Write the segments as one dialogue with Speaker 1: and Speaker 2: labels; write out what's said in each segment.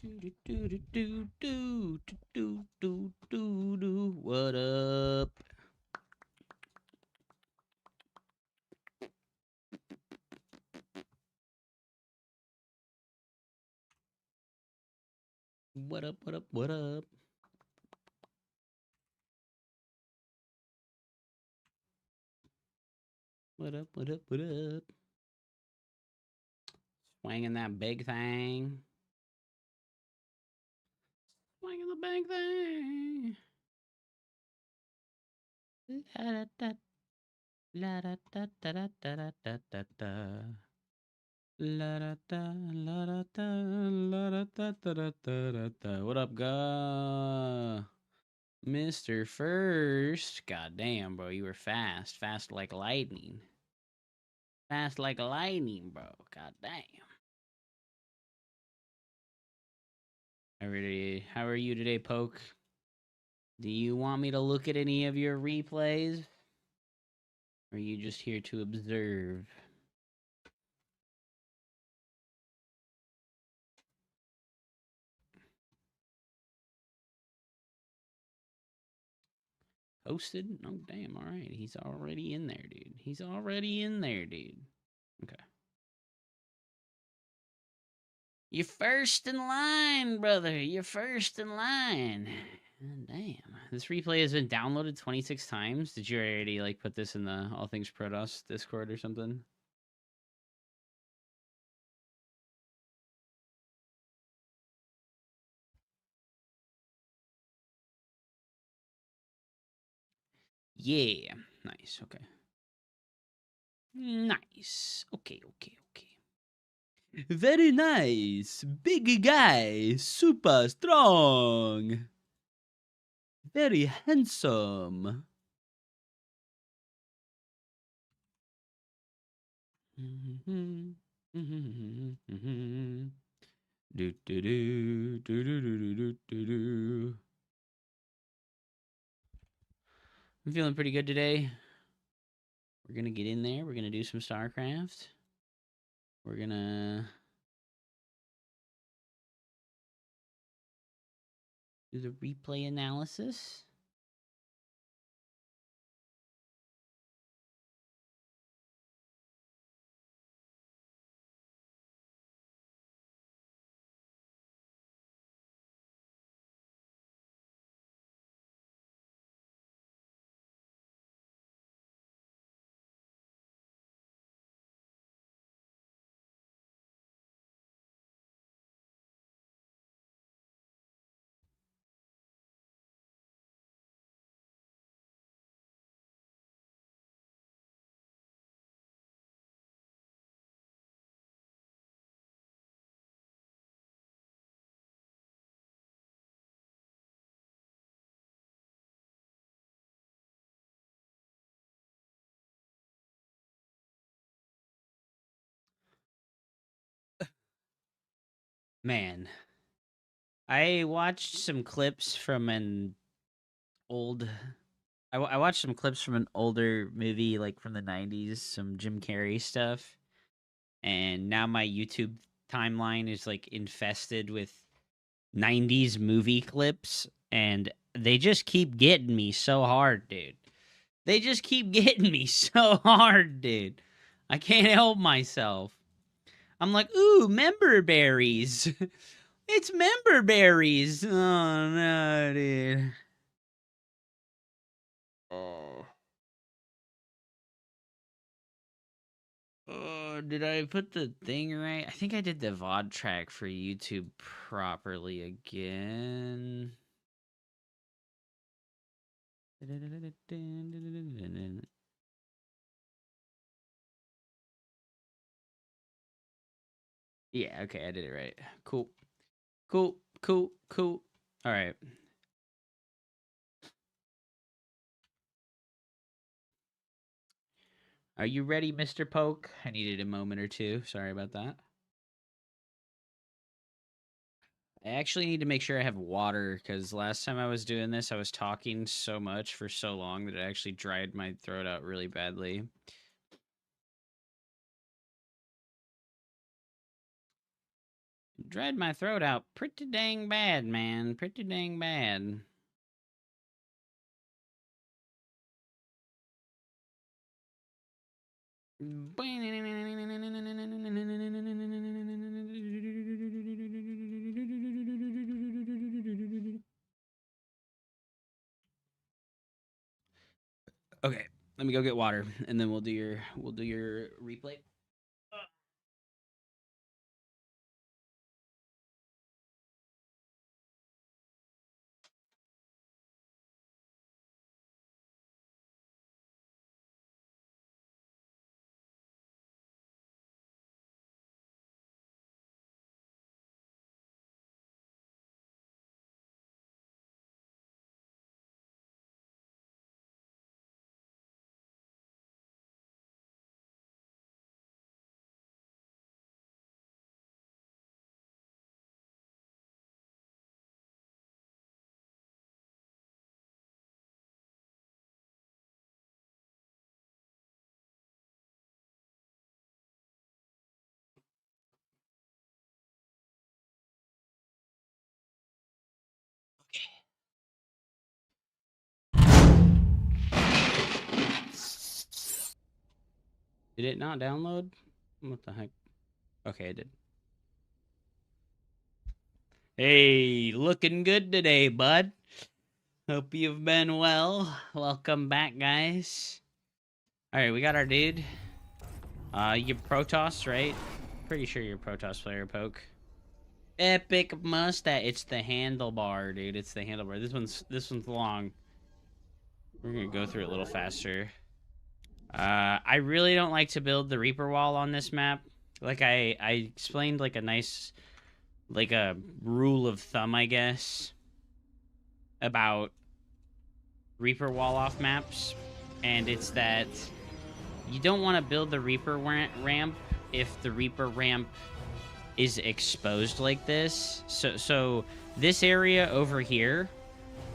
Speaker 1: What up? What up? What up? What up? What up? What up? What up? Swinging that big thing. Swinging the big thing. La da da la da da da da da da da da. La da da la da da la da da da da da. What up, guy? Mr. First. God damn, bro. You were fast. Fast like lightning. Fast like lightning, bro. God damn. How are you today, Poke? Do you want me to look at any of your replays? Or are you just here to observe? Posted? Oh, damn. All right. He's already in there, dude. He's already in there, dude. Okay. You're first in line, brother. You're first in line. Damn. This replay has been downloaded 26 times. Did you already like put this in the All Things Protoss Discord or something? Yeah. Nice. Okay. Nice. Okay. Very nice. Big guy. Super strong. Very handsome. Do do do do do do do do do. I'm feeling pretty good today. We're gonna get in there. We're gonna do some Starcraft. We're gonna do the replay analysis. Man, I watched some clips from an old. I watched some clips from an older movie, like from the '90s, some Jim Carrey stuff, and now my YouTube timeline is like infested with '90s movie clips, and they just keep getting me so hard, dude. They just keep getting me so hard, dude. I can't help myself. I'm like, ooh, member berries. It's member berries. Oh no, dude. Oh. Oh, did I put the thing right? I think I did the VOD track for YouTube properly again. Yeah, okay, I did it right. Cool. Cool. All right. Are you ready, Mr. Poke? I needed a moment or two. Sorry about that. I actually need to make sure I have water because last time I was doing this, I was talking so much for so long that it actually dried my throat out really badly. Dried my throat out pretty dang bad, man. Pretty dang bad. Okay, let me go get water, and then we'll do your replay. Did it not download? What the heck? Okay, it did. Hey, looking good today, bud. Hope you've been well. Welcome back, guys. Alright, we got our dude. You Protoss, right? Pretty sure you're a Protoss player, Poke. Epic mustache. It's the handlebar, dude. It's the handlebar. This one's long. We're gonna go through it a little faster. I really don't like to build the Reaper wall on this map. Like I explained like a rule of thumb, I guess, about Reaper wall off maps, and it's that you don't want to build the Reaper ramp if the Reaper ramp is exposed like this. So this area over here,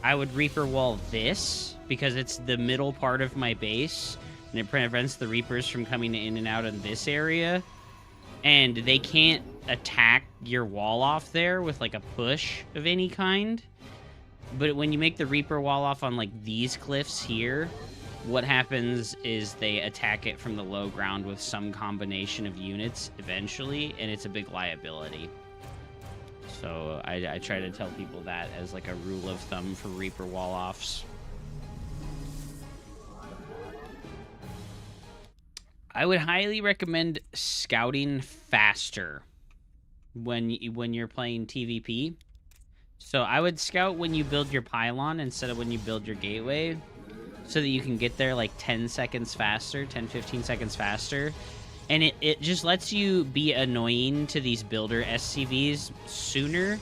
Speaker 1: I would Reaper wall this because it's the middle part of my base, and it prevents the Reapers from coming in and out in this area. And they can't attack your wall off there with like a push of any kind. But when you make the Reaper wall off on like these cliffs here, what happens is they attack it from the low ground with some combination of units eventually, and it's a big liability. So I try to tell people that as like a rule of thumb for Reaper wall offs. I would highly recommend scouting faster when you're playing TVP. So I would scout when you build your pylon instead of when you build your gateway, so that you can get there like 10 seconds faster, 10-15 seconds faster. And it just lets you be annoying to these builder SCVs sooner.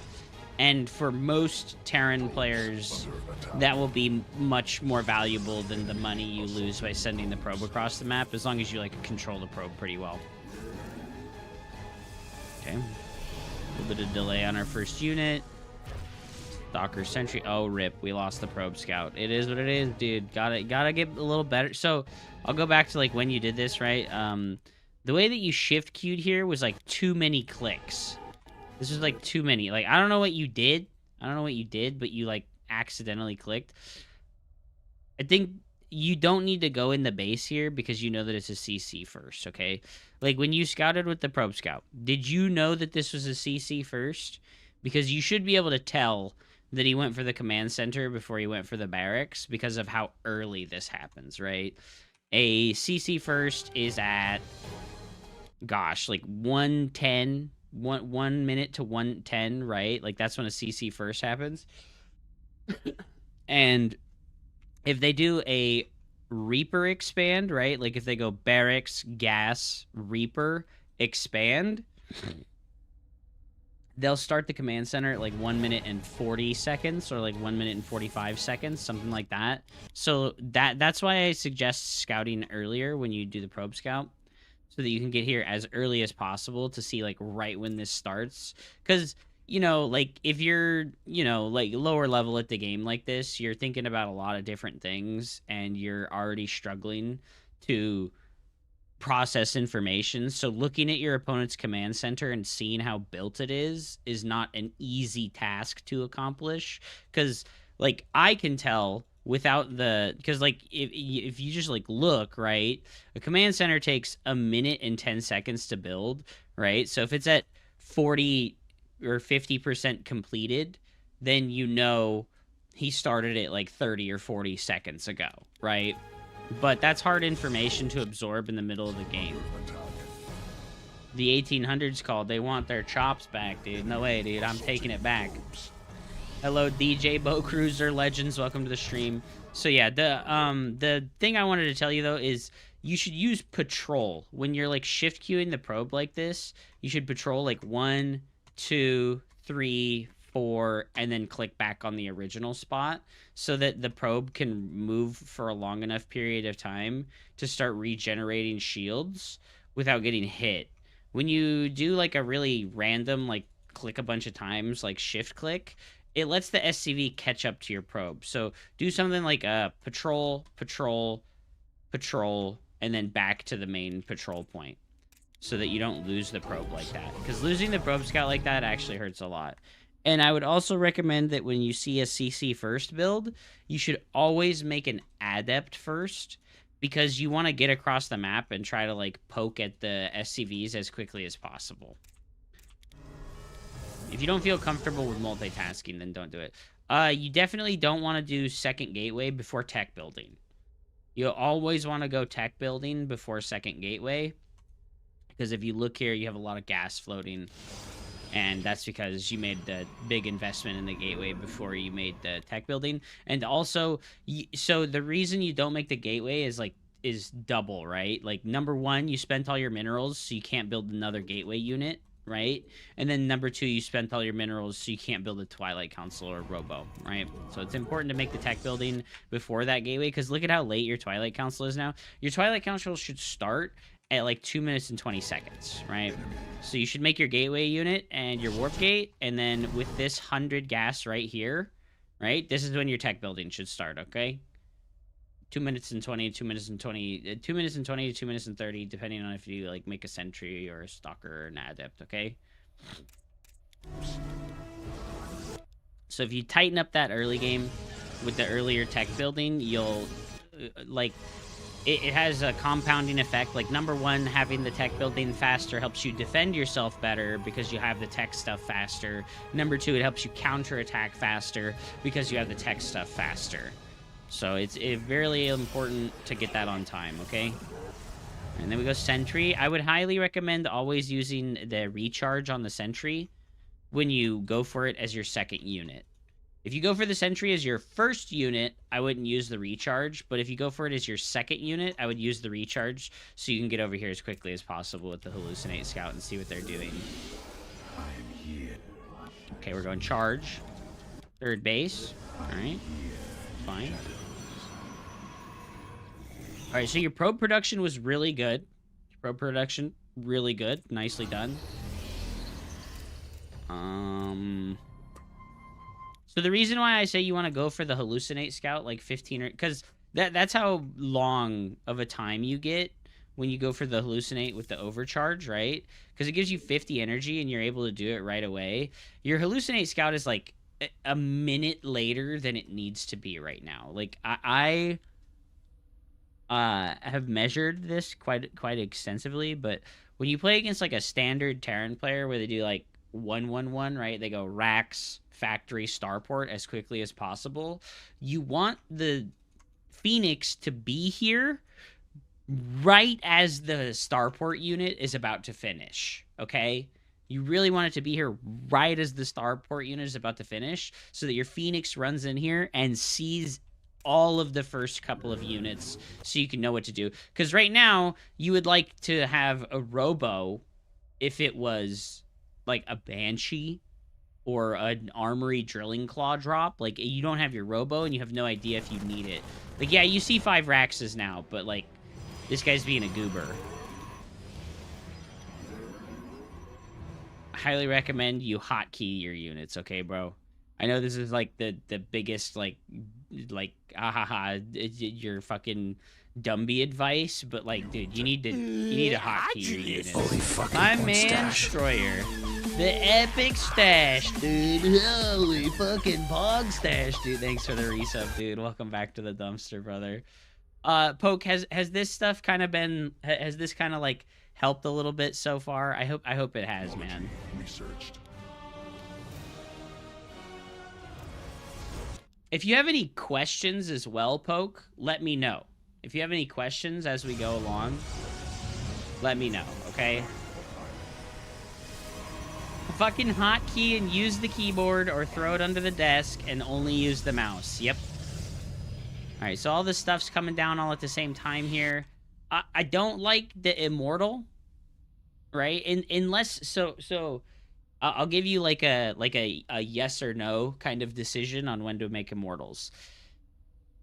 Speaker 1: And for most Terran players, that will be much more valuable than the money you lose by sending the probe across the map, as long as you like control the probe pretty well. Okay. A little bit of delay on our first unit. Stalker Sentry. Oh, rip. We lost the probe scout. It is what it is, dude. Gotta get a little better. So I'll go back to like when you did this, right? The way that you shift queued here was like too many clicks. This was like too many. Like, I don't know what you did. But you like accidentally clicked. I think you don't need to go in the base here because you know that it's a CC first, okay? Like when you scouted with the probe scout, did you know that this was a CC first? Because you should be able to tell that he went for the command center before he went for the barracks because of how early this happens, right? A CC first is at, gosh, like 110, 1 minute to 110, right? Like that's when a CC first happens. And if they do a Reaper expand, right? Like if they go barracks, gas, Reaper, expand, they'll start the command center at like 1 minute and 40 seconds or like 1 minute and 45 seconds, something like that. So that's why I suggest scouting earlier when you do the probe scout, so that you can get here as early as possible to see like right when this starts. Because, you know, like if you're, you know, like lower level at the game like this, you're thinking about a lot of different things and you're already struggling to process information. So looking at your opponent's command center and seeing how built it is not an easy task to accomplish. Because like I can tell without the, because like if you just like look, right, a command center takes a minute and 10 seconds to build, right? So if it's at 40 or 50% completed, then you know he started it like 30 or 40 seconds ago, right? But that's hard information to absorb in the middle of the game. The 1800s called. They want their chops back, dude. No way, dude. I'm taking it back. Hello, DJ Bo Cruiser Legends. Welcome to the stream. So yeah, the thing I wanted to tell you though is you should use patrol when you're like shift queuing the probe like this. You should patrol like 1, 2, 3, 4, and then click back on the original spot so that the probe can move for a long enough period of time to start regenerating shields without getting hit. When you do like a really random, like click a bunch of times, like shift click, it lets the SCV catch up to your probe. So do something like patrol, patrol, patrol, and then back to the main patrol point so that you don't lose the probe like that. Because losing the probe scout like that actually hurts a lot. And I would also recommend that when you see a CC first build, you should always make an adept first, because you want to get across the map and try to like poke at the SCVs as quickly as possible. If you don't feel comfortable with multitasking, then don't do it. You definitely don't want to do second gateway before tech building. You always want to go tech building before second gateway, because if you look here, you have a lot of gas floating. And that's because you made the big investment in the gateway before you made the tech building. And also, so the reason you don't make the gateway is double, right? Like, number one, you spent all your minerals, so you can't build another gateway unit, right? And then number two, you spent all your minerals, so you can't build a Twilight Council or Robo, right? So it's important to make the tech building before that gateway, because look at how late your Twilight Council is now. Your Twilight Council should start at like 2 minutes and 20 seconds, right? So you should make your gateway unit and your warp gate, and then with this 100 gas right here, right? This is when your tech building should start, okay? 2 minutes and 20, 2 minutes and 20, 2 minutes and 20 to 2 minutes and 30, depending on if you like make a sentry or a stalker or an adept, okay? So if you tighten up that early game with the earlier tech building, you'll like, it has a compounding effect. Like, number one, having the tech building faster helps you defend yourself better because you have the tech stuff faster. Number two, it helps you counterattack faster because you have the tech stuff faster. So it's very important to get that on time, okay? And then we go sentry. I would highly recommend always using the recharge on the sentry when you go for it as your second unit. If you go for the sentry as your first unit, I wouldn't use the recharge. But if you go for it as your second unit, I would use the recharge so you can get over here as quickly as possible with the Hallucinate Scout and see what they're doing. Okay, we're going charge. Third base. All right. Fine. All right, so your probe production was really good. Your probe production, really good. Nicely done. So the reason why I say you want to go for the Hallucinate Scout, like 15 or... Because that's how long of a time you get when you go for the Hallucinate with the Overcharge, right? Because it gives you 50 energy and you're able to do it right away. Your Hallucinate Scout is like a minute later than it needs to be right now. Like, I have measured this quite extensively, but when you play against like a standard Terran player where they do like 1-1-1, right? They go Rax, Factory, Starport as quickly as possible. You want the Phoenix to be here right as the Starport unit is about to finish, okay? You really want it to be here right as the Starport unit is about to finish so that your Phoenix runs in here and sees all of the first couple of units so you can know what to do. Because right now, you would like to have a Robo if it was like a Banshee or an Armory Drilling Claw drop. Like, you don't have your Robo and you have no idea if you need it. Like, yeah, you see 5 Raxes now, but like, this guy's being a goober. I highly recommend you hotkey your units, okay, bro? I know this is like the biggest like you're fucking Dumby advice, but like, dude, you need to hotkey your units.
Speaker 2: Holy fucking
Speaker 1: My
Speaker 2: porn
Speaker 1: man
Speaker 2: stash.
Speaker 1: Destroyer, the epic stash, dude. Holy fucking pog stash, dude. Thanks for the resub, dude. Welcome back to the dumpster, brother. Poke, has this stuff kind of been, has this kind of like helped a little bit so far? I hope it has, man.
Speaker 2: Researched.
Speaker 1: If you have any questions as well, Poke, let me know. If you have any questions as we go along, let me know, okay? Fucking hotkey and use the keyboard or throw it under the desk and only use the mouse. Yep. Alright, so all this stuff's coming down all at the same time here. I don't like the immortal, right? Unless, so I'll give you like a yes or no kind of decision on when to make immortals.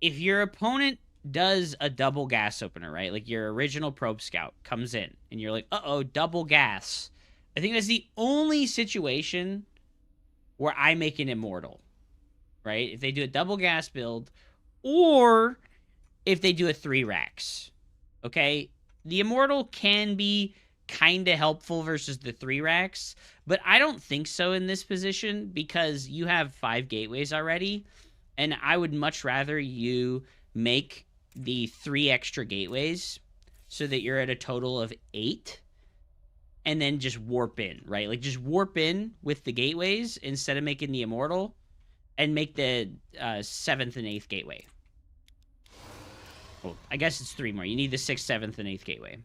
Speaker 1: If your opponent does a double gas opener, right? Like your original probe scout comes in and you're like, uh-oh, double gas. I think that's the only situation where I make an immortal, right? If they do a double gas build or if they do a 3 racks, okay? The immortal can be kind of helpful versus the 3 racks, but I don't think so in this position because you have 5 gateways already, and I would much rather you make the 3 extra gateways so that you're at a total of 8 and then just warp in, right? Like just warp in with the gateways instead of making the immortal and make the 7th and 8th gateway. Well, I guess it's 3 more. You need the 6th, 7th, and 8th gateway.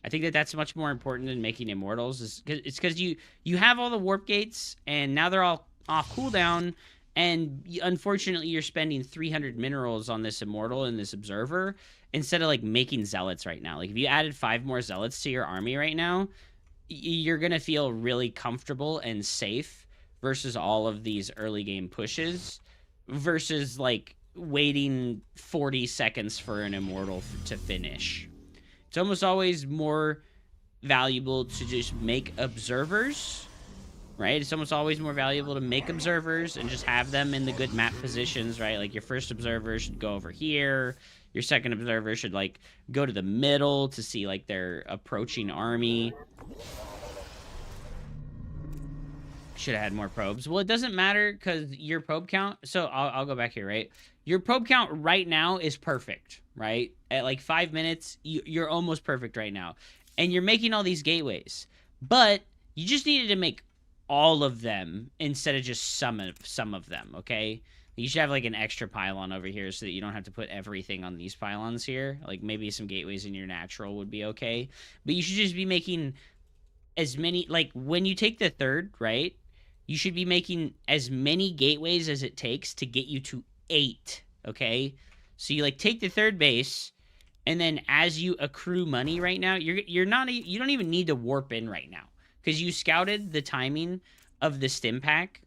Speaker 1: I think that's much more important than making immortals. It's because you have all the warp gates and now they're all off cooldown. And unfortunately, you're spending 300 minerals on this immortal and this observer instead of like making zealots right now. Like if you added 5 more zealots to your army right now, you're going to feel really comfortable and safe versus all of these early game pushes versus like waiting 40 seconds for an immortal to finish. It's almost always more valuable to just make observers, right? It's almost always more valuable to make observers and just have them in the good map positions, right? Like your first observer should go over here. Your second observer should like go to the middle to see like their approaching army. Should have had more probes. Well, it doesn't matter because your probe count. So I'll go back here, right? Your probe count right now is perfect, right? At like 5 minutes, you're almost perfect right now. And you're making all these gateways. But you just needed to make all of them instead of just some of them, okay? You should have like an extra pylon over here so that you don't have to put everything on these pylons here. Like maybe some gateways in your natural would be okay. But you should just be making as many, like when you take the 3rd, right? You should be making as many gateways as it takes to get you to 8, okay? So you like take the 3rd base, and then as you accrue money right now, you don't even need to warp in right now because you scouted the timing of the stim pack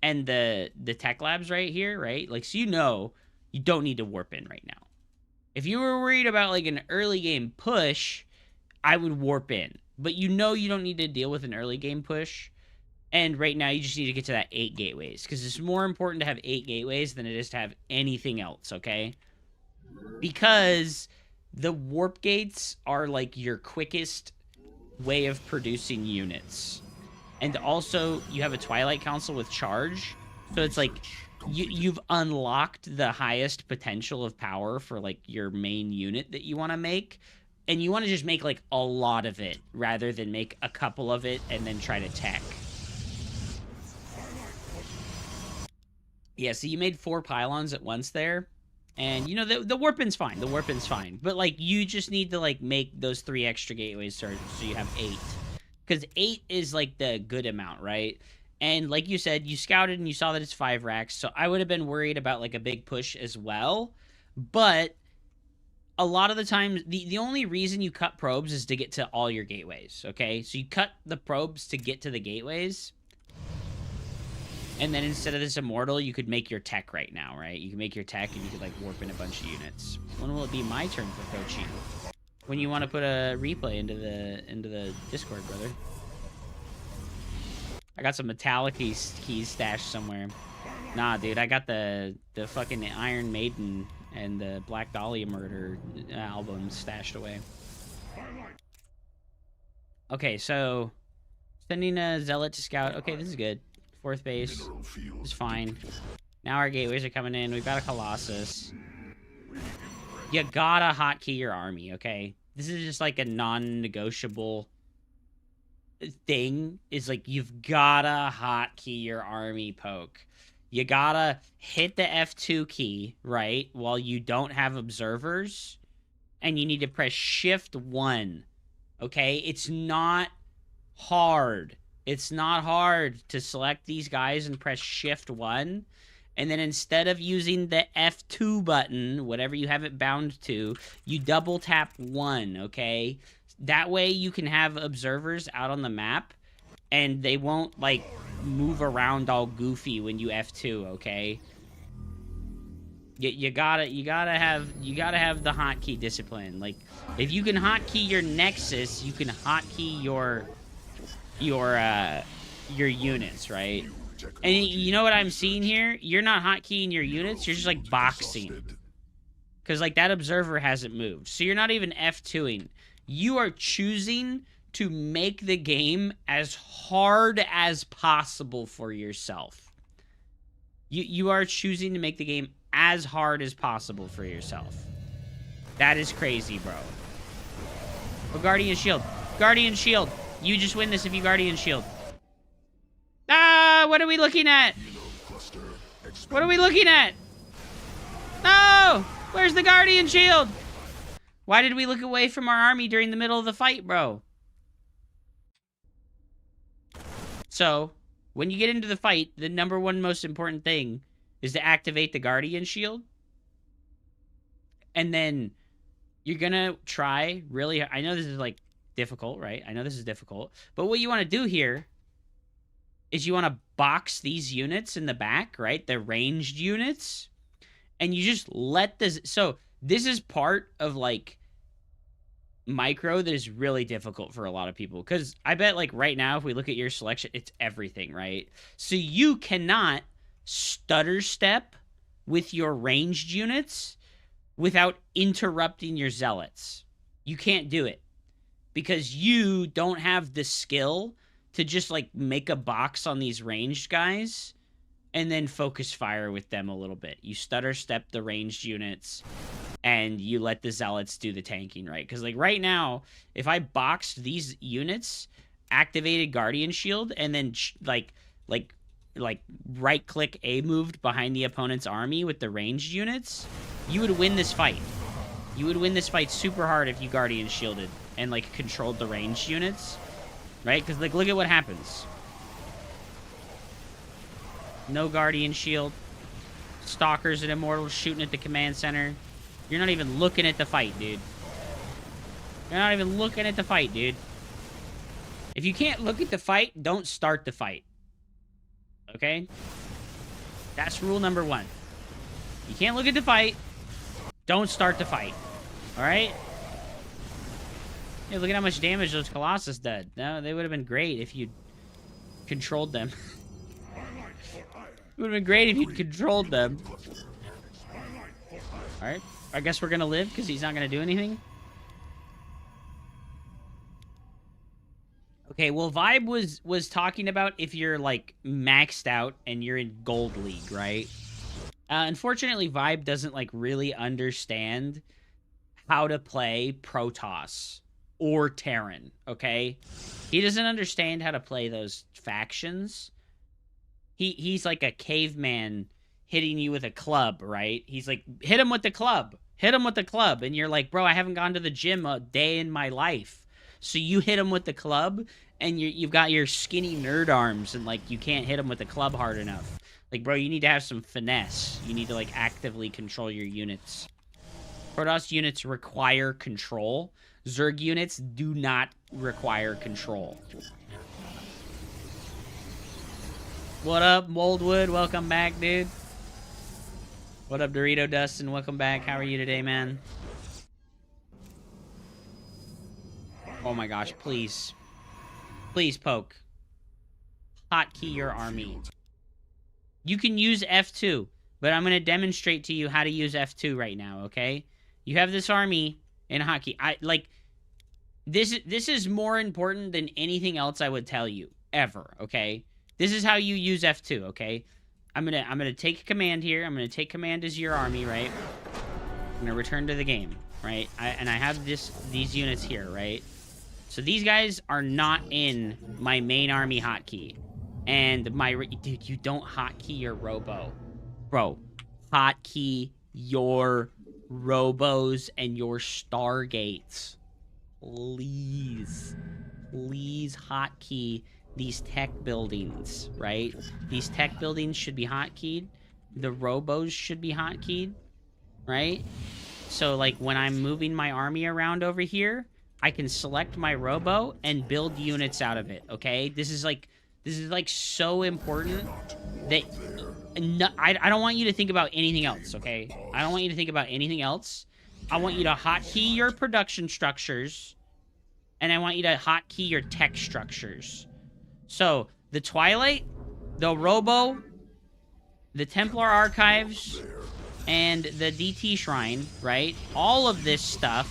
Speaker 1: and the tech labs right here, right? Like, so you know you don't need to warp in right now. If you were worried about like an early game push, I would warp in, but you know you don't need to deal with an early game push. And right now, you just need to get to that 8 gateways. Because it's more important to have 8 gateways than it is to have anything else, okay? Because the warp gates are, like, your quickest way of producing units. And also, you have a Twilight Council with charge. So it's like, you've unlocked the highest potential of power for, like, your main unit that you want to make. And you want to just make, like, a lot of it rather than make a couple of it and then try to tech. Yeah, so you made 4 pylons at once there. And, you know, the warping's fine. The warping's fine. But, like, you just need to, like, make those 3 extra gateways so you have 8. Because 8 is, like, the good amount, right? And, like you said, you scouted and you saw that it's 5 racks. So I would have been worried about, like, a big push as well. But a lot of the times, the only reason you cut probes is to get to all your gateways, okay? So you cut the probes to get to the gateways. And then instead of this immortal, you could make your tech right now, right? You can make your tech and you could like warp in a bunch of units. When will it be my turn for coaching? When you want to put a replay into the Discord, brother. I got some metallic keys stashed somewhere. Nah, dude, I got the fucking Iron Maiden and the Black Dahlia murder album stashed away. Okay, so sending a zealot to scout. Okay, this is good. 4th base is fine. Now our gateways are coming in. We've got a Colossus. You gotta hotkey your army, okay? This is just like a non-negotiable thing. Is like you've gotta hotkey your army, Poke. You gotta hit the F2 key, right, while you don't have observers. And you need to press Shift 1. Okay? It's not hard. It's not hard to select these guys and press Shift 1. And then instead of using the F2 button, whatever you have it bound to, you double tap 1, okay? That way you can have observers out on the map and they won't, like, move around all goofy when you F2, okay? You gotta have the hotkey discipline. Like, if you can hotkey your Nexus, you can hotkey your units, right? And you know what I'm seeing here? You're not hotkeying your units, you're just like boxing. Because like that observer hasn't moved. So you're not even F2ing. You are choosing to make the game as hard as possible for yourself. You are choosing to make the game as hard as possible for yourself. That is crazy, bro. Oh, Guardian Shield. Guardian Shield. You just win this if you Guardian Shield. Ah, what are we looking at? What are we looking at? No! Where's the Guardian Shield? Why did we look away from our army during the middle of the fight, bro? So, when you get into the fight, the #1 most important thing is to activate the Guardian Shield. And then you're gonna try really... I know this is, like, difficult, right? I know this is difficult. But what you want to do here is you want to box these units in the back, right? The ranged units. And you just let this... So, this is part of, like, micro that is really difficult for a lot of people. Because I bet, like, right now, if we look at your selection, it's everything, right? So, you cannot stutter step with your ranged units without interrupting your zealots. You can't do it. Because you don't have the skill to just, like, make a box on these ranged guys and then focus fire with them a little bit. You stutter step the ranged units and you let the zealots do the tanking, right? Because, like, right now, if I boxed these units, activated Guardian Shield, and then, like right-click A-moved behind the opponent's army with the ranged units, you would win this fight. You would win this fight super hard if you Guardian Shielded and, like, controlled the ranged units. Right? Because, like, look at what happens. No Guardian Shield. Stalkers and Immortals shooting at the command center. You're not even looking at the fight, dude. You're not even looking at the fight, dude. If you can't look at the fight, don't start the fight. Okay? That's rule #1. You can't look at the fight, don't start the fight. Alright? Yeah, look at how much damage those Colossus did. No, they would have been great if you'd controlled them. It would have been great if you'd controlled them. Alright. I guess we're gonna live because he's not gonna do anything. Okay, well, Vibe was talking about if you're, like, maxed out and you're in Gold League, right? Unfortunately, Vibe doesn't, like, really understand how to play Protoss or Terran, okay? He doesn't understand how to play those factions. He's like a caveman hitting you with a club, right? He's like, hit him with the club. Hit him with the club. And you're like, bro, I haven't gone to the gym a day in my life. So you hit him with the club, and you've got your skinny nerd arms, and, like, you can't hit him with the club hard enough. Like, bro, you need to have some finesse. You need to, like, actively control your units. Protoss units require control. Zerg units do not require control. What up, Moldwood? Welcome back, dude. What up, Dorito Dustin? Welcome back. How are you today, man? Oh my gosh, please. Please, Poke. Hotkey your army. You can use F2. but I'm going to demonstrate to you how to use F2 right now, okay? You have this army in hotkey. This is more important than anything else I would tell you ever, okay? This is how you use F2, okay? I'm gonna take a command here. I'm gonna take command as your army, right? I'm gonna return to the game, right? And I have these units here, right? So these guys are not in my main army hotkey. And dude, you don't hotkey your robo. Bro, hotkey your robos and your stargates. Please hotkey these tech buildings, right? These tech buildings should be hotkeyed. The robos should be hotkeyed, right? So, like, when I'm moving my army around over here, I can select my robo and build units out of it, okay? This is like so important that I don't want you to think about anything else, okay? I don't want you to think about anything else. I want you to hotkey your production structures, and I want you to hotkey your tech structures. So, the Twilight, the Robo, the Templar Archives, and the DT Shrine, right? All of this stuff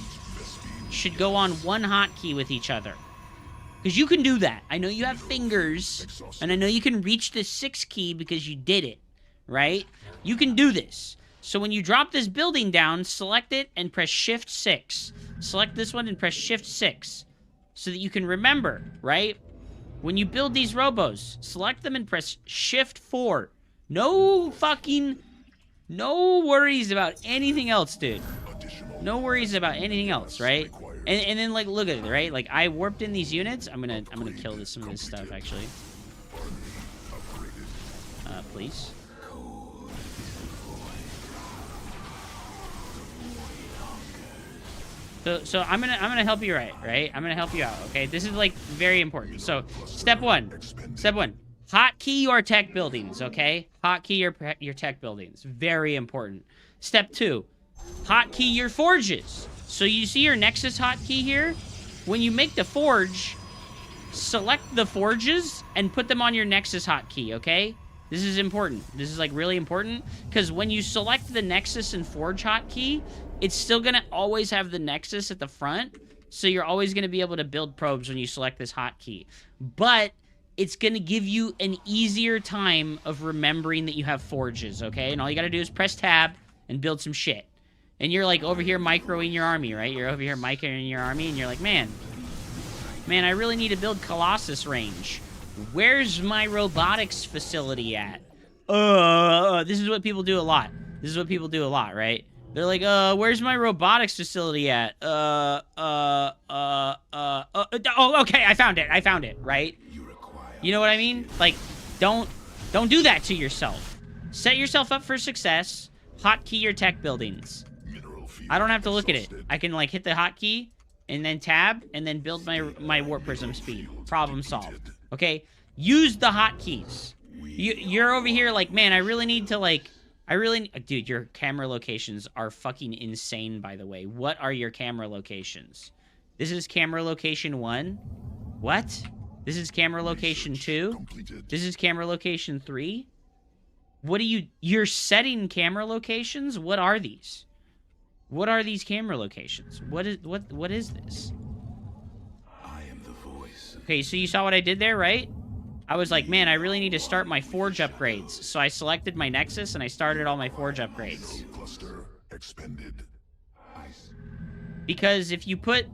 Speaker 1: should go on one hotkey with each other. Because you can do that. I know you have fingers, and I know you can reach the 6 key because you did it, right? You can do this. So when you drop this building down, select it and press Shift 6. Select this one and press Shift 6. So that you can remember, right? When you build these robos, select them and press Shift 4. No worries about anything else, dude. No worries about anything else, right? And then, like, look at it, right? Like, I warped in these units. I'm gonna kill some of this stuff, actually. Please. So I'm gonna help you right? I'm gonna help you out, okay? This is, like, very important. So, step one. Hotkey your tech buildings, okay? Hotkey your tech buildings. Very important. Step 2. Hotkey your forges. So you see your Nexus hotkey here? When you make the forge, select the forges and put them on your Nexus hotkey, okay? This is important. This is, like, really important, because when you select the Nexus and forge hotkey, it's still gonna always have the Nexus at the front, so you're always gonna be able to build probes when you select this hotkey. But it's gonna give you an easier time of remembering that you have forges, okay? And all you gotta do is press tab and build some shit. And you're, like, over here microing your army, right? You're over here microing your army, and you're like, man, I really need to build Colossus range. Where's my robotics facility at? This is what people do a lot. Right? They're like, where's my robotics facility at? Oh, okay, I found it, right? You know what I mean? Like, don't do that to yourself. Set yourself up for success. Hotkey your tech buildings. I don't have to look at it. I can, like, hit the hotkey and then tab and then build my warp prism speed. Problem solved. Okay? Use the hotkeys. You're over here like, man, I really need to, like, dude, your camera locations are fucking insane, by the way. What are your camera locations? This is camera location 1. What? This is camera location 2. This is camera location 3. What are you're setting camera locations? What are these? What are these camera locations? What is this?
Speaker 2: I am the voice.
Speaker 1: Okay, so you saw what I did there, right? I was like, man, I really need to start my forge upgrades. So I selected my Nexus and I started all my forge upgrades.
Speaker 2: Cluster expended.
Speaker 1: Because if you put...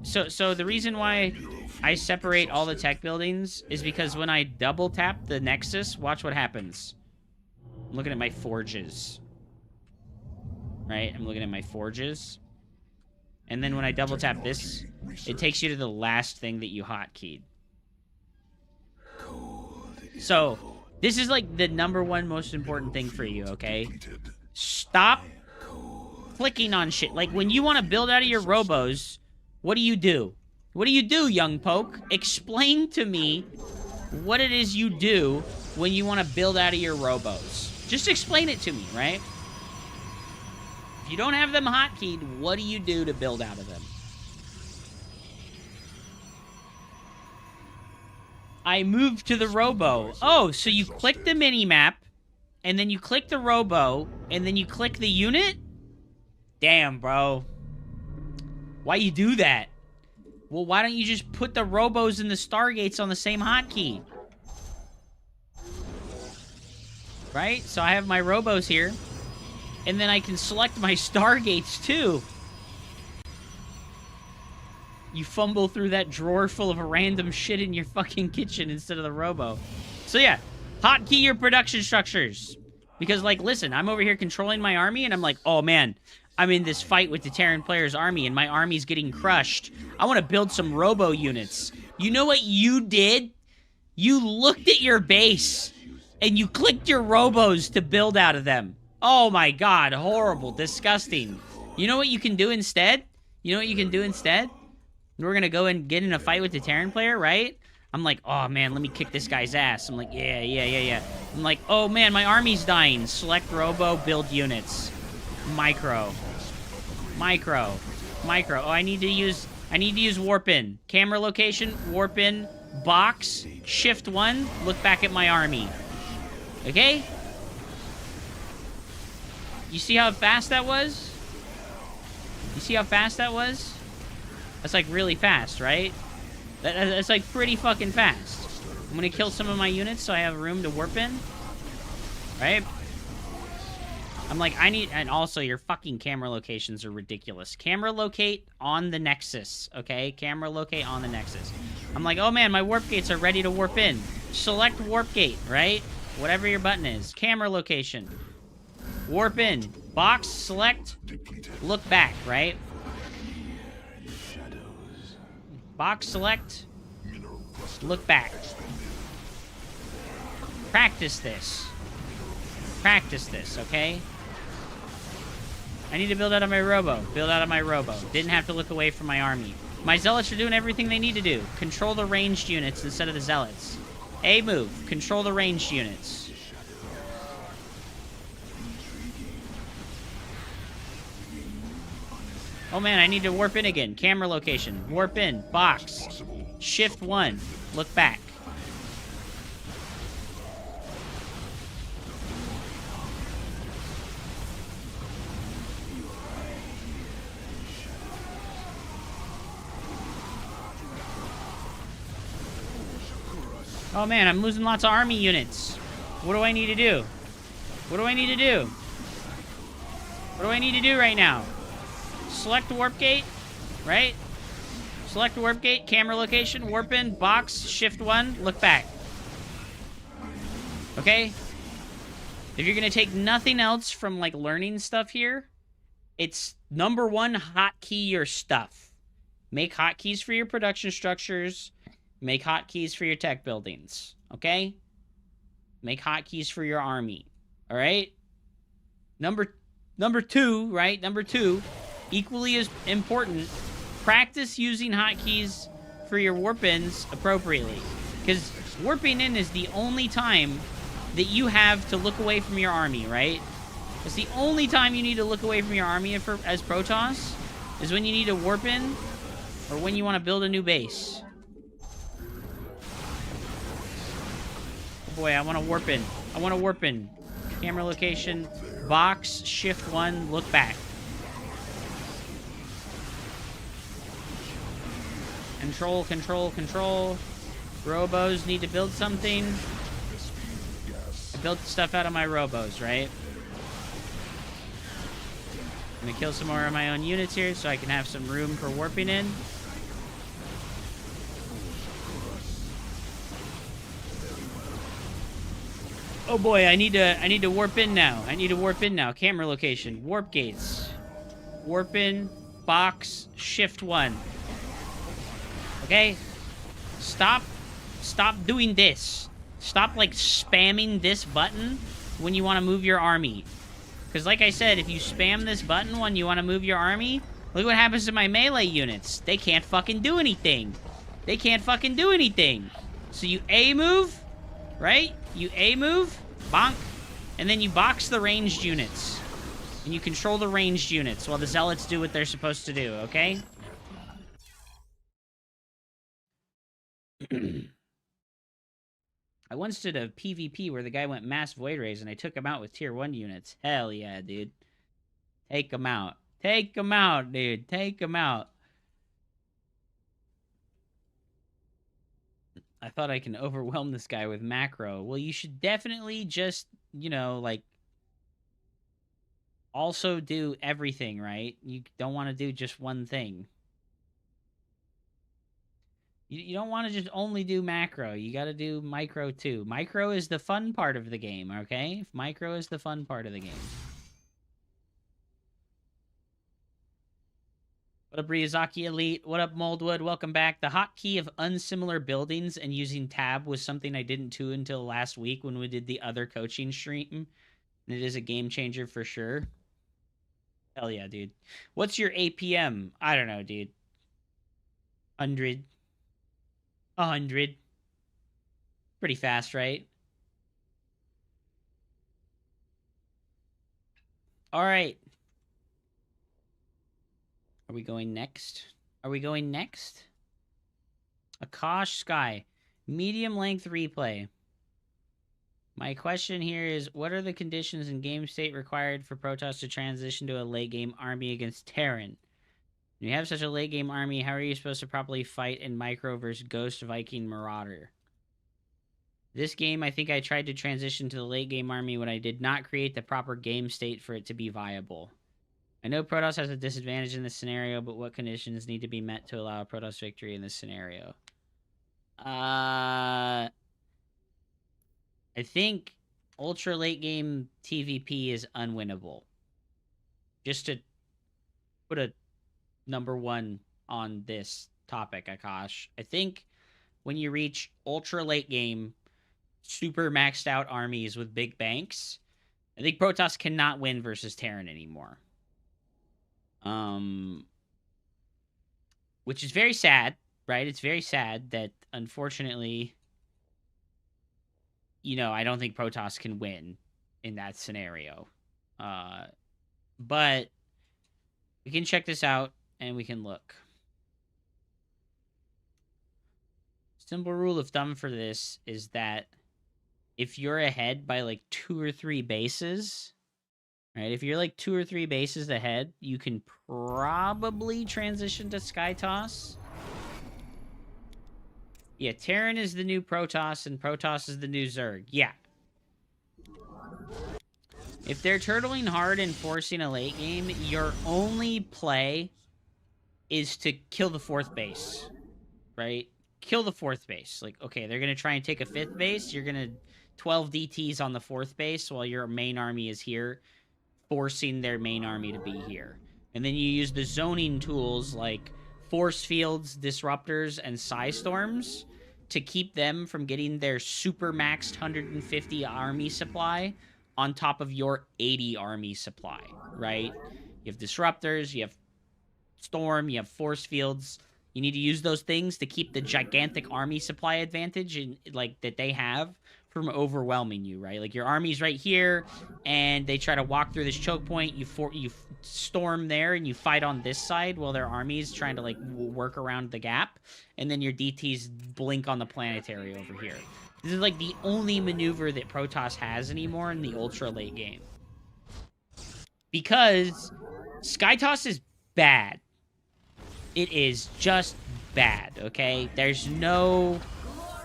Speaker 1: So the reason why I separate all the tech buildings is because when I double tap the Nexus, watch what happens. I'm looking at my forges. Right? I'm looking at my forges. And then when I double tap this, it takes you to the last thing that you hotkeyed. So, this is, like, the #1 most important thing for you, okay? Stop clicking on shit. Like, when you want to build out of your robos, what do you do? What do you do, young poke? Explain to me what it is you do when you want to build out of your robos. Just explain it to me, right? If you don't have them hotkeyed, what do you do to build out of them? I moved to the robo. Oh, so you click the mini-map, and then you click the robo, and then you click the unit? Damn, bro. Why you do that? Well, why don't you just put the robos and the stargates on the same hotkey? Right? So I have my robos here. And then I can select my stargates, too. You fumble through that drawer full of random shit in your fucking kitchen instead of the robo. So yeah, hotkey your production structures. Because, like, listen, I'm over here controlling my army, and I'm like, oh, man, I'm in this fight with the Terran player's army, and my army's getting crushed. I want to build some robo units. You know what you did? You looked at your base, and you clicked your robos to build out of them. Oh my god, horrible, disgusting. You know what you can do instead? You know what you can do instead? We're gonna go and get in a fight with the Terran player, right? I'm like, oh man, let me kick this guy's ass. I'm like, yeah. I'm like, oh man, my army's dying. Select robo, build units. Micro. Oh, I need to use warp in. Camera location, warp in, box, shift 1, look back at my army. Okay? You see how fast that was? That's like really fast, right? That's like pretty fucking fast. I'm gonna kill some of my units so I have room to warp in. Right? I'm like, and also your fucking camera locations are ridiculous. Camera locate on the Nexus, okay? Camera locate on the Nexus. I'm like, oh man, my warp gates are ready to warp in. Select warp gate, right? Whatever your button is. Camera location. Warp in. Box, select, look back, right? Box, select, look back. Practice this, okay? I need to build out of my robo. Didn't have to look away from my army. My zealots are doing everything they need to do. Control the ranged units instead of the zealots. A move. Control the ranged units. Oh man, I need to warp in again. Camera location. Warp in. Box. Shift 1. Look back. Oh man, I'm losing lots of army units. What do I need to do? What do I need to do right now? Select warp gate, right? Select warp gate, camera location, warp in, box, shift 1, look back. Okay? If you're gonna take nothing else from, like, learning stuff here, it's number 1, hotkey your stuff. Make hotkeys for your production structures. Make hotkeys for your tech buildings. Okay? Make hotkeys for your army. Alright? Number 2, right? Number 2. Equally as important, practice using hotkeys for your warp-ins appropriately. Because warping in is the only time that you have to look away from your army, right? It's the only time you need to look away from your army as Protoss, is when you need to warp in, or when you want to build a new base. Oh boy, I want to warp in. Camera location, box, shift 1, look back. Control. Robos need to build something. I built stuff out of my robos, right? I'm gonna kill some more of my own units here so I can have some room for warping in. Oh boy, I need to warp in now. Camera location, warp gates. Warp in, box, shift 1. Okay? Stop doing this. Stop, like, spamming this button when you want to move your army. Because, like I said, if you spam this button when you want to move your army, look what happens to my melee units. They can't fucking do anything. So you A move, right? You A move, bonk, and then you box the ranged units. And you control the ranged units while the zealots do what they're supposed to do, okay? I once did a PvP where the guy went mass void rays and I took him out with tier 1 units. Hell yeah, dude. Take him out. Take him out, dude. Take him out. I thought I can overwhelm this guy with macro. Well, you should definitely just, you know, like, also do everything, right? You don't want to do just one thing. You don't want to just only do macro. You got to do micro too. Micro is the fun part of the game, okay? Micro is the fun part of the game. What up, Ryuzaki Elite? What up, Moldwood? Welcome back. The hotkey of unsimilar buildings and using tab was something I didn't do until last week when we did the other coaching stream. And it is a game changer for sure. Hell yeah, dude. What's your APM? I don't know, dude. 100. 100. Pretty fast, right? All right. Are we going next? Are we going next? Akash Sky. Medium length replay. My question here is, what are the conditions in game state required for Protoss to transition to a late game army against Terran? When you have such a late game army, how are you supposed to properly fight in Micro versus Ghost Viking Marauder? This game, I think I tried to transition to the late game army when I did not create the proper game state for it to be viable. I know Protoss has a disadvantage in this scenario, but what conditions need to be met to allow a Protoss victory in this scenario? I think ultra late game TVP is unwinnable. Just to put a number one on this topic, Akash. I think when you reach ultra late game, super maxed out armies with big banks, I think Protoss cannot win versus Terran anymore. Which is very sad, right? It's very sad that, unfortunately, you know, I don't think Protoss can win in that scenario. But we can check this out and we can look. Simple rule of thumb for this is that if you're ahead by like 2 or 3 bases, right? If you're like 2 or 3 bases ahead, you can probably transition to Sky Toss. Yeah, Terran is the new Protoss, and Protoss is the new Zerg. Yeah. If they're turtling hard and forcing a late game, your only play is to kill the 4th base, right? Kill the 4th base. Like, okay, they're going to try and take a 5th base. You're going to 12 DTs on the 4th base while your main army is here, forcing their main army to be here. And then you use the zoning tools like force fields, disruptors, and psi storms to keep them from getting their super maxed 150 army supply on top of your 80 army supply, right? You have disruptors, you have storm, you have force fields. You need to use those things to keep the gigantic army supply advantage in, like, that they have from overwhelming you, right? Like, your army's right here, and they try to walk through this choke point. You storm there, and you fight on this side while their army's trying to, like, work around the gap. And then your DTs blink on the planetary over here. This is, like, the only maneuver that Protoss has anymore in the ultra late game. Because Sky Toss is bad. It is just bad, okay? There's no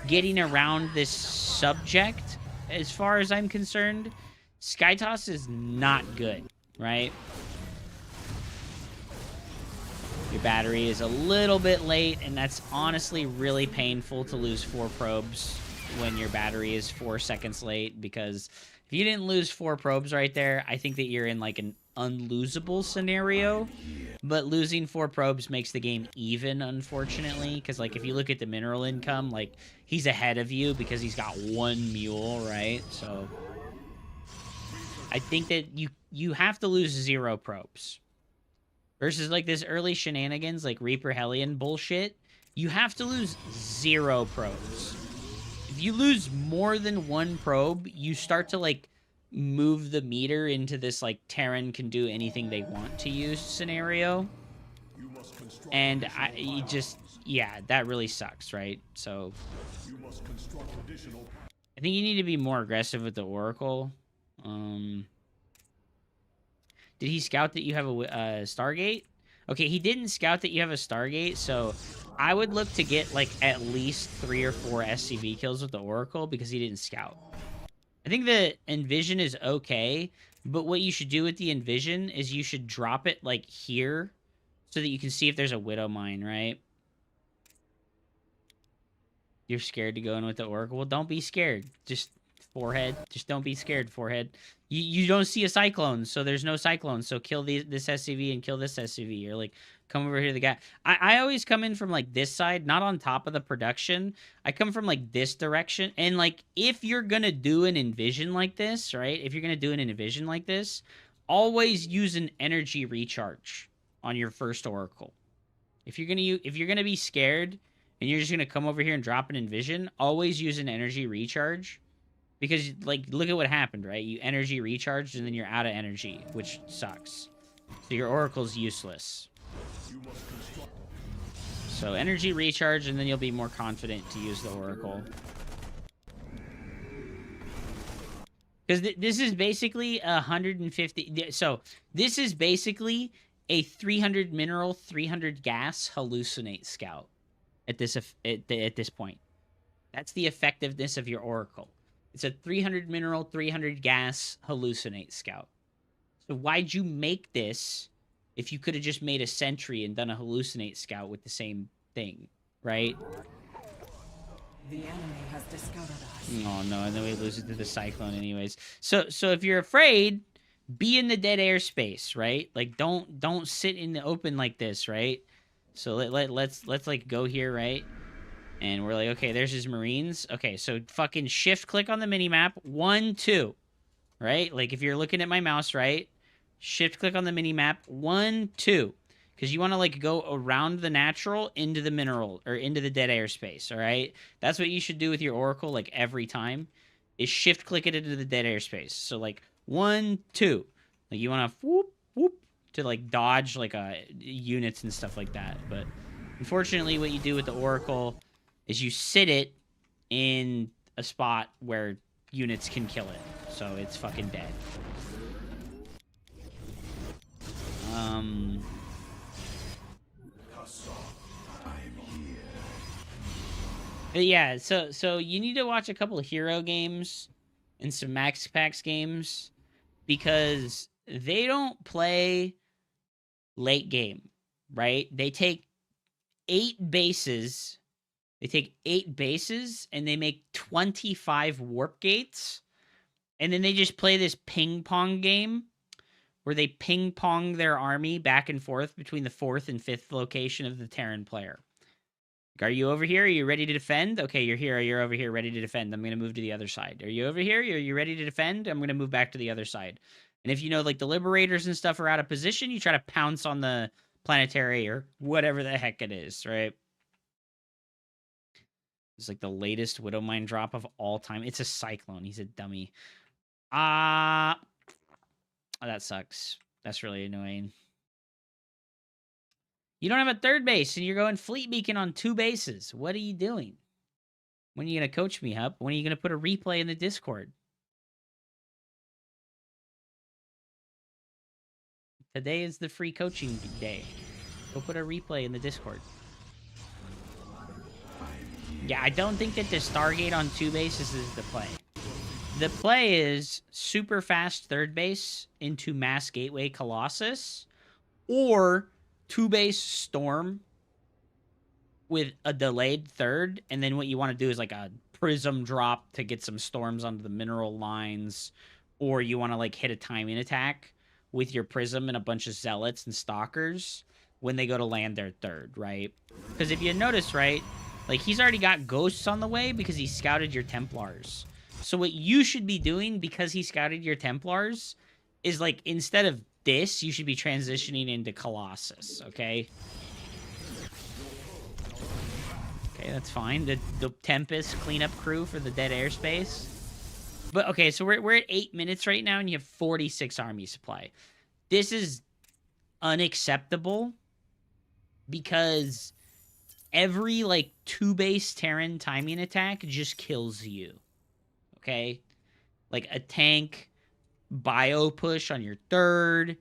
Speaker 1: getting around this subject as far as I'm concerned. Sky Toss is not good, right? Your battery is a little bit late, and that's honestly really painful to lose 4 probes when your battery is 4 seconds late, because if you didn't lose 4 probes right there, I think that you're in like an unlosable scenario. But losing 4 probes makes the game even, unfortunately, because like if you look at the mineral income, like he's ahead of you because he's got 1 mule, right? So I think that you have to lose 0 probes. Versus like this early shenanigans like Reaper Hellion bullshit, you have to lose 0 probes. If you lose more than 1 probe, you start to like move the meter into this like Terran can do anything they want to use scenario. And yeah, that really sucks, right? So I think you need to be more aggressive with the Oracle. Did he scout that you have a Stargate? Okay, he didn't scout that you have a Stargate, so I would look to get like at least 3 or 4 SCV kills with the Oracle because he didn't scout. I think the Envision is okay, but what you should do with the Envision is you should drop it like here so that you can see if there's a Widow Mine, right? You're scared to go in with the Oracle? Well, don't be scared. Just Forehead. Just don't be scared, Forehead. You don't see a Cyclone, so there's no Cyclone. So kill this SCV and kill this SCV. Or like, come over here to the guy. I always come in from like this side, not on top of the production. I come from like this direction. And like, if you're going to do an Envision like this, right? If you're going to do an Envision like this, always use an energy recharge on your first Oracle. If you're gonna be scared and you're just gonna come over here and drop an Envision, always use an energy recharge. Because like look at what happened, right? You energy recharged and then you're out of energy, which sucks. So your Oracle's useless. So energy recharge and then you'll be more confident to use the Oracle. Because this is basically 150. So this is basically a 300 mineral, 300 gas hallucinate scout at this point. That's the effectiveness of your Oracle. It's a 300 mineral, 300 gas hallucinate scout. So why'd you make this if you could have just made a sentry and done a hallucinate scout with the same thing, right?
Speaker 3: The enemy has discovered us.
Speaker 1: Oh no, and then we lose it to the Cyclone anyways. So if you're afraid, be in the dead airspace, right? Like don't sit in the open like this, right? So let's like go here, right? And we're like, okay, there's his Marines. Okay, so fucking shift click on the minimap. 1, 2. Right? Like if you're looking at my mouse, right? Shift click on the minimap. 1, 2. Because you want to like go around the natural into the mineral or into the dead airspace, all right? That's what you should do with your Oracle like every time is shift click it into the dead airspace. So like 1, 2. Like you want to whoop, whoop to like dodge like units and stuff like that. But unfortunately what you do with the Oracle is you sit it in a spot where units can kill it. So it's fucking dead. Yeah, so you need to watch a couple of hero games and some Max Packs games because they don't play late game, right? They take 8 bases. They take 8 bases and they make 25 warp gates. And then they just play this ping pong game where they ping pong their army back and forth between the 4th and 5th location of the Terran player. Are you over here? Are you ready to defend? Okay, you're here. You're over here ready to defend. I'm going to move to the other side. Are you over here? Are you ready to defend? I'm going to move back to the other side. And if you know, like, the Liberators and stuff are out of position, you try to pounce on the planetary or whatever the heck it is, right? It's like the latest Widow Mine drop of all time. It's a Cyclone. He's a dummy. Oh, that sucks. That's really annoying. You don't have a third base, and you're going Fleet Beacon on 2 bases. What are you doing? When are you going to coach me up? When are you going to put a replay in the Discord? Today is the free coaching day. Go put a replay in the Discord. Yeah, I don't think that the Stargate on 2 bases is the play. The play is super fast third base into Mass Gateway Colossus or 2 base Storm with a delayed third. And then what you want to do is like a Prism drop to get some storms onto the mineral lines. Or you want to like hit a timing attack with your Prism and a bunch of Zealots and Stalkers when they go to land their third, right? Because if you notice, right, like he's already got Ghosts on the way because he scouted your Templars. So what you should be doing because he scouted your Templars is like instead of this, you should be transitioning into Colossus, okay? Okay, that's fine. The Tempest cleanup crew for the dead airspace. But okay, so we're at 8 minutes right now and you have 46 army supply. This is unacceptable because every like 2 base Terran timing attack just kills you. okay? Like a tank bio push on your third,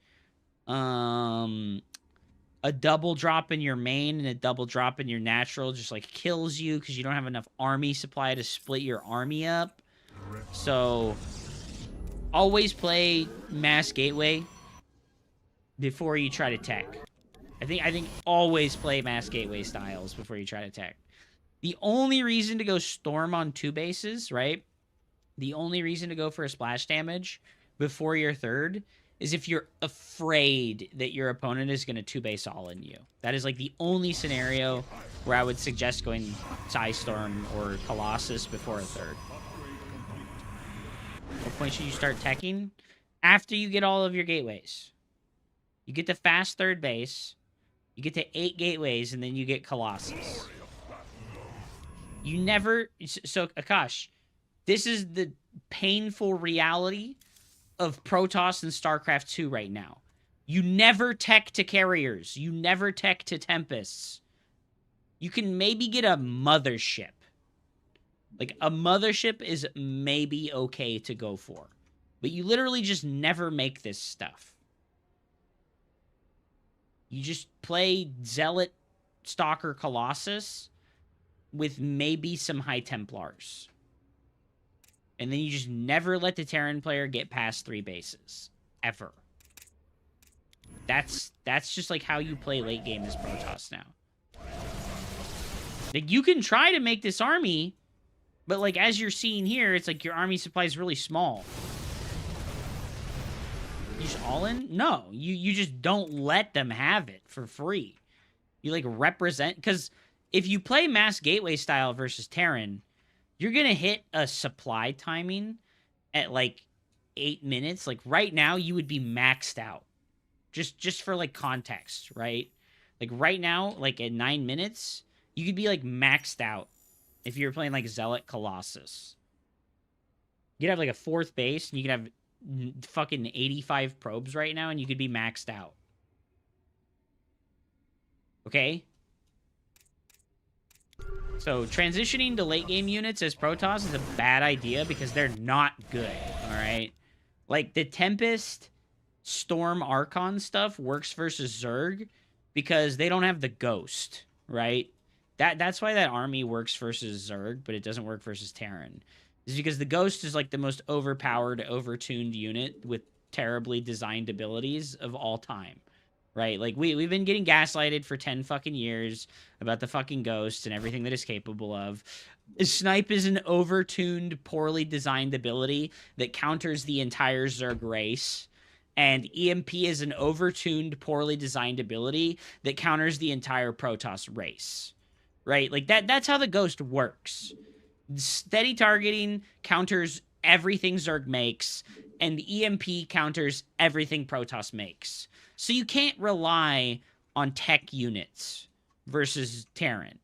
Speaker 1: a double drop in your main and a double drop in your natural just like kills you because you don't have enough army supply to split your army up. So always play mass gateway before you try to tech. I think always play mass gateway styles before you try to tech. The only reason to go storm on 2 bases, right? The only reason to go for a splash damage before your third is if you're afraid that your opponent is going to 2-base all in you. That is like the only scenario where I would suggest going Psystorm or Colossus before a third. What point should you start teching? After you get all of your gateways. You get the fast third base, you get to 8 gateways, and then you get Colossus. You never... So, Akash, this is the painful reality of Protoss and Starcraft 2 right now. You never tech to carriers. You never tech to Tempests. You can maybe get a mothership. Like, a mothership is maybe okay to go for. But you literally just never make this stuff. You just play Zealot, Stalker, Colossus with maybe some High Templars. And then you just never let the Terran player get past 3 bases. Ever. That's just like how you play late game as Protoss now. Like, you can try to make this army, but like as you're seeing here, it's like your army supply is really small. You just all in? No. You just don't let them have it for free. You like represent, because if you play mass gateway style versus Terran, you're going to hit a supply timing at like 8 minutes. Like right now you would be maxed out. Just for like context, right? Like right now, like at 9 minutes, you could be like maxed out if you're playing like Zealot Colossus. You'd have like a 4th base and you could have fucking 85 probes right now and you could be maxed out. Okay? So transitioning to late game units as Protoss is a bad idea because they're not good, alright? Like the Tempest, Storm, Archon stuff works versus Zerg because they don't have the Ghost, right? That's why that army works versus Zerg, but it doesn't work versus Terran. Is because the Ghost is like the most overpowered, overtuned unit with terribly designed abilities of all time. Right? Like, we've been getting gaslighted for 10 fucking years about the fucking Ghost and everything that it's capable of. Snipe is an overtuned, poorly designed ability that counters the entire Zerg race. And EMP is an overtuned, poorly designed ability that counters the entire Protoss race. Right? Like, that's how the Ghost works. Steady targeting counters everything Zerg makes, and EMP counters everything Protoss makes. So you can't rely on tech units versus Terran.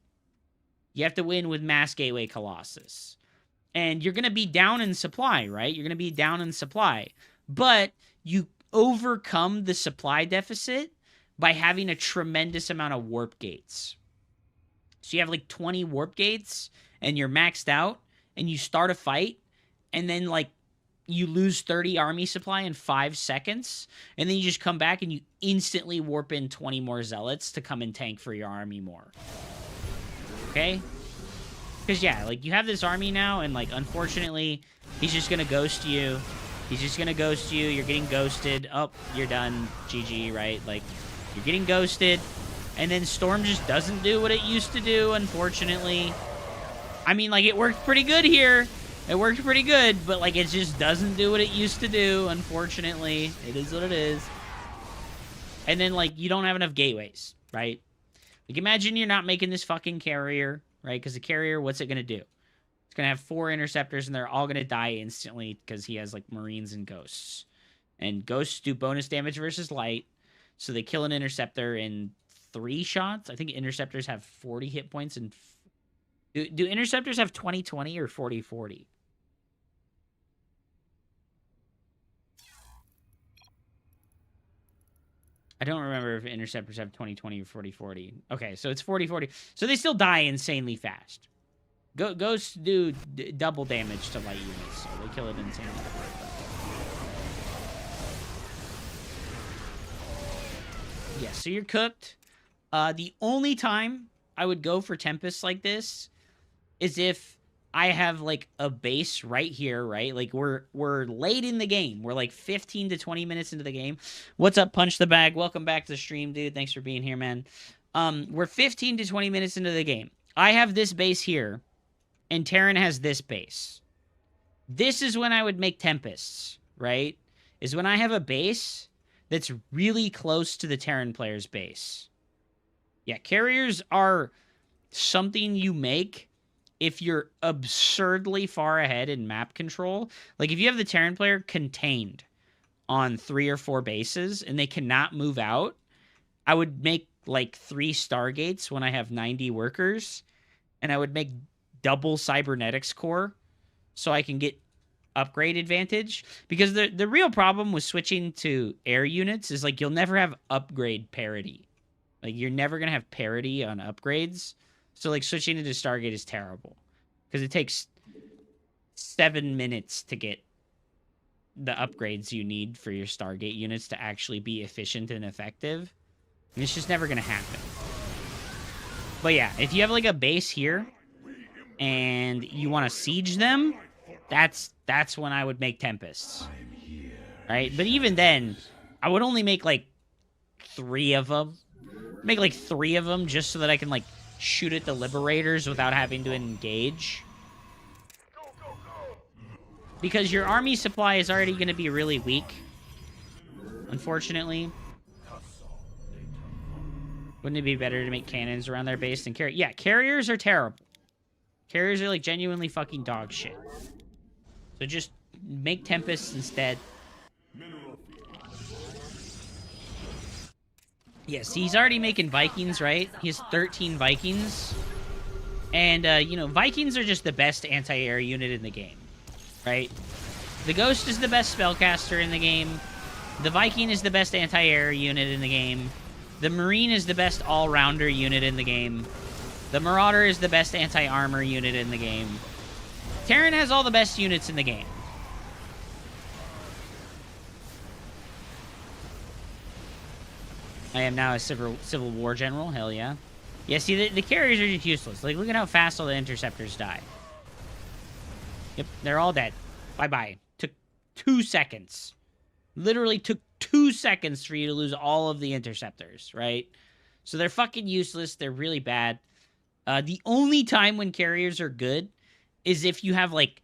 Speaker 1: You have to win with Mass Gateway Colossus. And you're going to be down in supply, right? You're going to be down in supply. But you overcome the supply deficit by having a tremendous amount of warp gates. So you have like 20 warp gates, and you're maxed out, and you start a fight, and then like you lose 30 army supply in 5 seconds, and then you just come back and you instantly warp in 20 more Zealots to come and tank for your army more. Okay? Because, yeah, like, you have this army now, and, like, unfortunately, he's just gonna ghost you. He's just gonna ghost you. You're getting ghosted. Oh, you're done. GG, right? Like, you're getting ghosted, and then Storm just doesn't do what it used to do, unfortunately. I mean, like, it worked pretty good here. It worked pretty good, but, like, it just doesn't do what it used to do, unfortunately. It is what it is. And then, like, you don't have enough gateways, right? Like, imagine you're not making this fucking carrier, right? Because the carrier, what's it going to do? It's going to have 4 interceptors, and they're all going to die instantly because he has, like, Marines and Ghosts. And Ghosts do bonus damage versus light, so they kill an interceptor in 3 shots. I think interceptors have 40 hit points and... Do interceptors have 20-20 or 40-40? I don't remember if interceptors have 20-20 or 40-40. Okay, so it's 40-40. So they still die insanely fast. Ghosts do double damage to light units, so they kill it insanely quick. Yeah, so you're cooked. The only time I would go for Tempest like this is if I have like a base right here, right? Like we're late in the game. We're like 15 to 20 minutes into the game. What's up, Punch the Bag? Welcome back to the stream, dude. Thanks for being here, man. We're 15 to 20 minutes into the game. I have this base here, and Terran has this base. This is when I would make Tempests, right? Is when I have a base that's really close to the Terran player's base. Yeah, carriers are something you make if you're absurdly far ahead in map control. Like, if you have the Terran player contained on 3 or 4 bases and they cannot move out, I would make, like, 3 Stargates when I have 90 workers, and I would make double Cybernetics core so I can get upgrade advantage. Because the real problem with switching to air units is, like, you'll never have upgrade parity. Like, you're never going to have parity on upgrades. So, like, switching into Stargate is terrible. Because it takes 7 minutes to get the upgrades you need for your Stargate units to actually be efficient and effective. And it's just never going to happen. But yeah, if you have, like, a base here and you want to siege them, that's when I would make Tempests. Right? But even then, I would only make, like, 3 of them. Make, like, 3 of them just so that I can, like, shoot at the Liberators without having to engage. Because your army supply is already going to be really weak. Unfortunately. Wouldn't it be better to make cannons around their base than carriers? Yeah, carriers are terrible. Carriers are, like, genuinely fucking dog shit. So just make Tempests instead. Yes, he's already making Vikings, right? He has 13 Vikings. And, you know, Vikings are just the best anti-air unit in the game, right? The Ghost is the best spellcaster in the game. The Viking is the best anti-air unit in the game. The Marine is the best all-rounder unit in the game. The Marauder is the best anti-armor unit in the game. Terran has all the best units in the game. I am now a Civil War general. Hell yeah. Yeah, see, the carriers are just useless. Like, look at how fast all the interceptors die. Yep, they're all dead. Bye-bye. Took 2 seconds. Literally took 2 seconds for you to lose all of the interceptors, right? So they're fucking useless. They're really bad. The only time when carriers are good is if you have, like,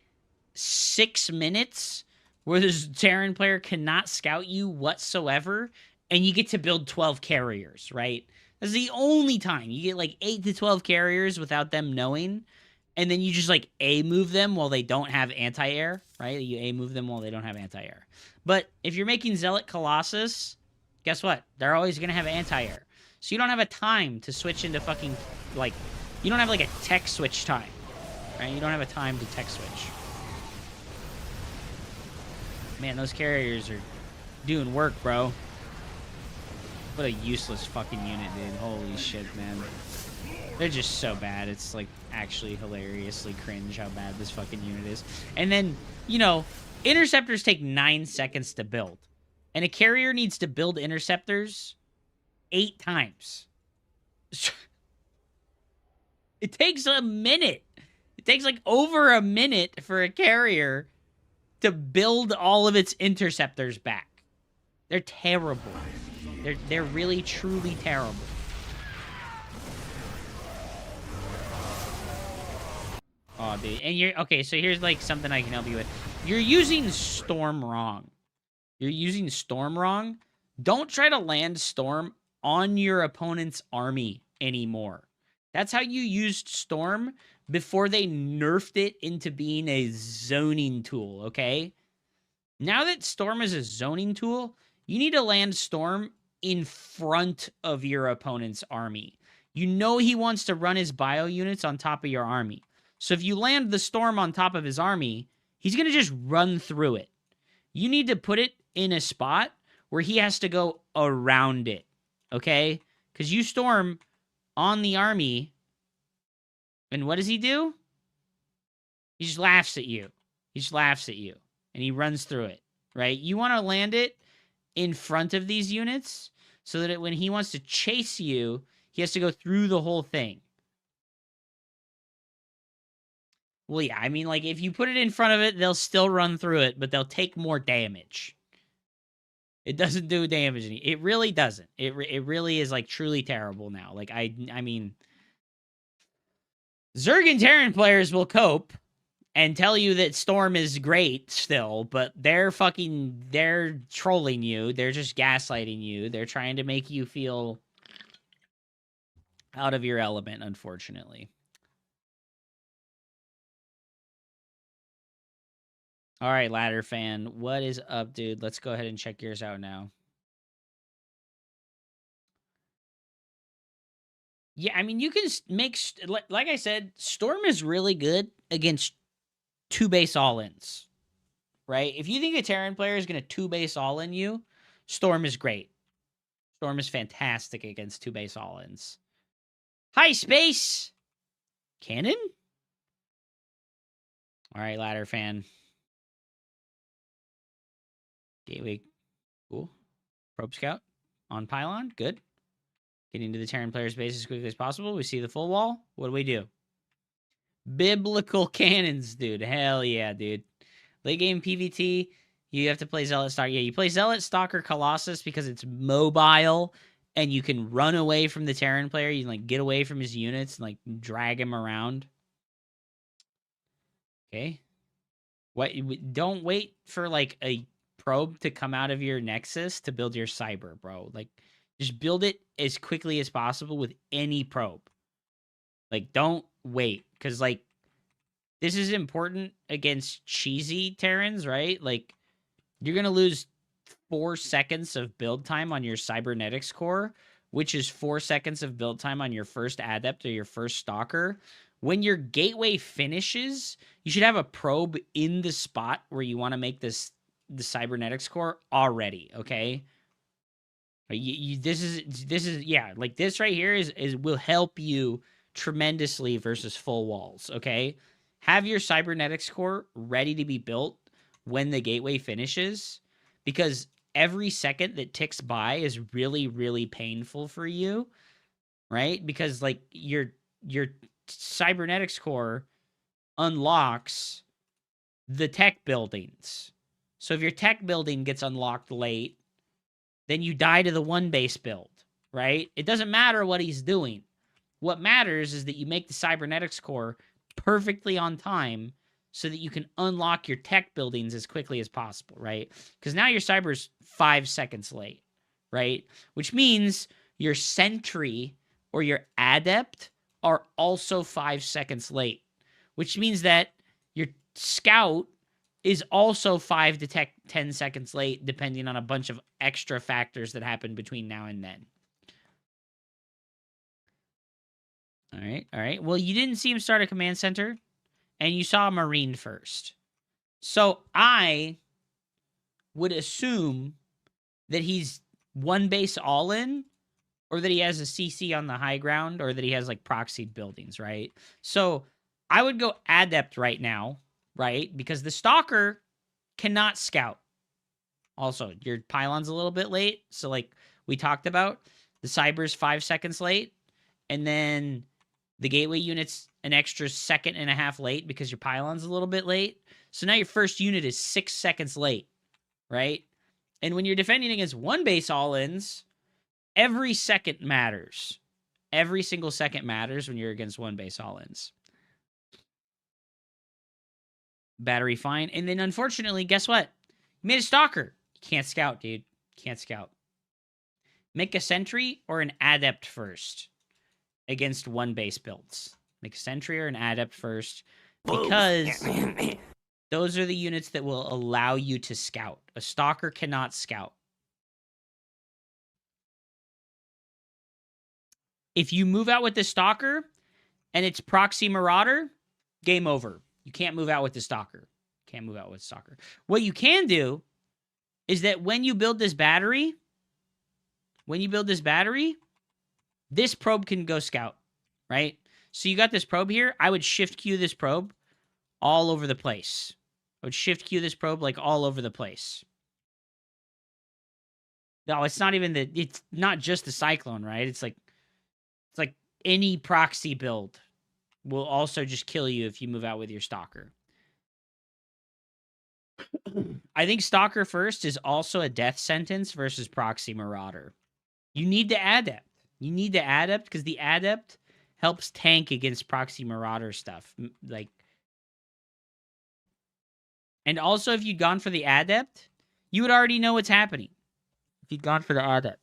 Speaker 1: 6 minutes where this Terran player cannot scout you whatsoever, and you get to build 12 carriers, right? That's the only time. You get, like, 8 to 12 carriers without them knowing, and then you just, like, A-move them while they don't have anti-air, right? You A-move them while they don't have anti-air. But if you're making Zealot Colossus, guess what? They're always going to have anti-air. So you don't have a time to switch into fucking, like, you don't have, like, a tech switch time, right? You don't have a time to tech switch. Man, those carriers are doing work, bro. What a useless fucking unit, dude. Holy shit, man. They're just so bad. It's, like, actually hilariously cringe how bad this fucking unit is. And then, you know, interceptors take 9 seconds to build. And a carrier needs to build interceptors 8 times. It takes a minute. It takes, like, over a minute for a carrier to build all of its interceptors back. They're terrible. They're really, truly terrible. Oh, dude. And you're... Okay, so here's, like, something I can help you with. You're using Storm wrong. You're using Storm wrong. Don't try to land Storm on your opponent's army anymore. That's how you used Storm before they nerfed it into being a zoning tool, okay? Now that Storm is a zoning tool, you need to land Storm in front of your opponent's army. You know he wants to run his bio units on top of your army. So if you land the Storm on top of his army, he's going to just run through it. You need to put it in a spot where he has to go around it, okay? Because you Storm on the army, and what does he do? He just laughs at you. He just laughs at you. And he runs through it, right? You want to land it in front of these units so that when he wants to chase you, he has to go through the whole thing. Well, yeah, I mean, like, if you put it in front of it, they'll still run through it, but they'll take more damage. It doesn't do damage. It really doesn't. It really is, like, truly terrible now. Like, I mean, Zerg and Terran players will cope and tell you that Storm is great still, but they're trolling you. They're just gaslighting you. They're trying to make you feel out of your element, unfortunately. All right, Ladder Fan, what is up, dude? Let's go ahead and check yours out now. Yeah, I mean, you can make, like I said, Storm is really good against 2-base all-ins, right? If you think a Terran player is going to 2-base all-in you, Storm is great. Storm is fantastic against 2-base all-ins. Hi, Space! Cannon? All right, Ladder Fan. Gateway, cool. Probe Scout on Pylon, good. Getting to the Terran player's base as quickly as possible. We see the full wall. What do? Biblical cannons, dude. Hell yeah, dude. Late game PvT, you have to play Zealot Stalker. Yeah, you play Zealot Stalker Colossus because it's mobile and you can run away from the Terran player. You can, like, get away from his units and, like, drag him around. Okay. What? Don't wait for, like, a probe to come out of your Nexus to build your Cyber, bro. Like, just build it as quickly as possible with any probe. Like, don't wait. Because, like, this is important against cheesy Terrans, right? Like, you're going to lose 4 seconds of build time on your Cybernetics core, which is 4 seconds of build time on your first Adept or your first Stalker. When your gateway finishes, you should have a probe in the spot where you want to make the Cybernetics core already, okay? This is yeah, like, this right here is will help you tremendously versus full walls, okay? Have your Cybernetics core ready to be built when the gateway finishes, because every second that ticks by is really, really painful for you, right? Because, like, your Cybernetics core unlocks the tech buildings. So if your tech building gets unlocked late, then you die to the 1-base build, right? It doesn't matter what he's doing. What matters is that you make the Cybernetics core perfectly on time so that you can unlock your tech buildings as quickly as possible, right? Because now your Cyber's 5 seconds late, right? Which means your Sentry or your Adept are also 5 seconds late, which means that your Scout is also 5 to 10 seconds late, depending on a bunch of extra factors that happen between now and then. All right. Well, you didn't see him start a command center, and you saw a Marine first. So I would assume that he's 1-base all-in, or that he has a CC on the high ground, or that he has, like, proxied buildings, right? So I would go Adept right now, right? Because the Stalker cannot scout. Also, your Pylon's a little bit late. So, like we talked about, the Cyber's 5 seconds late. And then the Gateway unit's an extra 1.5 seconds late because your Pylon's a little bit late. So now your first unit is 6 seconds late, right? And when you're defending against 1-base all-ins, every second matters. Every single second matters when you're against 1-base all-ins. Battery fine. And then, unfortunately, guess what? You made a Stalker. You can't scout, dude. Can't scout. Make a Sentry or an Adept first against 1-base builds. Make a Sentry or an Adept first, because those are the units that will allow you to scout. A Stalker cannot scout. If you move out with the Stalker and it's Proxy Marauder, game over. You can't move out with the Stalker. Can't move out with Stalker. What you can do is that when you build this battery, this probe can go scout, right? So you got this probe here. I would shift queue this probe all over the place. I would shift Q this probe like all over the place. No, it's not even the. It's not just the Cyclone, right? It's like any proxy build will also just kill you if you move out with your Stalker. I think Stalker first is also a death sentence versus Proxy Marauder. You need the Adept. You need the Adept because the Adept helps tank against Proxy Marauder stuff. Like, and also if you'd gone for the Adept, you would already know what's happening. If you'd gone for the Adept,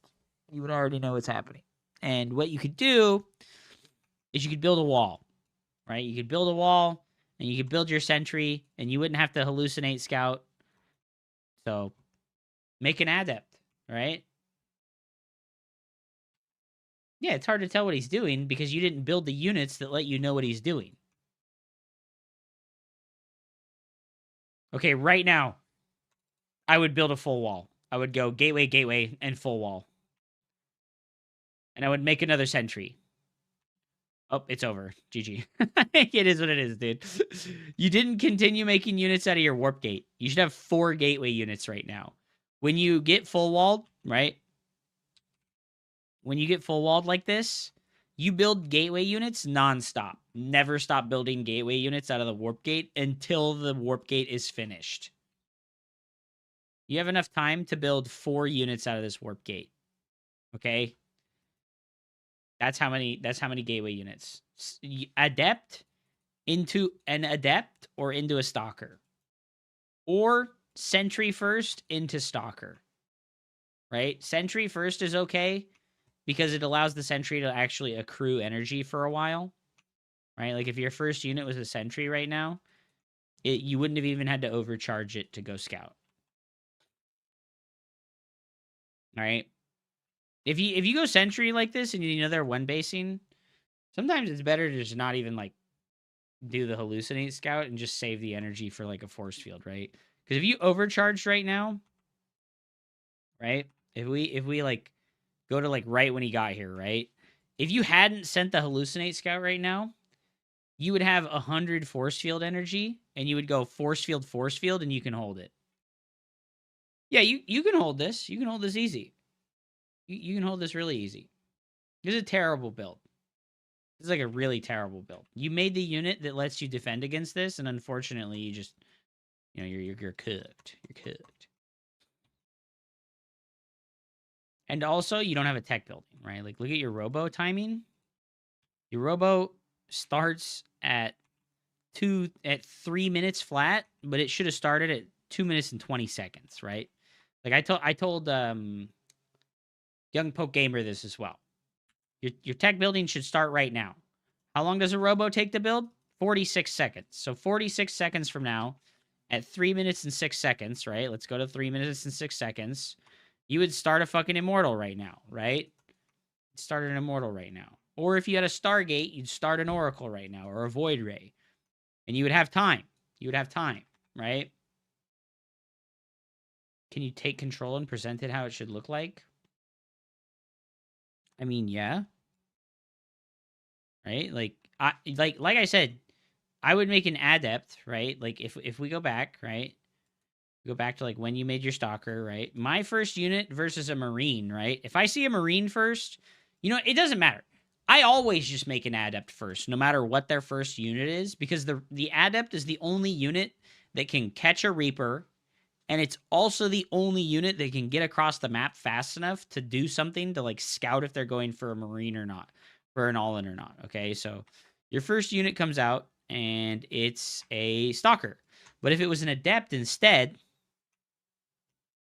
Speaker 1: you would already know what's happening. And what you could do is you could build a wall, right? You could build a wall and you could build your sentry and you wouldn't have to hallucinate scout. So make an Adept, right? Yeah, it's hard to tell what he's doing because you didn't build the units that let you know what he's doing. Okay, right now, I would build a full wall. I would go gateway, gateway, and full wall. And I would make another sentry. Oh, it's over. GG. It is what it is, dude. You didn't continue making units out of your warp gate. You should have 4 gateway units right now. When you get full walled, right? When you get full walled like this, you build gateway units nonstop. Never stop building gateway units out of the warp gate until the warp gate is finished. You have enough time to build 4 units out of this warp gate. Okay? That's how many gateway units. Adept into an adept or into a stalker. Or sentry first into stalker. Right? Sentry first is okay because it allows the sentry to actually accrue energy for a while. Right? Like if your first unit was a sentry right now, you wouldn't have even had to overcharge it to go scout. All right? If you go sentry like this and you know they're one basing, sometimes it's better to just not even like do the hallucinate scout and just save the energy for like a force field, right? Because if you overcharged right now, right? If we like go to like right when he got here, right? If you hadn't sent the hallucinate scout right now, you would have 100 force field energy and you would go force field, and you can hold it. Yeah, you can hold this. You can hold this easy. You can hold this really easy. This is a terrible build. This is like a really terrible build. You made the unit that lets you defend against this, and unfortunately, you just, you're cooked. You're cooked. And also, you don't have a tech building, right? Like, look at your robo timing. Your robo starts at 3 minutes flat, but it should have started at 2 minutes and 20 seconds, right? Like I told Young Poke Gamer this as well. Your tech building should start right now. How long does a robo take to build? 46 seconds. So 46 seconds from now, at 3 minutes and 6 seconds, right? Let's go to 3 minutes and 6 seconds. You would start a fucking immortal right now, right? Start an immortal right now. Or if you had a Stargate, you'd start an Oracle right now or a Void Ray. And you would have time. You would have time, right? Can you take control and present it how it should look like? I mean, yeah. Right? Like I said, I would make an adept, right? Like if we go back, right? Go back to like when you made your stalker, right? My first unit versus a marine, right? If I see a marine first, it doesn't matter. I always just make an adept first, no matter what their first unit is, because the adept is the only unit that can catch a reaper, and it's also the only unit that can get across the map fast enough to do something to like scout if they're going for a marine or not, for an all-in or not. Okay, so your first unit comes out and it's a stalker. But if it was an adept instead,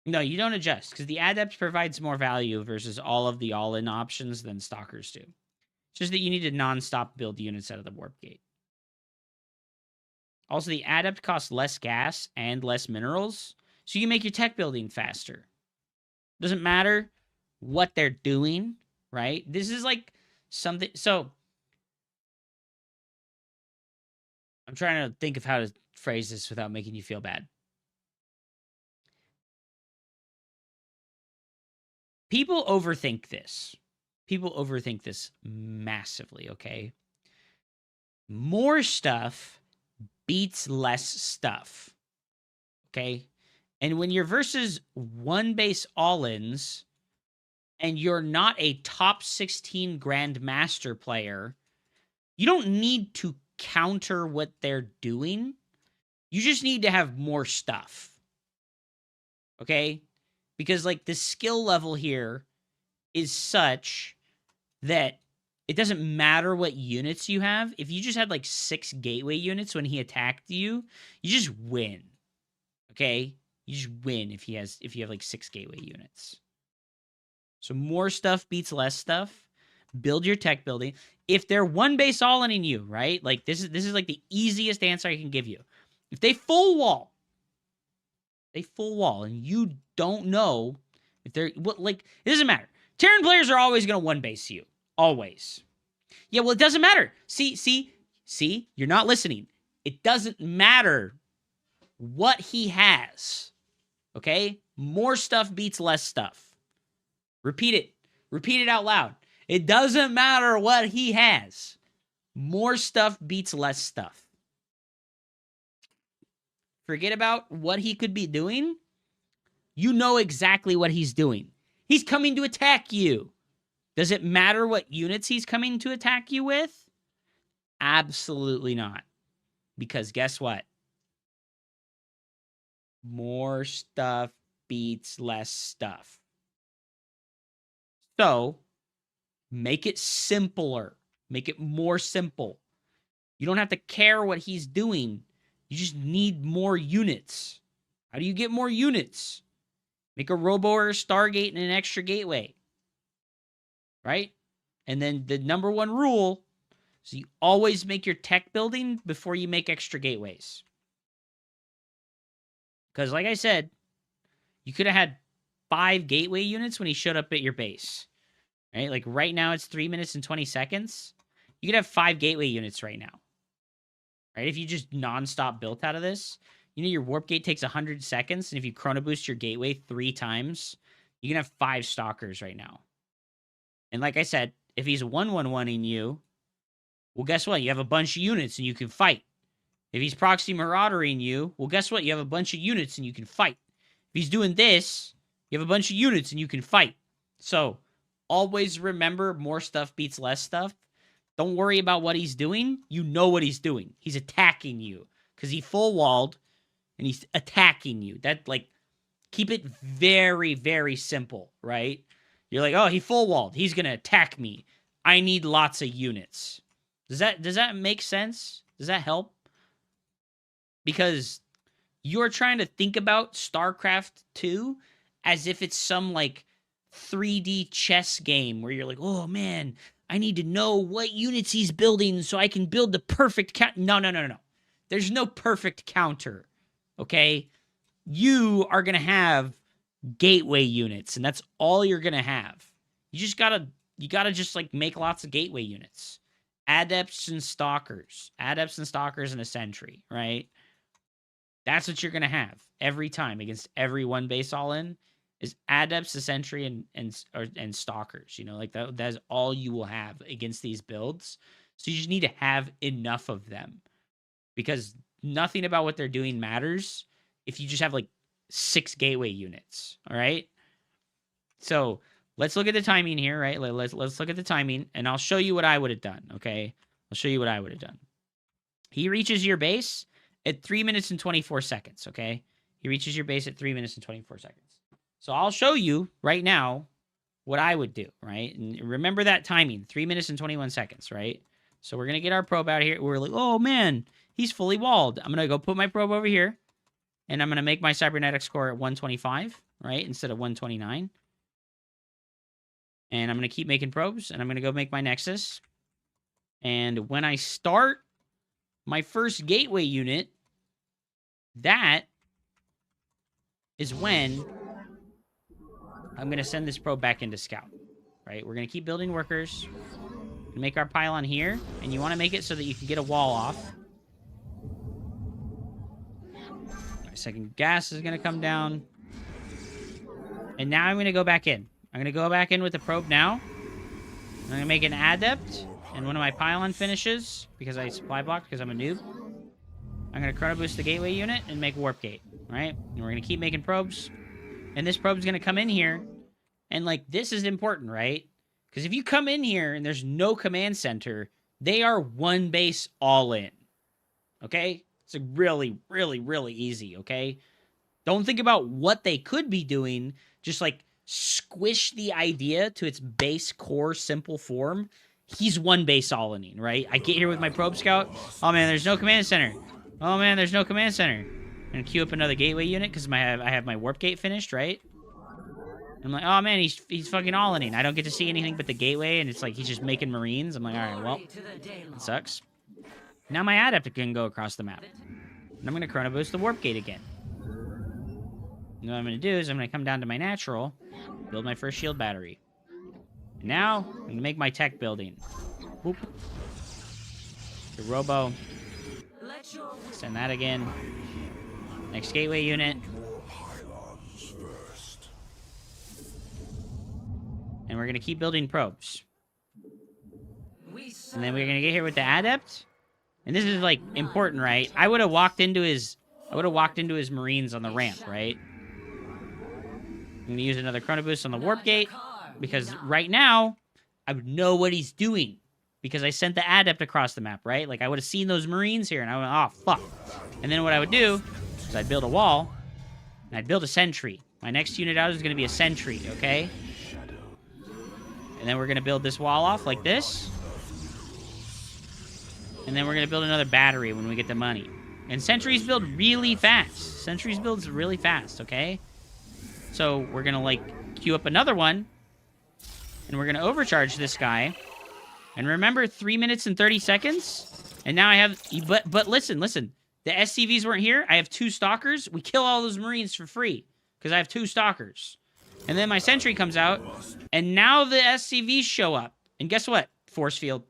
Speaker 1: no, you don't adjust because the adept provides more value versus all of the all-in options than stalkers do. It's just that you need to non-stop build units out of the warp gate. Also, the adept costs less gas and less minerals, so you make your tech building faster. Doesn't matter what they're doing, right? This is like something. So I'm trying to think of how to phrase this without making you feel bad. People overthink this. People overthink this massively, okay? More stuff beats less stuff. Okay? And when you're versus one base all-ins and you're not a top 16 Grandmaster player, you don't need to counter what they're doing. You just need to have more stuff. Okay? Because like the skill level here is such that it doesn't matter what units you have. If you just had like 6 gateway units when he attacked you, you just win. Okay? You just win if you have like 6 gateway units. So more stuff beats less stuff. Build your tech building. If they're one base all in you, right? Like this is like the easiest answer I can give you. If they full wall, and you don't know if they're like, it doesn't matter. Terran players are always gonna one base you. Always. Yeah, well, it doesn't matter. See, you're not listening. It doesn't matter what he has. Okay? More stuff beats less stuff. Repeat it. Repeat it out loud. It doesn't matter what he has. More stuff beats less stuff. Forget about what he could be doing. You know exactly what he's doing. He's coming to attack you. Does it matter what units he's coming to attack you with? Absolutely not. Because guess what? More stuff beats less stuff. So, make it simpler. Make it more simple. You don't have to care what he's doing. You just need more units. How do you get more units? Make a Robo or a Stargate and an extra gateway. Right? And then the number one rule is you always make your tech building before you make extra gateways. Because like I said, you could have had 5 gateway units when he showed up at your base. Right? Like right now it's 3 minutes and 20 seconds. You could have 5 gateway units right now. Right? If you just nonstop built out of this, you know your warp gate takes 100 seconds, and if you chrono boost your gateway 3 times, you can have 5 stalkers right now. And like I said, if he's 1-1-1-ing you, well, guess what? You have a bunch of units and you can fight. If he's proxy maraudering you, well, guess what? You have a bunch of units and you can fight. If he's doing this, you have a bunch of units and you can fight. So, always remember more stuff beats less stuff. Don't worry about what he's doing. You know what he's doing. He's attacking you because he full walled and he's attacking you. That, like, keep it very, very simple, right? You're like, oh, he full walled. He's going to attack me. I need lots of units. Does that make sense? Does that help? Because you're trying to think about StarCraft 2 as if it's some, like, 3D chess game where you're like, oh, man, I need to know what units he's building so I can build the perfect count. No. There's no perfect counter, okay? You are going to have gateway units, and that's all you're going to have. You gotta just, like, make lots of gateway units. Adepts and Stalkers. Adepts and Stalkers and a Sentry, right? That's what you're going to have every time against every one base all-in is Adepts, a Sentry, and Stalkers. You know, like that's all you will have against these builds. So you just need to have enough of them because nothing about what they're doing matters if you just have like 6 gateway units. All right. So let's look at the timing here, right? Let's look at the timing, and I'll show you what I would have done. Okay, I'll show you what I would have done. He reaches your base at 3 minutes and 24 seconds. Okay, he reaches your base at 3 minutes and 24 seconds. So I'll show you right now what I would do, right? And remember that timing, 3 minutes and 21 seconds, right? So we're going to get our probe out of here. We're like, oh, man, he's fully walled. I'm going to go put my probe over here, and I'm going to make my cybernetic score at 125, right, instead of 129. And I'm going to keep making probes, and I'm going to go make my nexus. And when I start my first gateway unit, that is when I'm going to send this probe back into scout, right? We're going to keep building workers. Make our pylon here, and you want to make it so that you can get a wall off. My second gas is going to come down. And now I'm going to go back in. I'm going to go back in with the probe now. I'm going to make an adept and one of my pylon finishes because I supply blocked because I'm a noob. I'm going to chrono boost the gateway unit and make warp gate, right? And we're going to keep making probes. And this probe's going to come in here. And, like, this is important, right? Because if you come in here and there's no command center, they are one base all in. Okay? It's like really, really, really easy, okay? Don't think about what they could be doing. Just, like, squish the idea to its base core simple form. He's one base all in, right? I get here with my probe scout. Oh, man, there's no command center. Oh, man, there's no command center. I'm going to queue up another gateway unit because I have my warp gate finished, right? I'm like, oh, man, he's fucking all in. I don't get to see anything but the gateway, and it's like he's just making Marines. I'm like, all right, well, it sucks. Now my adept can go across the map. And I'm going to chrono boost the warp gate again. And what I'm going to do is I'm going to come down to my natural, build my first shield battery. And now, I'm going to make my tech building. Boop. The robo. Send that again. Next gateway unit. And we're going to keep building probes. And then we're going to get here with the adept. And this is, like, important, right? I would have walked into his Marines on the ramp, right? I'm going to use another chrono boost on the warp gate. Because right now, I would know what he's doing. Because I sent the adept across the map, right? Like, I would have seen those Marines here. And I went, oh, fuck. And then what I would do is I'd build a wall. And I'd build a sentry. My next unit out is going to be a sentry, okay? And then we're going to build this wall off like this. And then we're going to build another battery when we get the money. And sentries build really fast. Sentries builds really fast, okay? So we're going to, like, queue up another one. And we're going to overcharge this guy. And remember, 3 minutes and 30 seconds? And now I have... But listen. The SCVs weren't here. I have 2 stalkers. We kill all those Marines for free. Because I have 2 stalkers. And then my sentry comes out. And now the SCVs show up. And guess what? Force field.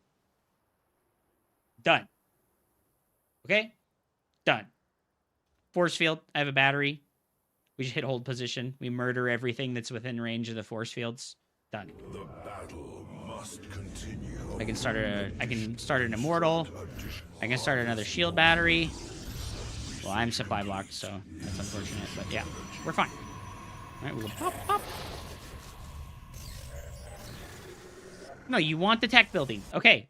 Speaker 1: Done. Okay? Done. Force field. I have a battery. We just hit hold position. We murder everything that's within range of the force fields. Done.
Speaker 2: The battle must continue.
Speaker 1: I can start an immortal. I can start another shield battery. Well, I'm supply blocked, so that's unfortunate. But yeah, we're fine. All right, we'll pop. No, you want the tech building. Okay.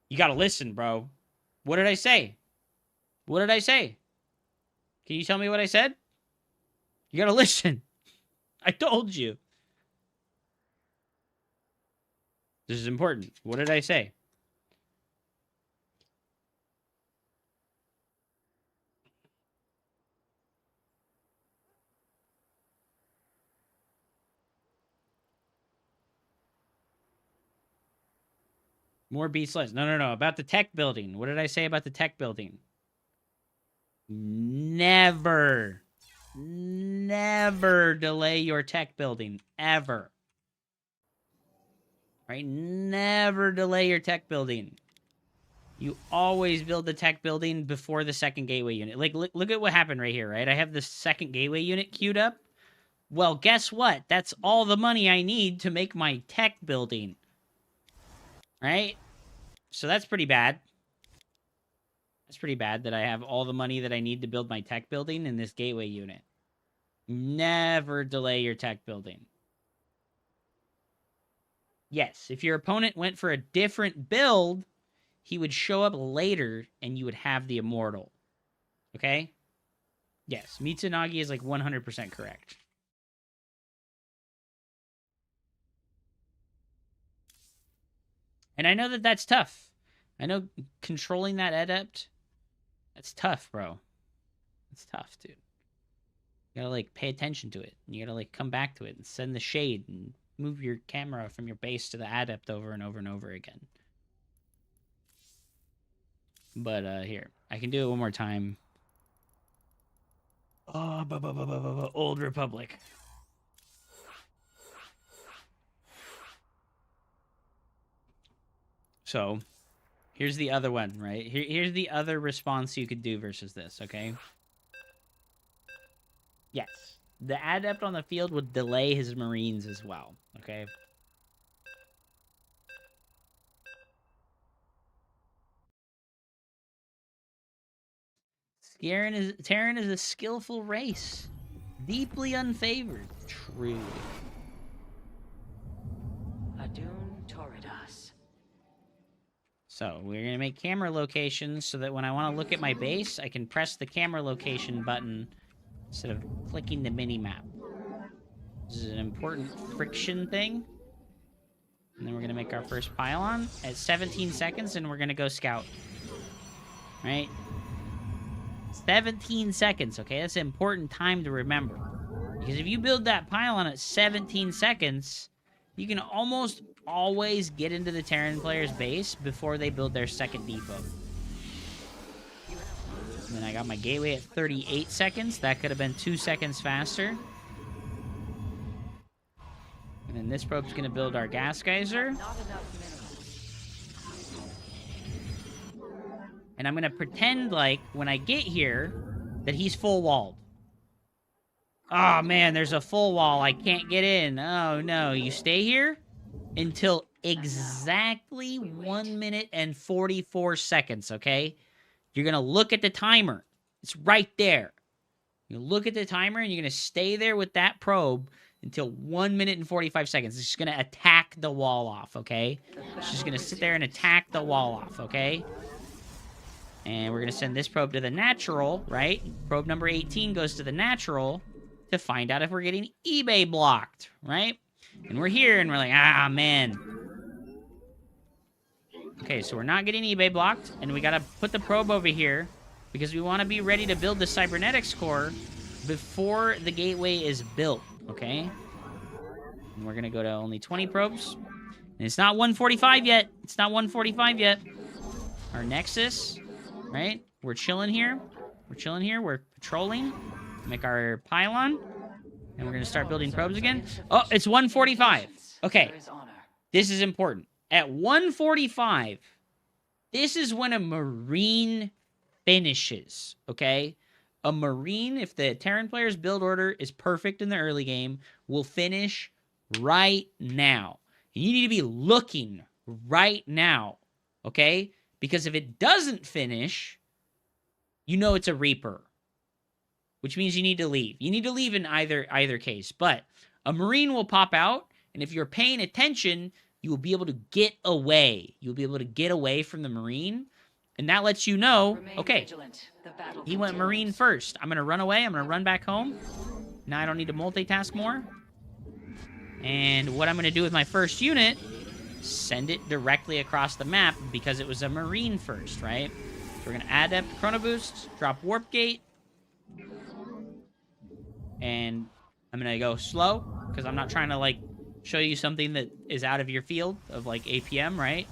Speaker 1: You gotta listen, bro. What did I say? Can you tell me what I said? You gotta listen. I told you. This is important. What did I say? More beats less. No. About the tech building. What did I say about the tech building? Never delay your tech building. Ever. Right? Never delay your tech building. You always build the tech building before the second gateway unit. Like, look at what happened right here, right? I have the second gateway unit queued up. Well, guess what? That's all the money I need to make my tech building. Right? So that's pretty bad. That's pretty bad that I have all the money that I need to build my tech building in this gateway unit. Never delay your tech building. Yes, if your opponent went for a different build, he would show up later and you would have the immortal. Okay? Yes, Mitsunagi is like 100% correct. And I know that that's tough. I know controlling that adept, that's tough, bro. It's tough, dude. You gotta, like, pay attention to it. You gotta, like, come back to it and send the shade and move your camera from your base to the adept over and over and over again. But, here. I can do it one more time. Oh, Old Republic. So, here's the other one, right? Here's the other response you could do versus this, okay? Yes. The adept on the field would delay his Marines as well, okay? Terran is a skillful race. Deeply unfavored. Truly.
Speaker 3: Adun Torridas.
Speaker 1: So, we're going to make camera locations so that when I want to look at my base, I can press the camera location button instead of clicking the mini-map. This is an important friction thing. And then we're going to make our first pylon at 17 seconds, and we're going to go scout. Right? 17 seconds, okay? That's an important time to remember. Because if you build that pylon at 17 seconds, you can almost always get into the Terran player's base before they build their second depot. And then I got my gateway at 38 seconds. That could have been 2 seconds faster. And then this probe's going to build our gas geyser. And I'm going to pretend like when I get here that he's full walled. Oh man, there's a full wall. I can't get in. Oh no, you stay here until exactly 1 minute and 44 seconds, okay? You're going to look at the timer. It's right there. You look at the timer and you're going to stay there with that probe until 1 minute and 45 seconds. It's just going to attack the wall off, okay? It's just going to sit there and attack the wall off, okay? And we're going to send this probe to the natural, right? Probe number 18 goes to the natural to find out if we're getting eBay blocked, right? And we're here and we're like, ah, man. Okay, so we're not getting eBay blocked, and we got to put the probe over here because we want to be ready to build the cybernetics core before the gateway is built, okay? And we're going to go to only 20 probes. And it's not 145 yet. It's not 145 yet. Our Nexus, right? We're chilling here. We're chilling here. We're patrolling. Make our pylon. And we're going to start building probes again. Oh, it's 145. Okay. This is important. At 145, this is when a Marine finishes, okay? A Marine, if the Terran player's build order is perfect in the early game, will finish right now. And you need to be looking right now, okay? Because if it doesn't finish, you know it's a Reaper, which means you need to leave. You need to leave in either case. But a Marine will pop out, and if you're paying attention, you will be able to get away. You'll be able to get away from the Marine, and that lets you know, okay, he went Marine first. I'm going to run away. I'm going to run back home. Now I don't need to multitask more. And what I'm going to do with my first unit, send it directly across the map because it was a Marine first, right? So we're going to adept chrono boost, drop warp gate, and I'm going to go slow because I'm not trying to, like, show you something that is out of your field of, like, APM, right?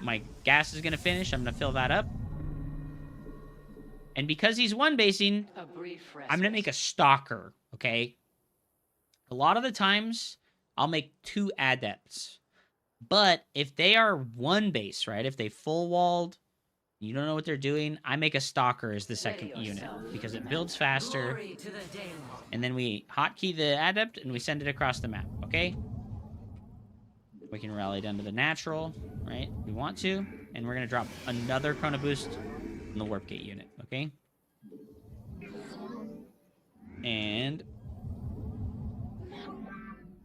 Speaker 1: My gas is going to finish. I'm going to fill that up. And because he's one basing, I'm going to make a stalker, okay? A lot of the times, I'll make 2 adepts. But if they are one base, right? If they full walled, you don't know what they're doing, I make a stalker as the second unit because it builds faster. And then we hotkey the adept and we send it across the map, okay? We can rally down to the natural, right? We want to. And we're going to drop another chrono boost on the warp gate unit, okay? And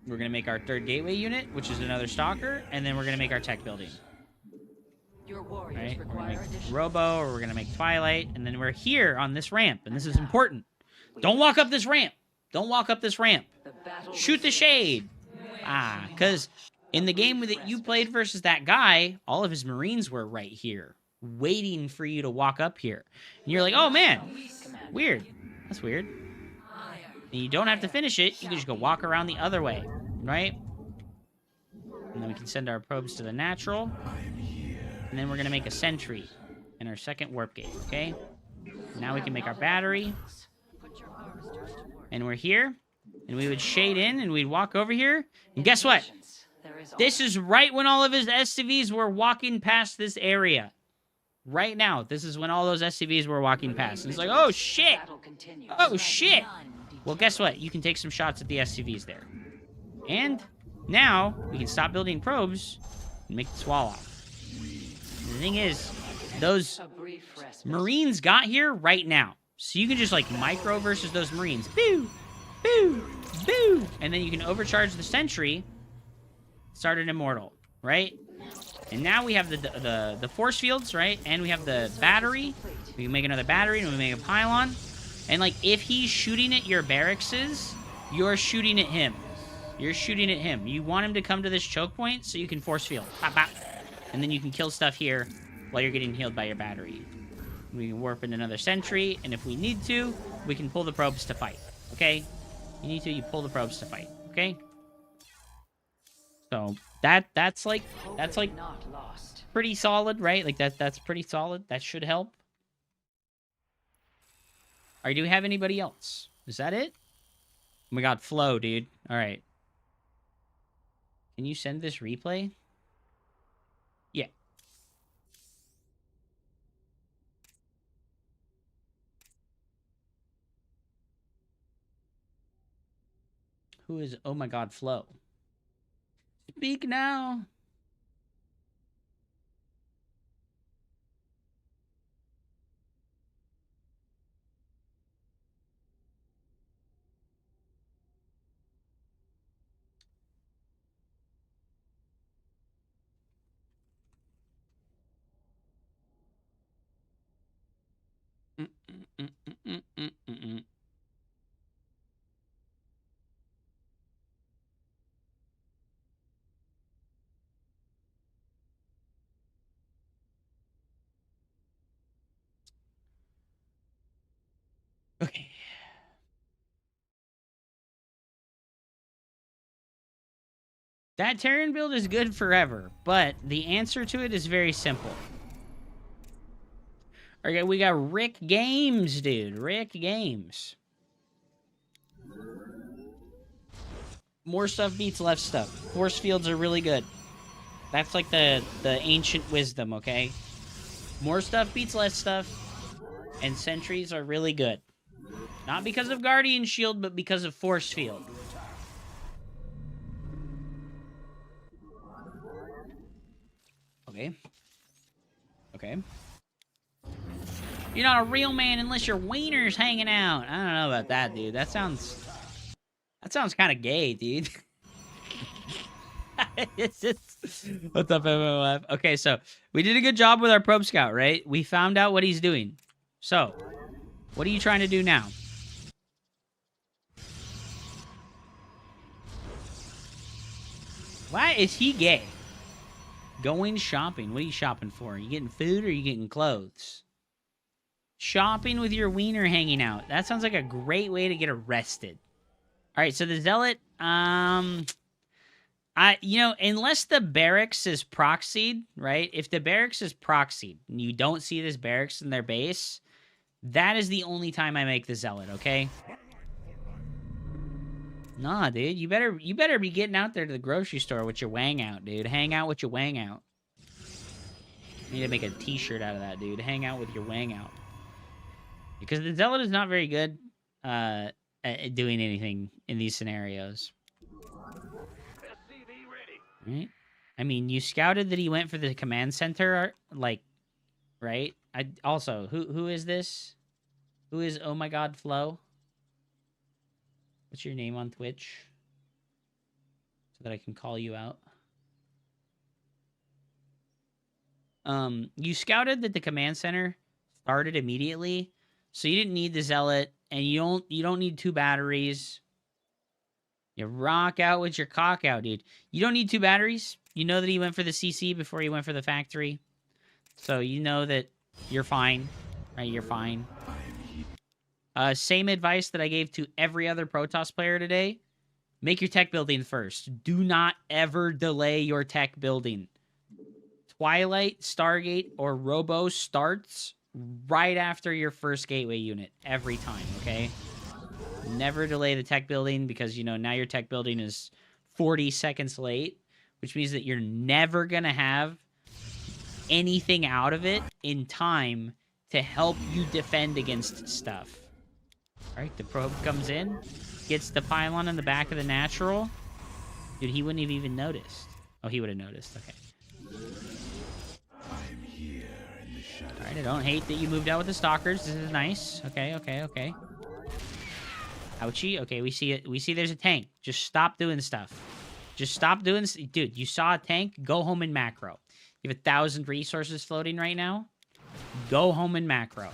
Speaker 1: we're going to make our 3rd gateway unit, which is another stalker, and then we're going to make our tech building. Right? We're going to make Robo, or we're going to make Twilight, and then we're here on this ramp, and this is important. Don't walk up this ramp. Don't walk up this ramp. Shoot the shade. Because in the game that you played versus that guy, all of his Marines were right here, waiting for you to walk up here. And you're like, oh man, weird. That's weird. And you don't have to finish it. You can just go walk around the other way, right? And then we can send our probes to the natural. And then we're going to make a sentry in our second warp gate, okay? Now we can make our battery. And we're here. And we would shade in and we'd walk over here. And guess what? This is right when all of his SCVs were walking past this area. Right now, this is when all those SCVs were walking past. And it's like, oh shit! Oh shit! Well, guess what? You can take some shots at the SCVs there. And now, we can stop building probes and make the swall off. The thing is, those Marines got here right now. So you can just, like, micro versus those Marines. Boo! Boo! Boo! And then you can overcharge the sentry, start an immortal, right? And now we have the force fields, right? And we have the battery. We can make another battery, and we make a pylon. And, like, if he's shooting at your barracks, you're shooting at him. You're shooting at him. You want him to come to this choke point so you can force field. Pop, pop. And then you can kill stuff here while you're getting healed by your battery. We can warp in another sentry, and if we need to, we can pull the probes to fight, okay? You need to, you pull the probes to fight, okay? So, that's like
Speaker 3: Not lost.
Speaker 1: pretty solid, right? Like, that's pretty solid. That should help. Alright, do we have anybody else? Is that it? Oh my god, Flo, dude. Alright. Can you send this replay? Yeah. Who is... Oh my god, Flo. Speak now. Okay. That Terran build is good forever, but the answer to it is very simple. Okay, we got Rick Games, dude. Rick Games. More stuff beats less stuff. Force fields are really good. That's like the ancient wisdom, okay? More stuff beats less stuff, and sentries are really good. Not because of Guardian Shield, but because of Force Field. Okay. Okay. You're not a real man unless your wiener's hanging out. I don't know about that, dude. That sounds kind of gay, dude. It's just... What's up, MMF? Okay, so we did a good job with our probe scout, right? We found out what he's doing. So, what are you trying to do now? Why is he gay? Going shopping. What are you shopping for? Are you getting food or are you getting clothes? Shopping with your wiener hanging out. That sounds like a great way to get arrested. All right, so the Zealot, unless the barracks is proxied, right? If the barracks is proxied and you don't see this barracks in their base, that is the only time I make the Zealot, okay? Nah, dude, you better be getting out there to the grocery store with your wang out, dude. Hang out with your wang out. I need to make a t-shirt out of that, dude. Hang out with your wang out. Because the Zealot is not very good at doing anything in these scenarios. Right? I mean, you scouted that he went for the command center, like, right? Who is this? Who is Oh My God Flo? What's your name on Twitch? So that I can call you out. You scouted that the command center started immediately, so you didn't need the Zealot, and you don't need 2 batteries. You rock out with your cock out, dude. You don't need 2 batteries. You know that he went for the CC before he went for the factory. So you know that you're fine. Right, you're fine. Same advice that I gave to every other Protoss player today. Make your tech building first. Do not ever delay your tech building. Twilight, Stargate, or Robo starts right after your first gateway unit. Every time, okay? Never delay the tech building because, now your tech building is 40 seconds late, which means that you're never going to have anything out of it in time to help you defend against stuff. All right, the probe comes in, gets the pylon in the back of the natural. Dude, he wouldn't have even noticed. Oh, he would have noticed. Okay.
Speaker 2: I'm here in the shadows.
Speaker 1: All Alright, I don't hate that you moved out with the stalkers. This is nice. Okay, okay, okay. Ouchie. Okay, we see it. We see there's a tank. Just stop doing stuff. Just stop doing... Dude, you saw a tank? Go home in macro. You have 1,000 resources floating right now. Go home in macro.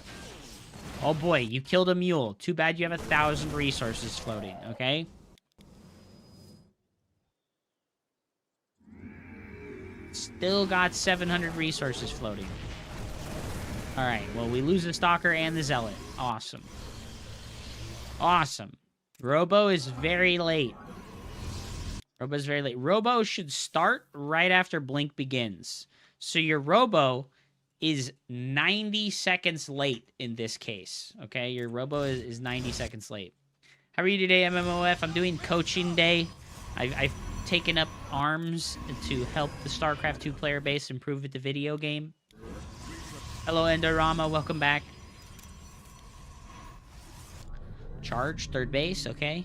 Speaker 1: Oh boy, you killed a mule. Too bad you have 1,000 resources floating, okay? Still got 700 resources floating. Alright, well, we lose the Stalker and the Zealot. Awesome. Awesome. Robo is very late. Robo's very late. Robo should start right after Blink begins. So your Robo is 90 seconds late in this case. Okay, your Robo is 90 seconds late. How are you today, MMOF? I'm doing coaching day. I've taken up arms to help the Starcraft 2 player base improve at the video game. Hello, Endorama. Welcome back. Charge, third base. Okay.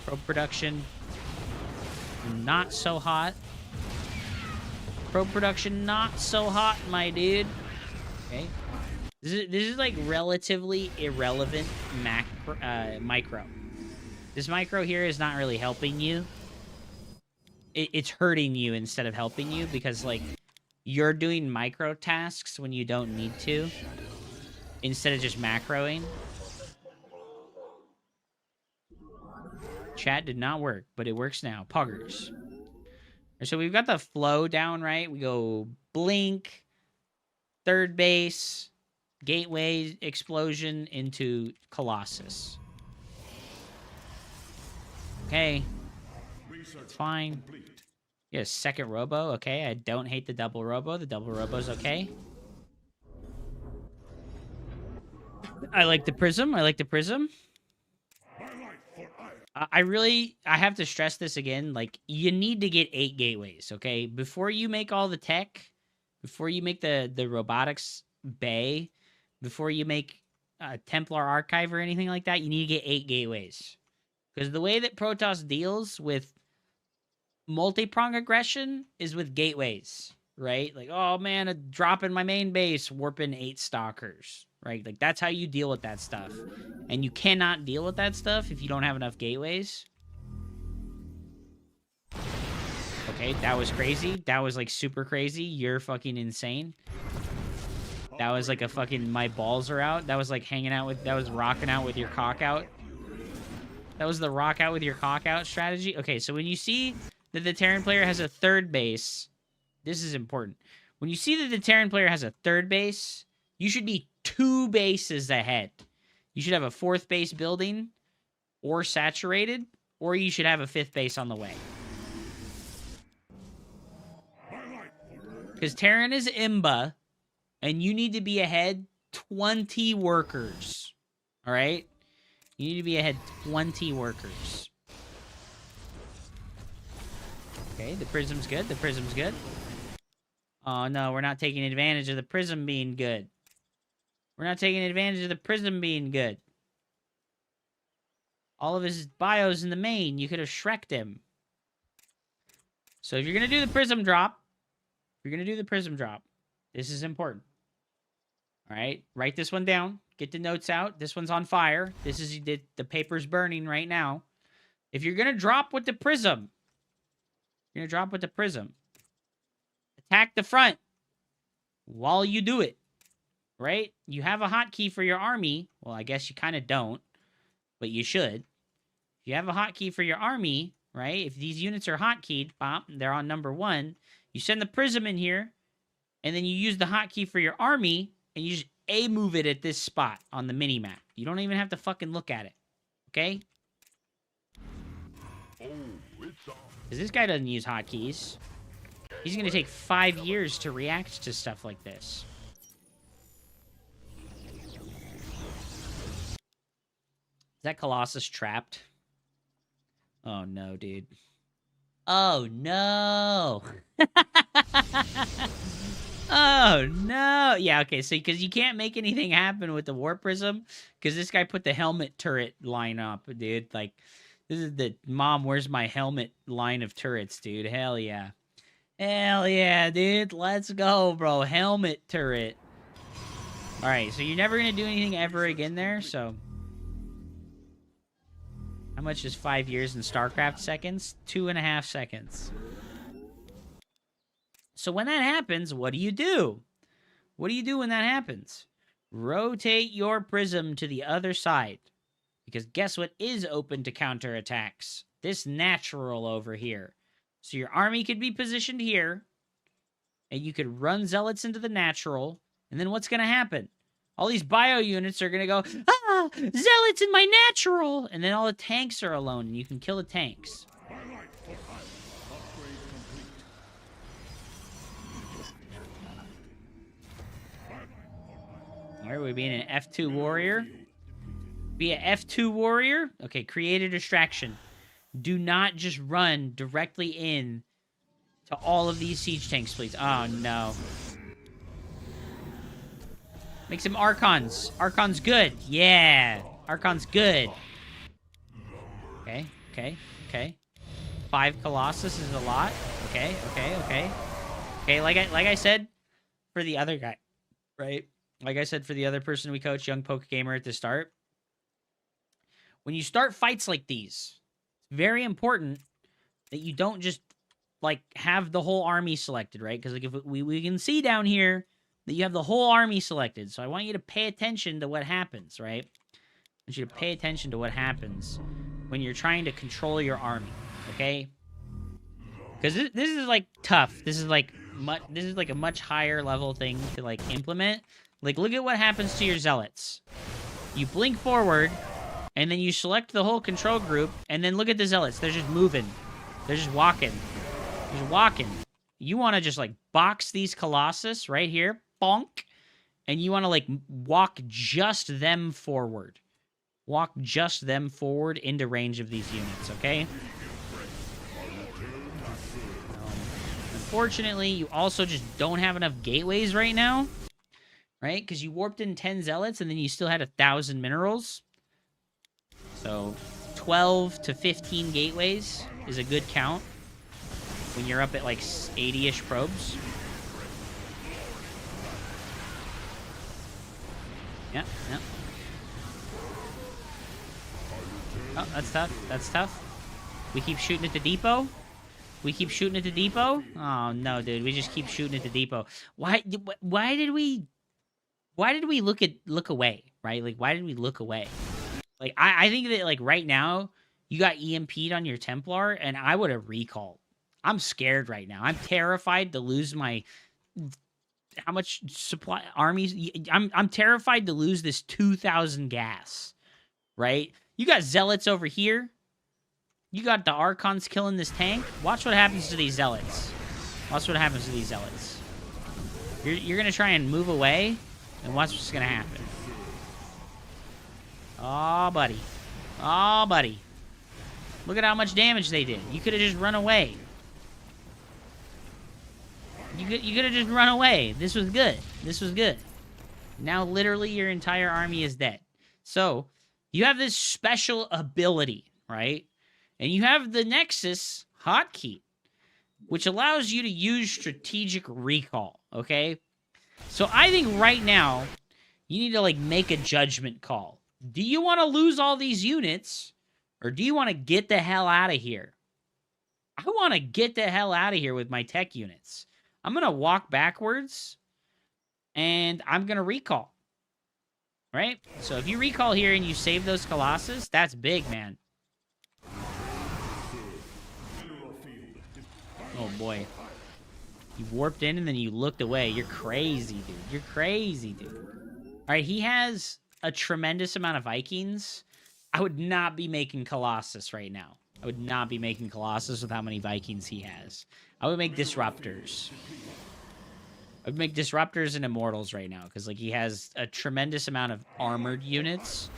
Speaker 1: Probe production. Not so hot. Probe production not so hot, my dude. Okay. This is like relatively irrelevant micro. This micro here is not really helping you. It's hurting you instead of helping you because like you're doing micro tasks when you don't need to instead of just macroing. Chat did not work, but it works now. Puggers. So we've got the flow down, right? We go Blink, third base, Gateway Explosion into Colossus. Okay. It's fine. Yeah, second Robo. Okay, I don't hate the double Robo. The double Robo's okay. I like the Prism. I like the Prism. I have to stress this again. Like, you need to get 8 gateways, okay? Before you make all the tech, before you make the robotics bay, before you make Templar Archive or anything like that, you need to get 8 gateways. Because the way that Protoss deals with multi-prong aggression is with gateways, right? Like, oh man, a drop in my main base, warping 8 stalkers, right? Like, that's how you deal with that stuff. And you cannot deal with that stuff if you don't have enough gateways. Okay, that was crazy. That was, like, super crazy. You're fucking insane. That was, like, a fucking my balls are out. That was, like, hanging out with... That was rocking out with your cock out. That was the rock out with your cock out strategy. Okay, so when you see that the Terran player has a third base... This is important. When you see that the Terran player has a third base, you should be 2 bases ahead. You should have a 4th base building or saturated, or you should have a 5th base on the way. Because Terran is Imba, and you need to be ahead 20 workers. All right? You need to be ahead 20 workers. Okay, the Prism's good. The Prism's good. Oh, no, we're not taking advantage of the Prism being good. We're not taking advantage of the Prism being good. All of his bios in the main, you could have Shrek'd him. So if you're going to do the Prism drop, this is important. All right, write this one down. Get the notes out. This one's on fire. This is the paper's burning right now. If you're going to drop with the Prism, attack the front while you do it. Right? You have a hotkey for your army. Well, I guess you kind of don't, but you should. If you have a hotkey for your army, right? If these units are hotkeyed, bop, they're on number 1. You send the Prism in here, and then you use the hotkey for your army, and you just A-move it at this spot on the mini-map. You don't even have to fucking look at it. Okay? Because this guy doesn't use hotkeys. He's going to take 5 years to react to stuff like this. Is that Colossus trapped? Oh, no, dude. Oh, no. Oh, no. Yeah, okay, so because you can't make anything happen with the Warp Prism, because this guy put the helmet turret line up, dude. Like, this is the Mom, where's my helmet line of turrets, dude. Hell yeah. Hell yeah, dude. Let's go, bro. Helmet turret. Alright, so you're never going to do anything ever again there, so... How much is 5 years in Starcraft seconds? 2.5 seconds. So when that happens, what do you do? What do you do when that happens? Rotate your prism to the other side. Because guess what is open to counterattacks? This natural over here. So your army could be positioned here. And you could run zealots into the natural. And then what's going to happen? All these bio units are going to go, ah, zealots in my natural. And then all the tanks are alone. And you can kill the tanks. Alright, we're being an F2 warrior. Be an F2 warrior. Okay, create a distraction. Do not just run directly in to all of these siege tanks, please. Oh, no. Make some Archons. Archon's good. Yeah. Archon's good. Okay, okay, okay. 5 Colossus is a lot. Okay, okay, okay. Okay, like I said for the other guy, right? Like I said for the other person we coach, Young Poke Gamer at the start. When you start fights like these, it's very important that you don't just, like, have the whole army selected, right? Because, like, if we can see down here that you have the whole army selected. So I want you to pay attention to what happens, right? I want you to pay attention to what happens when you're trying to control your army, okay? Because this is, like, tough. This is like a much higher level thing to, like, implement. Like, look at what happens to your zealots. You blink forward, and then you select the whole control group, and then look at the zealots. They're just moving. They're just walking. They're just walking. You want to just, like, box these Colossus right here. Bonk. And you want to, like, walk just them forward. Walk just them forward into range of these units, okay? Unfortunately, you also just don't have enough gateways right now. Right? Because you warped in 10 zealots, and then you still had 1,000 minerals. So, 12 to 15 gateways is a good count when you're up at, like, 80-ish probes. Yeah, yeah. Oh, that's tough. That's tough. We keep shooting at the depot. We keep shooting at the depot. Oh, no, dude. We just keep shooting at the depot. Why did we look away, right? Like, why did we look away? Like, I think that, like, right now, you got EMP'd on your Templar, and I would have recalled. I'm scared right now. I'm terrified to lose my... How much supply... Armies... I'm terrified to lose this 2,000 gas, right? You got Zealots over here. You got the Archons killing this tank. Watch what happens to these Zealots. Watch what happens to these Zealots. You're going to try and move away... And watch what's gonna happen. Oh, buddy. Oh, buddy. Look at how much damage they did. You could have just run away. You could have just run away. This was good. This was good. Now, literally, your entire army is dead. So, you have this special ability, right? And you have the Nexus hotkey, which allows you to use strategic recall, okay? So I think right now, you need to, like, make a judgment call. Do you want to lose all these units, or do you want to get the hell out of here? I want to get the hell out of here with my tech units. I'm going to walk backwards, and I'm going to recall. Right? So if you recall here and you save those Colossus, that's big, man. Oh, boy. You warped in and then you looked away. You're crazy, dude. You're crazy, dude. All right, he has a tremendous amount of Vikings. I would not be making Colossus right now. I would not be making Colossus with how many Vikings he has. I would make Disruptors. I would make Disruptors and Immortals right now because, like, he has a tremendous amount of armored units.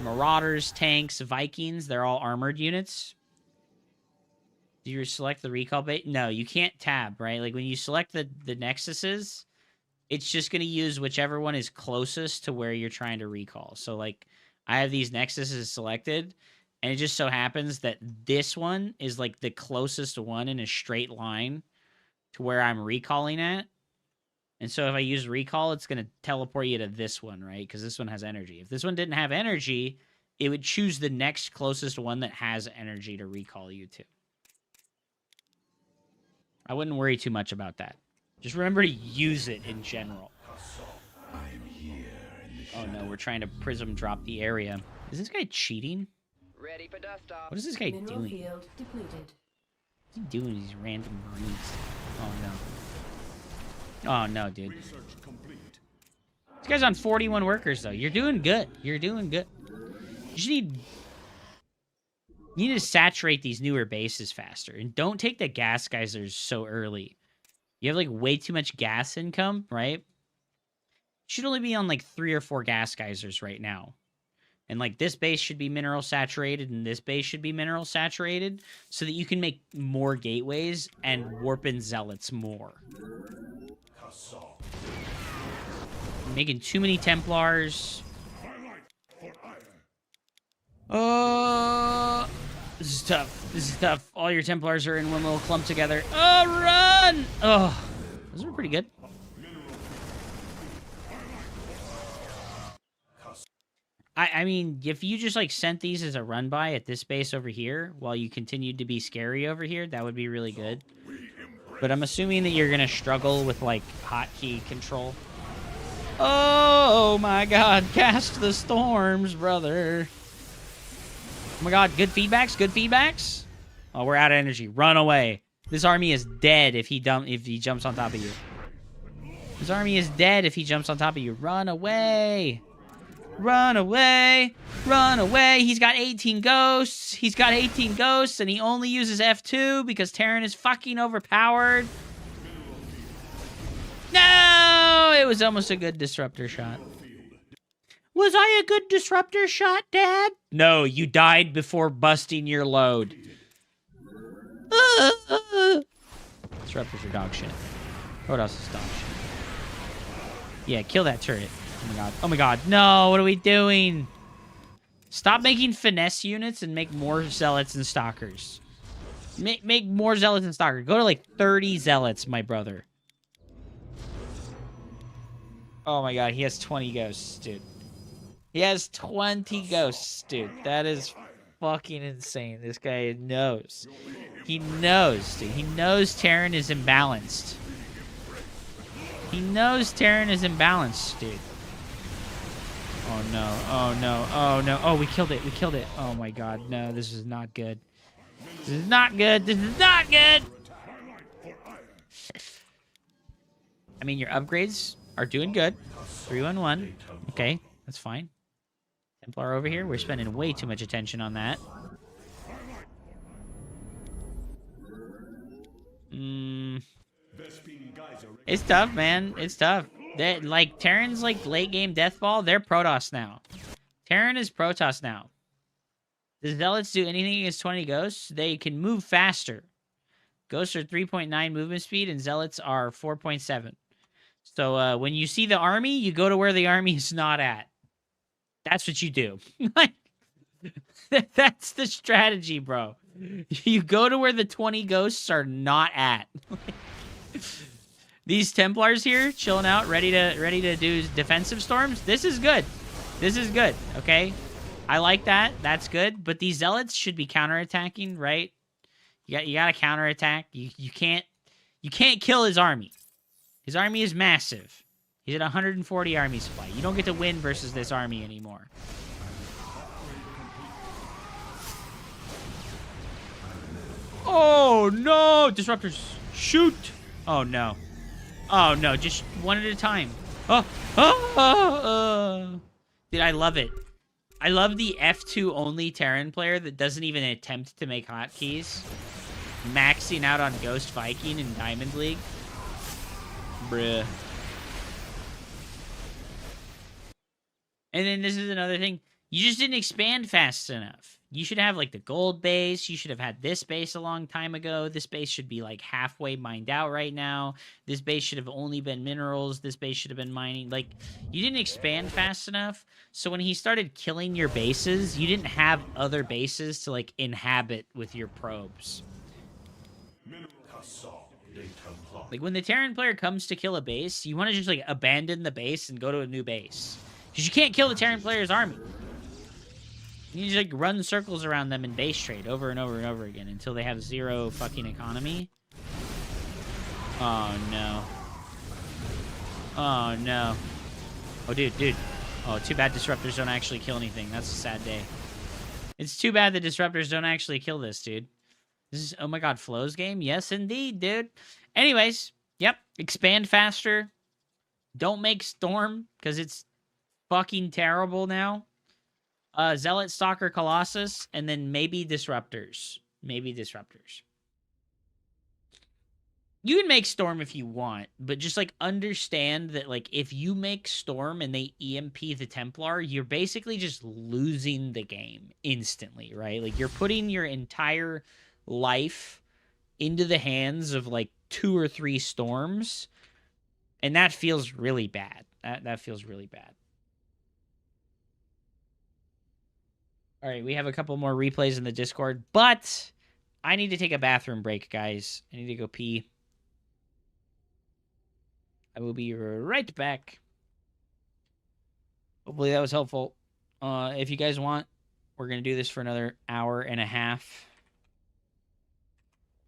Speaker 1: Marauders, tanks, Vikings, they're all armored units. Do you select the recall bait? No, you can't tab, right? Like, when you select the Nexuses, it's just going to use whichever one is closest to where you're trying to recall. So, like, I have these Nexuses selected, and it just so happens that this one is, like, the closest one in a straight line to where I'm recalling at. And so if I use recall, it's going to teleport you to this one, right? Because this one has energy. If this one didn't have energy, it would choose the next closest one that has energy to recall you to. I wouldn't worry too much about that. Just remember to use it in general. Oh no, we're trying to prism drop the area. Is this guy cheating?
Speaker 4: Ready for dust off.
Speaker 1: What is this guy
Speaker 3: Mineral
Speaker 1: doing?
Speaker 3: field depleted.
Speaker 1: What's he doing these random greens? Oh no. Oh no, dude. This guy's on 41 workers though. You're doing good. You're doing good. You just need to saturate these newer bases faster. And don't take the gas geysers so early. You have like way too much gas income, right? Should only be on like 3 or 4 gas geysers right now. And like this base should be mineral saturated and this base should be mineral saturated so that you can make more gateways and warp in zealots more. Making too many Templars. Oh, this is tough. This is tough. All your Templars are in one little clump together. Oh, run! Oh, those are pretty good. I mean, if you just like sent these as a run by at this base over here while you continued to be scary over here, that would be really good. But I'm assuming that you're gonna struggle with like hotkey control. Oh my god, cast the storms, brother. Oh my god, good feedbacks, good feedbacks. Oh, we're out of energy. Run away. This army is dead if he jumps on top of you. This army is dead if he jumps on top of you. Run away. Run away. Run away. He's got 18 ghosts. He's got 18 ghosts, and he only uses F2 because Terran is fucking overpowered. No! It was almost a good disruptor shot. Was I a good disruptor shot, Dad? No, you died before busting your load. Disruptors are dog shit. What else is dog shit? Yeah, kill that turret. Oh my god. Oh my god. No, what are we doing? Stop making finesse units and make more zealots and stalkers. Make more zealots and stalkers. Go to like 30 zealots, my brother. Oh my god, he has 20 ghosts, dude. He has 20 ghosts, dude. That is fucking insane. This guy knows. He knows, dude. He knows Terran is imbalanced. He knows Terran is imbalanced, dude. Oh no, oh no, oh no. Oh, we killed it, we killed it. Oh my god, no, this is not good. This is not good, this is not good! I mean, your upgrades are doing good. 3-1-1. Okay, that's fine. Templar over here, we're spending way too much attention on that. It's tough, man. It's tough. Like, Terran's, like, late-game Deathball, they're Protoss now. Terran is Protoss now. Does Zealots do anything against 20 Ghosts? They can move faster. Ghosts are 3.9 movement speed, and Zealots are 4.7. So, when you see the army, you go to where the army is not at. That's what you do. That's the strategy, bro. You go to where the 20 Ghosts are not at. These Templars here, chilling out, ready to do defensive storms. This is good. This is good, okay? I like that. That's good. But these Zealots should be counterattacking, right? You got to counterattack. You can't kill his army. His army is massive. He's at 140 army supply. You don't get to win versus this army anymore. Oh no! Disruptors, shoot! Oh no. Oh no, just one at a time. Dude, I love it. I love the F2 only Terran player that doesn't even attempt to make hotkeys. Maxing out on Ghost Viking in Diamond League. Bruh. And then this is another thing. You just didn't expand fast enough. You should have, like, the gold base. You should have had this base a long time ago. This base should be, like, halfway mined out right now. This base should have only been minerals. This base should have been mining. Like, you didn't expand fast enough. So when he started killing your bases, you didn't have other bases to, like, inhabit with your probes. Like, when the Terran player comes to kill a base, you want to just, like, abandon the base and go to a new base. Because you can't kill the Terran player's army. You just, like, run circles around them and base trade over and over and over again until they have 0 fucking economy. Oh, no. Oh, no. Oh, dude. Oh, too bad disruptors don't actually kill anything. That's a sad day. It's too bad the disruptors don't actually kill this, dude. This is, oh my god, Flo's game? Yes, indeed, dude. Anyways, yep. Expand faster. Don't make Storm, because it's fucking terrible now. Zealot, Stalker, Colossus, and then maybe Disruptors. Maybe Disruptors. You can make Storm if you want, but just, like, understand that, like, if you make Storm and they EMP the Templar, you're basically just losing the game instantly, right? Like, you're putting your entire life into the hands of, like, 2 or 3 Storms, and that feels really bad. That feels really bad. All right, we have a couple more replays in the Discord, but I need to take a bathroom break, guys. I need to go pee. I will be right back. Hopefully that was helpful. If you guys want, we're going to do this for another hour and a half.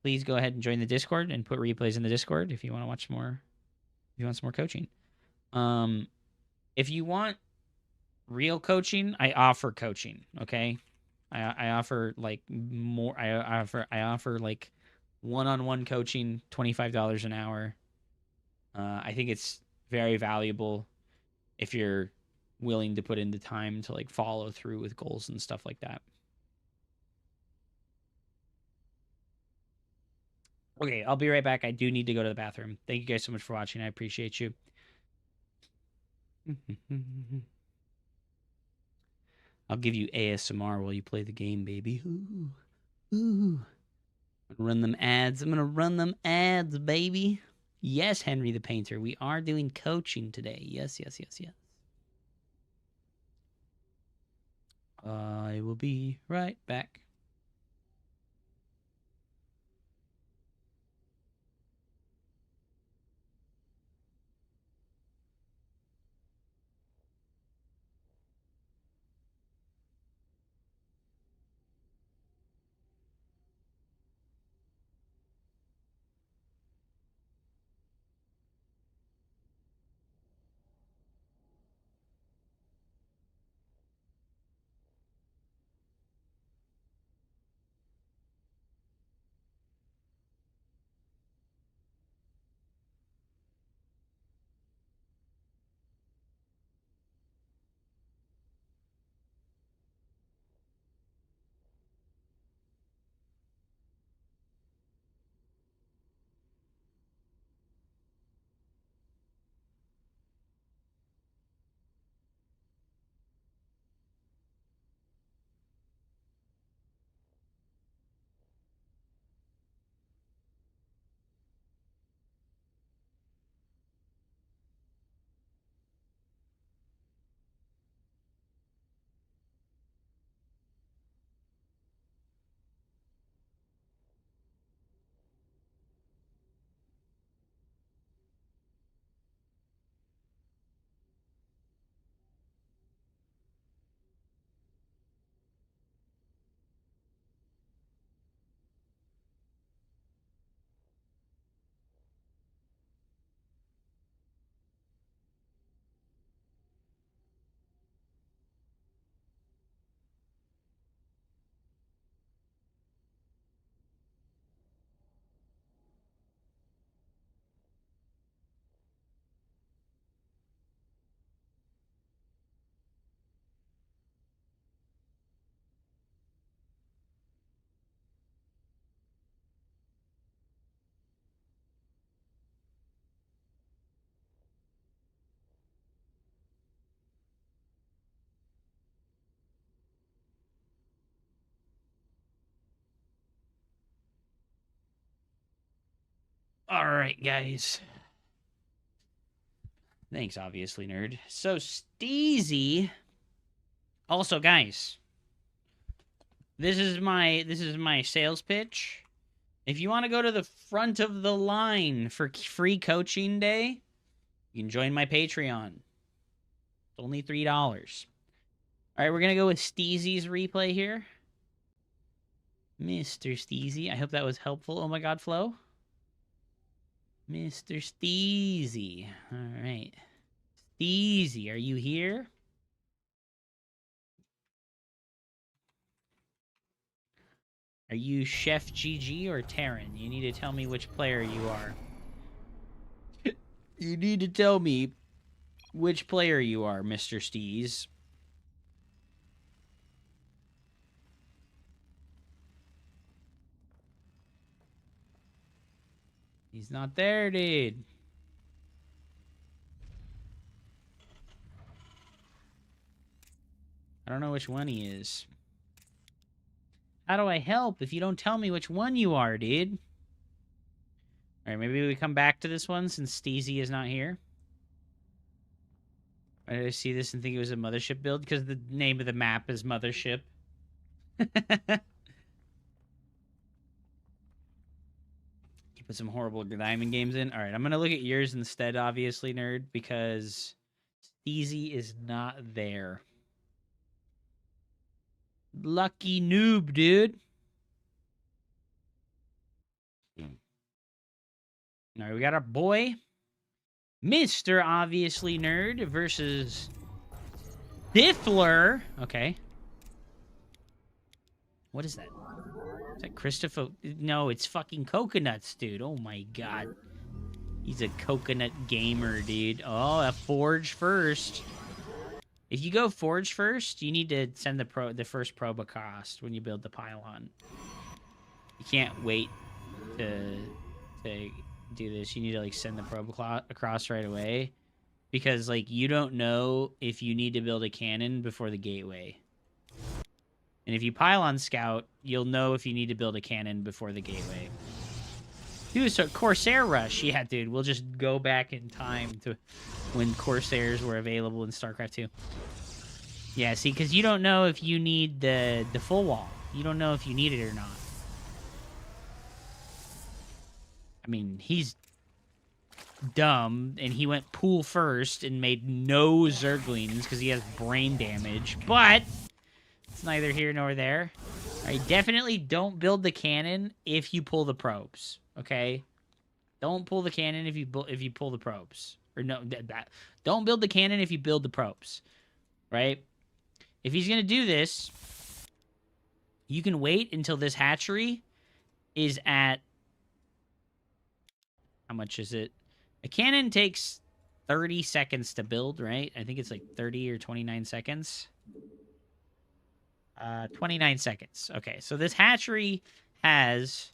Speaker 1: Please go ahead and join the Discord and put replays in the Discord if you want to watch more. If you want some more coaching. If you want real coaching, I offer coaching, okay? I offer like more. I offer like one-on-one coaching, $25 an hour. I think it's very valuable if you're willing to put in the time to like follow through with goals and stuff like that. Okay, I'll be right back. I do need to go to the bathroom. Thank you guys so much for watching. I appreciate you. I'll give you ASMR while you play the game, baby. Ooh. I'm gonna run them ads. I'm gonna run them ads, baby. Yes, Henry the Painter. We are doing coaching today. Yes. I will be right back. All right, guys. Thanks, obviously, nerd. So, Steezy. Also, guys, this is my sales pitch. If you want to go to the front of the line for free coaching day, you can join my Patreon. It's only $3. All right, we're going to go with Steezy's replay here. Mr. Steezy, I hope that was helpful. Oh my god, Flo. Mr. Steezy. All right. Steezy, are you here? Are you Chef GG or Terran? You need to tell me which player you are. You need to tell me which player you are, Mr. Steez. He's not there, dude. I don't know which one he is. How do I help if you don't tell me which one you are, dude? Alright, maybe we come back to this one since Steezy is not here. Why did I see this and think it was a Mothership build? Because the name of the map is Mothership. You put some horrible diamond games in. Alright, I'm going to look at yours instead, obviously, nerd, because Steezy is not there. Lucky noob, dude. All right, we got our boy, Mr. Obviously Nerd versus Diffler. Okay. What is that? Is that Christopher? No, it's fucking coconuts, dude. Oh my god. He's a coconut gamer, dude. Oh, a forge first. If you go forge first, you need to send the first probe across when you build the pylon. You can't wait to do this. You need to like send the probe across right away, because like you don't know if you need to build a cannon before the gateway. And if you pylon scout, you'll know if you need to build a cannon before the gateway. Dude, so Corsair Rush. Yeah, dude, we'll just go back in time to when Corsairs were available in Starcraft 2. Yeah, see, because you don't know if you need the full wall. You don't know if you need it or not. I mean, he's dumb, and he went pool first and made no Zerglings because he has brain damage, but it's neither here nor there. All right, definitely don't build the cannon if you pull the probes, okay? Don't pull the cannon if you pull the probes. Or no, don't build the cannon if you build the probes, right? If he's going to do this, you can wait until this hatchery is at... How much is it? A cannon takes 30 seconds to build, right? I think it's like 30 or 29 seconds. 29 seconds. Okay, so this hatchery has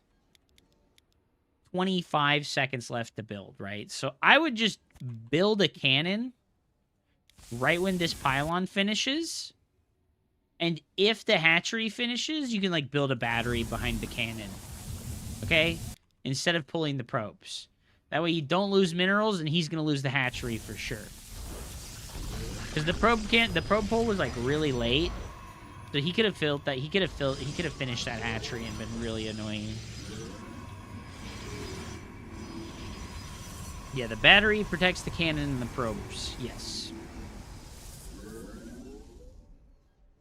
Speaker 1: 25 seconds left to build, right? So I would just build a cannon right when this pylon finishes. And if the hatchery finishes, you can like build a battery behind the cannon. Okay? Instead of pulling the probes. That way you don't lose minerals, and he's gonna lose the hatchery for sure. Because the probe pull was like really late. So he could have filled that. He could have finished that hatchery and been really annoying. Yeah, the battery protects the cannon and the probes. Yes.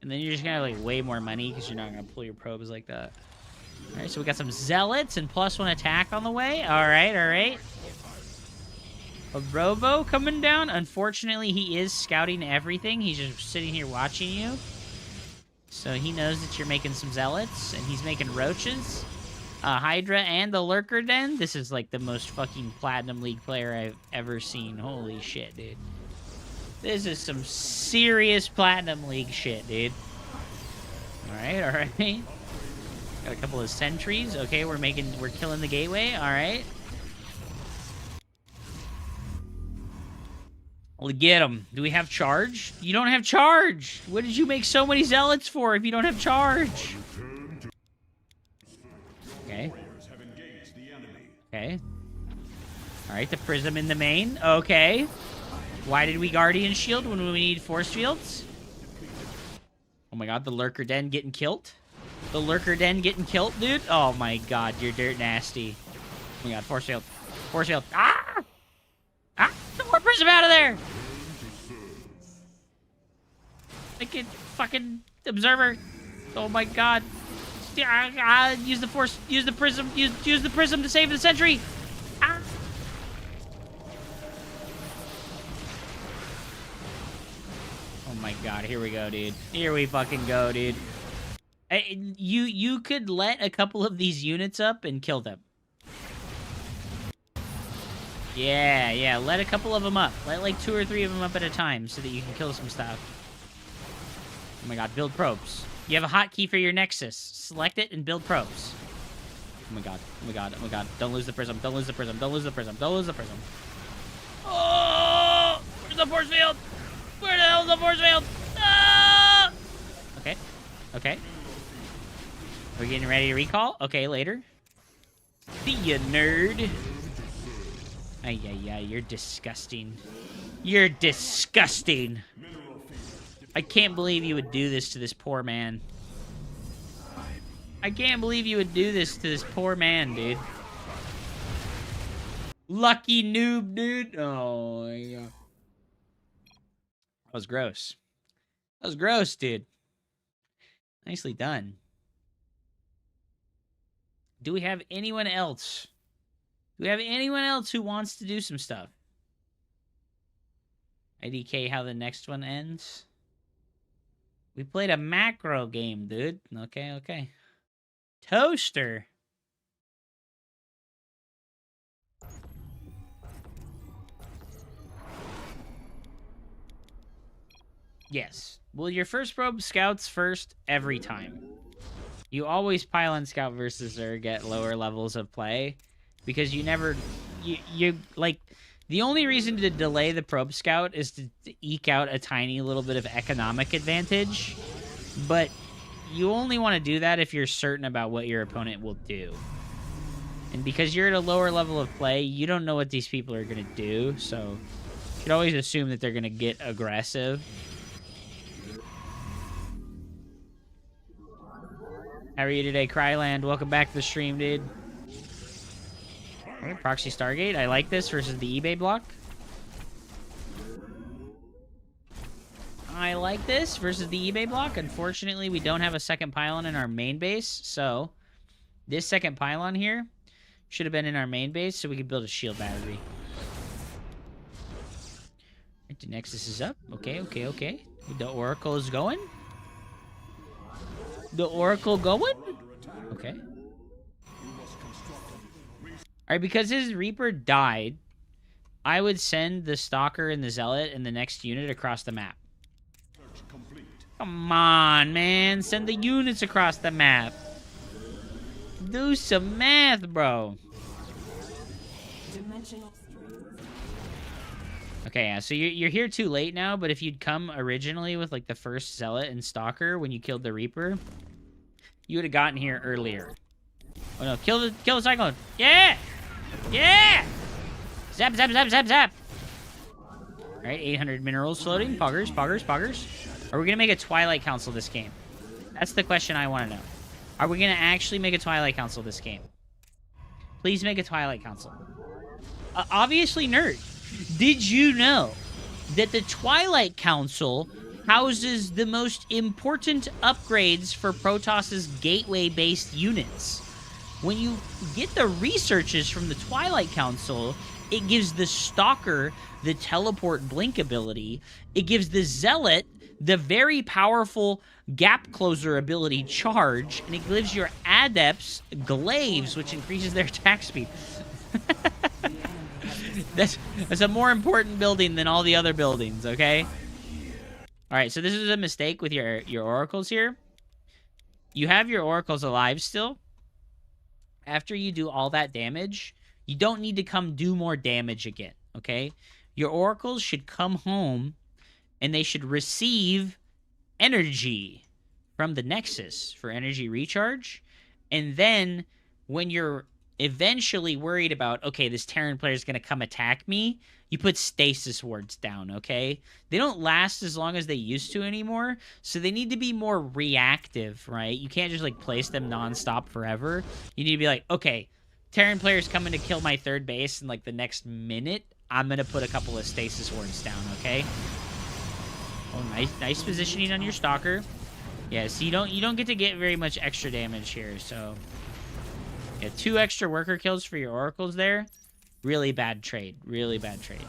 Speaker 1: And then you're just gonna have like way more money because you're not gonna pull your probes like that. All right, so we got some zealots and +1 attack on the way. All right, all right. A Robo coming down. Unfortunately, he is scouting everything. He's just sitting here watching you. So he knows that you're making some zealots, and he's making roaches. Hydra and the Lurker Den. This is like the most fucking Platinum League player I've ever seen. Holy shit, dude. This is some serious Platinum League shit, dude. Alright, alright. Got a couple of sentries. Okay, we're killing the gateway. Alright. We'll get him. Do we have charge? You don't have charge! What did you make so many zealots for if you don't have charge? Okay. Okay. Alright, the prism in the main. Okay. Why did we Guardian Shield when we need force fields? Oh my god, the Lurker Den getting killed. The lurker den getting killed, dude. Oh my god, you're dirt nasty. Oh my god, force field. Force field. Ah! Ah! More prism out of there! Make it fucking observer. Oh my god. Use the force. Use the prism. Use the prism to save the sentry. Ah! Oh my god, here we go, dude. Here we fucking go, dude. You could let a couple of these units up and kill them. Yeah, let a couple of them up. Let like 2 or 3 of them up at a time so that you can kill some stuff. Oh my god, build probes. You have a hotkey for your Nexus. Select it and build probes. Oh my god, oh my god, oh my god. Don't lose the prism, don't lose the prism, don't lose the prism, don't lose the prism. Oh! Where's the force field? Where the hell's the force field? Ah! Okay, okay. Are we getting ready to recall? Okay, later. See ya, nerd. Ay, you're disgusting. You're disgusting. I can't believe you would do this to this poor man. I can't believe you would do this to this poor man, dude. Lucky noob, dude. Oh, my god. That was gross. That was gross, dude. Nicely done. Do we have anyone else? Do we have anyone else who wants to do some stuff? IDK how the next one ends. We played a macro game, dude. Okay. Toaster. Yes. Well, your first probe scouts first every time. You always pylon scout versus or get lower levels of play because you never you like the only reason to delay the probe scout is to eke out a tiny little bit of economic advantage, but you only want to do that if you're certain about what your opponent will do. And because you're at a lower level of play, you don't know what these people are going to do, so you should always assume that they're going to get aggressive. How are you today, Cryland? Welcome back to the stream, dude. Okay, Proxy Stargate. I like this versus the eBay block. I like this versus the eBay block. Unfortunately, we don't have a second pylon in our main base, so this second pylon here should have been in our main base so we could build a shield battery. Right, the Nexus is up. Okay. The Oracle is going. The Oracle going? Okay. Alright, because his Reaper died, I would send the Stalker and the Zealot and the next unit across the map. Come on, man. Send the units across the map. Do some math, bro. Okay, yeah, so you're here too late now, but if you'd come originally with, like, the first Zealot and Stalker when you killed the Reaper, you would have gotten here earlier. Oh, no. Kill the Cyclone. Yeah! Yeah! Zap, zap, zap, zap, zap! Alright, 800 minerals floating. Poggers. Are we going to make a Twilight Council this game? That's the question I want to know. Are we going to actually make a Twilight Council this game? Please make a Twilight Council. Obviously, nerd. Did you know that the Twilight Council houses the most important upgrades for Protoss's gateway-based units? When you get the researches from the Twilight Council, it gives the Stalker the teleport blink ability. It gives the Zealot the very powerful gap closer ability charge, and it gives your Adepts glaives, which increases their attack speed. That's a more important building than all the other buildings, okay? Alright, so this is a mistake with your oracles here. You have your oracles alive still. After you do all that damage, you don't need to come do more damage again, okay? Your oracles should come home, and they should receive energy from the Nexus for energy recharge. And then, when your eventually worried about, okay, this Terran player is going to come attack me, you put stasis wards down, okay? They don't last as long as they used to anymore, so they need to be more reactive, right? You can't just, like, place them nonstop forever. You need to be like, okay, Terran player's coming to kill my third base in, like, the next minute. I'm going to put a couple of stasis wards down, okay? Oh, nice positioning on your Stalker. Yeah, so you don't get to get very much extra damage here, so... Yeah, 2 extra worker kills for your oracles there. Really bad trade. Really bad trade.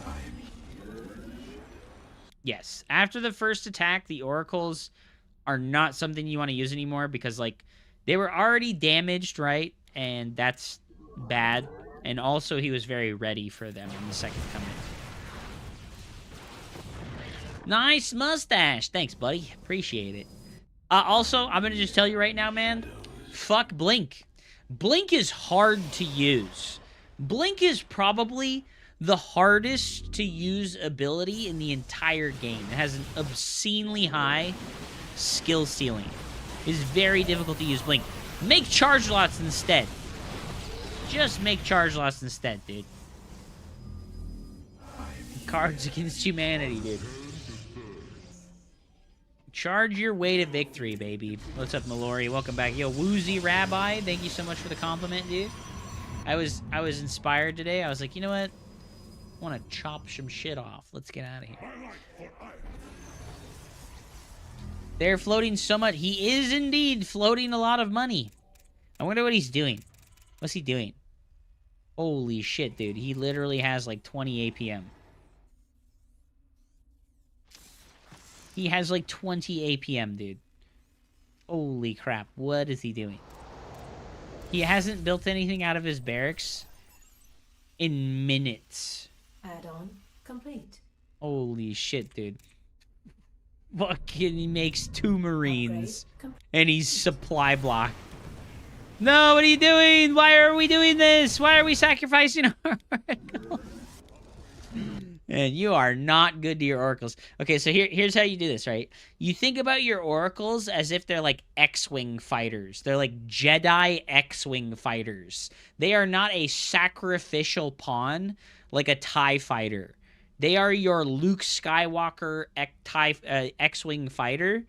Speaker 1: Yes. After the first attack, the oracles are not something you want to use anymore because, like, they were already damaged, right? And that's bad. And also, he was very ready for them in the second coming. Nice mustache. Thanks, buddy. Appreciate it. Also, I'm going to just tell you right now, man. Fuck Blink. Blink is hard to use. Blink is probably the hardest to use ability in the entire game. It has an obscenely high skill ceiling. It is very difficult to use Blink. Make charge lots instead. Just make charge lots instead, dude. Cards Against Humanity, dude. Charge your way to victory, baby. What's up, Mallory? Welcome back. Yo, Woozy Rabbi, thank you so much for the compliment, dude. I was inspired today. I was like, you know what? I want to chop some shit off. Let's get out of here. They're floating so much. He is indeed floating a lot of money. I wonder what he's doing. What's he doing? Holy shit, dude. He literally has like 20 APM. He has like 20 APM, dude. Holy crap. What is he doing? He hasn't built anything out of his barracks in minutes.
Speaker 4: Add-on complete.
Speaker 1: Holy shit, dude. Fucking he makes 2 Marines. And he's supply block. No, what are you doing? Why are we doing this? Why are we sacrificing our oracles? And you are not good to your oracles. Okay, so here's how you do this, right? You think about your oracles as if they're like X-Wing fighters. They're like Jedi X-Wing fighters. They are not a sacrificial pawn like a TIE fighter. They are your Luke Skywalker X-Wing fighter.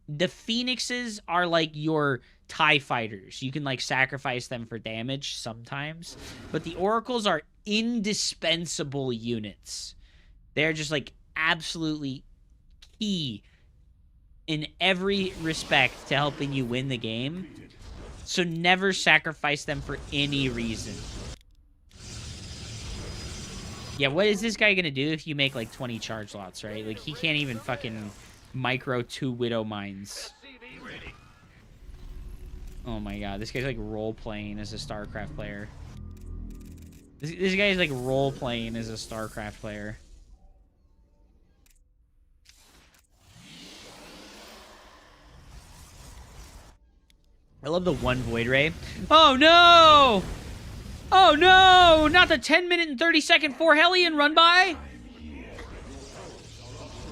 Speaker 1: The Phoenixes are like your TIE fighters. You can like sacrifice them for damage sometimes. But the oracles are indispensable units. They're just like absolutely key in every respect to helping you win the game. So never sacrifice them for any reason. Yeah, what is this guy gonna do if you make like 20 charge lots, right? Like he can't even fucking micro 2 Widow Mines. Oh my god, this guy's like role-playing as a Starcraft player. This guy is like role-playing as a Starcraft player. I love the one Void Ray. Oh no! Oh no! Not the 10 minute and 30 second 4 Hellion run by!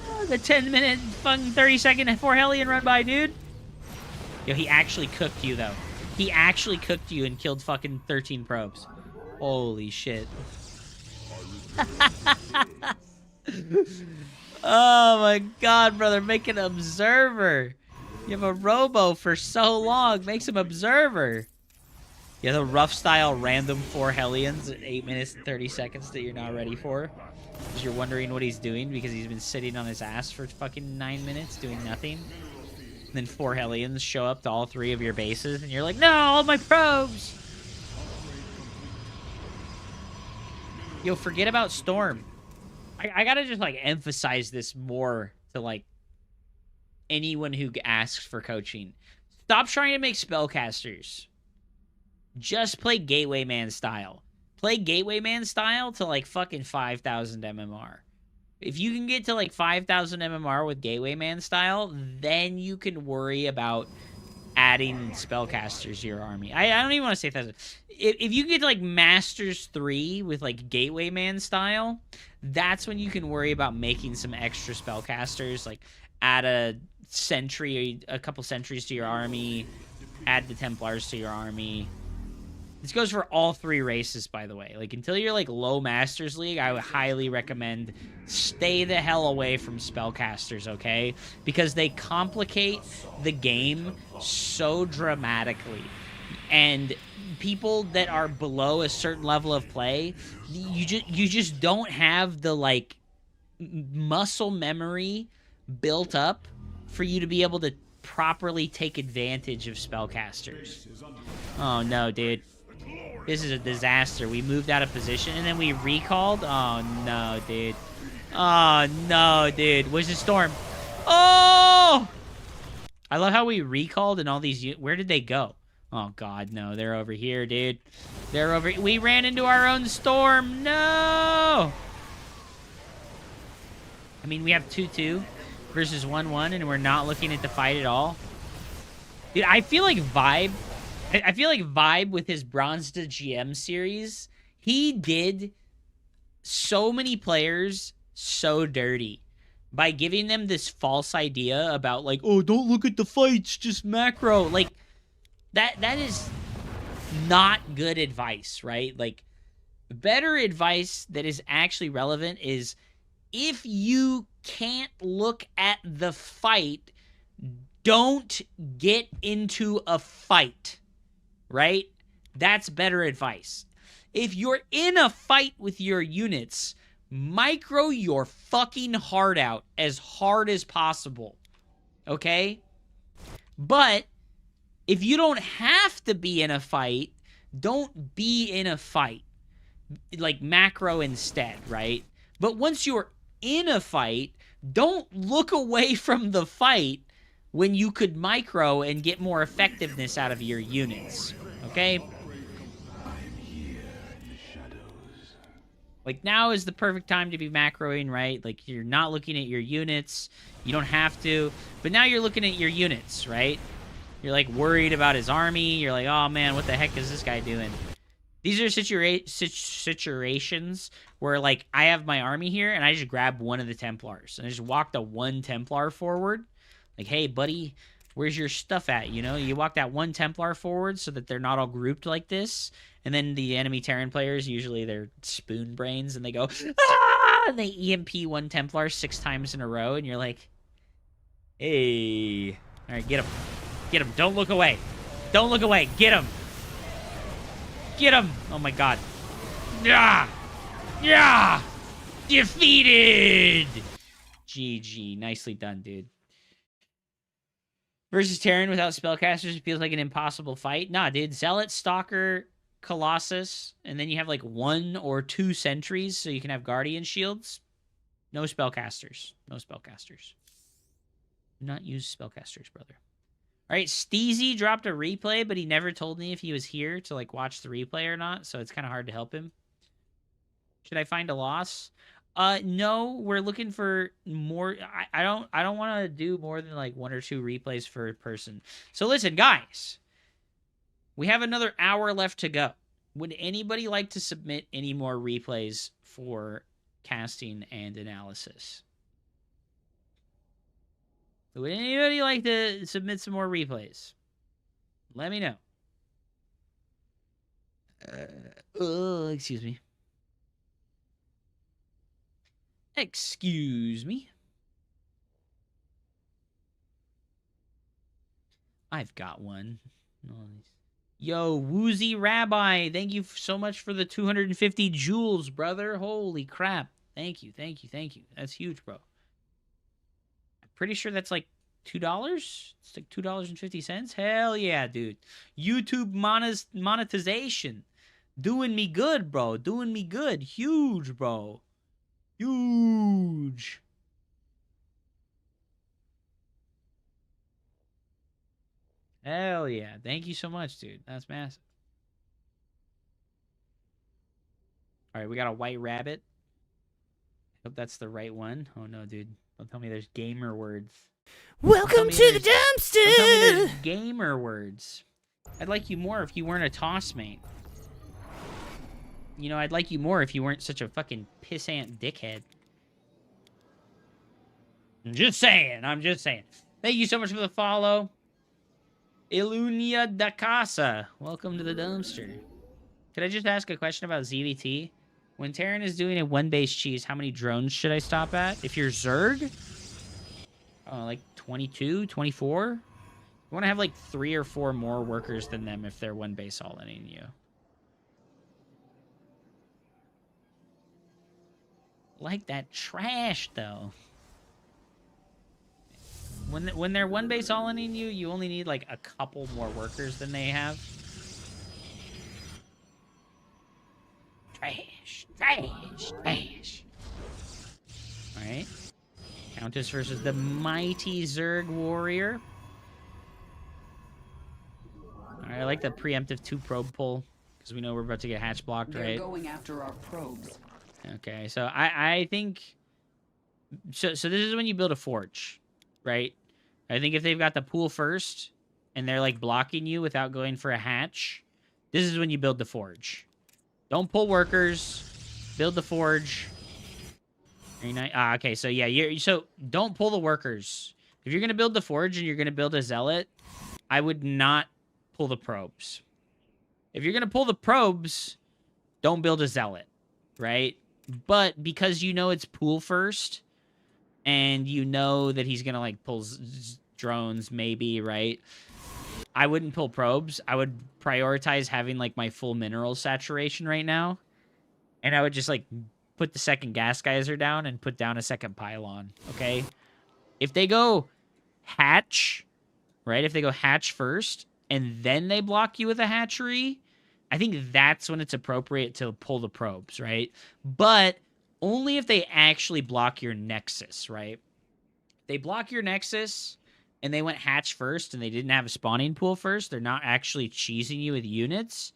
Speaker 1: Oh, the 10 minute fucking 30 second 4 Hellion run by, dude. Yo, he actually cooked you, though. He actually cooked you and killed fucking 13 probes. Holy shit. Oh my god, brother. Make an observer. You have a robo for so long. Make some observer. Yeah, the rough style random 4 Hellions at 8 minutes and 30 seconds that you're not ready for. Because you're wondering what he's doing because he's been sitting on his ass for fucking 9 minutes doing nothing. And then 4 Hellions show up to all 3 of your bases and you're like, no, all my probes! Yo, forget about Storm. I gotta just, like, emphasize this more to, like, anyone who asks for coaching. Stop trying to make spellcasters. Just play Gateway Man style. Play Gateway Man style to, like, fucking 5,000 MMR. If you can get to, like, 5,000 MMR with Gateway Man style, then you can worry about adding spellcasters to your army. I don't even want to say 1,000. If you get to, like, Masters 3 with, like, Gateway Man style, that's when you can worry about making some extra spellcasters. Like, add a sentry, a couple sentries to your army, add the Templars to your army. This goes for all 3 races, by the way. Like, until you're, like, low Masters League, I would highly recommend stay the hell away from spellcasters, okay? Because they complicate the game so dramatically. And people that are below a certain level of play, you just don't have the, like, muscle memory built up for you to be able to properly take advantage of spellcasters. Oh, no, dude. This is a disaster. We moved out of position, and then we recalled? Oh, no, dude. Oh, no, dude. Where's the storm? Oh! I love how we recalled and all these... Where did they go? Oh, God, no. They're over here, dude. They're over... We ran into our own storm. No! I mean, we have 2-2 versus 1-1, and we're not looking at the fight at all. Dude, I feel like Vibe with his Bronze to GM series, he did so many players so dirty by giving them this false idea about, like, oh, don't look at the fights, just macro. Like, that is not good advice, right? Like, better advice that is actually relevant is if you can't look at the fight, don't get into a fight. Right? That's better advice. If you're in a fight with your units, micro your fucking heart out as hard as possible. Okay? But if you don't have to be in a fight, don't be in a fight. Like macro instead, right? But once you're in a fight, don't look away from the fight when you could micro and get more effectiveness out of your units. Okay? Like, now is the perfect time to be macroing, right? Like, you're not looking at your units. You don't have to. But now you're looking at your units, right? You're, like, worried about his army. You're like, oh, man, what the heck is this guy doing? These are situations where, like, I have my army here, and I just grab one of the Templars. And I just walk the one Templar forward. Like, hey, buddy, where's your stuff at? You know, you walk that one Templar forward so that they're not all grouped like this. And then the enemy Terran players, usually they're spoon brains, and they go, ah! And they EMP one Templar 6 times in a row. And you're like, hey. All right, get him. Get him. Don't look away. Don't look away. Get him. Get him. Oh, my God. Yeah. Yeah. Defeated. GG. Nicely done, dude. Versus Terran without spellcasters, it feels like an impossible fight. Nah, dude. Zealot, Stalker, Colossus, and then you have like 1 or 2 sentries, so you can have Guardian shields. No spellcasters. No spellcasters. Do not use spellcasters, brother. All right, Steezy dropped a replay, but he never told me if he was here to like watch the replay or not, so it's kind of hard to help him. Should I find a loss? No, we're looking for more. I don't want to do more than like 1 or 2 replays per person. So listen, guys, we have another hour left to go. Would anybody like to submit any more replays for casting and analysis? Would anybody like to submit some more replays? Let me know. Excuse me. Excuse me. I've got one. Yo, Woozy Rabbi, thank you so much for the 250 jewels, brother. Holy crap. Thank you, thank you, thank you. That's huge, bro. I'm pretty sure that's like $2. It's like $2.50. Hell yeah, dude. YouTube monetization. Doing me good, bro. Doing me good. Huge, bro. Huge. Hell yeah. Thank you so much, dude. That's massive. All right, we got a white rabbit. Hope that's the right one. Oh, no, dude. Don't tell me there's gamer words.
Speaker 5: Welcome to the
Speaker 1: Don't tell me
Speaker 5: dumpster!
Speaker 1: there's gamer words. I'd like you more if you weren't a toss mate. You know, I'd like you more if you weren't such a fucking pissant dickhead. I'm just saying. I'm just saying. Thank you so much for the follow. Ilunia da Casa. Welcome to the dumpster. Could I just ask a question about ZDT? When Terran is doing a one-base cheese, how many drones should I stop at? If you're Zerg, like 22, 24? You want to have like 3 or 4 more workers than them if they're one-base all-inning you. Like that trash, though. When they're one-base all-inning you, you only need like a couple more workers than they have. Trash, trash, trash. Alright. Countess versus the mighty Zerg warrior. Alright, I like the preemptive 2 probe pull, because we know we're about to get hatch blocked, right?
Speaker 3: They're going after our probes.
Speaker 1: Okay, so I think... So this is when you build a forge, right? I think if they've got the pool first, and they're like blocking you without going for a hatch, this is when you build the forge. Don't pull workers. Build the forge. Okay, so yeah, so don't pull the workers. If you're gonna build the forge and you're gonna build a zealot, I would not pull the probes. If you're gonna pull the probes, don't build a zealot, right? But because you know it's pool first, and you know that he's gonna like pull drones, maybe, right? I wouldn't pull probes. I would prioritize having like my full mineral saturation right now. And I would just like put the second gas geyser down and put down a second pylon, okay? If they go hatch, right? If they go hatch first and then they block you with a hatchery, I think that's when it's appropriate to pull the probes, right? But only if they actually block your nexus, right? They block your nexus and they went hatch first and they didn't have a spawning pool first, they're not actually cheesing you with units,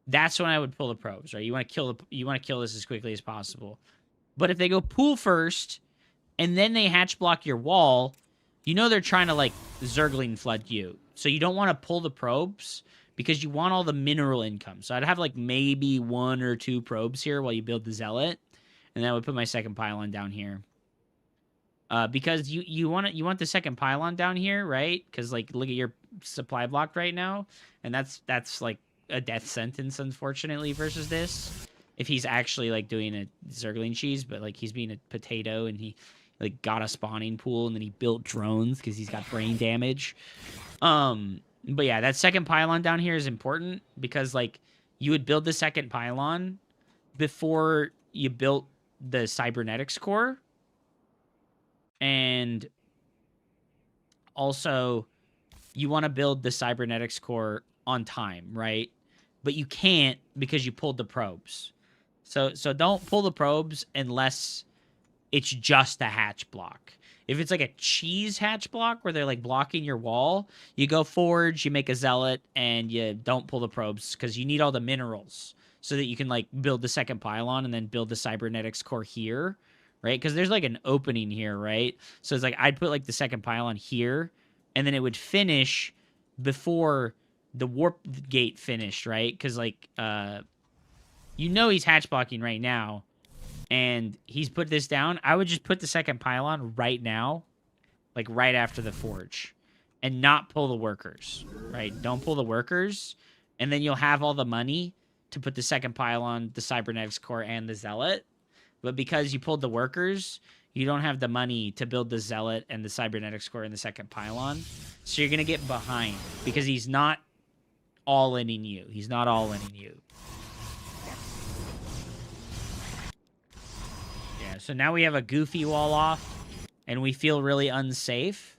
Speaker 1: that's when I would pull the probes, right? You want to kill this as quickly as possible. But if they go pool first and then they hatch block your wall, you know they're trying to like Zergling flood you. So you don't want to pull the probes because you want all the mineral income. So I'd have like maybe 1 or 2 probes here while you build the zealot, and then I would put my second pylon down here. Because you want the second pylon down here, right? Because like look at your supply blocked right now, and that's like a death sentence, unfortunately, versus this. If he's actually like doing a Zergling cheese, but like he's being a potato and he like got a spawning pool and then he built drones because he's got brain damage. But yeah, that second pylon down here is important because like you would build the second pylon before you built the cybernetics core. And also, you want to build the cybernetics core on time, right? But you can't because you pulled the probes. So don't pull the probes unless it's just a hatch block. If it's like a cheese hatch block where they're like blocking your wall, you go forge, you make a zealot, and you don't pull the probes because you need all the minerals so that you can like build the second pylon and then build the cybernetics core here. Right? Because there's like an opening here, right? So it's like I'd put like the second pylon here, and then it would finish before the warp gate finished, right? Because like, you know he's hatch blocking right now, and he's put this down. I would just put the second pylon right now, like right after the forge, and not pull the workers, right? Don't pull the workers, and then you'll have all the money to put the second pylon, the cybernetics core, and the zealot. But because you pulled the workers, you don't have the money to build the zealot and the cybernetics core in the second pylon. So you're going to get behind because he's not all-inning you. He's not all-inning you. Yeah, so now we have a goofy wall off, and we feel really unsafe.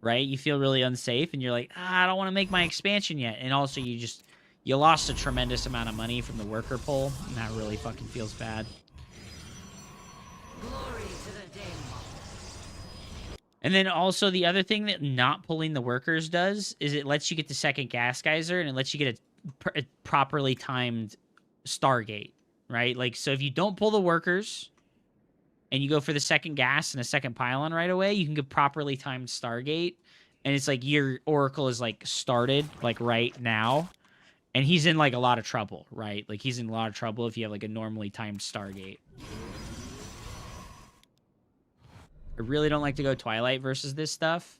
Speaker 1: Right? You feel really unsafe, and you're like, I don't want to make my expansion yet. And also, you lost a tremendous amount of money from the worker pull, and that really fucking feels bad. And then also the other thing that not pulling the workers does is it lets you get the second gas geyser and it lets you get a properly timed Stargate, right? Like, so if you don't pull the workers and you go for the second gas and a second pylon right away, you can get properly timed Stargate. And it's like your Oracle is like started like right now. And he's in like a lot of trouble, right? Like he's in a lot of trouble if you have like a normally timed Stargate. I really don't like to go Twilight versus this stuff.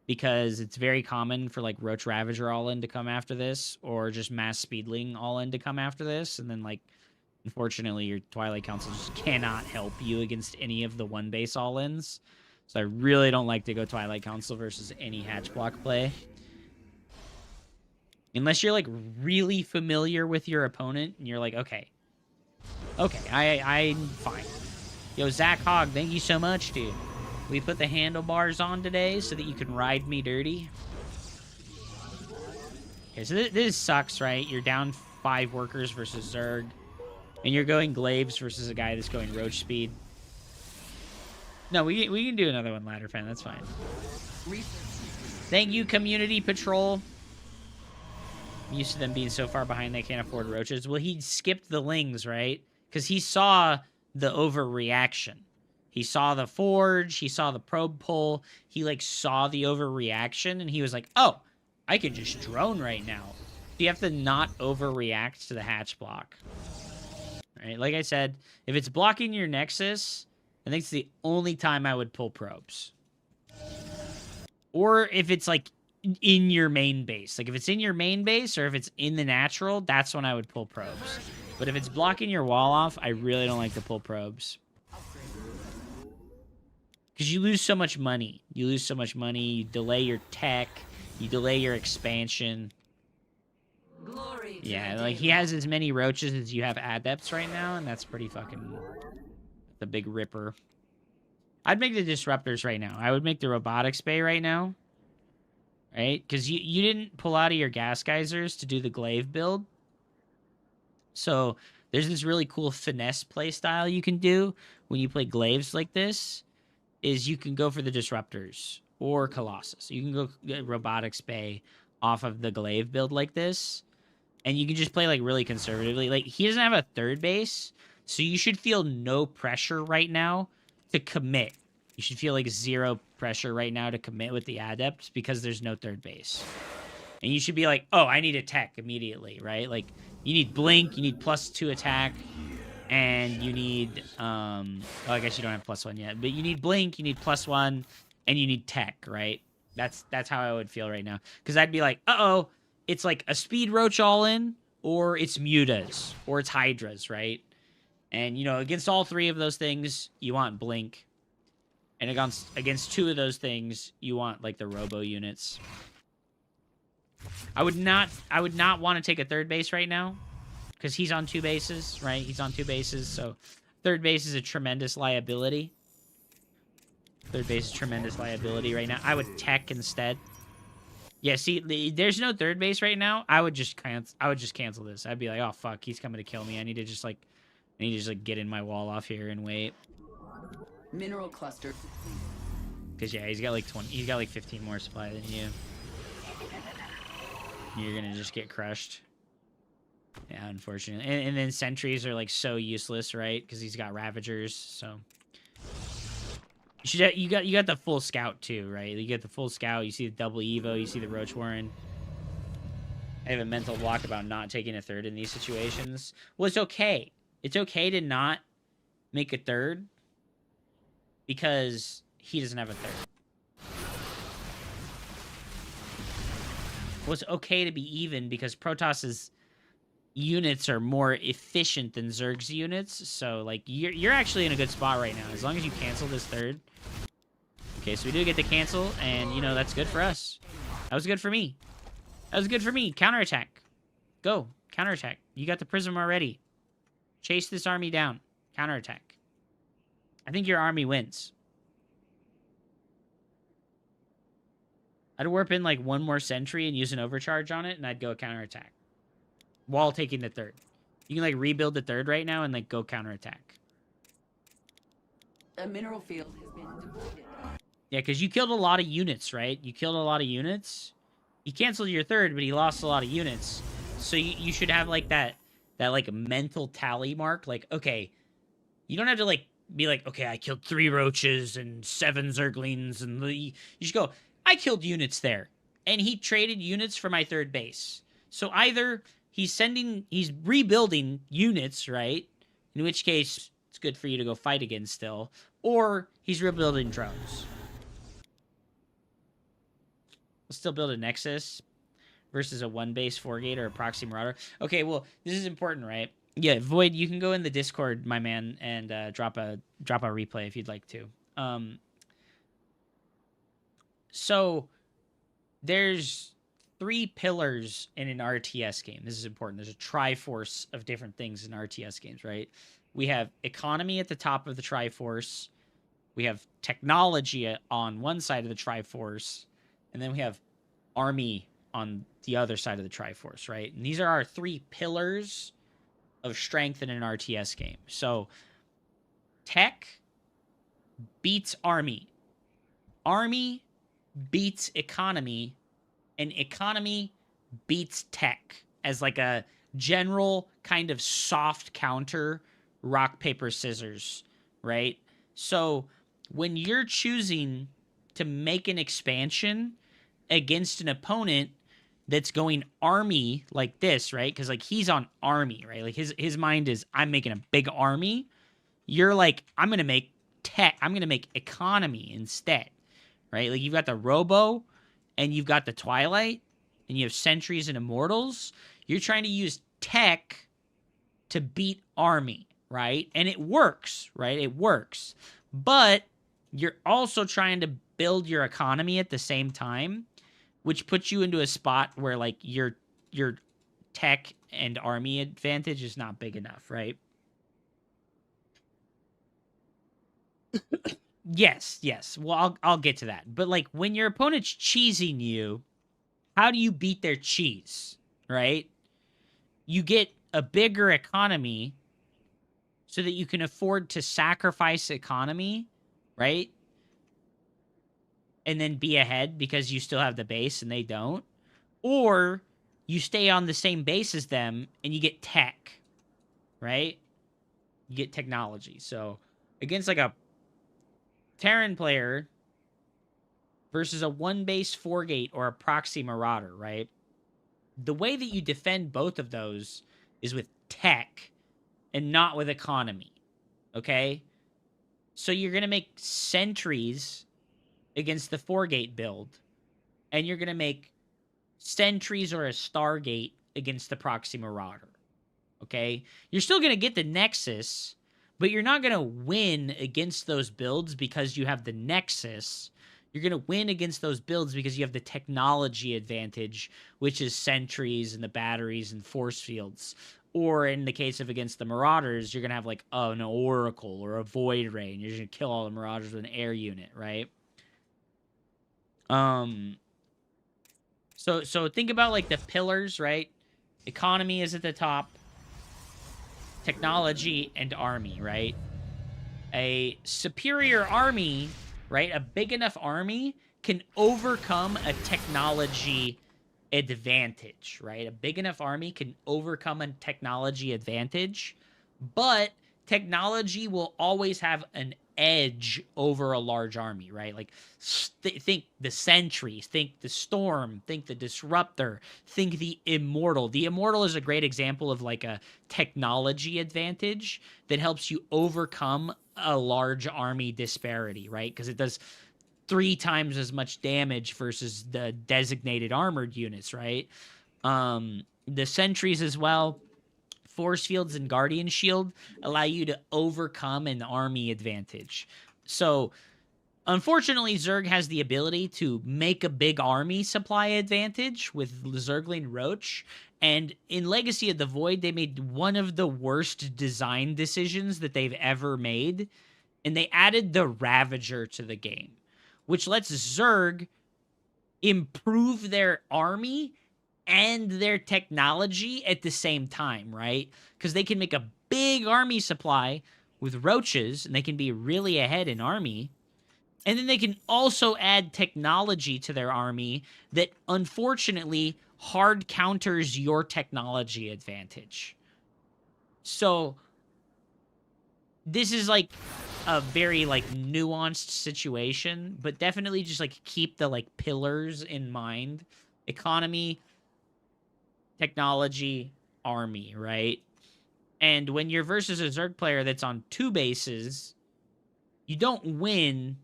Speaker 1: because it's very common for like Roach Ravager all in to come after this, or just Mass Speedling all in to come after this, and then like unfortunately your Twilight Council just cannot help you against any of the one base all ins. So I really don't like to go Twilight Council versus any hatch block play. Unless you're like really familiar with your opponent and you're like, okay, I'm fine. Yo, Zach Hogg, thank you so much, dude. We put the handlebars on today so that you can ride me dirty. Okay, so this sucks, right? You're down 5 workers versus Zerg. And you're going Glaives versus a guy that's going Roach speed. No, we can do another one, Ladder Fan. That's fine. Thank you, Community Patrol. I'm used to them being so far behind they can't afford Roaches. Well, he skipped the Lings, right? Because he saw the overreaction. He saw the Forge. He saw the Probe Pull. He, like, saw the overreaction. And he was like, oh, I can just drone right now. You have to not overreact to the hatch block. Right? Like I said, if it's blocking your Nexus, I think it's the only time I would pull probes. Or if it's, like, in your main base. Like, if it's in your main base or if it's in the natural, that's when I would pull probes. But if it's blocking your wall off, I really don't like to pull probes. Because you lose so much money. You lose so much money. You delay your tech. You delay your expansion. Yeah, like, he has as many roaches as you have adepts right now, and that's pretty fucking... the big ripper. I'd make the disruptors right now. I would make the robotics bay right now. Right? Because you didn't pull out of your gas geysers to do the glaive build. So there's this really cool finesse play style you can do when you play glaives like this. Is you can go for the disruptors or Colossus. You can go get robotics bay off of the glaive build like this. And you can just play like really conservatively. Like, he doesn't have a third base. So you should feel no pressure right now to commit. You should feel like zero pressure right now to commit with the adepts because there's no third base. And you should be like, oh, I need a tech immediately, right? Like, you need blink, you need +2 attack, and you need, oh, I guess you don't have +1 yet, but you need blink, you need +1, and you need tech, right? That's how I would feel right now. Because I'd be like, uh-oh, it's like a speed roach all in, or it's mutas, or it's hydras, right? And, you know, against all 3 of those things, you want blink. And against 2 of those things, you want, like, the robo units. I would not want to take a third base right now. Because he's on 2 bases, right? He's on 2 bases, so third base is a tremendous liability. Third base is tremendous liability right now. I would tech instead. Yeah, see, there's no third base right now. I would just cancel this. I'd be like, oh, fuck, he's coming to kill me. I need to just get in my wall off here and wait.
Speaker 3: Mineral cluster.
Speaker 1: Because, yeah, he's got like 15 more supply than you. You're gonna just get crushed. Yeah, unfortunately. And then sentries are like so useless, right? Because he's got Ravagers, so... You got the full scout too, right? You get the full scout, you see the double Evo, you see the Roach Warren. I have a mental block about not taking a third in these situations. Well, it's okay. It's okay to not make a third because he doesn't have a third. Well, it's okay to be even because Protos's units are more efficient than Zerg's units. So, like, you're actually in a good spot right now. As long as you cancel this third. Okay, so we do get to cancel, and, you know, that's good for us. That was good for me. That was good for me. Counterattack. Go. Counterattack. You got the Prism already. Chase this army down. Counterattack. I think your army wins. I'd warp in, like, 1 more sentry and use an overcharge on it, and I'd go counterattack. While taking the third. You can, like, rebuild the third right now and, like, go counterattack.
Speaker 3: A mineral field has been depleted.
Speaker 1: Yeah, because you killed a lot of units, right? You killed a lot of units. He canceled your third, but he lost a lot of units. So you should have, like, that like, mental tally mark. Like, okay, you don't have to, like, be like, okay, I killed 3 roaches and 7 zerglings. And you just go, I killed units there. And he traded units for my third base. So either he's rebuilding units, right? In which case, it's good for you to go fight again still. Or he's rebuilding drones. still build a Nexus versus a 1-base 4-gate or a Proxy Marauder. Okay, well, this is important, right? Yeah, Void, you can go in the Discord, my man, and drop a replay if you'd like to. So there's 3 pillars in an RTS game. This is important. There's a triforce of different things in RTS games, right? We have economy at the top of the triforce. We have technology on one side of the triforce, and then we have army on the other side of the triforce, right? And these are our 3 pillars of strength in an RTS game. So tech beats army. Army beats economy, and economy beats tech as like a general kind of soft counter, rock, paper, scissors, right? So when you're choosing to make an expansion against an opponent that's going army like this, right? Because like he's on army, right? Like his mind is, I'm making a big army. You're like, I'm gonna make tech. I'm gonna make economy instead, right? Like you've got the Robo, and you've got the Twilight, and you have Sentries and Immortals. You're trying to use tech to beat army, right? And it works, right? It works. But you're also trying to build your economy at the same time, which puts you into a spot where like your tech and army advantage is not big enough, right? Yes. Well, I'll get to that. But like when your opponent's cheesing you, how do you beat their cheese, right? You get a bigger economy so that you can afford to sacrifice economy, right? And then be ahead because you still have the base and they don't. Or you stay on the same base as them and you get tech, right? You get technology. So against like a Terran player versus a 1-base 4-gate or a Proxy Marauder, right? The way that you defend both of those is with tech and not with economy, okay? So you're going to make sentries against the 4-gate build, and you're going to make sentries or a Stargate against the Proxy Marauder, okay? You're still going to get the Nexus, but you're not going to win against those builds because you have the Nexus. You're going to win against those builds because you have the technology advantage, which is sentries and the batteries and force fields. Or in the case of against the Marauders, you're going to have like an Oracle or a Void Ray, and you're going to kill all the Marauders with an air unit, right? So think about like the pillars, right? Economy is at the top. Technology and army, right? A superior army, right? A big enough army can overcome a technology advantage, right? A big enough army can overcome a technology advantage, but technology will always have an edge over a large army, right? Like think the sentries, think the storm, think the disruptor, think the immortal. The immortal is a great example of like a technology advantage that helps you overcome a large army disparity, right? Because it does 3 times as much damage versus the designated armored units, right? The sentries as well, force fields and guardian shield allow you to overcome an army advantage. So unfortunately, Zerg has the ability to make a big army supply advantage with Zergling Roach. And in Legacy of the Void, they made one of the worst design decisions that they've ever made. And they added the Ravager to the game, which lets Zerg improve their army and their technology at the same time, right? Because they can make a big army supply with roaches, and they can be really ahead in army. And then they can also add technology to their army that, unfortunately, hard counters your technology advantage. So this is like a very like nuanced situation, but definitely just like keep the like pillars in mind. Economy, technology, army, right? And when you're versus a Zerg player that's on 2 bases, you don't win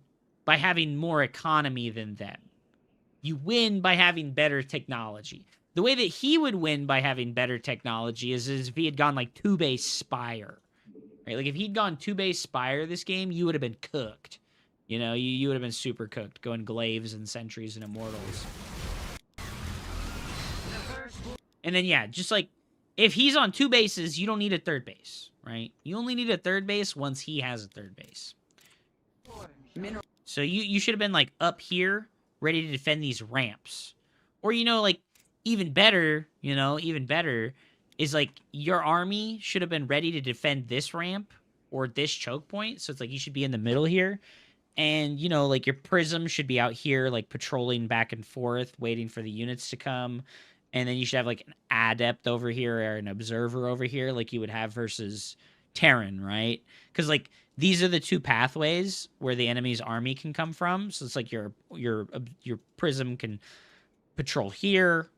Speaker 1: by having more economy than them. You win by having better technology. The way that he would win by having better technology is if he had gone like 2-base Spire. Right? Like if he'd gone 2-base Spire this game, you would have been cooked. You know, you would have been super cooked, going Glaives and Sentries and Immortals. And then, yeah, just like, if he's on 2 bases, you don't need a 3rd base, right? You only need a 3rd base once he has a 3rd base. So you should have been, like, up here, ready to defend these ramps. Or, you know, like, even better, is, like, your army should have been ready to defend this ramp or this choke point. So it's like you should be in the middle here. And, you know, like, your Prism should be out here, like, patrolling back and forth, waiting for the units to come. And then you should have, like, an Adept over here or an Observer over here like you would have versus Terran, right? Because, like, these are the 2 pathways where the enemy's army can come from. So it's like your Prism can patrol here,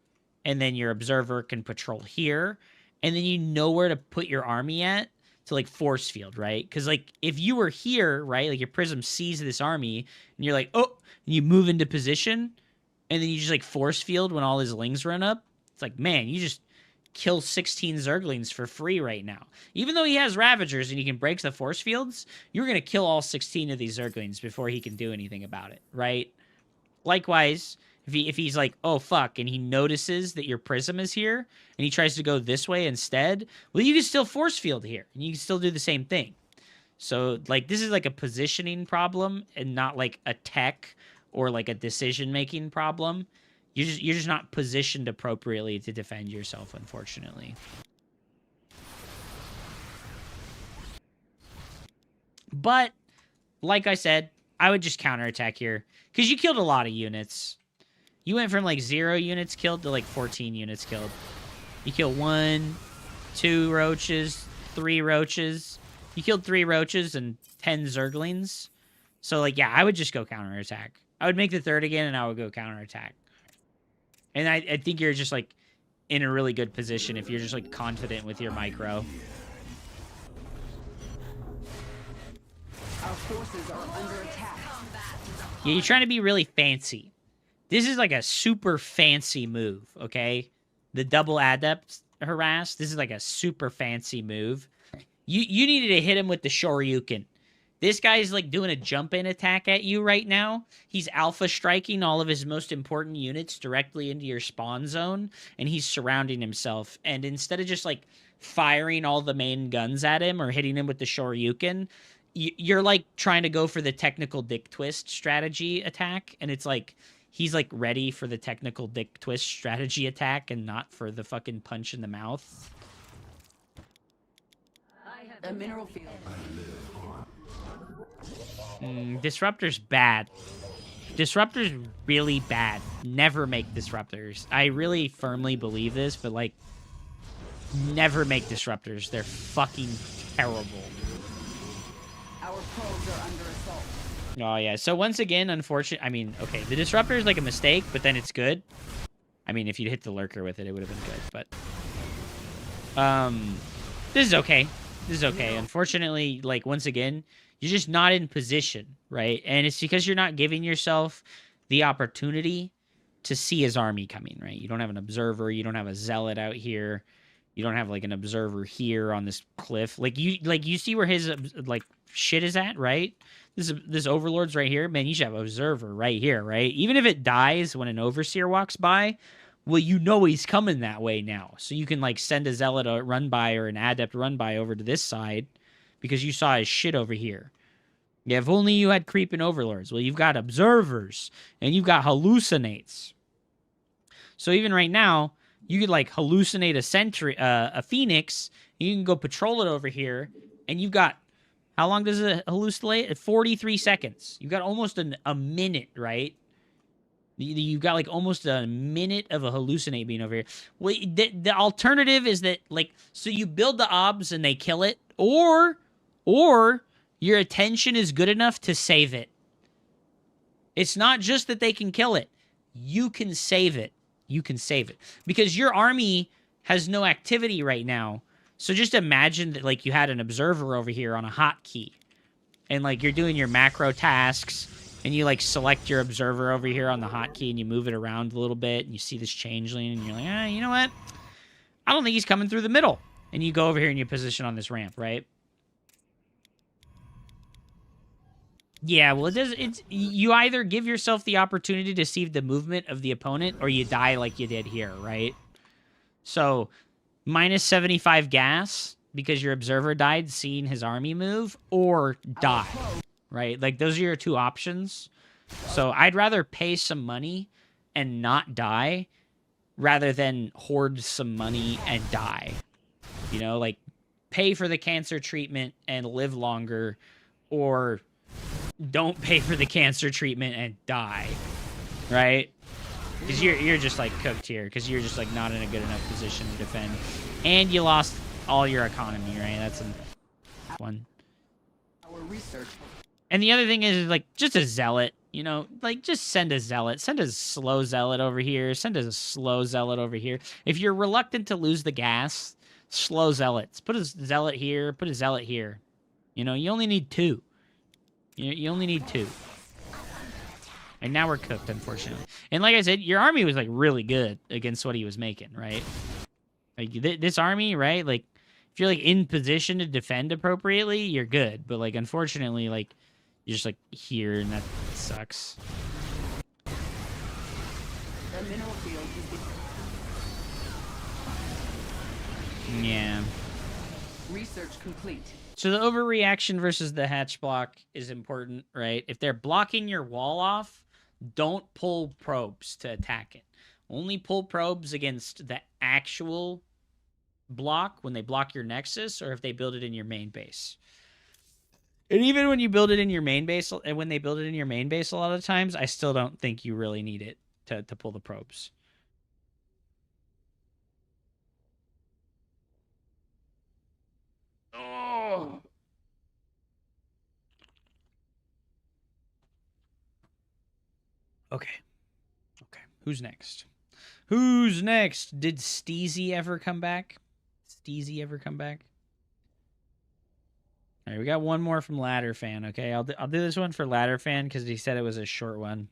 Speaker 1: and then your Observer can patrol here. And then you know where to put your army at to, like, force field, right? Because, like, if you were here, right, like, your Prism sees this army, and you're like, oh, and you move into position, and then you just, like, force field when all his lings run up. It's like, man, you just kill 16 Zerglings for free right now. Even though he has Ravagers and he can break the force fields, you're going to kill all 16 of these Zerglings before he can do anything about it, right? Likewise, if he's like, oh, fuck, and he notices that your Prism is here, and he tries to go this way instead, well, you can still force field here, and you can still do the same thing. So, like, this is, like, a positioning problem and not, like, a tech or, like, a decision-making problem. You're just not positioned appropriately to defend yourself, unfortunately. But, like I said, I would just counterattack here. Because you killed a lot of units. You went from, like, 0 units killed to, like, 14 units killed. You killed 1, 2 roaches, 3 roaches. You killed 3 roaches and 10 Zerglings. So, like, yeah, I would just go counterattack. I would make the 3rd again, and I would go counterattack. And I think you're just, like, in a really good position if you're just, like, confident with your micro.
Speaker 3: Our forces are under attack.
Speaker 1: Yeah, you're trying to be really fancy. This is, like, a super fancy move, okay? The double Adept harass, this is, like, a super fancy move. You needed to hit him with the Shoryuken. This guy's, like, doing a jump-in attack at you right now. He's alpha striking all of his most important units directly into your spawn zone, and he's surrounding himself. And instead of just, like, firing all the main guns at him or hitting him with the Shoryuken, you're, like, trying to go for the technical dick twist strategy attack, and it's, like, he's, like, ready for the technical dick twist strategy attack and not for the fucking punch in the mouth.
Speaker 3: A mineral field.
Speaker 1: Disruptor's bad. Disruptor's really bad. Never make disruptors. I really firmly believe this, but, like, never make disruptors. They're fucking terrible.
Speaker 3: Our probes are under assault.
Speaker 1: Oh, yeah. So, once again, unfortunately, I mean, okay, the disruptor is, like, a mistake, but then it's good. I mean, if you'd hit the lurker with it, it would have been good, but... This is okay. This is okay. Unfortunately, like, once again, you're just not in position, right? And it's because you're not giving yourself the opportunity to see his army coming, right? You don't have an observer. You don't have a zealot out here. You don't have, like, an observer here on this cliff. Like, you see where his, like, shit is at, right? This overlord's right here. Man, you should have an observer right here, right? Even if it dies when an overseer walks by, well, you know he's coming that way now. So you can, like, send a zealot run by or an adept run by over to this side because you saw his shit over here. Yeah, if only you had creeping overlords. Well, you've got observers and you've got hallucinates. So even right now, you could, like, hallucinate a phoenix, and you can go patrol it over here, and you've got, how long does it hallucinate? 43 seconds. You've got almost a minute, right? You've got, like, almost a minute of a hallucinate being over here. Well, the alternative is that, like, so you build the obs and they kill it, or your attention is good enough to save it. It's not just that they can kill it. You can save it. You can save it. Because your army has no activity right now. So just imagine that, like, you had an observer over here on a hotkey. And, like, you're doing your macro tasks. and you like select your observer over here on the hotkey and you move it around a little bit and you see this changeling and you're like, you know what? I don't think he's coming through the middle. And you go over here and you position on this ramp, right? Yeah, well, you either give yourself the opportunity to see the movement of the opponent or you die like you did here, right? So, minus 75 gas because your observer died seeing his army move, or die, right? Like, those are your two options. So, I'd rather pay some money and not die rather than hoard some money and die. You know, like, pay for the cancer treatment and live longer, or don't pay for the cancer treatment and die, right? Because you're just like cooked here, because you're just like not in a good enough position to defend, and you lost all your economy, right? That's one. And the other thing is like just a zealot, you know, like just send a zealot, send a slow zealot over here, send a slow zealot over here. If you're reluctant to lose the gas, slow zealots, put a zealot here, put a zealot here. You know, you only need 2. You only need 2. And now we're cooked, unfortunately. And like I said, your army was, like, really good against what he was making, right? Like, this army, right? Like, if you're, like, in position to defend appropriately, you're good. But, like, unfortunately, like, you're just, like, here, and that sucks. Yeah.
Speaker 3: Research complete.
Speaker 1: So the overreaction versus the hatch block is important, right? If they're blocking your wall off, don't pull probes to attack it. Only pull probes against the actual block when they block your nexus, or if they build it in your main base. And even when you build it in your main base, and when they build it in your main base a lot of times, I still don't think you really need it to pull the probes. Oh. Okay. Who's next? Who's next? Did Steezy ever come back? All right, we got one more from Ladder Fan. Okay, I'll do this one for Ladder Fan because he said it was a short one.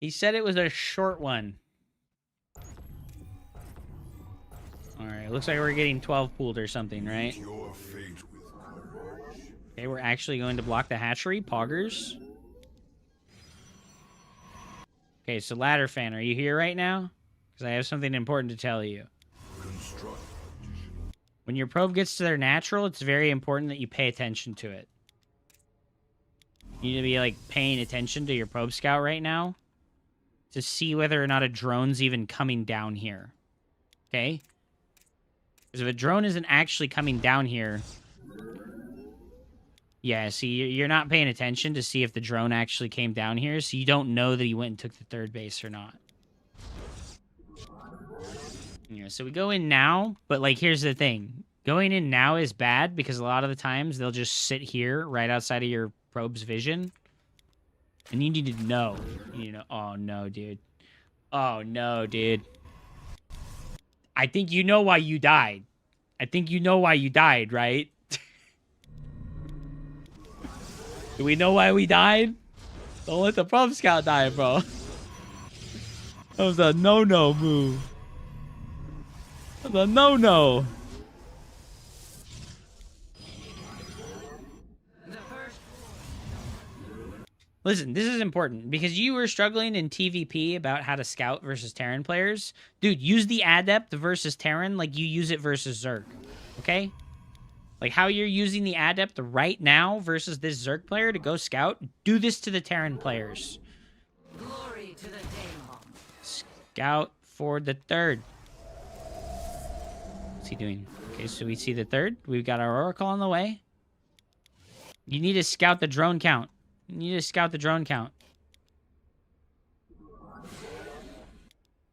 Speaker 1: He said it was a short one. All right, looks like we're getting 12 pooled or something, right? Okay, we're actually going to block the hatchery. Poggers. Okay, so Ladder Fan, are you here right now? Because I have something important to tell you. When your probe gets to their natural, it's very important that you pay attention to it. You need to be, like, paying attention to your probe scout right now to see whether or not a drone's even coming down here. Okay? Because if a drone isn't actually coming down here... Yeah, see, you're not paying attention to see if the drone actually came down here, so you don't know that he went and took the third base or not. Yeah, so we go in now, but, like, here's the thing. Going in now is bad because a lot of the times they'll just sit here right outside of your probe's vision. And you need to know. You know, oh, no, dude. Oh, no, dude. I think you know why you died. Right? Do we know why we died? Don't let the probe scout die, bro. That was a no-no move. That was a no-no. Listen, this is important because you were struggling in TVP about how to scout versus Terran players. Dude, use the Adept versus Terran like you use it versus Zerg. Okay? Like how you're using the Adept right now versus this Zerg player to go scout, do this to the Terran players.
Speaker 3: Glory to the Daemon.
Speaker 1: Scout for the third. What's he doing? Okay, so we see the third. We've got our Oracle on the way. You need to scout the drone count.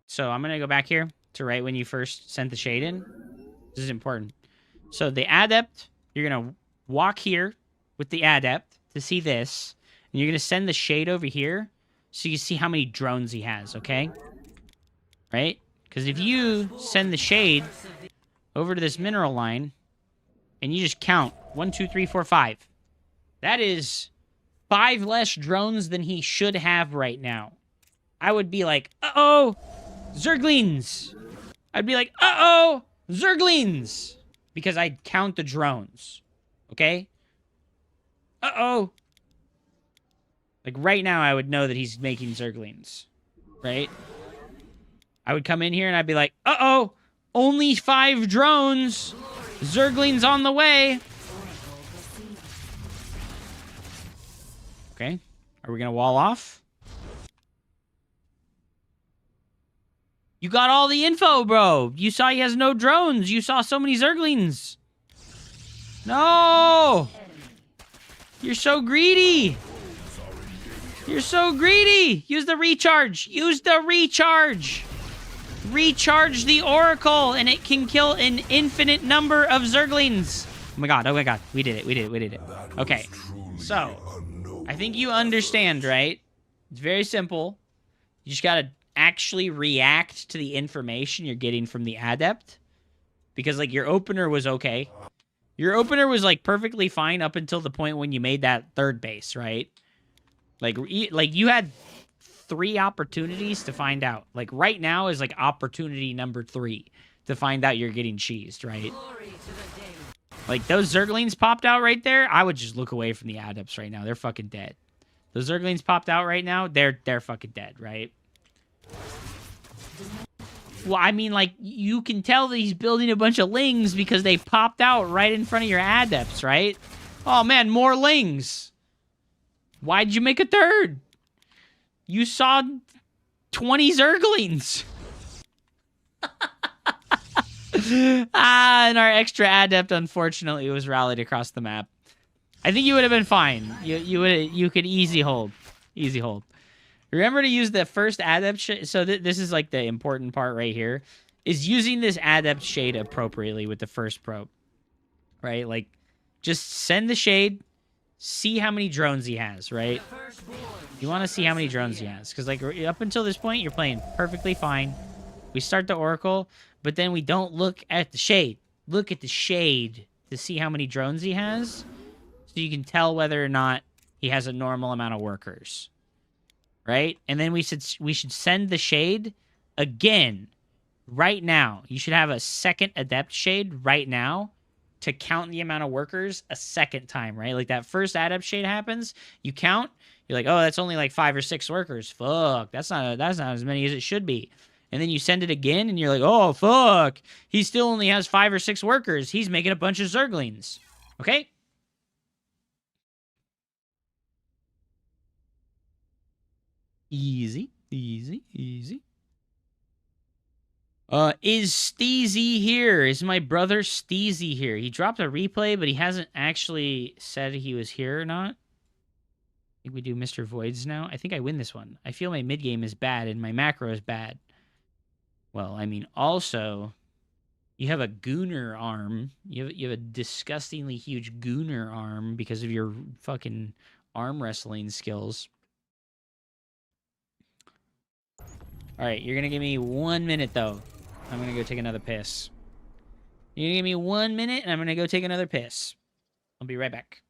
Speaker 1: So I'm going to go back here to right when you first sent the shade in. This is important. So the Adept, you're going to walk here with the Adept to see this. And you're going to send the shade over here so you see how many drones he has, okay? Right? Because if you send the shade over to this mineral line and you just count 1, 2, 3, 4, 5. That is 5 less drones than he should have right now. I would be like, uh-oh, Zerglings. I'd be like, uh-oh, Zerglings. Because I'd count the drones. Okay? Uh-oh. Like, right now, I would know that he's making Zerglings. Right? I would come in here and I'd be like, uh-oh, only 5 drones. Zerglings on the way. Okay. Are we going to wall off? You got all the info, bro. You saw he has no drones. You saw so many Zerglings. No! You're so greedy. You're so greedy. Use the recharge. Use the recharge. Recharge the Oracle, and it can kill an infinite number of Zerglings. Oh my god, oh my god. We did it, we did it, we did it. Okay, so, I think you understand, right? It's very simple. You just gotta actually react to the information you're getting from the Adept. Because, like, your opener was okay. Your opener was, like, perfectly fine up until the point when you made that third base, right? Like you had 3 opportunities to find out. Like, right now is, like, opportunity number 3 to find out you're getting cheesed, right? Like, those Zerglings popped out right there. I would just look away from the Adepts right now. They're fucking dead. Those Zerglings popped out right now. They're fucking dead, right? Well, I mean, like, you can tell that he's building a bunch of Lings because they popped out right in front of your Adepts, right? Oh, man, more Lings. Why'd you make a third? You saw 20 Zerglings. And our extra Adept, unfortunately, was rallied across the map. I think you would have been fine. You could easy hold. Easy hold. Remember to use the first Adept shade. So this is like the important part right here. Is using this Adept shade appropriately with the first probe. Right? Like, just send the shade. See how many drones he has, right? You want to see how many drones he has. Because, like, up until this point, you're playing perfectly fine. We start the Oracle, but then we don't look at the shade. Look at the shade to see how many drones he has. So you can tell whether or not he has a normal amount of workers. Right? And then we should send the shade again right now. You should have a second Adept shade right now to count the amount of workers a second time, right? Like, that first Adept shade happens, you count, you're like, oh, that's only like 5 or 6 workers. Fuck, that's not as many as it should be. And then you send it again, and you're like, oh, fuck, he still only has 5 or 6 workers. He's making a bunch of Zerglings. Okay? Easy, easy, easy. Is Steezy here? Is my brother Steezy here? He dropped a replay, but he hasn't actually said he was here or not. I think we do Mr. Voids now. I think I win this one. I feel my mid-game is bad and my macro is bad. Well, I mean, also, you have a Gooner arm. You have a disgustingly huge Gooner arm because of your fucking arm wrestling skills. All right, you're going to give me 1 minute, though. I'm going to go take another piss. You're going to give me 1 minute, and I'm going to go take another piss. I'll be right back.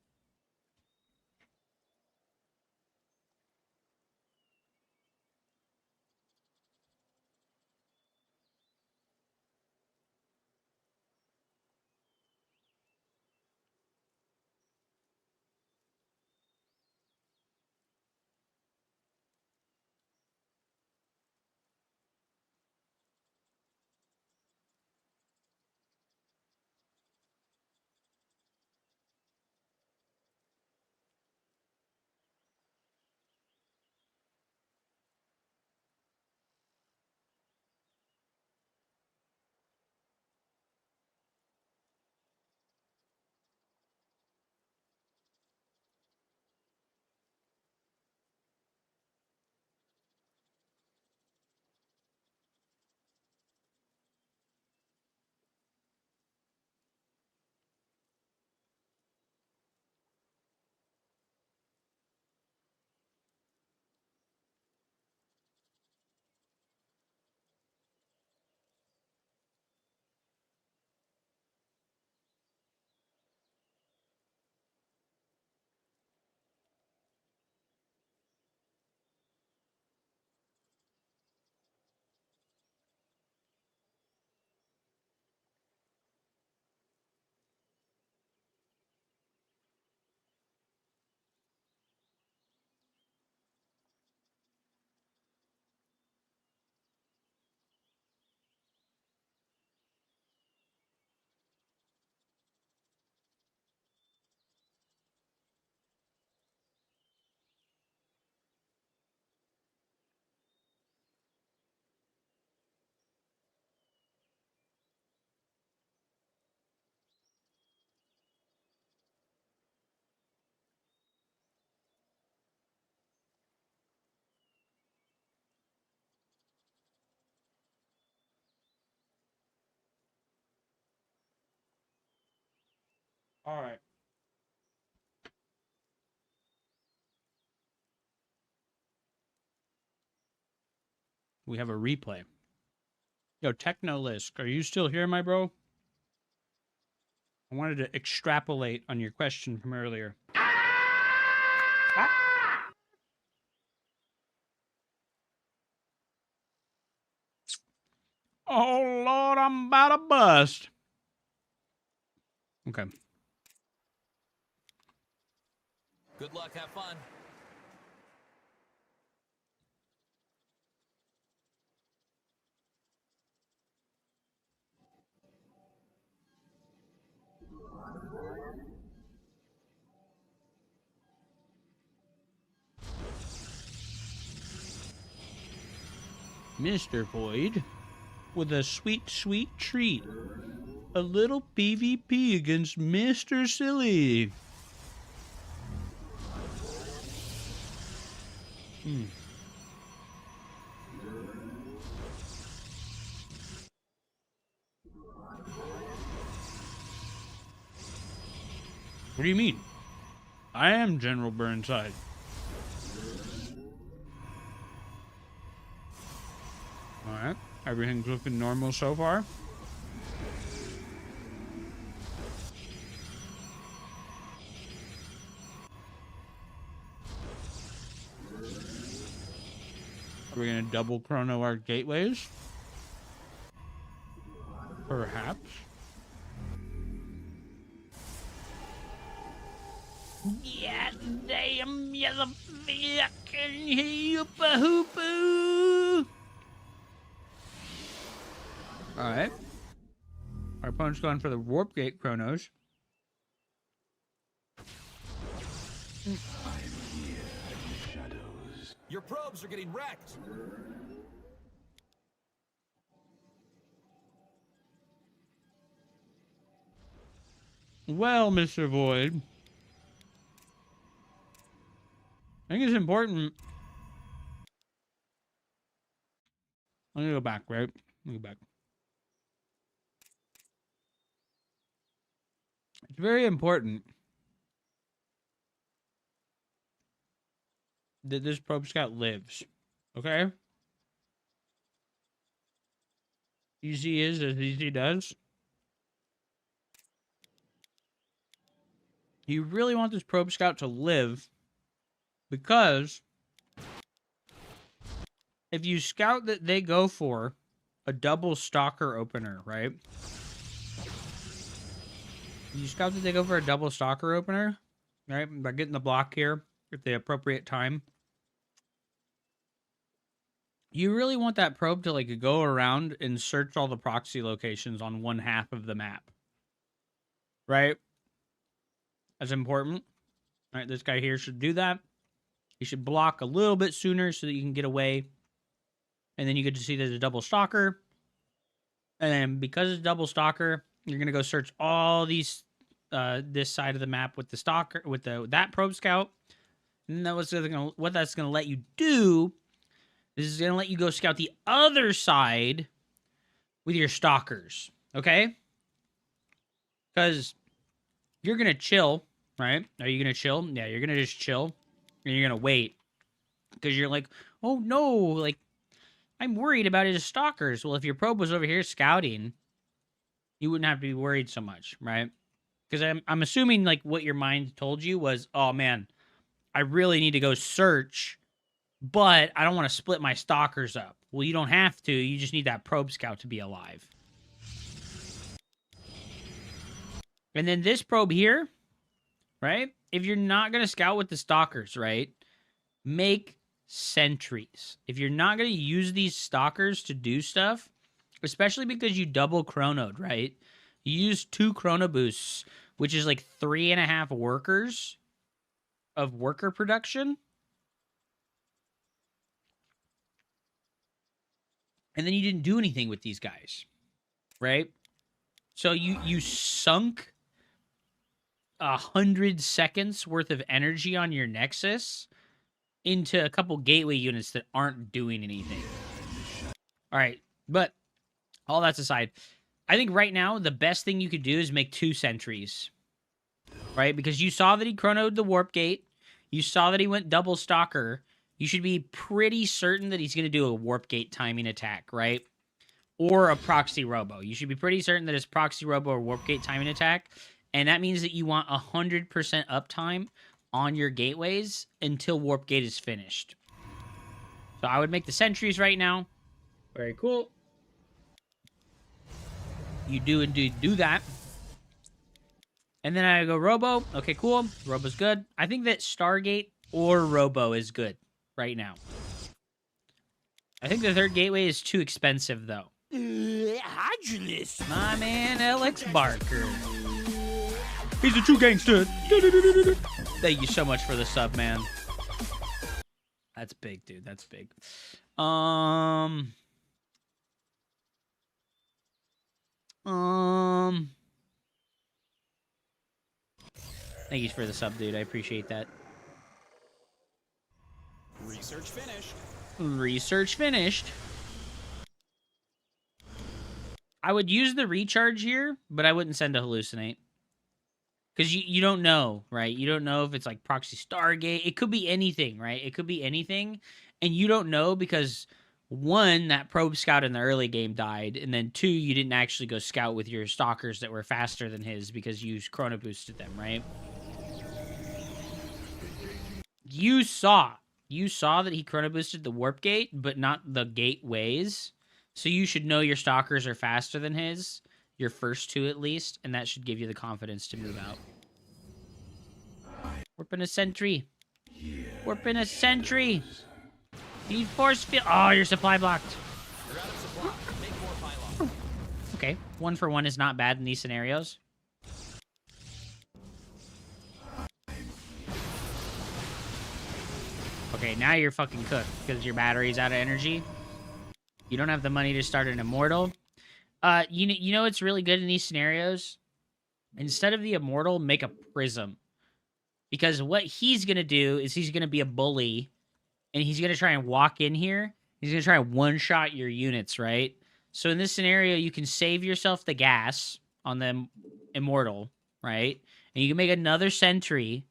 Speaker 1: All right. We have a replay. Yo, Technolisk, are you still here, my bro? I wanted to extrapolate on your question from earlier. Oh, Lord, I'm about to bust. Okay.
Speaker 6: Good luck, have fun.
Speaker 1: Mr. Void, with a sweet, sweet treat. A little PvP against Mr. Silly. What do you mean? I am General Burnside. Alright, everything's looking normal so far. Are we gonna double chrono our gateways? Perhaps. Yeah, damn, you fucking hoopa hoopoo. Alright. Our opponent's going for the warp gate chronos.
Speaker 6: Your probes are getting wrecked.
Speaker 1: Well, Mr. Void, I think it's important. Let me go back, right? Let me go back. It's very important that this probe scout lives. Okay? Easy is as easy does. You really want this probe scout to live because if you scout that they go for a double stalker opener, right? You scout that they go for a double stalker opener, right? By getting the block here at the appropriate time. You really want that probe to like go around and search all the proxy locations on one half of the map. Right? That's important. All right, this guy here should do that. He should block a little bit sooner so that you can get away. And then you get to see there's a double stalker. And then because it's double stalker, you're gonna go search all these this side of the map with the stalker with that probe scout. And then what that's gonna let you do is gonna let you go scout the other side with your stalkers. Okay? Because you're gonna chill, right? Are you gonna chill? Yeah, you're gonna just chill. And you're gonna wait. Because you're like, oh no, like I'm worried about his stalkers. Well, if your probe was over here scouting, you wouldn't have to be worried so much, right? Because I'm assuming like what your mind told you was, oh man, I really need to go search, but I don't want to split my stalkers up. Well, you don't have to. You just need that probe scout to be alive. And then this probe here, right? If you're not going to scout with the stalkers, right? Make sentries. If you're not going to use these stalkers to do stuff, especially because you double chronoed, right? You use 2 chrono boosts, which is like 3.5 workers of worker production. And then you didn't do anything with these guys, right? So you sunk 100 seconds worth of energy on your Nexus into a couple gateway units that aren't doing anything. All right, but all that's aside, I think right now the best thing you could do is make 2 sentries. right? Because you saw that he chronoed the warp gate. You saw that he went double stalker. You should be pretty certain that he's going to do a warp gate timing attack, right? Or a proxy robo. You should be pretty certain that it's proxy robo or warp gate timing attack. And that means that you want 100% uptime on your gateways until warp gate is finished. So I would make the sentries right now. Very cool. You do that. And then I go Robo. Okay, cool. Robo's good. I think that Stargate or Robo is good right now. I think the third gateway is too expensive, though. Hydrolus. My man, Alex Barker. He's a true gangster. Thank you so much for the sub, man. That's big, dude. That's big. Thank you for the sub, dude. I appreciate that.
Speaker 6: Research finished.
Speaker 1: Research finished. I would use the recharge here, but I wouldn't send a hallucinate. Because you don't know, right? You don't know if it's like proxy Stargate. It could be anything, right? It could be anything. And you don't know because, one, that probe scout in the early game died. And then, two, you didn't actually go scout with your stalkers that were faster than his because you chrono boosted them, right? You saw that he chrono boosted the warp gate, but not the gateways. So you should know your stalkers are faster than his. Your first two, at least. And that should give you the confidence to move out. Warping a sentry. Warping a sentry. Need force field. Oh, your supply blocked.
Speaker 6: You're out of supply. Make more pylons.
Speaker 1: Okay. 1 for 1 is not bad in these scenarios. Okay, now you're fucking cooked because your battery's out of energy. You don't have the money to start an immortal. You know what's really good in these scenarios? Instead of the immortal, make a prism. Because what he's going to do is he's going to be a bully. And he's going to try and walk in here. He's going to try and one-shot your units, right? So in this scenario, you can save yourself the gas on the immortal, right? And you can make another sentry.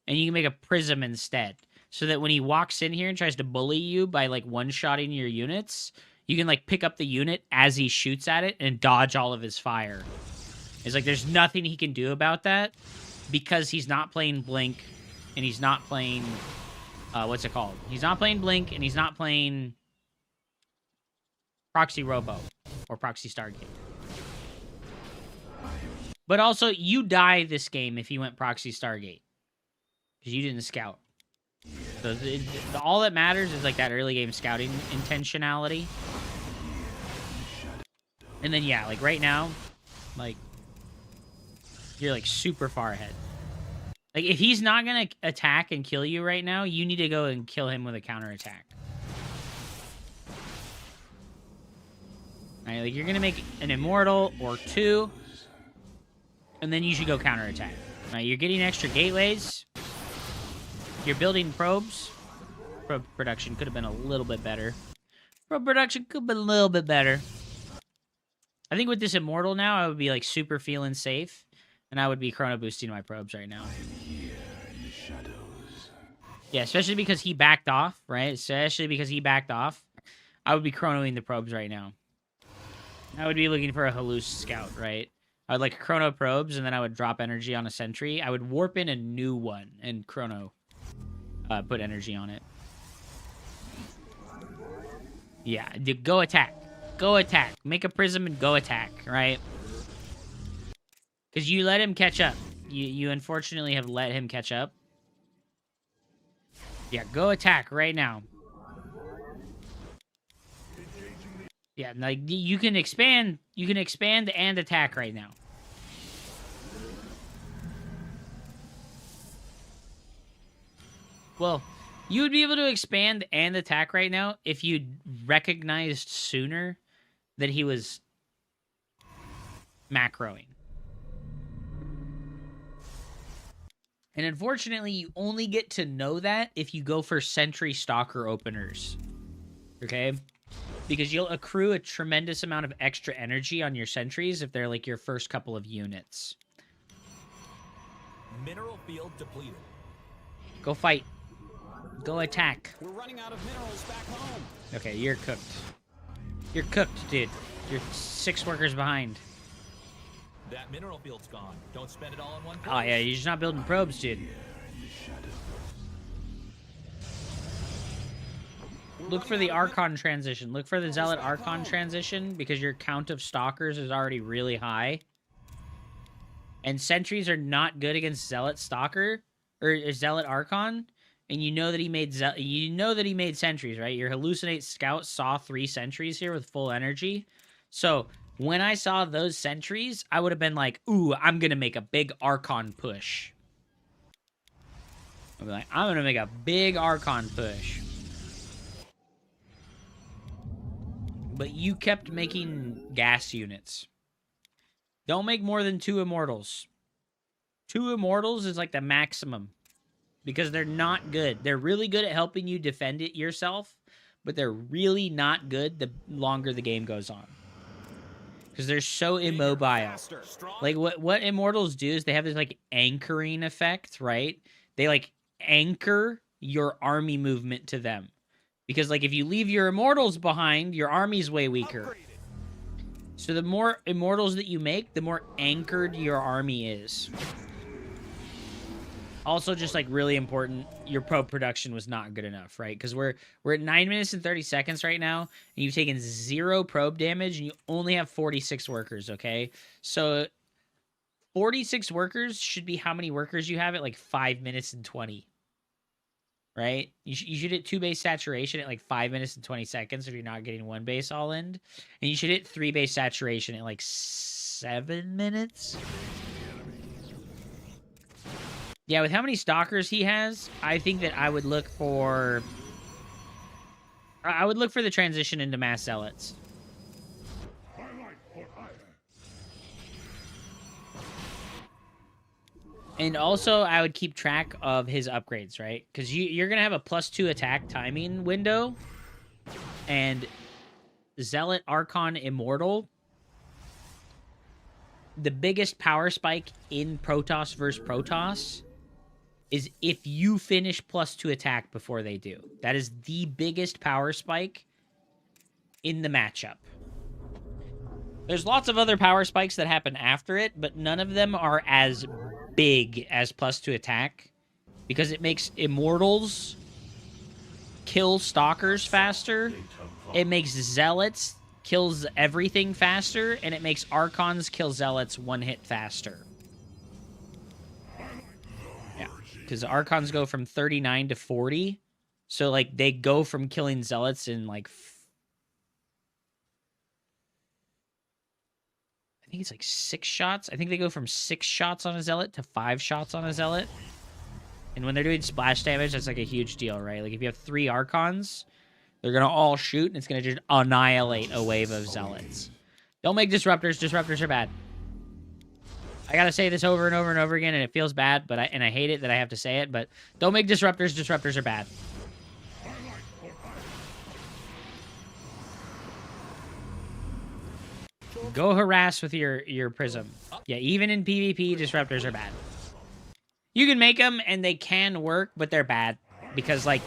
Speaker 1: And you can make a prism instead. So that when he walks in here and tries to bully you by, like, one-shotting your units, you can, like, pick up the unit as he shoots at it and dodge all of his fire. It's like there's nothing he can do about that because he's not playing Blink and he's not playing... what's it called? He's not playing Blink and he's not playing Proxy Robo or Proxy Stargate. But also, you die this game if you went Proxy Stargate because you didn't scout. So all that matters is like that early game scouting intentionality. And then yeah, like right now, like you're like super far ahead. Like if he's not gonna attack and kill you right now, you need to go and kill him with a counterattack. Right, like you're gonna make an immortal or 2, and then you should go counterattack. Right, you're getting extra gateways. You're building probes. Probe production could have been a little bit better. Probe production could have been a little bit better. I think with this immortal now, I would be like super feeling safe. And I would be chrono boosting my probes right now. Yeah, especially because he backed off, right? Especially because he backed off. I would be chronoing the probes right now. I would be looking for a halluc scout, right? I would like chrono probes, and then I would drop energy on a sentry. I would warp in a new one and chrono put energy on it. Yeah, go attack. Go attack. Make a prism and go attack, right? Because you let him catch up. You unfortunately have let him catch up. Yeah, go attack right now. Yeah, like you can expand and attack right now. Well, you would be able to expand and attack right now if you recognized sooner that he was macroing. And unfortunately, you only get to know that if you go for Sentry Stalker openers. Okay? Because you'll accrue a tremendous amount of extra energy on your sentries if they're like your first couple of units.
Speaker 6: Mineral field depleted.
Speaker 1: Go fight. Go attack.
Speaker 6: We're running out of minerals back home.
Speaker 1: Okay, you're cooked. You're cooked, dude. You're 6 workers behind.
Speaker 6: That mineral field's gone. Don't spend it all in one place.
Speaker 1: Oh yeah, you're just not building probes, dude. Look for the Archon transition. Look for the Zealot Archon transition because your count of Stalkers is already really high. And sentries are not good against Zealot Stalker or Zealot Archon. And you know that he made sentries, right? Your Hallucinate Scout saw 3 sentries here with full energy. So when I saw those sentries, I would have been like, ooh, I'm gonna make a big Archon push. I'd be like, I'm gonna make a big Archon push. But you kept making gas units. Don't make more than 2 Immortals. 2 Immortals is like the maximum. Because they're not good. They're really good at helping you defend it yourself. But they're really not good the longer the game goes on. Because they're so immobile. Like, what Immortals do is they have this, like, anchoring effect, right? They, like, anchor your army movement to them. Because, like, if you leave your Immortals behind, your army's way weaker. So the more Immortals that you make, the more anchored your army is. Also, just, like, really important, your probe production was not good enough, right? Because we're at 9 minutes and 30 seconds right now, and you've taken 0 probe damage, and you only have 46 workers, okay? So 46 workers should be how many workers you have at, like, 5 minutes and 20. Right? You should hit 2 base saturation at like 5 minutes and 20 seconds if you're not getting 1 base all in. And you should hit 3 base saturation at like 7 minutes. Yeah, with how many Stalkers he has, I think that I would look for... I would look for the transition into Mass Zealots. And also, I would keep track of his upgrades, right? Because you're going to have a +2 attack timing window. And Zealot Archon Immortal, the biggest power spike in Protoss versus Protoss is if you finish +2 attack before they do. That is the biggest power spike in the matchup. There's lots of other power spikes that happen after it, but none of them are as big as +2 attack because it makes Immortals kill Stalkers faster, it makes Zealots kills everything faster, and it makes Archons kill Zealots 1 hit faster. Yeah, because Archons go from 39 to 40, so like they go from killing Zealots in like I think it's like 6 shots. I think they go from 6 shots on a Zealot to 5 shots on a Zealot. And when they're doing splash damage, that's like a huge deal, right? Like if you have 3 Archons, they're going to all shoot, and it's going to just annihilate a wave of Zealots. Don't make Disruptors. Disruptors are bad. I got to say this over and over and over again, and it feels bad, but I hate it that I have to say it, but don't make Disruptors. Disruptors are bad. Go harass with your Prism. Yeah, even in PvP, Disruptors are bad. You can make them, and they can work, but they're bad. Because, like,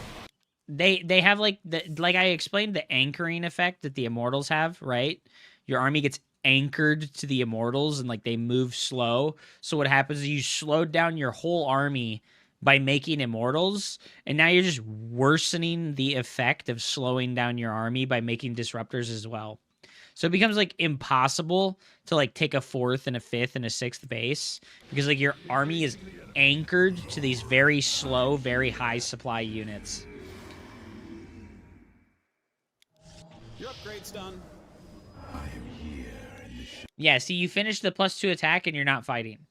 Speaker 1: they have, like, like I explained, the anchoring effect that the Immortals have, right? Your army gets anchored to the Immortals, and, like, they move slow. So what happens is you slowed down your whole army by making Immortals, and now you're just worsening the effect of slowing down your army by making Disruptors as well. So it becomes, like, impossible to, like, take a 4th and a 5th and a 6th base. Because, like, your army is anchored to these very slow, very high supply units.
Speaker 6: Your upgrade's done.
Speaker 1: Yeah, see, you finish the +2 attack and you're not fighting.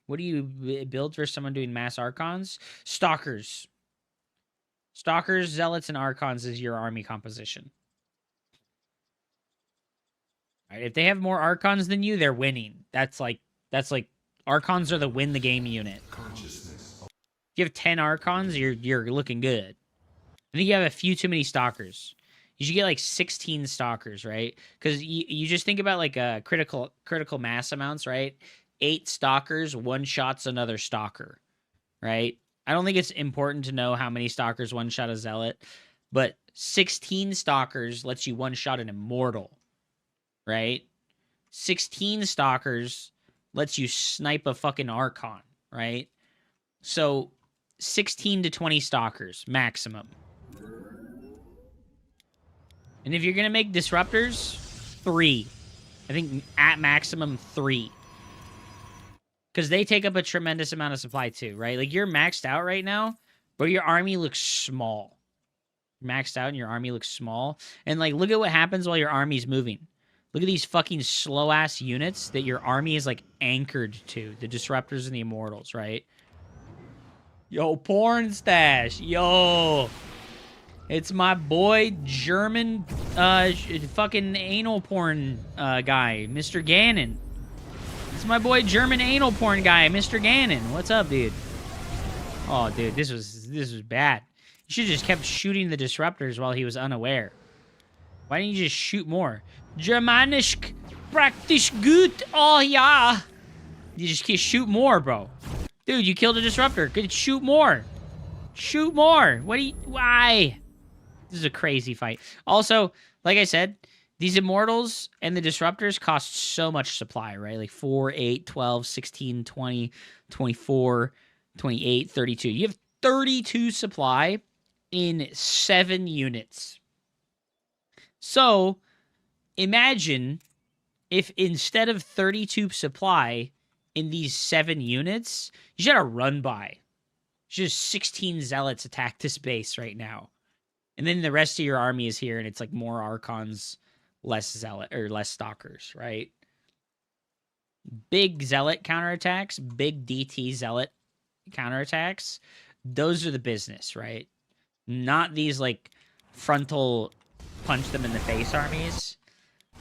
Speaker 1: What do you build for someone doing mass Archons? Stalkers. Stalkers, Zealots, and Archons is your army composition. Right, if they have more Archons than you, they're winning. That's like Archons are the win the game unit. If you have 10 Archons, you're looking good. I think you have a few too many Stalkers. You should get like 16 Stalkers, right? Because you just think about like critical mass amounts, right? 8 stalkers one-shots another stalker, right? I don't think it's important to know how many stalkers one-shot a zealot, but 16 stalkers lets you one-shot an immortal, right? 16 stalkers lets you snipe a fucking archon, right? So 16 to 20 stalkers maximum. And if you're going to make disruptors, 3. I think at maximum 3. Because they take up a tremendous amount of supply too, right? Like, you're maxed out right now, but your army looks small. Maxed out and your army looks small. And, like, look at what happens while your army's moving. Look at these fucking slow-ass units that your army is, like, anchored to. The disruptors and the immortals, right? Yo, porn stash. Yo. It's my boy, German, fucking anal porn guy, Mr. Gannon. It's my boy, German anal porn guy, Mr. Gannon. What's up, dude? Oh, dude, this was bad. You should have just kept shooting the disruptors while he was unaware. Why didn't you just shoot more? Germanisch praktisch gut. Oh, yeah. You just can't shoot more, bro. Dude, you killed a disruptor. Good, shoot more. Shoot more. Why? This is a crazy fight. Also, like I said, these immortals and the disruptors cost so much supply, right? Like 4, 8, 12, 16, 20, 24, 28, 32. You have 32 supply in 7 units. So, imagine if instead of 32 supply in these 7 units, you should have run by. Just 16 zealots attack this base right now. And then the rest of your army is here, and it's like more archons, less zealot or less stalkers, right? Big zealot counterattacks, big DT zealot counterattacks. Those are the business, right? Not these like frontal punch them in the face armies.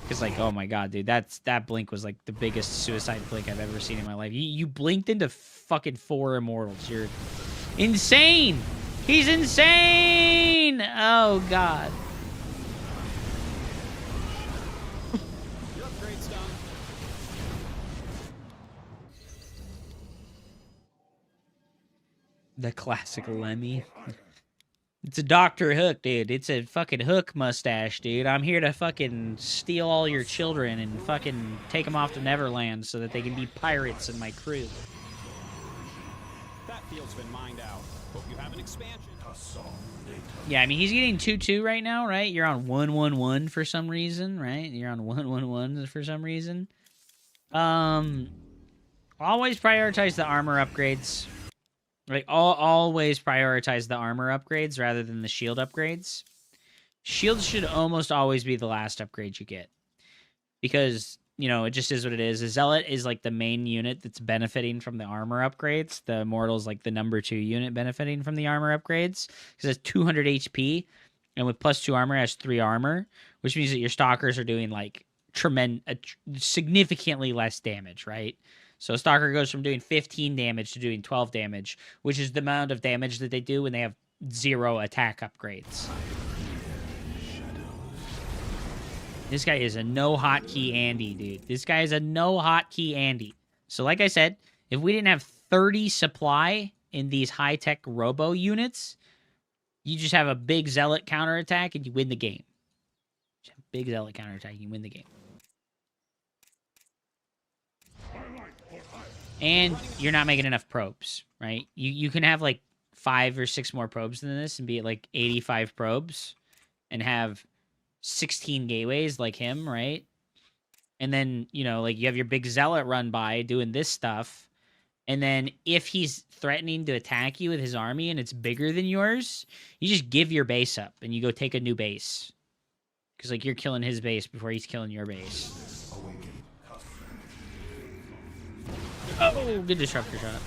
Speaker 1: Because, like, oh my god, dude, that blink was like the biggest suicide blink I've ever seen in my life. You blinked into fucking 4 immortals. You're insane. He's insane. Oh god.
Speaker 6: Your upgrade's done.
Speaker 1: The classic Lemmy. It's a Dr. Hook, dude. It's a fucking Hook mustache, dude. I'm here to fucking steal all your children and fucking take them off to Neverland so that they can be pirates in my crew.
Speaker 6: That field's been mined out. Hope you have an expansion.
Speaker 1: Yeah, I mean, he's getting 2-2 right now, right? You're on 1-1-1 for some reason, right? You're on 1-1-1 for some reason. Always prioritize the armor upgrades. Like, always prioritize the armor upgrades rather than the shield upgrades. Shields should almost always be the last upgrade you get. Because, you know, it just is what it is. A Zealot is, like, the main unit that's benefiting from the armor upgrades. The Immortal's, like, the number 2 unit benefiting from the armor upgrades. Because it's 200 HP, and with +2 armor, it has 3 armor. Which means that your Stalkers are doing, like, significantly less damage, right? So Stalker goes from doing 15 damage to doing 12 damage, which is the amount of damage that they do when they have 0 attack upgrades. This guy is a no-hotkey Andy, dude. This guy is a no-hotkey Andy. So like I said, if we didn't have 30 supply in these high-tech robo units, you just have a big Zealot counterattack and you win the game. Just have a big Zealot counterattack and you win the game. And you're not making enough probes, right? You can have like 5 or 6 more probes than this and be at like 85 probes and have 16 gateways like him, right? And then, you know, like you have your big Zealot run by doing this stuff. And then if he's threatening to attack you with his army and it's bigger than yours, you just give your base up and you go take a new base. Because like you're killing his base before he's killing your base. Oh, good disruptor shot.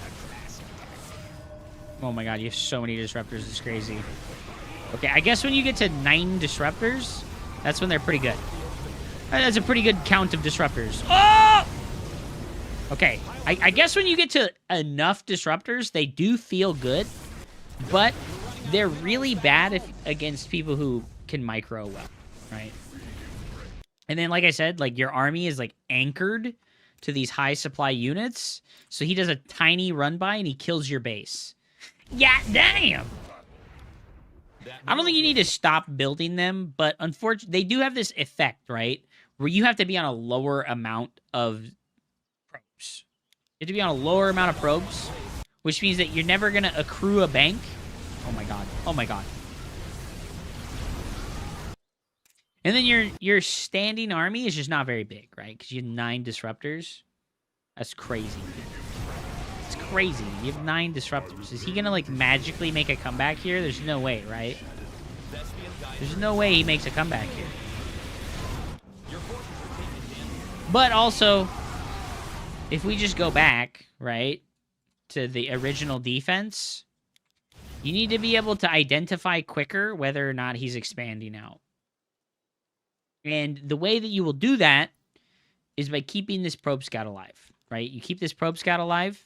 Speaker 1: Oh my god, you have so many disruptors. It's crazy. Okay, I guess when you get to 9 disruptors, that's when they're pretty good. That's a pretty good count of disruptors. Oh! Okay, I guess when you get to enough disruptors, they do feel good, but they're really bad against people who can micro well, right? And then, like I said, like your army is like anchored to these high supply units. So he does a tiny run by and he kills your base. Yeah, damn. I don't think you need to stop building them, but unfortunately, they do have this effect, right? Where you have to be on a lower amount of probes. You have to be on a lower amount of probes, which means that you're never going to accrue a bank. Oh my god. Oh my god. And then your standing army is just not very big, right? Because you have 9 disruptors. That's crazy. It's crazy. You have 9 disruptors. Is he going to, like, magically make a comeback here? There's no way, right? There's no way he makes a comeback here. But also, if we just go back, right, to the original defense, you need to be able to identify quicker whether or not he's expanding out. And the way that you will do that is by keeping this probe scout alive, right? You keep this probe scout alive,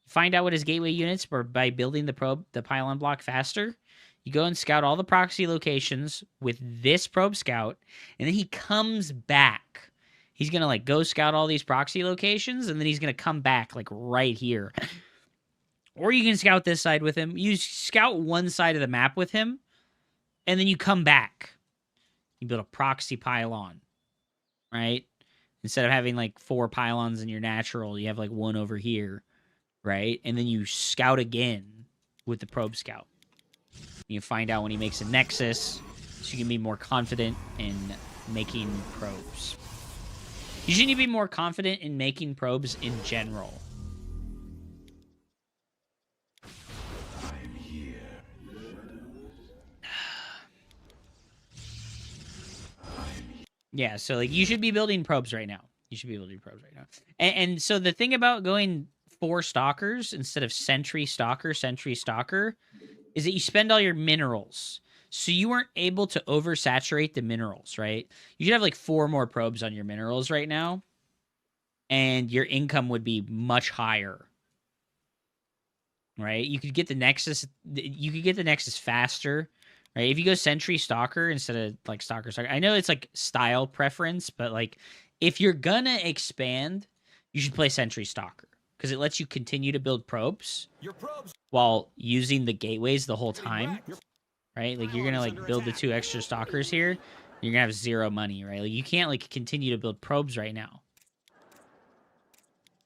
Speaker 1: find out what his gateway units are by building the pylon block faster. You go and scout all the proxy locations with this probe scout, and then he comes back. He's going to, like, go scout all these proxy locations, and then he's going to come back, like, right here. Or you can scout this side with him. You scout one side of the map with him, and then you come back. You build a proxy pylon, right? Instead of having, like, 4 pylons in your natural, you have, like, 1 over here, right? And then you scout again with the probe scout. You find out when he makes a nexus, so you can be more confident in making probes. You should need to be more confident in making probes in general. Yeah, so, like, you should be building probes right now. You should be building probes right now. And so the thing about going 4 stalkers instead of sentry, stalker, is that you spend all your minerals. So you weren't able to oversaturate the minerals, right? You should have, like, 4 more probes on your minerals right now. And your income would be much higher. Right? You could get the Nexus. You could get the Nexus faster. Right? If you go Sentry Stalker instead of, like, Stalker. I know it's, like, style preference, but, like, if you're gonna expand, you should play Sentry Stalker. Because it lets you continue to build probes while using the gateways the whole time. Right? Like, you're gonna, like, build the 2 extra Stalkers here. You're gonna have 0 money, right? Like, you can't, like, continue to build probes right now.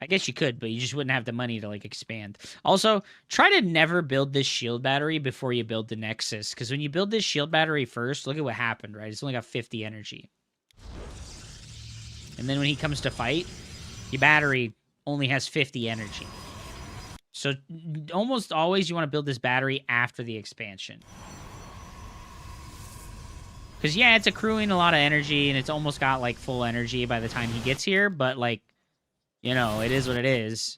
Speaker 1: I guess you could, but you just wouldn't have the money to, like, expand. Also, try to never build this shield battery before you build the Nexus. Because when you build this shield battery first, look at what happened, right? It's only got 50 energy. And then when he comes to fight, your battery only has 50 energy. So almost always you want to build this battery after the expansion. Because, yeah, it's accruing a lot of energy, and it's almost got, like, full energy by the time he gets here. But, like, you know, it is what it is.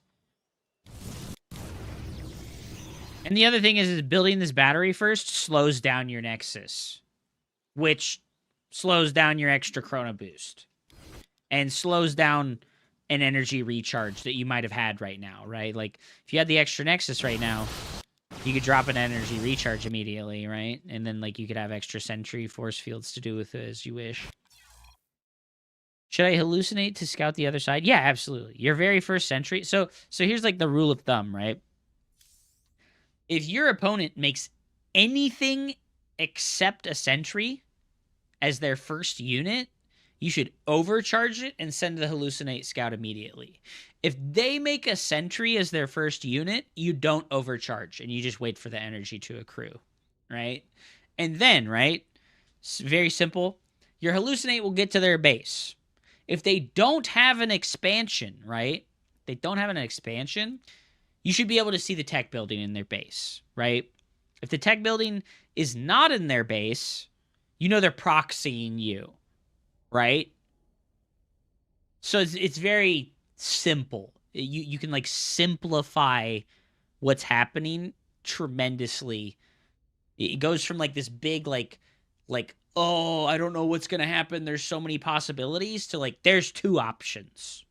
Speaker 1: And the other thing is building this battery first slows down your Nexus. Which slows down your extra Chrono Boost. And slows down an energy recharge that you might have had right now, right? Like, if you had the extra Nexus right now, you could drop an energy recharge immediately, right? And then, like, you could have extra Sentry force fields to do with it as you wish. Should I hallucinate to scout the other side? Yeah, absolutely. Your very first Sentry. So here's, like, the rule of thumb, right? If your opponent makes anything except a Sentry as their first unit, you should overcharge it and send the hallucinate scout immediately. If they make a Sentry as their first unit, you don't overcharge and you just wait for the energy to accrue, right? And then, right, it's very simple. Your hallucinate will get to their base. If they don't have an expansion, right? They don't have an expansion, you should be able to see the tech building in their base, right? If the tech building is not in their base, you know they're proxying you, right? So it's very simple. You can, like, simplify what's happening tremendously. It goes from, like, this big, like, oh, I don't know what's going to happen, there's so many possibilities, to, like, there's 2 options.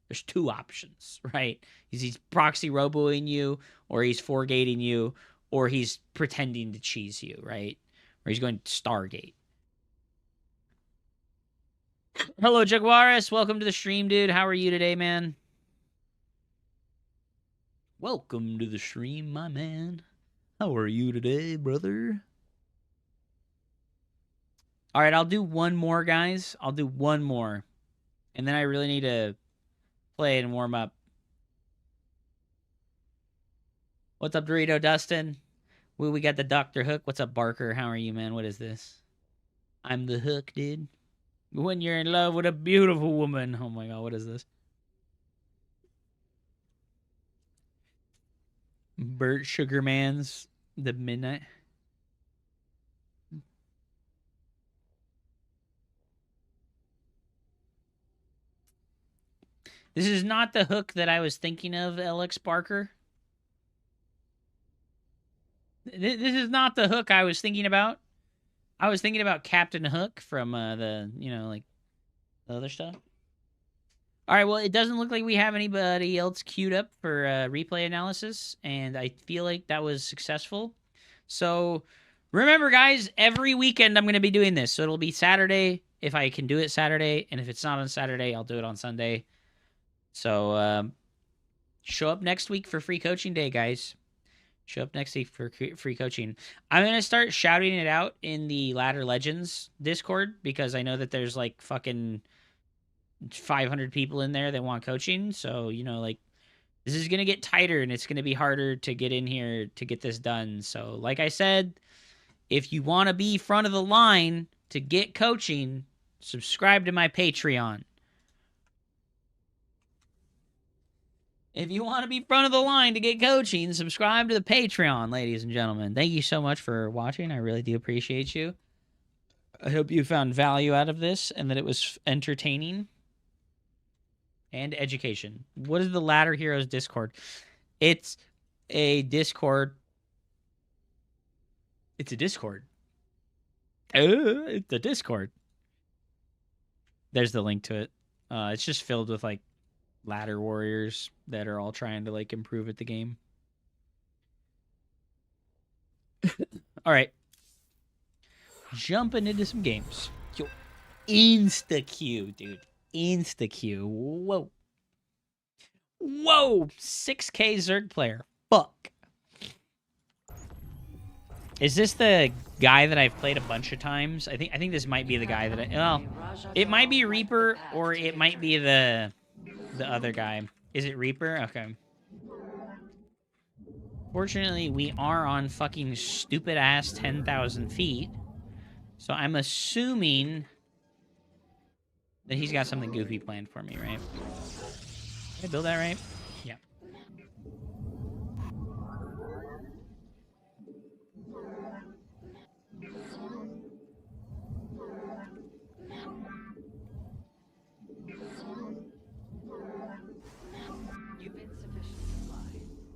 Speaker 1: There's 2 options, right? He's proxy roboing you, or he's 4-gating you, or he's pretending to cheese you, right? Or he's going to Stargate. Hello, Jaguaris. Welcome to the stream, dude. How are you today, man? Welcome to the stream, my man. How are you today, brother? All right, I'll do one more, guys. I'll do one more. And then I really need to play and warm up. What's up, Dorito Dustin? We got the Dr. Hook. What's up, Barker? How are you, man? What is this? I'm the Hook, dude. When you're in love with a beautiful woman. Oh my god, what is this? Bert Sugarman's The Midnight. This is not the Hook that I was thinking of, Alex Barker. This is not the Hook I was thinking about. I was thinking about Captain Hook from the, like, the other stuff. All right, well, it doesn't look like we have anybody else queued up for replay analysis, and I feel like that was successful. So remember, guys, every weekend I'm going to be doing this. So it'll be Saturday if I can do it Saturday, and if it's not on Saturday, I'll do it on Sunday. So show up next week for free coaching day, guys. Show up next week for free coaching. I'm going to start shouting it out in the Ladder Legends Discord because I know that there's like fucking 500 people in there that want coaching. So, like, this is going to get tighter and it's going to be harder to get in here to get this done. So, like I said, if you want to be front of the line to get coaching, subscribe to my Patreon. If you want to be front of the line to get coaching, subscribe to the Patreon, ladies and gentlemen. Thank you so much for watching. I really do appreciate you. I hope you found value out of this and that it was entertaining and education. What is the Ladder Heroes Discord? It's a Discord. It's a Discord. It's a Discord. There's the link to it. It's just filled with, like, ladder warriors that are all trying to, like, improve at the game. All right. Jumping into some games. Yo, insta-Q, dude. Insta-Q. Whoa. Whoa! 6K Zerg player. Fuck. Is this the guy that I've played a bunch of times? I think this might be the guy that it might be Reaper or it might be the other guy. Is it Reaper? Okay. Fortunately, we are on fucking stupid ass 10,000 feet. So I'm assuming that he's got something goofy planned for me, right? Did I build that right? Yeah.
Speaker 3: You've insufficient supply.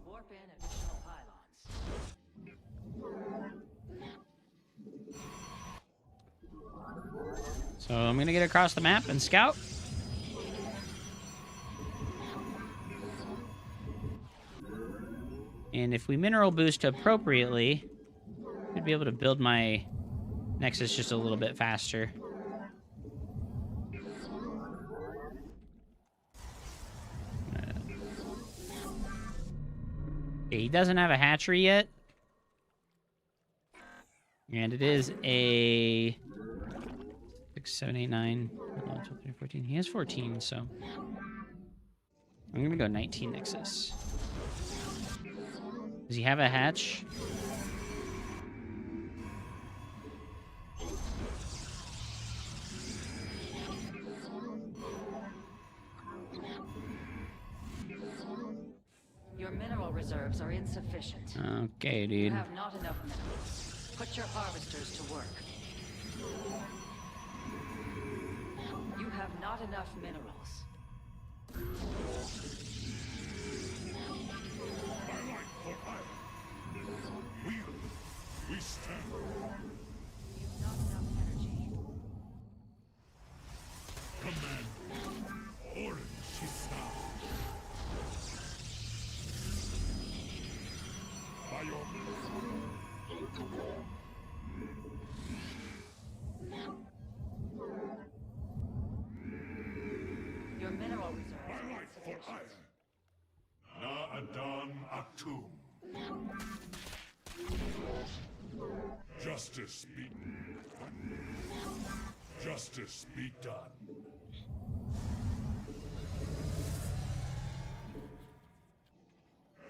Speaker 3: Warp in additional pylons.
Speaker 1: So I'm going to get across the map and scout. And if we mineral boost appropriately, I'd be able to build my Nexus just a little bit faster. Okay, he doesn't have a hatchery yet. And it is a 6, 7, 8, 9, 12, 13, 14. He has 14, so I'm going to go 19 Nexus. Does he have a hatch?
Speaker 3: Your mineral reserves are insufficient.
Speaker 1: Okay,
Speaker 3: You
Speaker 1: dude.
Speaker 3: have not enough minerals. Put your harvesters to work. You have not enough minerals.
Speaker 2: We stand.
Speaker 3: You've not enough energy.
Speaker 2: Command. Orange is now. By your
Speaker 3: Your mineral
Speaker 2: My
Speaker 3: reserves
Speaker 2: life for iron. Na Adan Atum. Justice be done. Justice be done.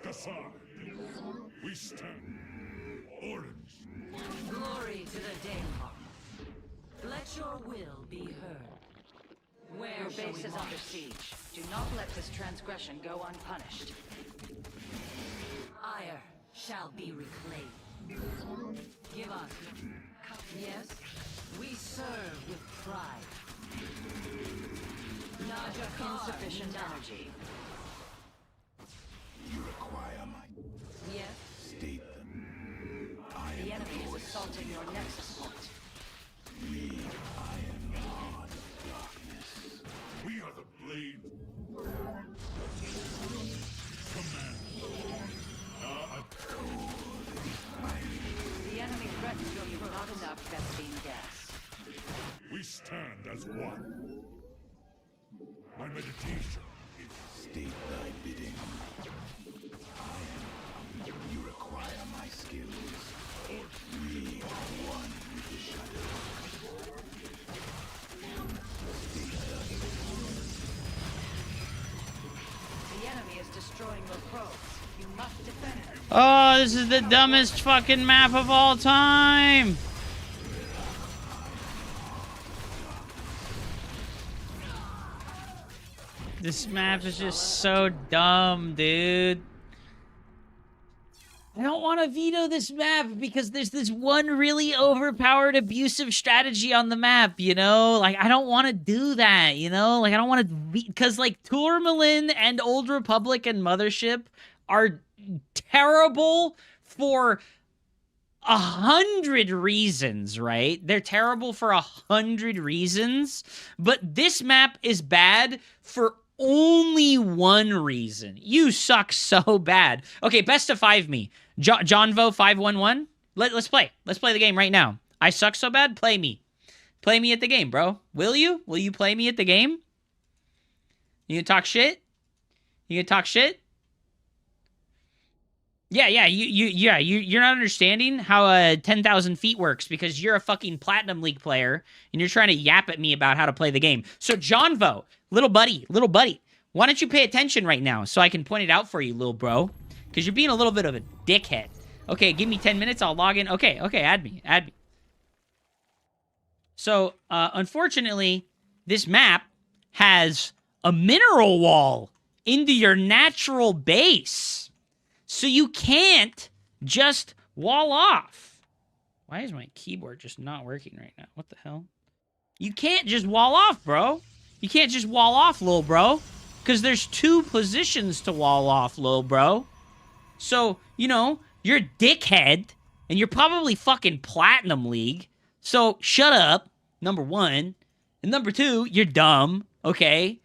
Speaker 2: Kasar, we stand. Orange,
Speaker 3: glory to the Danemark. Let your will be heard. Where your base is under siege. Do not let this transgression go unpunished. Ire shall be reclaimed. Give us. Yes, we serve with pride. Not insufficient energy.
Speaker 7: You require my
Speaker 3: Yes,
Speaker 7: state them. I
Speaker 3: the
Speaker 7: am
Speaker 3: enemy is assaulting your nexus point.
Speaker 7: we. I am the heart of darkness.
Speaker 2: we are the blade. Command. Na Atum.
Speaker 3: The enemy threatens you with not enough Vespine gas.
Speaker 2: We stand as one. My meditation is
Speaker 7: State thy bidding. I am. You require my skills. We are one with the shadows.
Speaker 3: The enemy is destroying your probes. You must defend them.
Speaker 1: Oh, this is the dumbest fucking map of all time. This map is just so dumb, dude. I don't want to veto this map because there's this one really overpowered abusive strategy on the map, you know? Like, I don't want to do that, you know? Like, I don't want to... Because, like, Tourmaline and Old Republic and Mothership are terrible for 100 reasons, right? They're terrible for 100 reasons. But this map is bad for only one reason. You suck so bad. Okay, best of 5 me. Johnvo 511. Let's play. Let's play the game right now. I suck so bad. Play me. Play me at the game, bro. Will you? Will you play me at the game? You gonna talk shit? You gonna talk shit? Yeah, you're not understanding how 10,000 feet works because you're a fucking Platinum League player and you're trying to yap at me about how to play the game. So Johnvo, little buddy, why don't you pay attention right now so I can point it out for you, little bro? Because you're being a little bit of a dickhead. Okay, give me 10 minutes, I'll log in. Okay, add me. So, unfortunately, this map has a mineral wall into your natural base. So you can't just wall off. Why is my keyboard just not working right now? What the hell? You can't just wall off, bro. You can't just wall off, little bro. Because there's 2 positions to wall off, little bro. So, you know, you're a dickhead. And you're probably fucking Platinum League. So, shut up, number 1. And number 2, you're dumb, okay?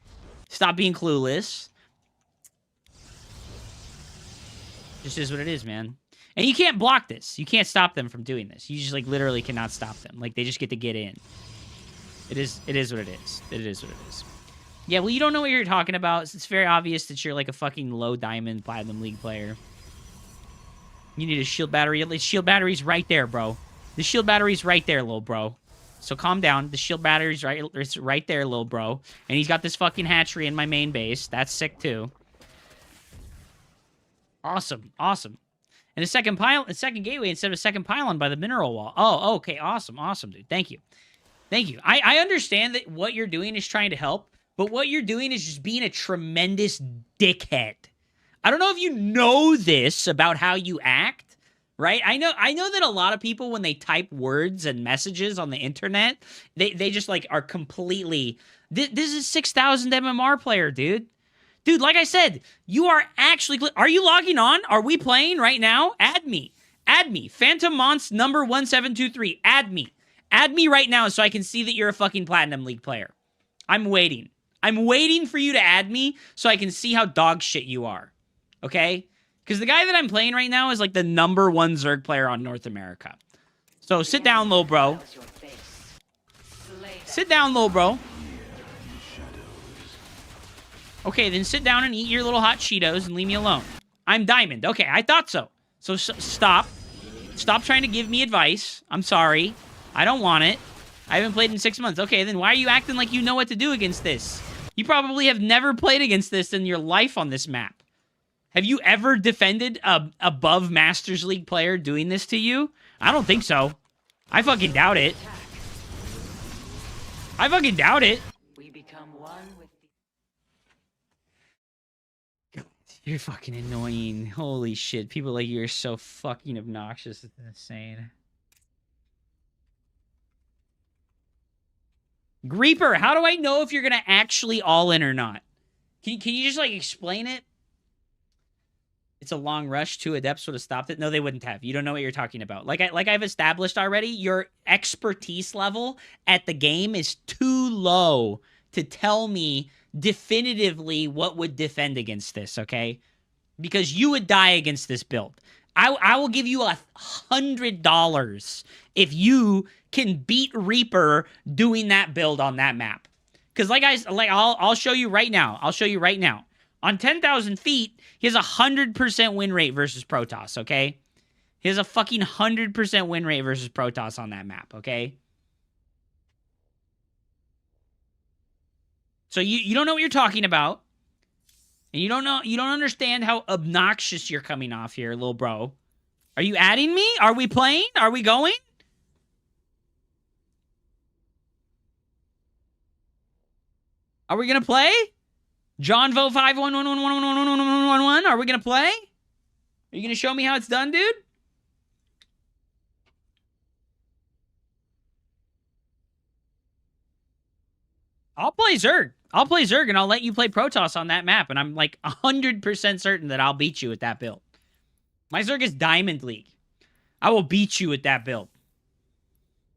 Speaker 1: Stop being clueless. Just is what it is, man. And you can't block this. You can't stop them from doing this. You just, like, literally cannot stop them. Like, they just get to get in. It is what it is. It is what it is. Yeah, well, you don't know what you're talking about. It's very obvious that you're, like, a fucking low diamond Platinum League player. You need a shield battery. The shield battery's right there, bro. The shield battery's right there, little bro. So calm down. The shield battery's right there, little bro. And he's got this fucking hatchery in my main base. That's sick, too. Awesome. And a second gateway instead of a second pylon by the mineral wall. Oh, okay. Awesome, dude. Thank you. I understand that what you're doing is trying to help, but what you're doing is just being a tremendous dickhead. I don't know if you know this about how you act, right? I know that a lot of people, when they type words and messages on the internet, they just, like, are completely... This is 6,000 MMR player, dude. Dude, like I said, you are actually... Are you logging on? Are we playing right now? Add me. Phantom Monst number 1723. Add me. Add me right now so I can see that you're a fucking Platinum League player. I'm waiting. I'm waiting for you to add me so I can see how dog shit you are. Okay? Because the guy that I'm playing right now is, like, the number 1 Zerg player on North America. So sit down, little bro. Sit down, little bro. Okay, then sit down and eat your little hot Cheetos and leave me alone. I'm diamond. Okay, I thought so. So stop. Stop trying to give me advice. I'm sorry. I don't want it. I haven't played in 6 months. Okay, then why are you acting like you know what to do against this? You probably have never played against this in your life on this map. Have you ever defended a above Masters League player doing this to you? I don't think so. I fucking doubt it. I fucking doubt it.
Speaker 3: We become one with the...
Speaker 1: You're fucking annoying. Holy shit. People like you are so fucking obnoxious. It's insane. Greeper, how do I know if you're going to actually all in or not? Can you just, like, explain it? It's a long rush. 2 adepts would have stopped it. No, they wouldn't have. You don't know what you're talking about. Like I've established already, your expertise level at the game is too low to tell me definitively what would defend against this, okay? Because you would die against this build. I will give you $100 if you can beat Reaper doing that build on that map. Because I'll show you right now. I'll show you right now. On 10,000 feet, he has a 100% win rate versus Protoss, okay? He has a fucking 100% win rate versus Protoss on that map, okay? So you don't know what you're talking about. And you don't understand how obnoxious you're coming off here, little bro. Are you adding me? Are we playing? Are we going? Are we gonna play? John Vo 511111111. Are we gonna play? Are you gonna show me how it's done, dude? I'll play Zerg. I'll play Zerg and I'll let you play Protoss on that map. And I'm like 100% certain that I'll beat you with that build. My Zerg is Diamond League. I will beat you with that build.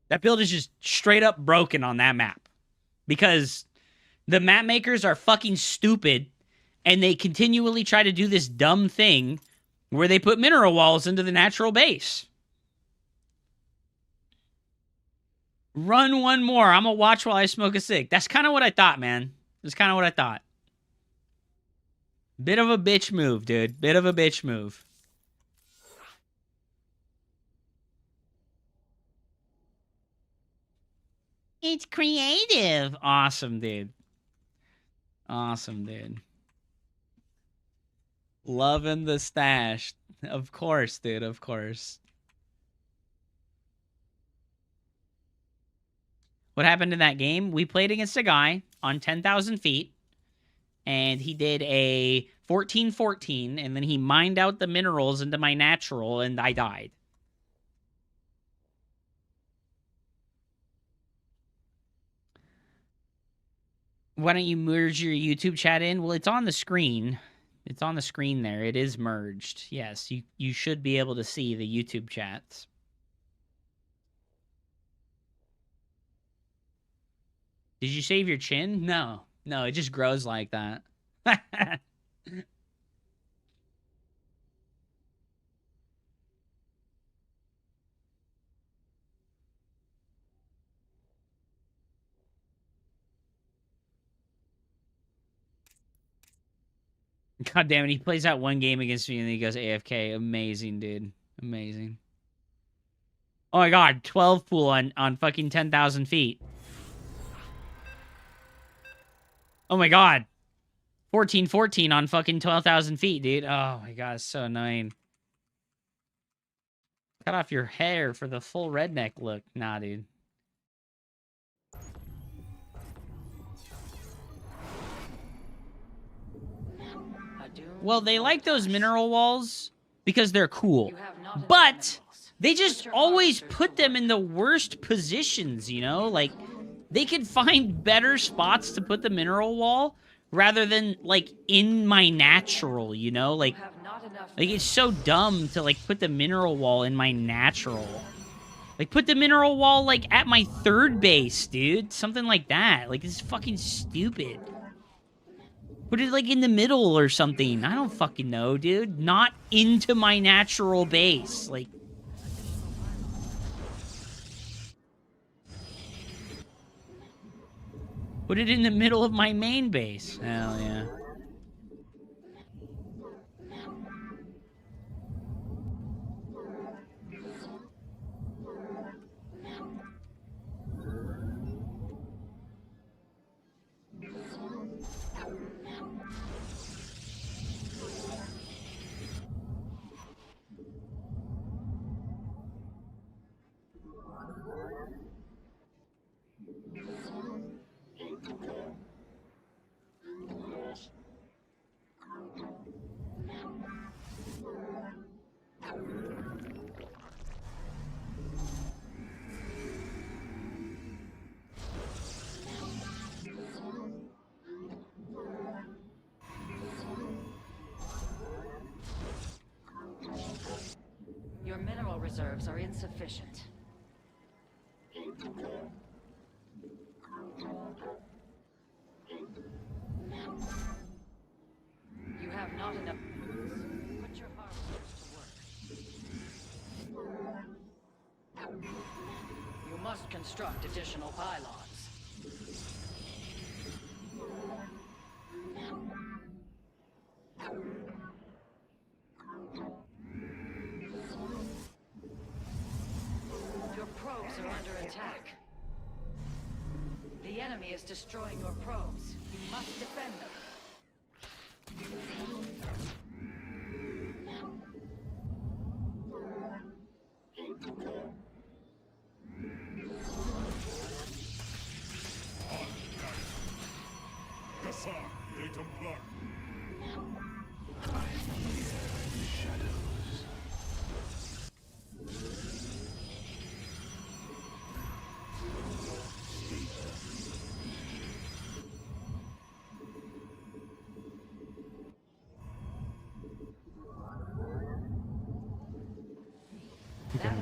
Speaker 1: That build is just straight up broken on that map. Because the map makers are fucking stupid and they continually try to do this dumb thing where they put mineral walls into the natural base. Run one more. I'm going to watch while I smoke a cig. That's kind of what I thought, man. That's kind of what I thought. Bit of a bitch move, dude. Bit of a bitch move. It's creative. Awesome, dude. Awesome, dude. Loving the stash. Of course, dude. Of course. What happened in that game? We played against a guy on 10,000 feet, and he did a 14-14, and then he mined out the minerals into my natural, and I died. Why don't you merge your YouTube chat in? Well, it's on the screen. It's on the screen there. It is merged. Yes, you should be able to see the YouTube chats. Did you shave your chin? No. No, it just grows like that. God damn it, he plays out one game against me and then he goes AFK. Amazing, dude. Amazing. Oh my god, 12 pool on fucking 10,000 feet. Oh my god. 14-14 on fucking 12,000 feet, dude. Oh my god, it's so annoying. Cut off your hair for the full redneck look. Nah, dude. Well, they like those mineral walls because they're cool. But they just always put them in the worst positions, you know? Like, they could find better spots to put the mineral wall rather than, like, in my natural, you know? Like it's so dumb to, like, put the mineral wall in my natural. Like, put the mineral wall, like, at my third base, dude. Something like that. Like, it's fucking stupid. Put it, like, in the middle or something. I don't fucking know, dude. Not into my natural base. Like... Put it in the middle of my main base. Hell yeah.
Speaker 3: Your mineral reserves are insufficient. You have not enough. Put your harvesters to work. You must construct additional pylons. Your probes are under attack. The enemy is destroying your probes. You must defend them.
Speaker 2: Cassar, de Templar.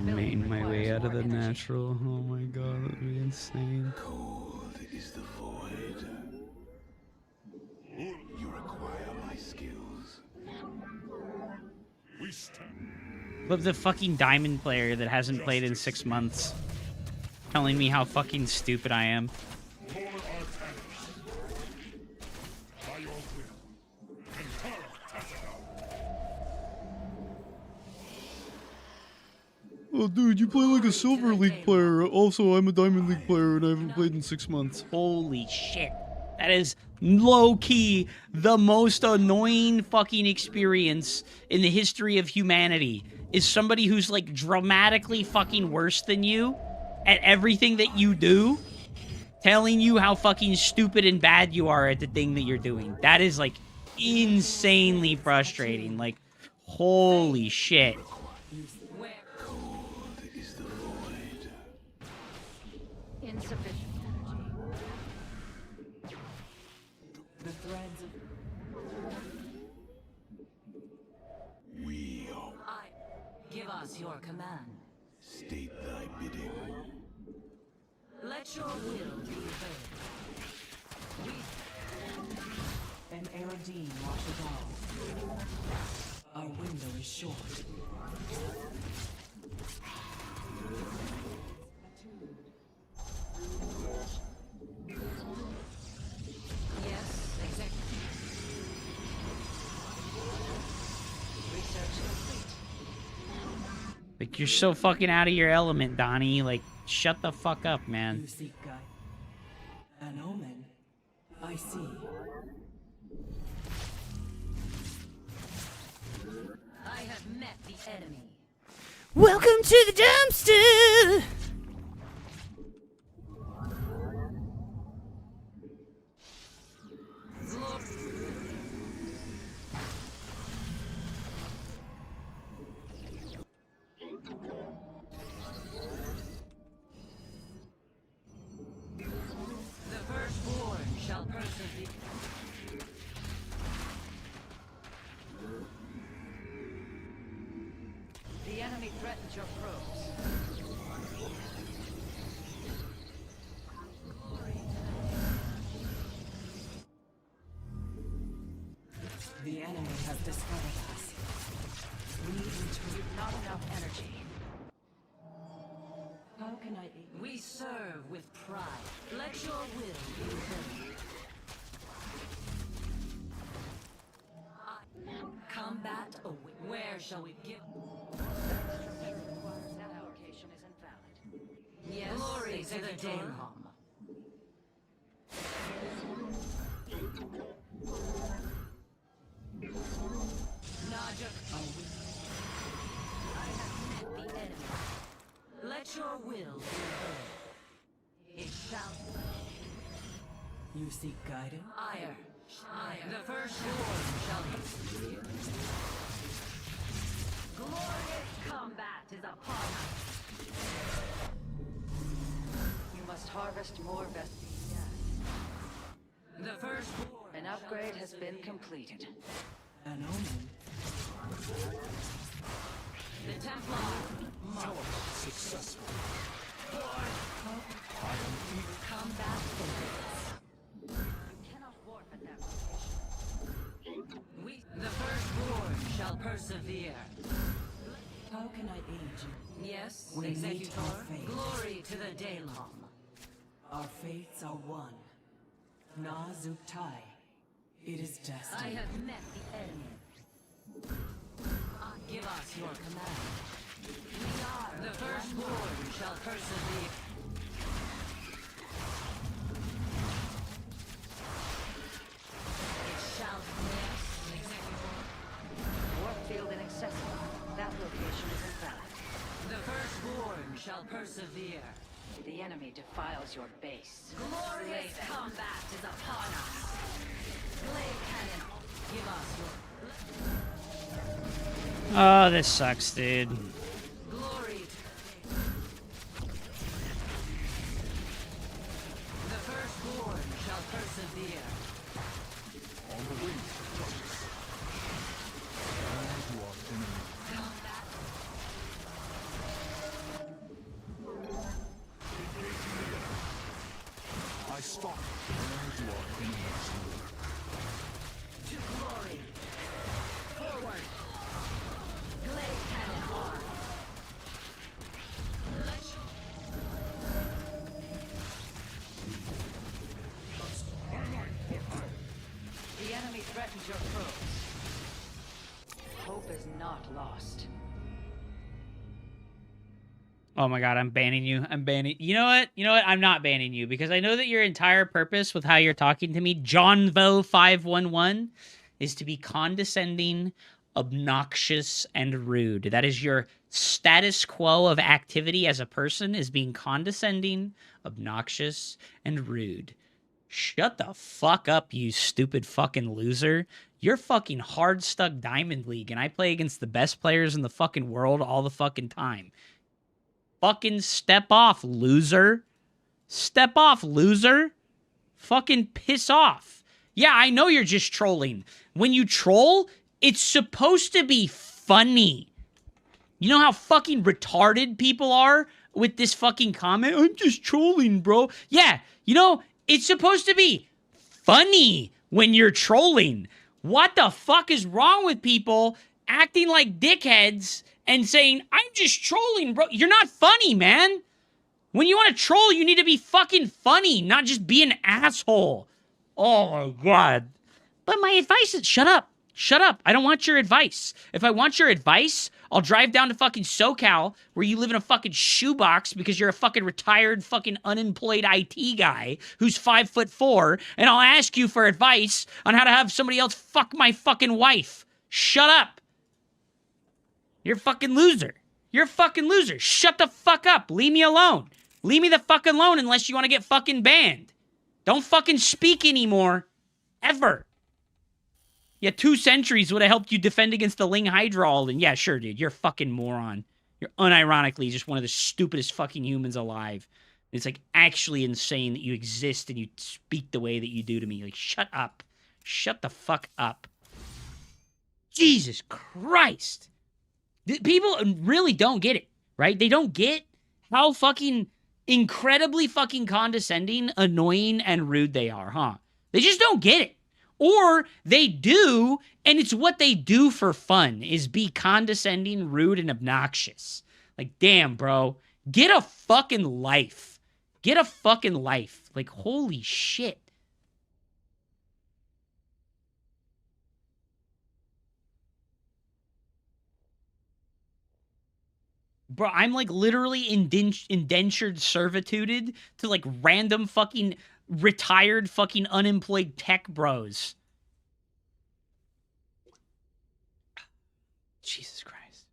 Speaker 1: Main my way out of the natural. Oh my god, that'd be insane.
Speaker 7: Cold is the void. You require my skills.
Speaker 2: We stand.
Speaker 1: Love the fucking diamond player that hasn't played in 6 months, telling me how fucking stupid I am.
Speaker 2: Lord Arcanus. By your will. Kantara Tatara.
Speaker 1: Oh, dude, you play like a Silver League player. Also, I'm a Diamond League player and I haven't played in 6 months. Holy shit. That is low-key the most annoying fucking experience in the history of humanity. Is somebody who's, like, dramatically fucking worse than you at everything that you do, telling you how fucking stupid and bad you are at the thing that you're doing. That is, like, insanely frustrating. Like, holy shit.
Speaker 7: Cold is the void.
Speaker 3: Insufficient energy. The threads of...
Speaker 7: We are.
Speaker 3: Give us your command.
Speaker 7: State thy bidding.
Speaker 3: Let your will be heard.
Speaker 8: An Aerodine washes all. Our window is short.
Speaker 3: Yes, exactly. Research complete.
Speaker 1: Like, you're so fucking out of your element, Donnie. Like, shut the fuck up, man.
Speaker 8: You seek guide. An omen. I see.
Speaker 3: I have met the enemy.
Speaker 5: Welcome to the dumpster!
Speaker 3: The firstborn shall persevere. The enemy threatens your probes.
Speaker 8: The enemy has discovered us. We return.
Speaker 3: Not enough energy.
Speaker 8: How can I aid?
Speaker 3: We serve with pride. Let your will be heard. Combat away. Where shall we give? That allocation is invalid. Yes, glory to the Daemon.
Speaker 8: seek guidance?
Speaker 3: Ire. The first war shall be. Glorious combat is upon us. You must harvest more vessels. Yes. The first war. An upgrade has been completed.
Speaker 8: An omen.
Speaker 3: The Templar.
Speaker 2: Successful.
Speaker 3: Combat focus. You cannot warp at that location. The first war shall persevere.
Speaker 8: How can I aid you?
Speaker 3: Yes,
Speaker 8: We meet
Speaker 3: Executor.
Speaker 8: our fate.
Speaker 3: Glory to the Daylong.
Speaker 8: Our fates are one. Na Zuktai. It is
Speaker 3: I
Speaker 8: destined.
Speaker 3: have met the enemy. Give us your command. We are the first war shall persevere. It shall yes, Executor. Warp field inaccessible. That location is invalid. The firstborn shall persevere. The enemy defiles your base. Glorious combat is upon us. Blade cannon, give us your
Speaker 1: Oh, this sucks, dude.
Speaker 3: glory. The firstborn shall persevere.
Speaker 2: On the wings of justice. Rise to our enemy.
Speaker 3: Combat.
Speaker 2: Engaging the enemy. I stalk. Rise to our enemy's war.
Speaker 3: To glory. Forward. Blade cannon arm. The enemy threatens your foes. Hope is not lost.
Speaker 1: Oh my god, I'm banning you. I'm banning. You know what? You know what? I'm not banning you because I know that your entire purpose with how you're talking to me, Johnvo511, is to be condescending, obnoxious, and rude. That is your status quo of activity as a person, is being condescending, obnoxious, and rude. Shut the fuck up, you stupid fucking loser. You're fucking hard stuck Diamond League, and I play against the best players in the fucking world all the fucking time. Fucking step off, loser. Step off, loser. Fucking piss off. Yeah, I know you're just trolling. When you troll, it's supposed to be funny. You know how fucking retarded people are with this fucking comment? I'm just trolling, bro. Yeah, you know, it's supposed to be funny when you're trolling. What the fuck is wrong with people acting like dickheads and saying, I'm just trolling, bro? You're not funny, man. When you want to troll, you need to be fucking funny, not just be an asshole. Oh my god. But my advice is shut up. Shut up. I don't want your advice. If I want your advice, I'll drive down to fucking SoCal where you live in a fucking shoebox because you're a fucking retired fucking unemployed IT guy who's 5'4", and I'll ask you for advice on how to have somebody else fuck my fucking wife. Shut up. You're a fucking loser. You're a fucking loser. Shut the fuck up. Leave me alone. Leave me the fuck alone unless you want to get fucking banned. Don't fucking speak anymore. Ever. Yeah, 2 centuries would have helped you defend against the Ling Hydra. And yeah, sure, dude. You're a fucking moron. You're unironically just one of the stupidest fucking humans alive. It's like actually insane that you exist and you speak the way that you do to me. Like, shut up. Shut the fuck up. Jesus Christ. People really don't get it, right? They don't get how fucking incredibly fucking condescending, annoying, and rude they are, huh? They just don't get it. Or they do, and it's what they do for fun, is be condescending, rude, and obnoxious. Like, damn, bro. Get a fucking life. Get a fucking life. Like, holy shit. Bro, I'm like literally indentured servituded to like random fucking retired fucking unemployed tech bros. Jesus Christ.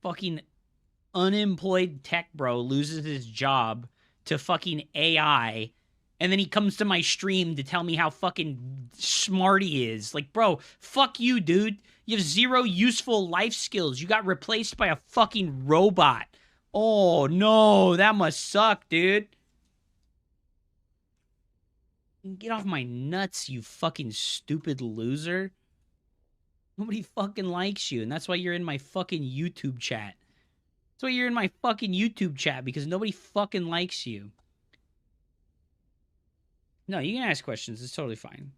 Speaker 1: fucking unemployed tech bro loses his job to fucking AI, and then he comes to my stream to tell me how fucking smart he is. Like, bro, fuck you, dude. You have 0 useful life skills. You got replaced by a fucking robot. Oh, no, that must suck, dude. Get off my nuts, you fucking stupid loser. Nobody fucking likes you, and that's why you're in my fucking YouTube chat. That's why you're in my fucking YouTube chat, because nobody fucking likes you. No, you can ask questions. It's totally fine.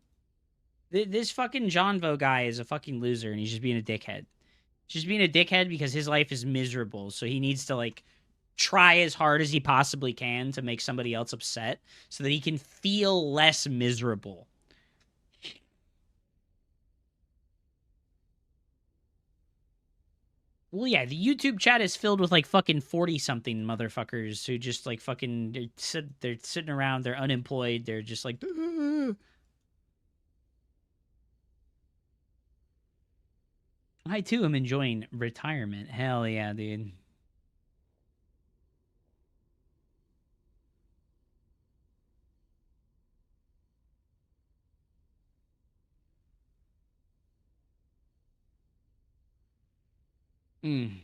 Speaker 1: This fucking Jonvo guy is a fucking loser, and he's just being a dickhead. He's just being a dickhead because his life is miserable, so he needs to, like, try as hard as he possibly can to make somebody else upset so that he can feel less miserable. Well, yeah, the YouTube chat is filled with, like, fucking 40-something motherfuckers who just, like, fucking... They're sitting around, they're unemployed, they're just like... I, too, am enjoying retirement. Hell yeah, dude. The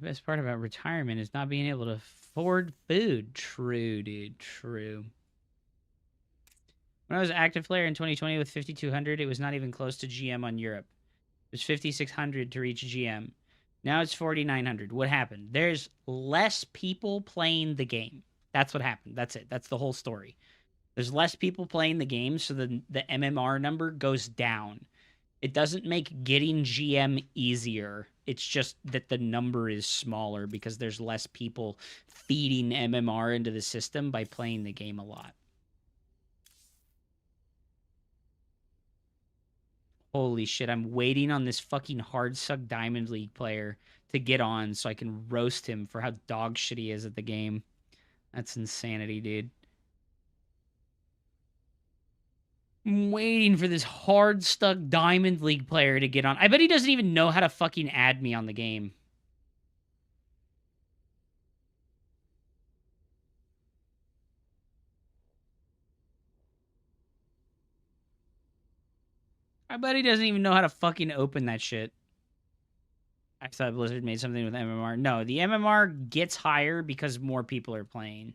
Speaker 1: best part about retirement is not being able to afford food. True, dude. True. When I was an active player in 2020 with 5,200, it was not even close to GM on Europe. It was 5,600 to reach GM. Now it's 4,900. What happened? There's less people playing the game. That's what happened. That's it. That's the whole story. There's less people playing the game, so the MMR number goes down. It doesn't make getting GM easier. It's just that the number is smaller because there's less people feeding MMR into the system by playing the game a lot. Holy shit, I'm waiting on this fucking hard-suck Diamond League player to get on so I can roast him for how dog shit he is at the game. That's insanity, dude. I'm waiting for this hard-stuck Diamond League player to get on. I bet he doesn't even know how to fucking add me on the game. I bet he doesn't even know how to fucking open that shit. I thought Blizzard made something with MMR. No, the MMR gets higher because more people are playing.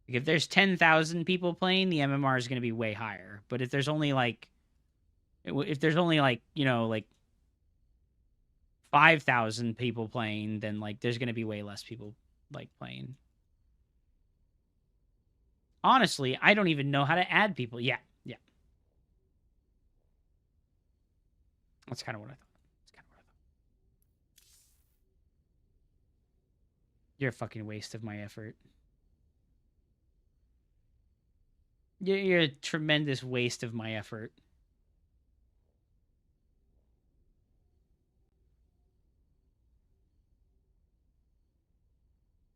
Speaker 1: Like, if there's 10,000 people playing, the MMR is going to be way higher. But if there's only like, you know, like 5,000 people playing, then like there's going to be way less people like playing. Honestly, I don't even know how to add people. Yeah. That's kind of what I thought. You're a fucking waste of my effort. You're a tremendous waste of my effort.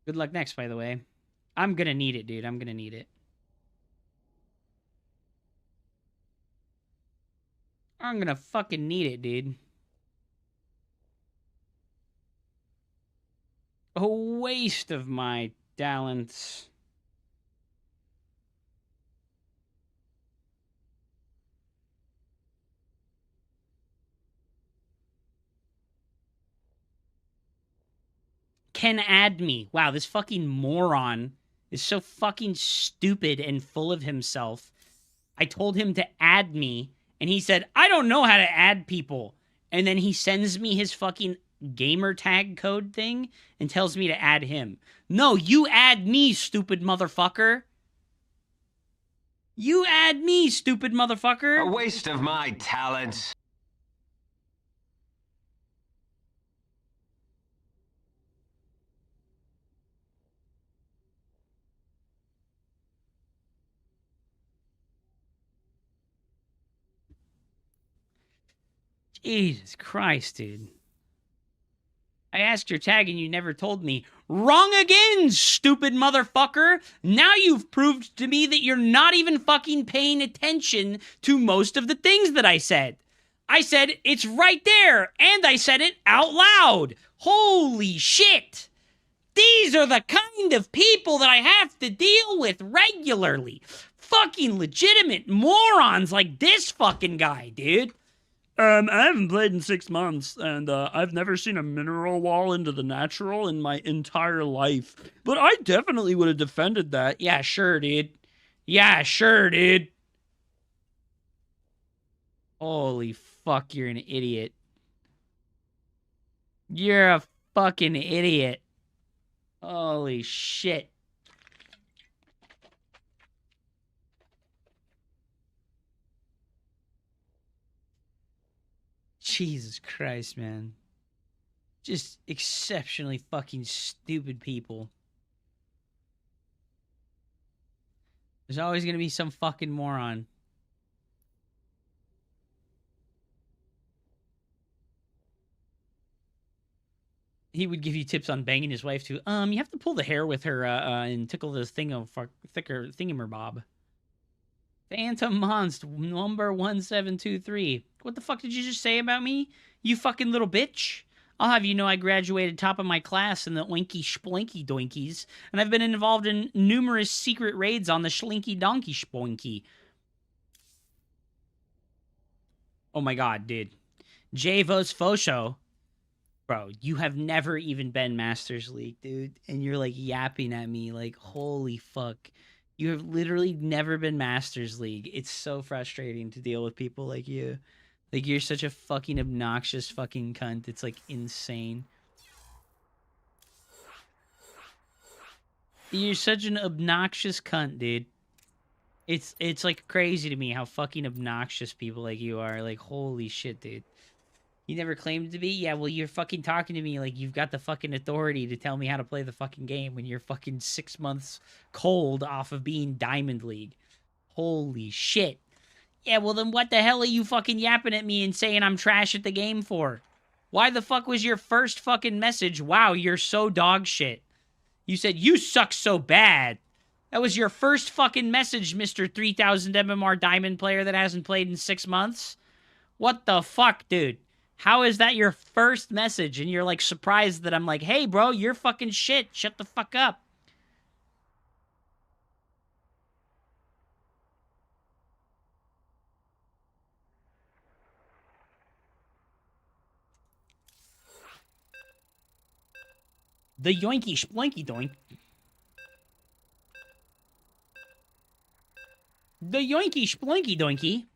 Speaker 1: Good luck next, by the way. I'm gonna need it, dude. I'm gonna need it. I'm gonna fucking need it, dude. A waste of my talents. Can add me. Wow, this fucking moron is so fucking stupid and full of himself. I told him to add me, and he said, I don't know how to add people. And then he sends me his fucking gamer tag code thing and tells me to add him. No, you add me, stupid motherfucker. You add me, stupid motherfucker.
Speaker 9: A waste of my talents.
Speaker 1: Jesus Christ, dude. I asked your tag and you never told me. Wrong again, stupid motherfucker. Now you've proved to me that you're not even fucking paying attention to most of the things that I said. I said, it's right there, and I said it out loud. Holy shit. These are the kind of people that I have to deal with regularly. Fucking legitimate morons like this fucking guy, dude. I haven't played in 6 months, and I've never seen a mineral wall into the natural in my entire life. But I definitely would have defended that. Yeah, sure, dude. Yeah, sure, dude. Holy fuck, you're an idiot. You're a fucking idiot. Holy shit. Jesus Christ, man. Just exceptionally fucking stupid people. There's always gonna be some fucking moron. He would give you tips on banging his wife too. You have to pull the hair with her and tickle the thicker thingamabob. Phantom Monst, number 1723. What the fuck did you just say about me? You fucking little bitch. I'll have you know I graduated top of my class in the Oinky Splinky Doinkies, and I've been involved in numerous secret raids on the Schlinky Donkey Spoinky. Oh my god, dude. J-Vos Fosho. Bro, you have never even been Masters League, dude, and you're like yapping at me like, holy fuck. You have literally never been Masters League. It's so frustrating to deal with people like you. Like, you're such a fucking obnoxious fucking cunt. It's, like, insane. You're such an obnoxious cunt, dude. It's like, crazy to me how fucking obnoxious people like you are. Like, holy shit, dude. You never claimed to be? Yeah, well, you're fucking talking to me like you've got the fucking authority to tell me how to play the fucking game when you're fucking 6 months cold off of being Diamond League. Holy shit. Yeah, well, then what the hell are you fucking yapping at me and saying I'm trash at the game for? Why the fuck was your first fucking message, wow, you're so dog shit? You said, you suck so bad. That was your first fucking message, Mr. 3000 MMR Diamond player that hasn't played in 6 months? What the fuck, dude? How is that your first message and you're, like, surprised that I'm like, hey, bro, you're fucking shit. Shut the fuck up. The yoinky splinky doink. The yoinky splinky doinky.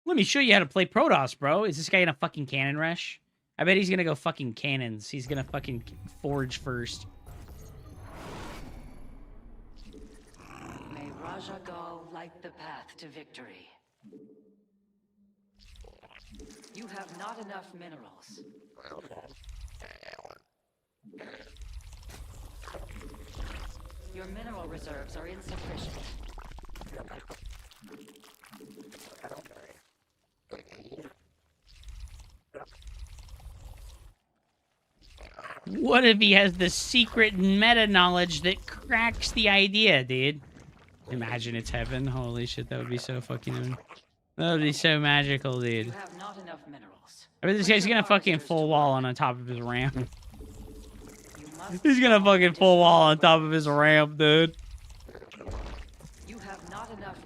Speaker 1: Let me show you how to play Protoss, bro. Is this guy gonna fucking cannon rush? I bet he's gonna go fucking cannons. He's gonna fucking forge first.
Speaker 3: May Raja Gal light the path to victory. You have not enough minerals. Your mineral reserves are insufficient.
Speaker 1: What if he has the secret meta knowledge that cracks the idea, dude? Imagine it's heaven. Holy shit, that would be so fucking... That would be so magical, dude.
Speaker 3: You have not enough minerals.
Speaker 1: I mean, this guy's gonna fucking full wall on top of his ramp. He's gonna fucking full wall on top of his ramp, dude.
Speaker 3: You have not enough.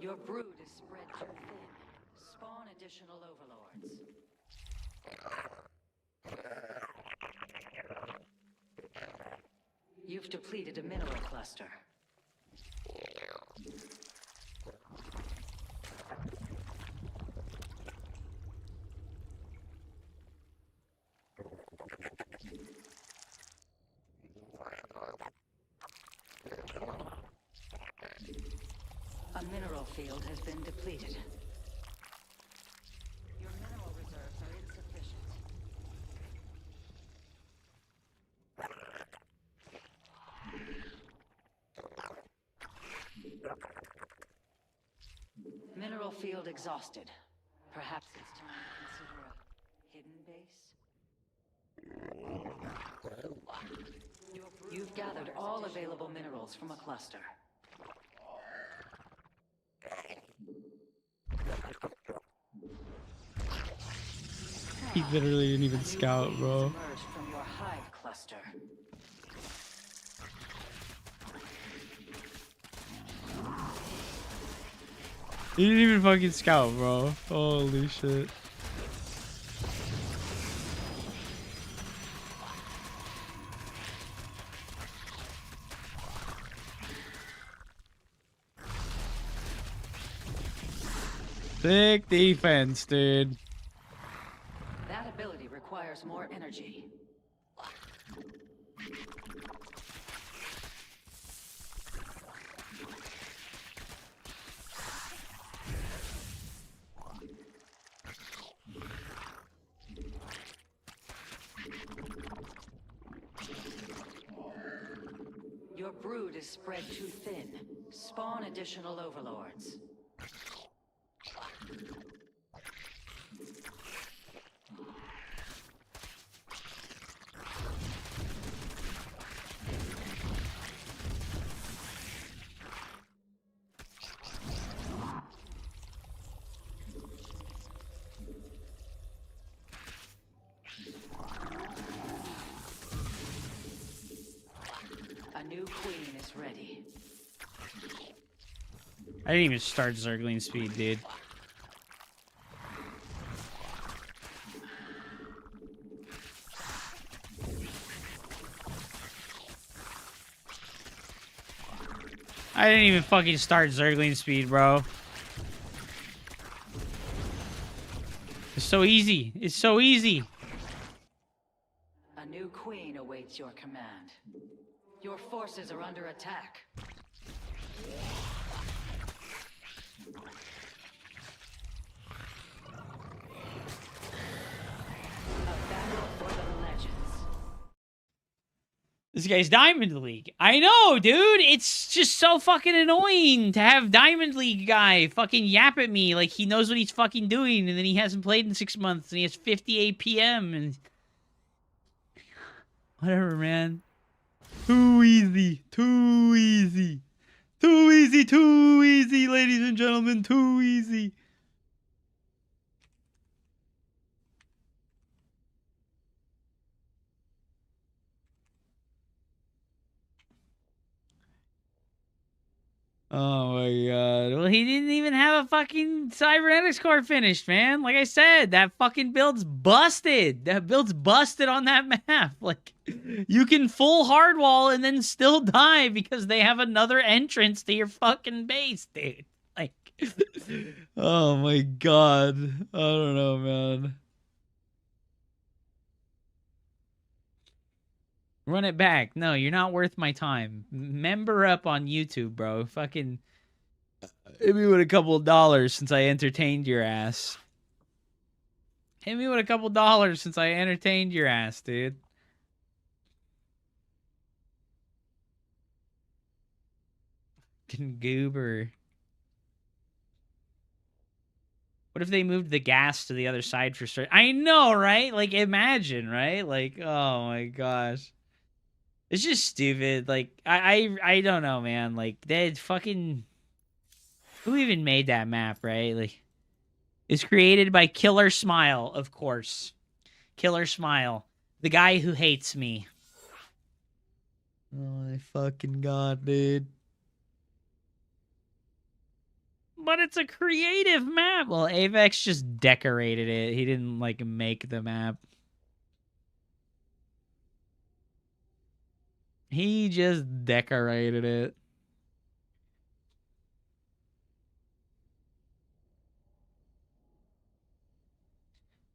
Speaker 3: Your brood is spread too thin. Spawn additional overlords. You've depleted a mineral cluster. A mineral field has been depleted. Your mineral reserves are insufficient. Mineral field exhausted. Perhaps it's time to consider a hidden base? You've gathered all available minerals from a cluster.
Speaker 10: He literally didn't even scout, bro.
Speaker 3: Emerged from your hive cluster.
Speaker 10: He didn't even fucking scout, bro. Holy shit. Sick defense, dude.
Speaker 3: That ability requires more energy. Your brood is spread too thin. Spawn additional overlords. A new queen is ready.
Speaker 1: I didn't even start Zergling speed, dude. I didn't even fucking start Zergling speed, bro. It's so easy. It's so easy.
Speaker 3: A new queen awaits your command. Your forces are under attack. A battle for the legends.
Speaker 1: This guy's Diamond League. I know, dude. It's just so fucking annoying to have Diamond League guy fucking yap at me like he knows what he's fucking doing, and then he hasn't played in 6 months, and he has 50 APM, and whatever, man. Too easy. Too easy. Too easy. Too easy, ladies and gentlemen. Too easy. Oh my god. Well, he didn't even have a fucking cybernetics core finished, man. Like I said, that fucking build's busted. That build's busted on that map. Like, you can full hardwall and then still die because they have another entrance to your fucking base, dude. Like, oh my god. I don't know, man. Run it back. No, you're not worth my time. Member up on YouTube, bro. Fucking hit me with a couple of dollars since I entertained your ass. Hit me with a couple dollars since I entertained your ass, dude. Fucking goober. What if they moved the gas to the other side for start? I know, right? Like, imagine, right? Like, oh my gosh. It's just stupid. Like, I don't know, man. Like, they fucking... Who even made that map, right? Like, it's created by Killer Smile, of course. Killer Smile. The guy who hates me. Oh my fucking god, dude. But it's a creative map. Well, Avex just decorated it. He didn't, like, make the map. He just decorated it.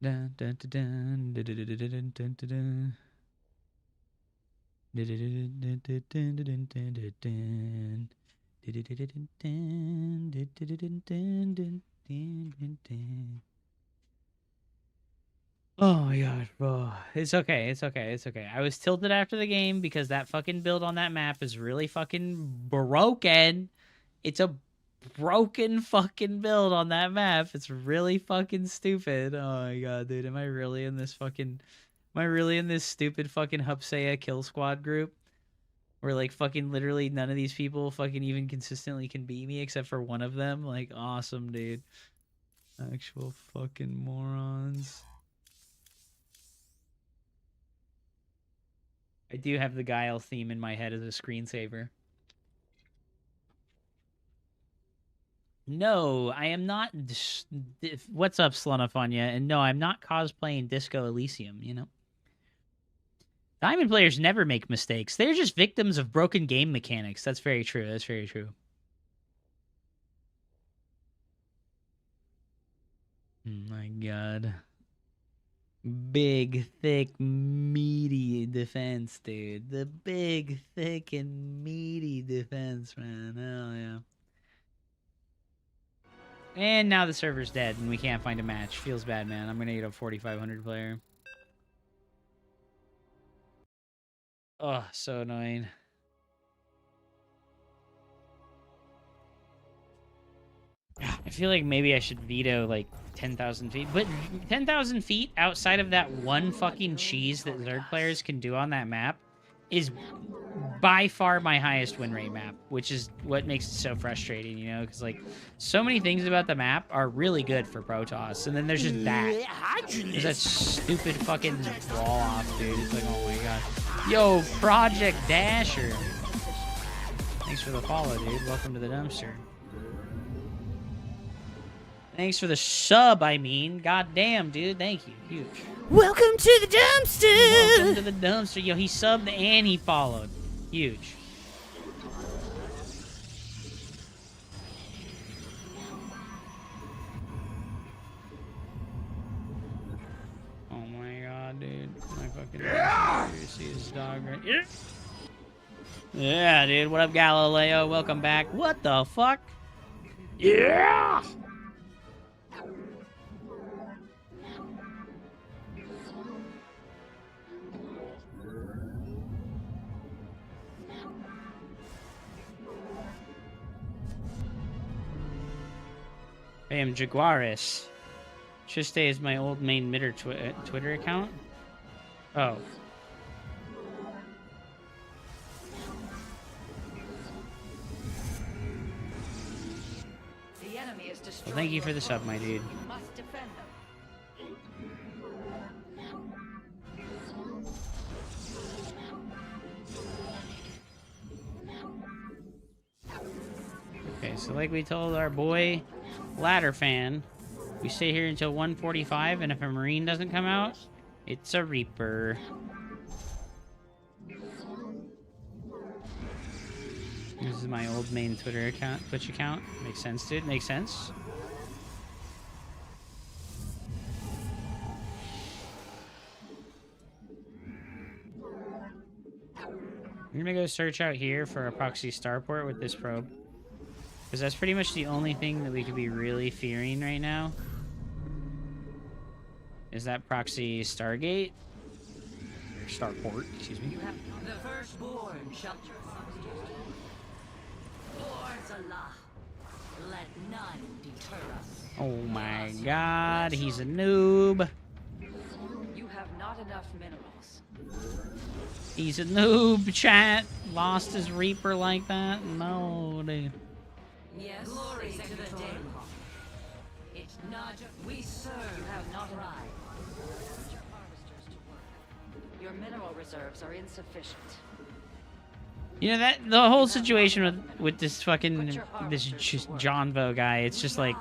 Speaker 1: Dun, dun, dun, dun, dun, dun, dun, dun, dun, dun, dun. Oh my god, bro. It's okay, it's okay, it's okay. I was tilted after the game because that fucking build on that map is really fucking broken. It's a broken fucking build on that map. It's really fucking stupid. Oh my god, dude. Am I really in this stupid fucking Hupsea kill squad group? Where like fucking literally none of these people fucking even consistently can beat me except for one of them? Like, awesome, dude. Actual fucking morons. I do have the Guile theme in my head as a screensaver. No, I am not. What's up, Slunofonia? And no, I'm not cosplaying Disco Elysium, you know? Diamond players never make mistakes. They're just victims of broken game mechanics. That's very true. That's very true. Oh my god. Big, thick, meaty defense, dude. The big, thick, and meaty defense, man. Hell yeah. And now the server's dead and we can't find a match. Feels bad, man. I'm gonna get a 4,500 player. Oh, so annoying. I feel like maybe I should veto like 10,000 feet. But 10,000 feet outside of that one fucking cheese that Zerg players can do on that map is by far my highest win rate map, which is what makes it so frustrating, you know? Because, like, so many things about the map are really good for Protoss, and then there's just that. There's that stupid fucking wall off, dude. It's like, oh my god. Yo, Project Dasher. Thanks for the follow, dude. Welcome to the dumpster. Thanks for the sub, I mean. God damn, dude. Thank you. Huge.
Speaker 5: Welcome to the dumpster!
Speaker 1: Welcome to the dumpster. Yo, he subbed and he followed. Huge. Oh my god, dude. My fucking you see his dog right here. Yeah, dude. What up, Galileo? Welcome back. What the fuck? Yeah! I am Jaguaris. Chiste is my old main Mitter Twitter account. Oh.
Speaker 3: The enemy is destroyed.
Speaker 1: Well, thank you for the sub, my dude.
Speaker 3: You must defend them.
Speaker 1: Okay, so like we told our boy Ladder Fan, we stay here until 1:45, and if a Marine doesn't come out, it's a Reaper. This is my old main Twitter account, Twitch account. Makes sense, dude. Makes sense. I'm gonna go search out here for a proxy starport with this probe. Because that's pretty much the only thing that we could be really fearing right now. Is that proxy Stargate? Or starport, excuse me.
Speaker 3: The firstborn shall Allah. Let none deter us.
Speaker 1: Oh my god, he's a noob.
Speaker 3: You have not enough minerals.
Speaker 1: He's a noob, chat. Lost his Reaper like that? No, dude.
Speaker 3: Yes, glory to the day. It's not we serve. You have not arrived. Put your harvesters to work. Your mineral reserves are insufficient.
Speaker 1: You know, that the whole situation with this fucking John Vo guy, it's just like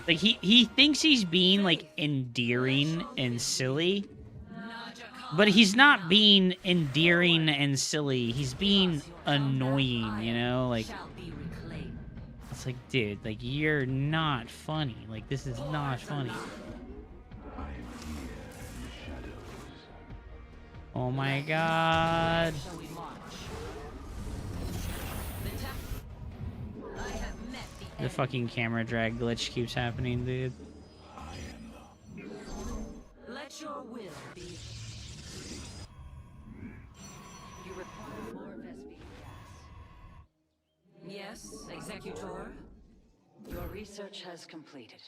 Speaker 1: he thinks he's being like endearing and silly, but he's not being endearing and silly. He's being annoying, you know, like it's like, dude, like you're not funny. Like this is not funny. Oh my god. The fucking camera drag glitch keeps happening, dude.
Speaker 3: Let your will be. You require more Vespian gas. Yes, executive. Executor? Your research has completed.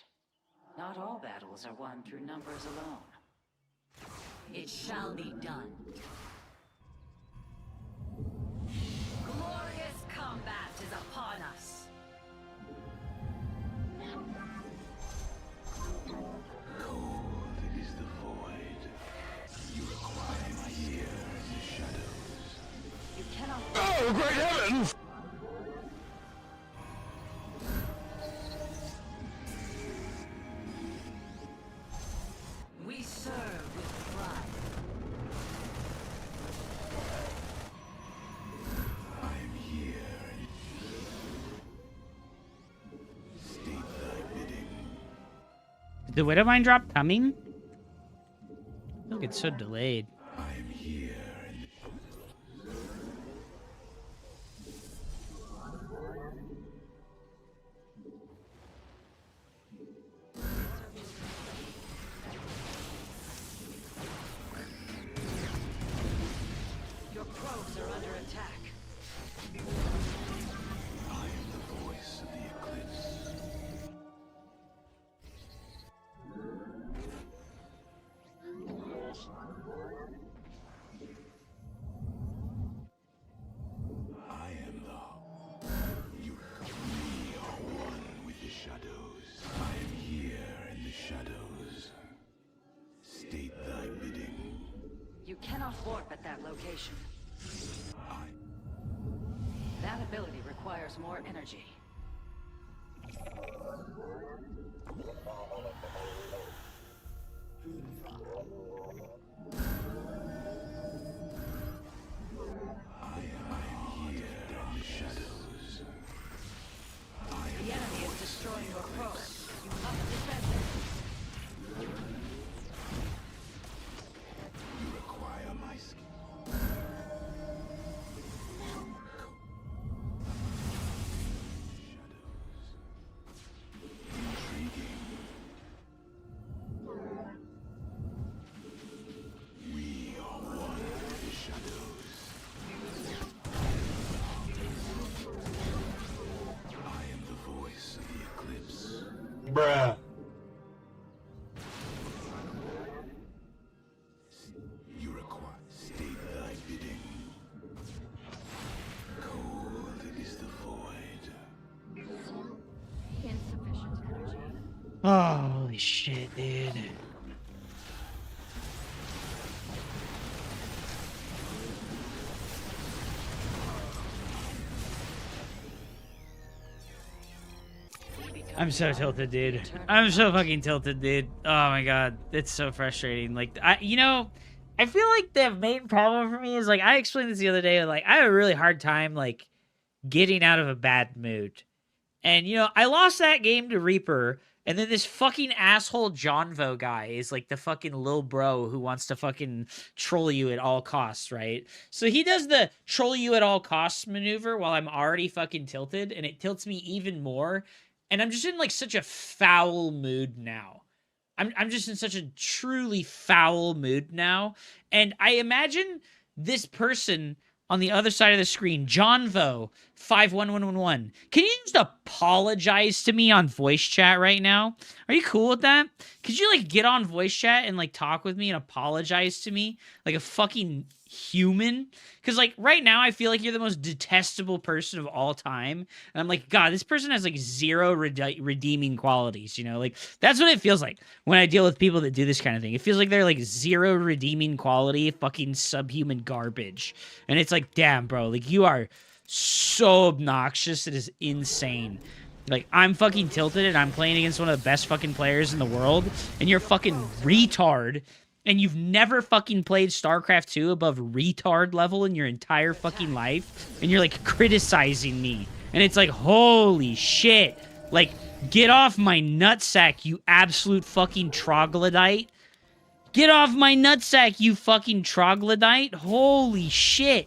Speaker 3: Not all battles are won through numbers alone. It shall be done. Glorious combat is upon us.
Speaker 7: Cold is the void. You require my ear in the shadows.
Speaker 3: You cannot...
Speaker 2: Oh, great heavens!
Speaker 3: We serve with pride.
Speaker 7: I am here. State thy bidding.
Speaker 1: Is the Widowmine drop coming? I feel like it's so delayed.
Speaker 7: I am here.
Speaker 3: Your probes are under attack.
Speaker 7: I am the voice of the eclipse. I am the... We are one with the shadows. I am here in the shadows. State thy bidding.
Speaker 3: You cannot warp at that location.
Speaker 7: I...
Speaker 3: That ability requires more energy.
Speaker 7: I am here in the shadows.
Speaker 3: The enemy is destroying your probes. You must defend them.
Speaker 7: You require my skill. Intriguing. We are one with the shadows. I am the voice of the eclipse.
Speaker 2: Bruh.
Speaker 7: You require... State thy bidding. Cold is the void.
Speaker 3: Insufficient energy.
Speaker 1: Oh, holy shit, dude. I'm so tilted, dude. I'm so fucking tilted, dude. Oh my god, it's so frustrating. Like, I feel like the main problem for me is, like, I explained this the other day. Like, I have a really hard time, like, getting out of a bad mood. And, I lost that game to Reaper, and then this fucking asshole Jonvo guy is, like, the fucking lil bro who wants to fucking troll you at all costs, right? So he does the troll you at all costs maneuver while I'm already fucking tilted, and it tilts me even more. And I'm just in, like, such a foul mood now. I'm just in such a truly foul mood now. And I imagine this person on the other side of the screen, Jonvo 51111. Can you just apologize to me on voice chat right now? Are you cool with that? Could you, like, get on voice chat and, like, talk with me and apologize to me like a fucking human? Because, like, right now I feel like you're the most detestable person of all time, and I'm like, god, this person has, like, zero redeeming qualities, like, that's what it feels like when I deal with people that do this kind of thing. It feels like they're, like, zero redeeming quality fucking subhuman garbage, and it's like, damn, bro, like, you are so obnoxious, it is insane. Like, I'm fucking tilted and I'm playing against one of the best fucking players in the world, and you're fucking retard. And you've never fucking played StarCraft 2 above retard level in your entire fucking life. And you're, like, criticizing me. And it's like, holy shit. Like, get off my nutsack, you absolute fucking troglodyte. Get off my nutsack, you fucking troglodyte. Holy shit.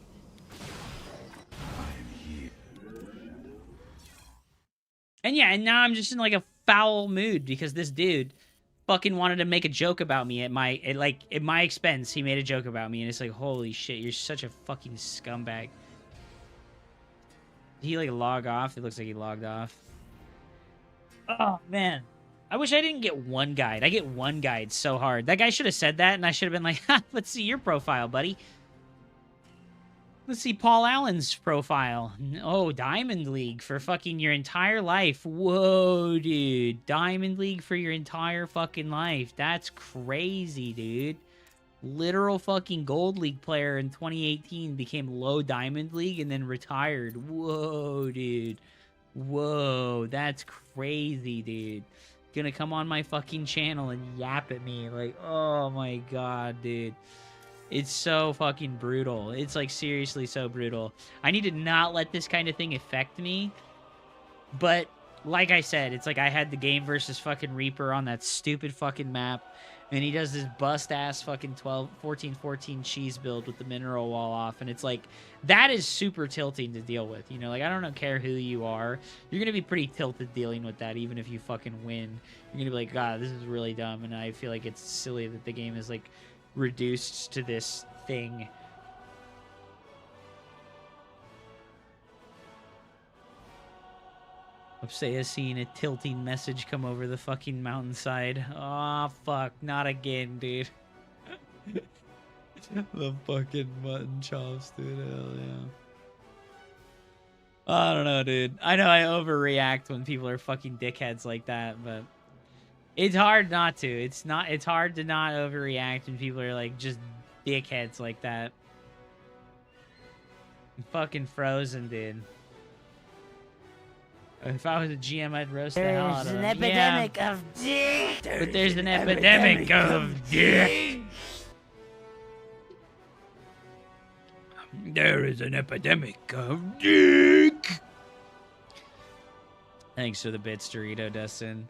Speaker 1: And yeah, and now I'm just in, like, a foul mood because this dude fucking wanted to make a joke about me at my expense. He made a joke about me, and it's like, holy shit, you're such a fucking scumbag. he like log off? It looks like he logged off. Oh man, I wish I didn't get one guide. I get one guide so hard. That guy should have said that, and I should have been like, ha, let's see your profile, buddy. Let's see Paul Allen's profile. Oh, Diamond League for fucking your entire life. Whoa, dude. Diamond League for your entire fucking life. That's crazy, dude. Literal fucking Gold League player in 2018 became low Diamond League and then retired. Whoa, dude. Whoa, that's crazy, dude. Gonna come on my fucking channel and yap at me. Like, oh my god, dude. It's so fucking brutal. It's like seriously so brutal. I need to not let this kind of thing affect me. But like I said, it's like I had the game versus fucking Reaper on that stupid fucking map. And he does this bust-ass fucking 14-14 cheese build with the mineral wall off. And it's like, that is super tilting to deal with. You know, like, I don't care who you are. You're going to be pretty tilted dealing with that, even if you fucking win. You're going to be like, God, this is really dumb. And I feel like it's silly that the game is, like, reduced to this thing. Upsea seeing a tilting message come over the fucking mountainside. Aw, oh, fuck. Not again, dude. The fucking mutton chops, dude. Hell yeah. I don't know, dude. I know I overreact when people are fucking dickheads like that, but it's hard not to. It's hard to not overreact when people are like just dickheads like that. I'm fucking frozen, dude. If I was a GM, I'd roast the hell out of them.
Speaker 5: There's an epidemic of dick.
Speaker 1: But there's an epidemic of dick. There is an epidemic of dick. Thanks for the bits, Dorito Dustin.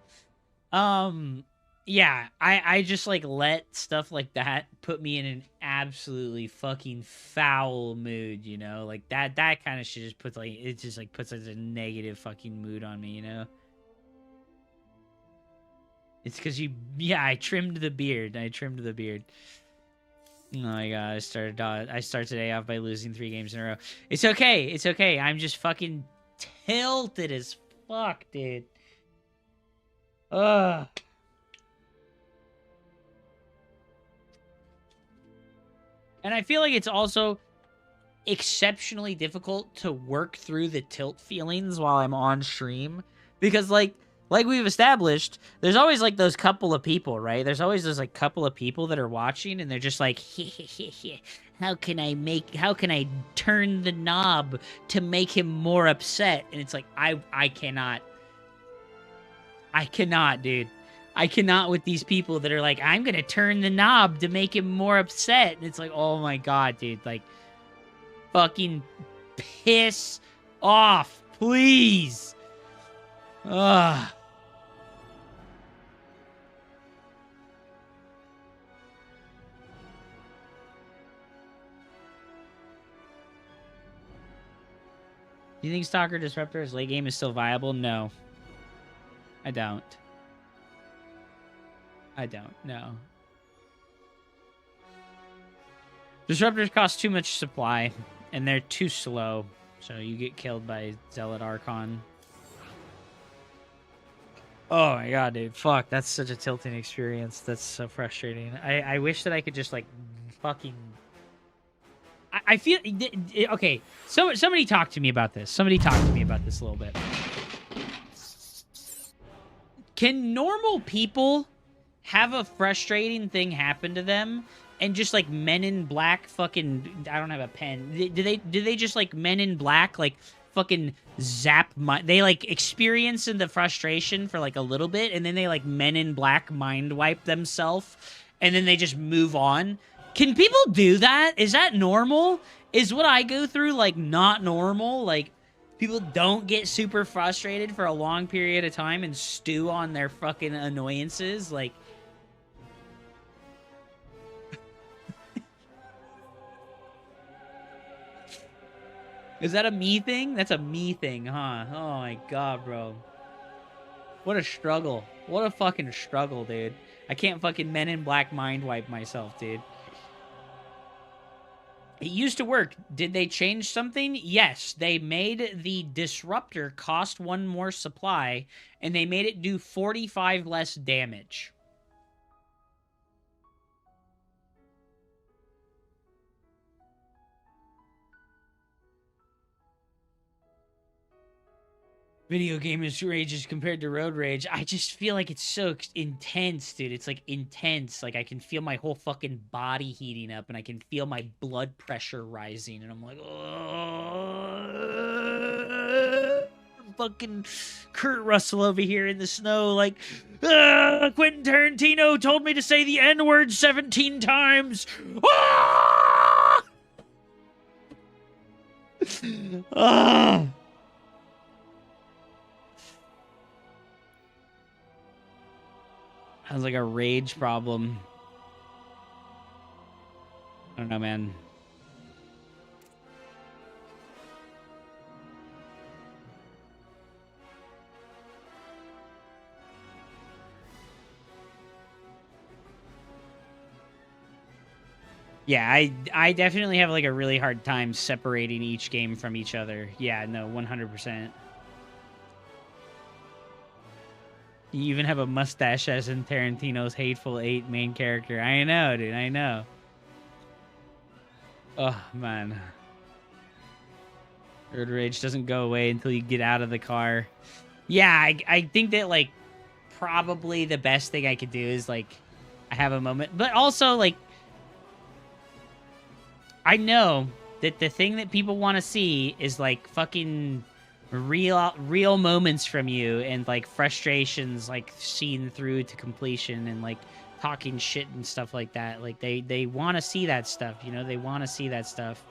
Speaker 1: Yeah, I just like let stuff like that put me in an absolutely fucking foul mood, you know? Like that kind of shit just puts like, it just like puts like a negative fucking mood on me, you know? It's because I trimmed the beard. Oh my god, I start today off by losing 3 games in a row. It's okay. I'm just fucking tilted as fuck, dude. Ugh. And I feel like it's also exceptionally difficult to work through the tilt feelings while I'm on stream. Because, like we've established, there's always, like, those couple of people, right? There's always those, like, couple of people that are watching, and they're just like, how can I turn the knob to make him more upset? And it's like, I cannot, dude. I cannot with these people that are like, I'm gonna turn the knob to make him more upset. And it's like, oh my god, dude. Like, fucking piss off, please. Ugh. Do you think Stalker Disruptor's late game is still viable? No. I don't. No. Disruptors cost too much supply, and they're too slow, so you get killed by Zealot Archon. Oh my god, dude. Fuck, that's such a tilting experience. That's so frustrating. I wish that I could just, like, fucking... I feel... Okay, so somebody talk to me about this. Somebody talk to me about this a little bit. Can normal people have a frustrating thing happen to them and just, like, Men in Black fucking... I don't have a pen. Do they just, like, Men in Black, like, fucking zap... They, like, experience the frustration for, like, a little bit, and then they, like, Men in Black mind wipe themselves, and then they just move on? Can people do that? Is that normal? Is what I go through, like, not normal? Like, people don't get super frustrated for a long period of time and stew on their fucking annoyances? Like... Is that a me thing? That's a me thing, huh? Oh my god, bro. What a struggle. What a fucking struggle, dude. I can't fucking Men in Black mind wipe myself, dude. It used to work. Did they change something? Yes. They made the disruptor cost 1 more supply, and they made it do 45 less damage. Video game is rages compared to road rage. I just feel like it's so intense, dude. It's like intense. Like I can feel my whole fucking body heating up, and I can feel my blood pressure rising, and I'm like, oh, fucking Kurt Russell over here in the snow, like, Quentin Tarantino told me to say the N-word 17 times. Ah! Ah! Sounds like a rage problem. I don't know, man. Yeah, I definitely have like a really hard time separating each game from each other. Yeah, no, 100%. You even have a mustache as in Tarantino's Hateful Eight main character. I know, dude. I know. Oh, man. Road rage doesn't go away until you get out of the car. Yeah, I think that, like, probably the best thing I could do is, like, I have a moment. But also, like, I know that the thing that people want to see is, like, fucking real moments from you and like frustrations like seen through to completion and like talking shit and stuff like that. Like they want to see that stuff, you know? They want to see that stuff.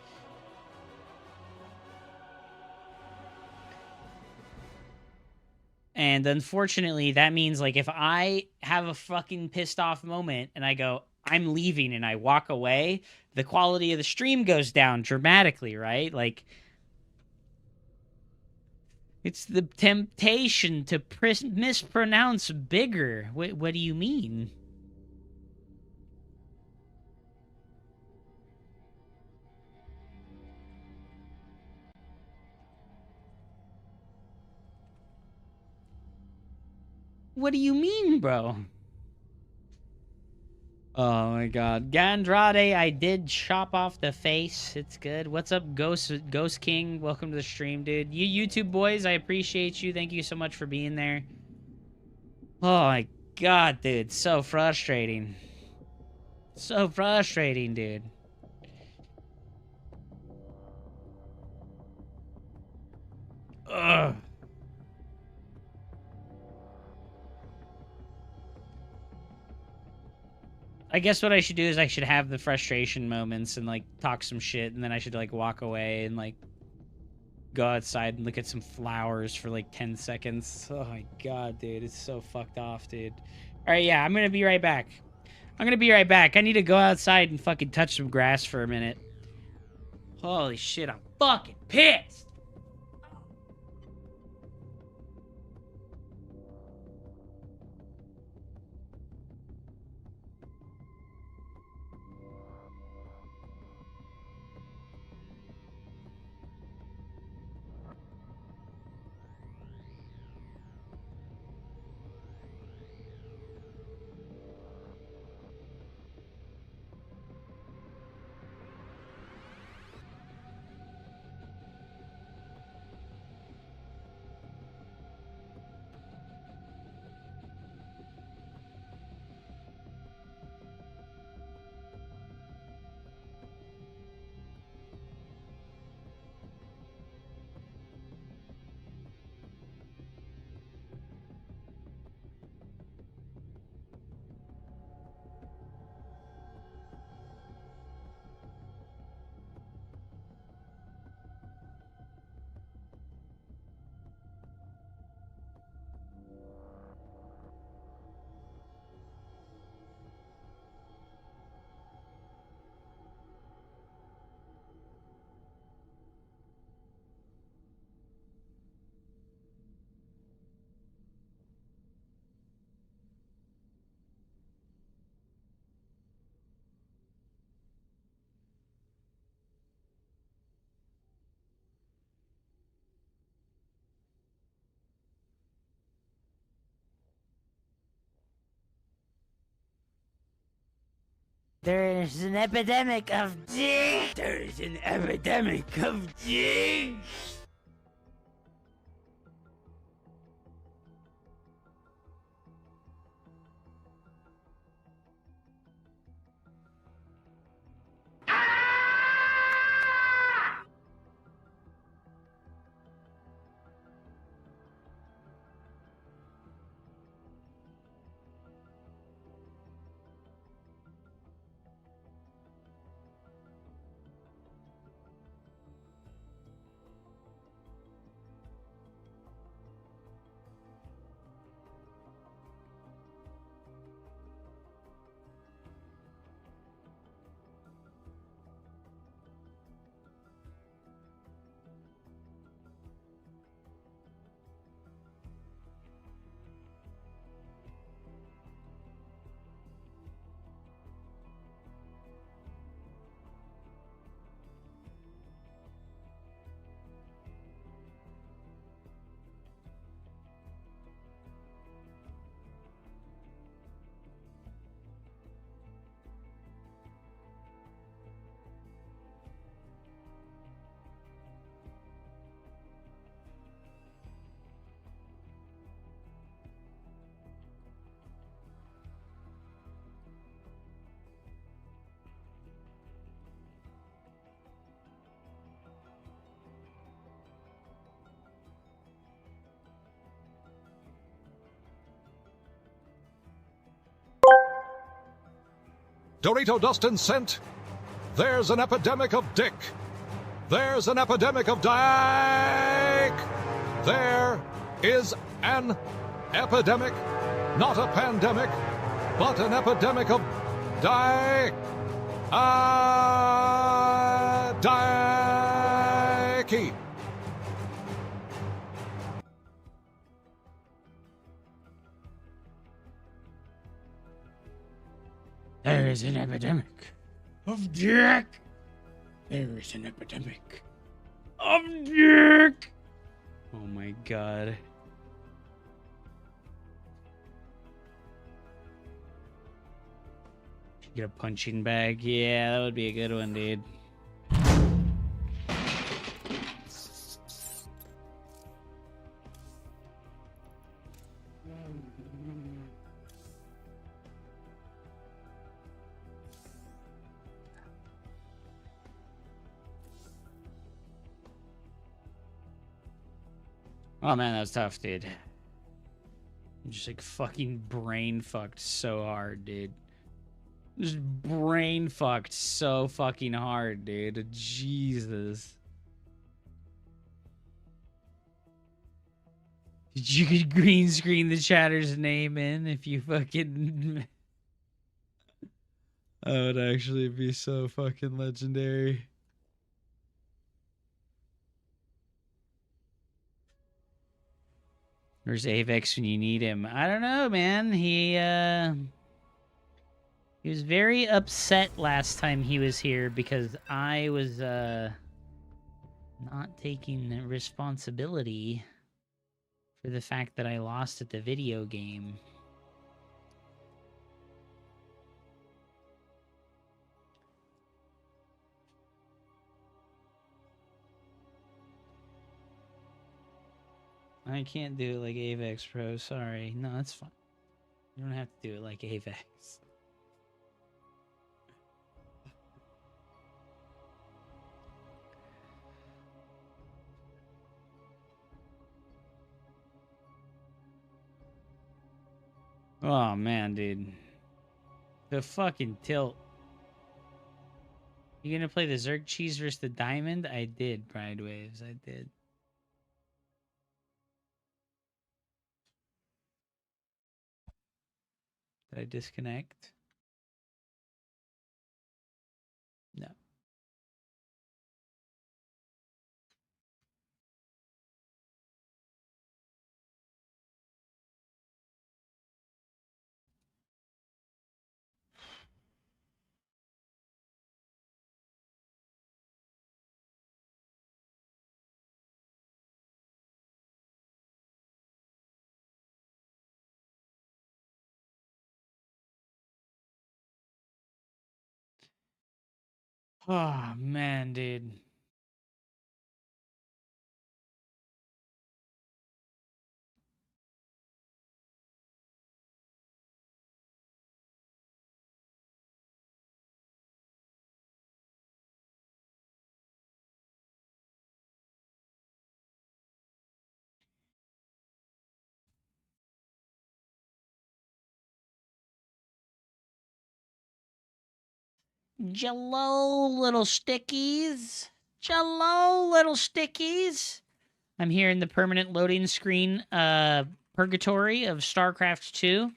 Speaker 1: And unfortunately, that means like if I have a fucking pissed off moment and I go, I'm leaving, and I walk away, the quality of the stream goes down dramatically, right? Like it's the temptation to mispronounce bigger. What do you mean? What do you mean, bro? Oh my god. Gandrade, I did chop off the face. It's good. What's up, Ghost King? Welcome to the stream, dude. You YouTube boys, I appreciate you. Thank you so much for being there. Oh my god, dude. So frustrating. So frustrating, dude. Ugh. I guess what I should do is I should have the frustration moments and, like, talk some shit, and then I should, like, walk away and, like, go outside and look at some flowers for, like, 10 seconds. Oh, my God, dude. It's so fucked off, dude. All right, yeah, I'm gonna be right back. I'm gonna be right back. I need to go outside and fucking touch some grass for a minute. Holy shit, I'm fucking pissed!
Speaker 5: There's an epidemic of dick. There's an epidemic of dick.
Speaker 2: Dorito Dustin sent. There's an epidemic of dick. There's an epidemic of dyke. There is an epidemic, not a pandemic, but an epidemic of dyke. Dykey.
Speaker 10: There is an epidemic of dick. There is an epidemic of dick. Oh my god. Get a punching bag. Yeah, that would be a good one, dude. Oh man, that was tough, dude. I'm just like fucking brain fucked so hard, dude. Just brain fucked so fucking hard, dude. Jesus. You could green screen the chatter's name in if you fucking... That would actually be so fucking legendary. Where's Avex when you need him? I don't know, man. He was very upset last time he was here because I was not taking responsibility for the fact that I lost at the video game. I can't do it like Avex, bro. Sorry. No, that's fine. You don't have to do it like Avex. Oh, man, dude. The fucking tilt. You gonna play the Zerg Cheese versus the Diamond? I did, Pride Waves. I did. Did I disconnect? No. Oh, man, dude. Jello, little stickies. Jello, little stickies. I'm here in the permanent loading screen purgatory of Starcraft 2,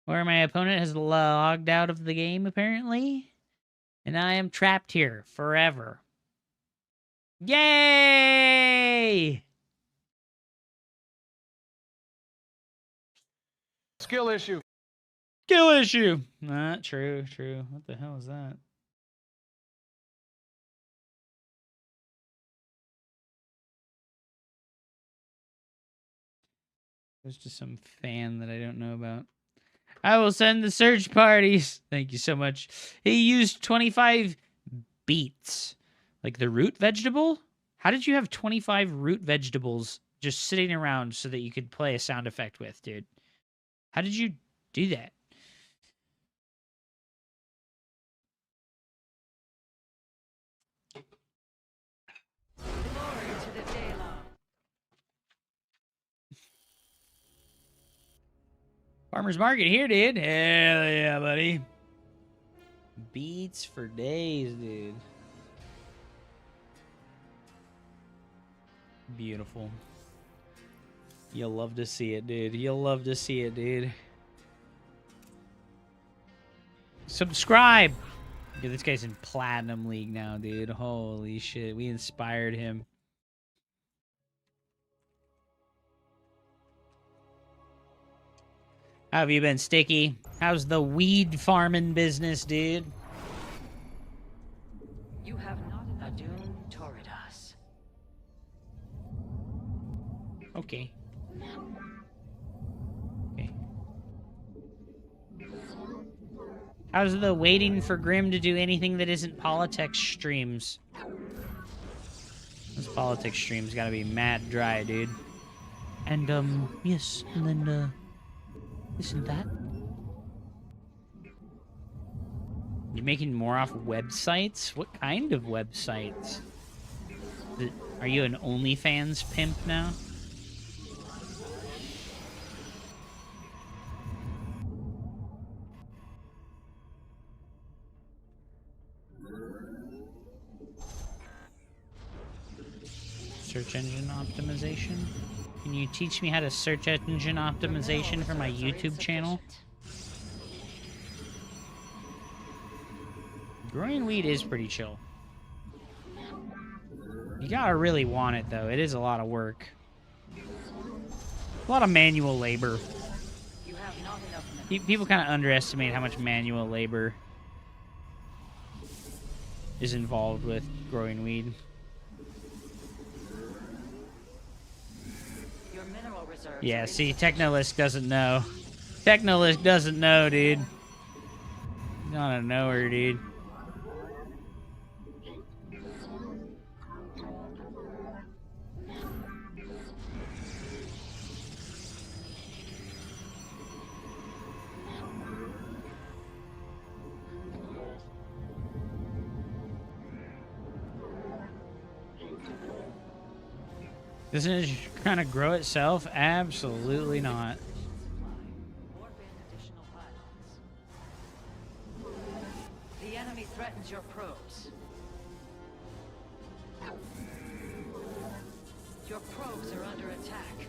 Speaker 10: where my opponent has logged out of the game, apparently. And I am trapped here forever. Yay!
Speaker 2: Skill issue.
Speaker 10: Skill issue. Not true, true. What the hell is that? There's just some fan that I don't know about. I will send the search parties. Thank you so much. He used 25 beets. Like the root vegetable? How did you have 25 root vegetables just sitting around so that you could play a sound effect with, dude? How did you do that?
Speaker 3: Glory to the Daylon.
Speaker 10: Farmer's Market here, dude. Hell yeah, buddy. Beats for days, dude. Beautiful. You'll love to see it, dude. You'll love to see it, dude. Subscribe! Dude, this guy's in Platinum League now, dude. Holy shit. We inspired him. How have you been, Sticky? How's the weed farming business, dude?
Speaker 3: You have not Adun Toridas.
Speaker 10: Okay. Okay. How's the waiting for Grim to do anything that isn't politics streams? This politics stream's gotta be mad dry, dude. And, yes, and then, isn't that? You're making more off websites? What kind of websites? Are you an OnlyFans pimp now? Search engine optimization? Can you teach me how to search engine optimization for my YouTube channel? Growing weed is pretty chill. You gotta really want it, though. It is a lot of work. A lot of manual labor.
Speaker 3: You have not enough
Speaker 10: People kind of underestimate how much manual labor is involved with growing weed.
Speaker 3: Your mineral reserves.
Speaker 10: Yeah, see, Technolist doesn't know. Technolist doesn't know, dude. He's not a knower, dude. Doesn't it kind of grow itself? Absolutely not.
Speaker 3: Or ban additional pylons. The enemy threatens your probes. Your probes are under attack.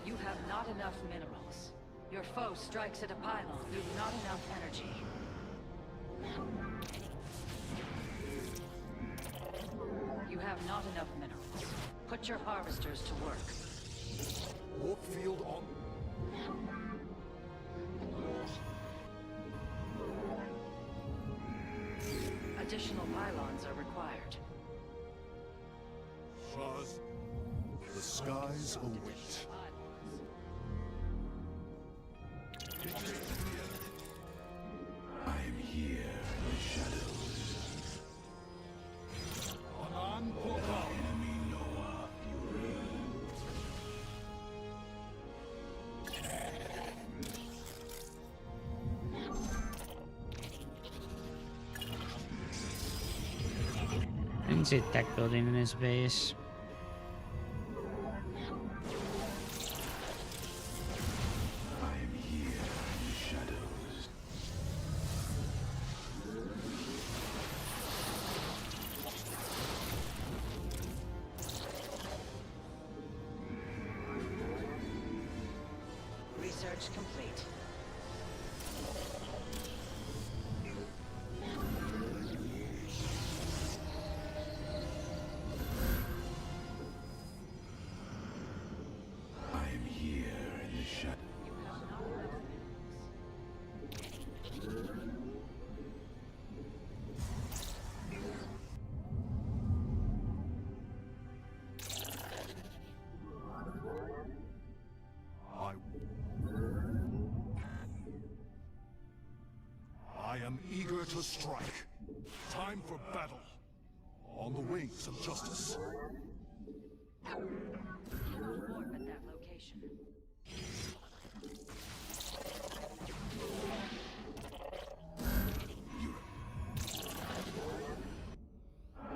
Speaker 3: You have not enough minerals. Your foe strikes at a pylon. You've not enough energy. You have not enough minerals. Put your harvesters to work.
Speaker 7: Warp field on.
Speaker 3: Additional pylons are required.
Speaker 7: Shaz, the skies await. I am here in the shadows. Enemy Noah Fury.
Speaker 10: I can see a tech building in his base.
Speaker 7: I am here in the shadows.
Speaker 3: Research complete.
Speaker 7: I am here in the shadows. I am eager to strike. Time for battle. On the wings of justice.
Speaker 3: Warp at that location.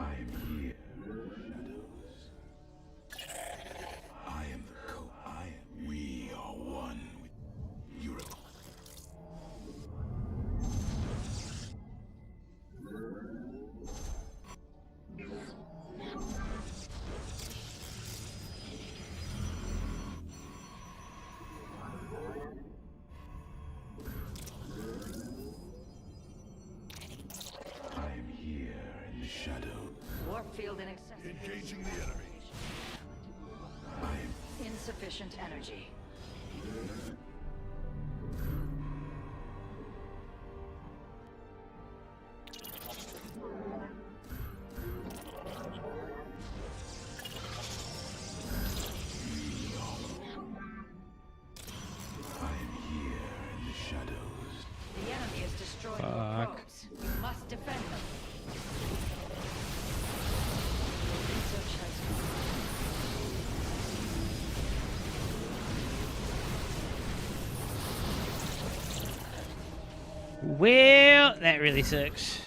Speaker 7: I am here in the shadows. I am the we are one with Europe. I am here in the shadow.
Speaker 3: Warp field inaccessible.
Speaker 7: Engaging the enemy. I am
Speaker 3: Insufficient energy.
Speaker 7: I am here in the shadows.
Speaker 3: The enemy is destroying your
Speaker 10: Fuck.
Speaker 3: probes. You must defend them. Research has
Speaker 10: Well, that really sucks.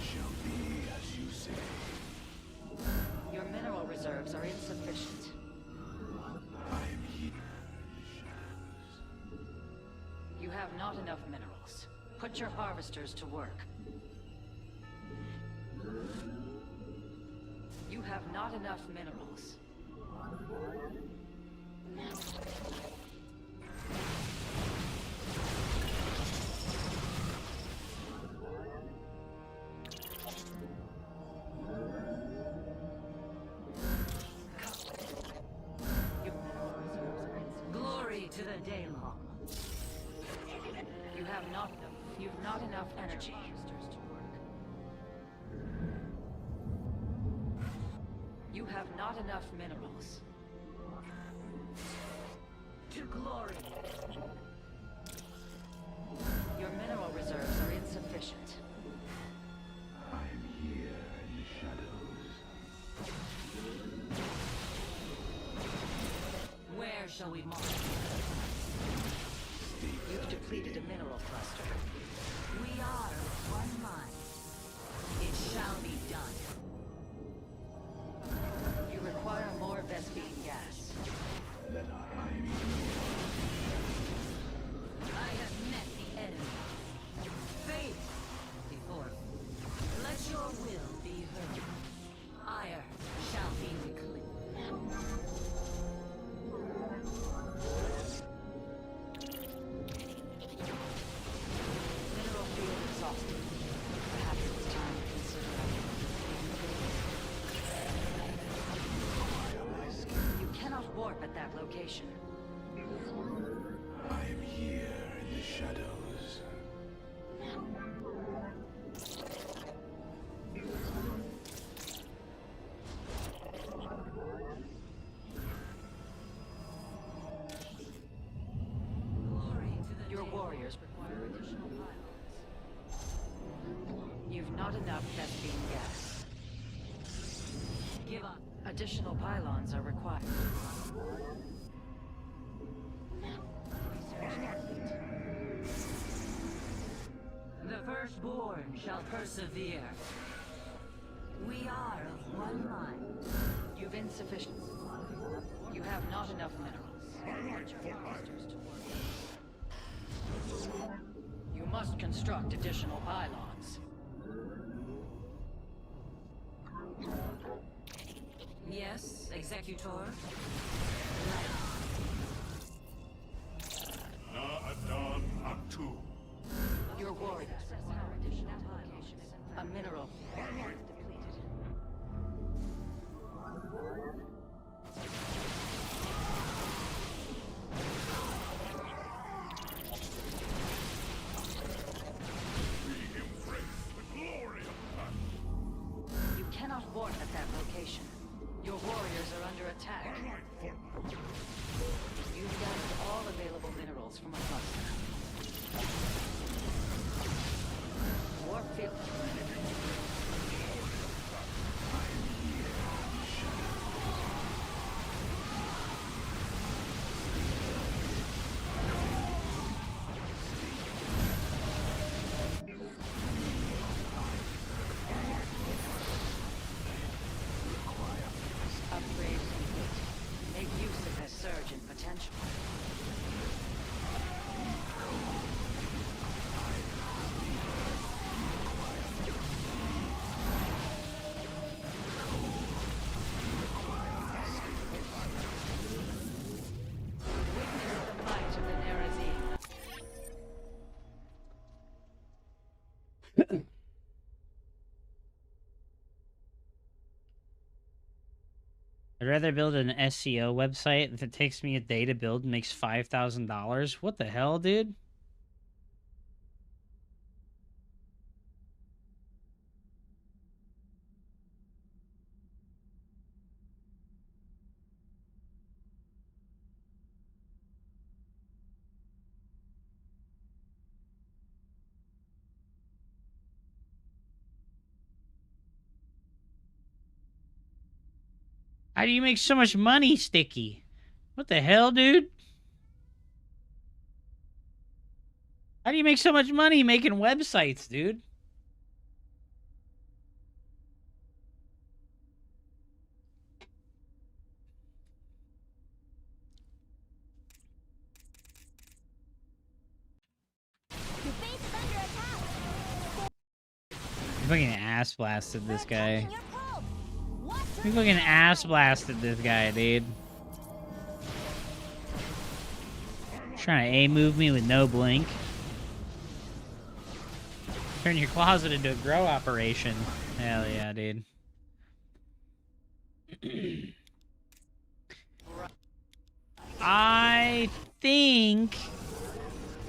Speaker 7: Shall be as you say.
Speaker 3: Your mineral reserves are insufficient.
Speaker 7: I am here in the shadows.
Speaker 3: You have not enough minerals. Put your harvesters to work. You have not enough minerals. Your mineral reserves are insufficient. Glory to the Daylong. You've not enough energy. You have not enough minerals. To glory. Your mineral reserves are insufficient.
Speaker 7: I am here in the shadows.
Speaker 3: Where shall we march? You've depleted a mineral cluster. We are of one mind. It shall be done. You require more Vespine gas.
Speaker 7: That I am
Speaker 3: I have met the enemy. Faith before. Let your will be heard. Ire shall be declared. location.
Speaker 7: I am here in the shadows.
Speaker 3: Your warriors require additional pylons. You've not enough Thespian gas. Give up. Additional pylons are required. The firstborn shall persevere. We are of one mind. You've insufficient. You have not enough minerals. You must construct additional pylons. Yes, Executor? Your warriors require additional pylons. A mineral depleted. You cannot ward at that location. Your warriors are under attack. You've gathered all available minerals from a cluster. Warfield. Upgrade complete. Make use of this surge in potential. Witness the might of the Nerazim.
Speaker 10: I'd rather build an SEO website that takes me a day to build and makes $5,000. What the hell, dude? How do you make so much money, Sticky? What the hell, dude? How do you make so much money making websites, dude? Fucking ass blasted this guy. We fucking ass blasted this guy, dude. Trying to A-move me with no blink. Turn your closet into a grow operation. Hell yeah, dude. I think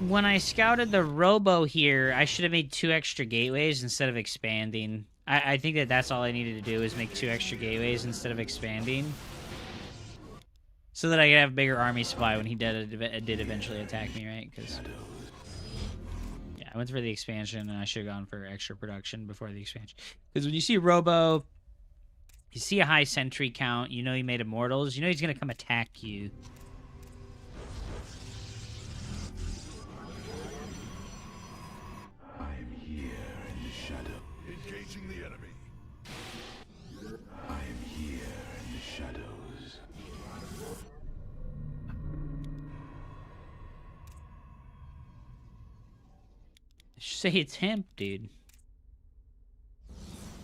Speaker 10: when I scouted the robo here, I should have made 2 extra gateways instead of expanding. I think that's all I needed to do is make 2 extra gateways instead of expanding. So that I could have a bigger army supply when he did eventually attack me, right? Because yeah, I went for the expansion and I should have gone for extra production before the expansion. Because when you see robo, you see a high sentry count, you know he made immortals, you know he's going to come attack you. Say it's hemp, dude.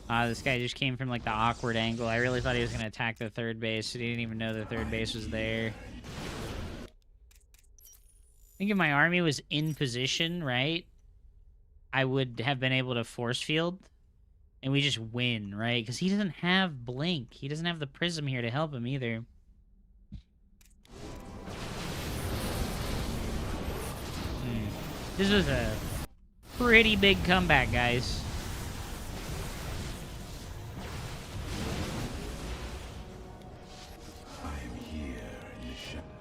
Speaker 10: This guy just came from like the awkward angle. I really thought he was gonna attack the third base. He didn't even know the third base was there. I think if my army was in position, right, I would have been able to force field, and we just win, right? Because he doesn't have blink. He doesn't have the prism here to help him either. This was a pretty big comeback, guys.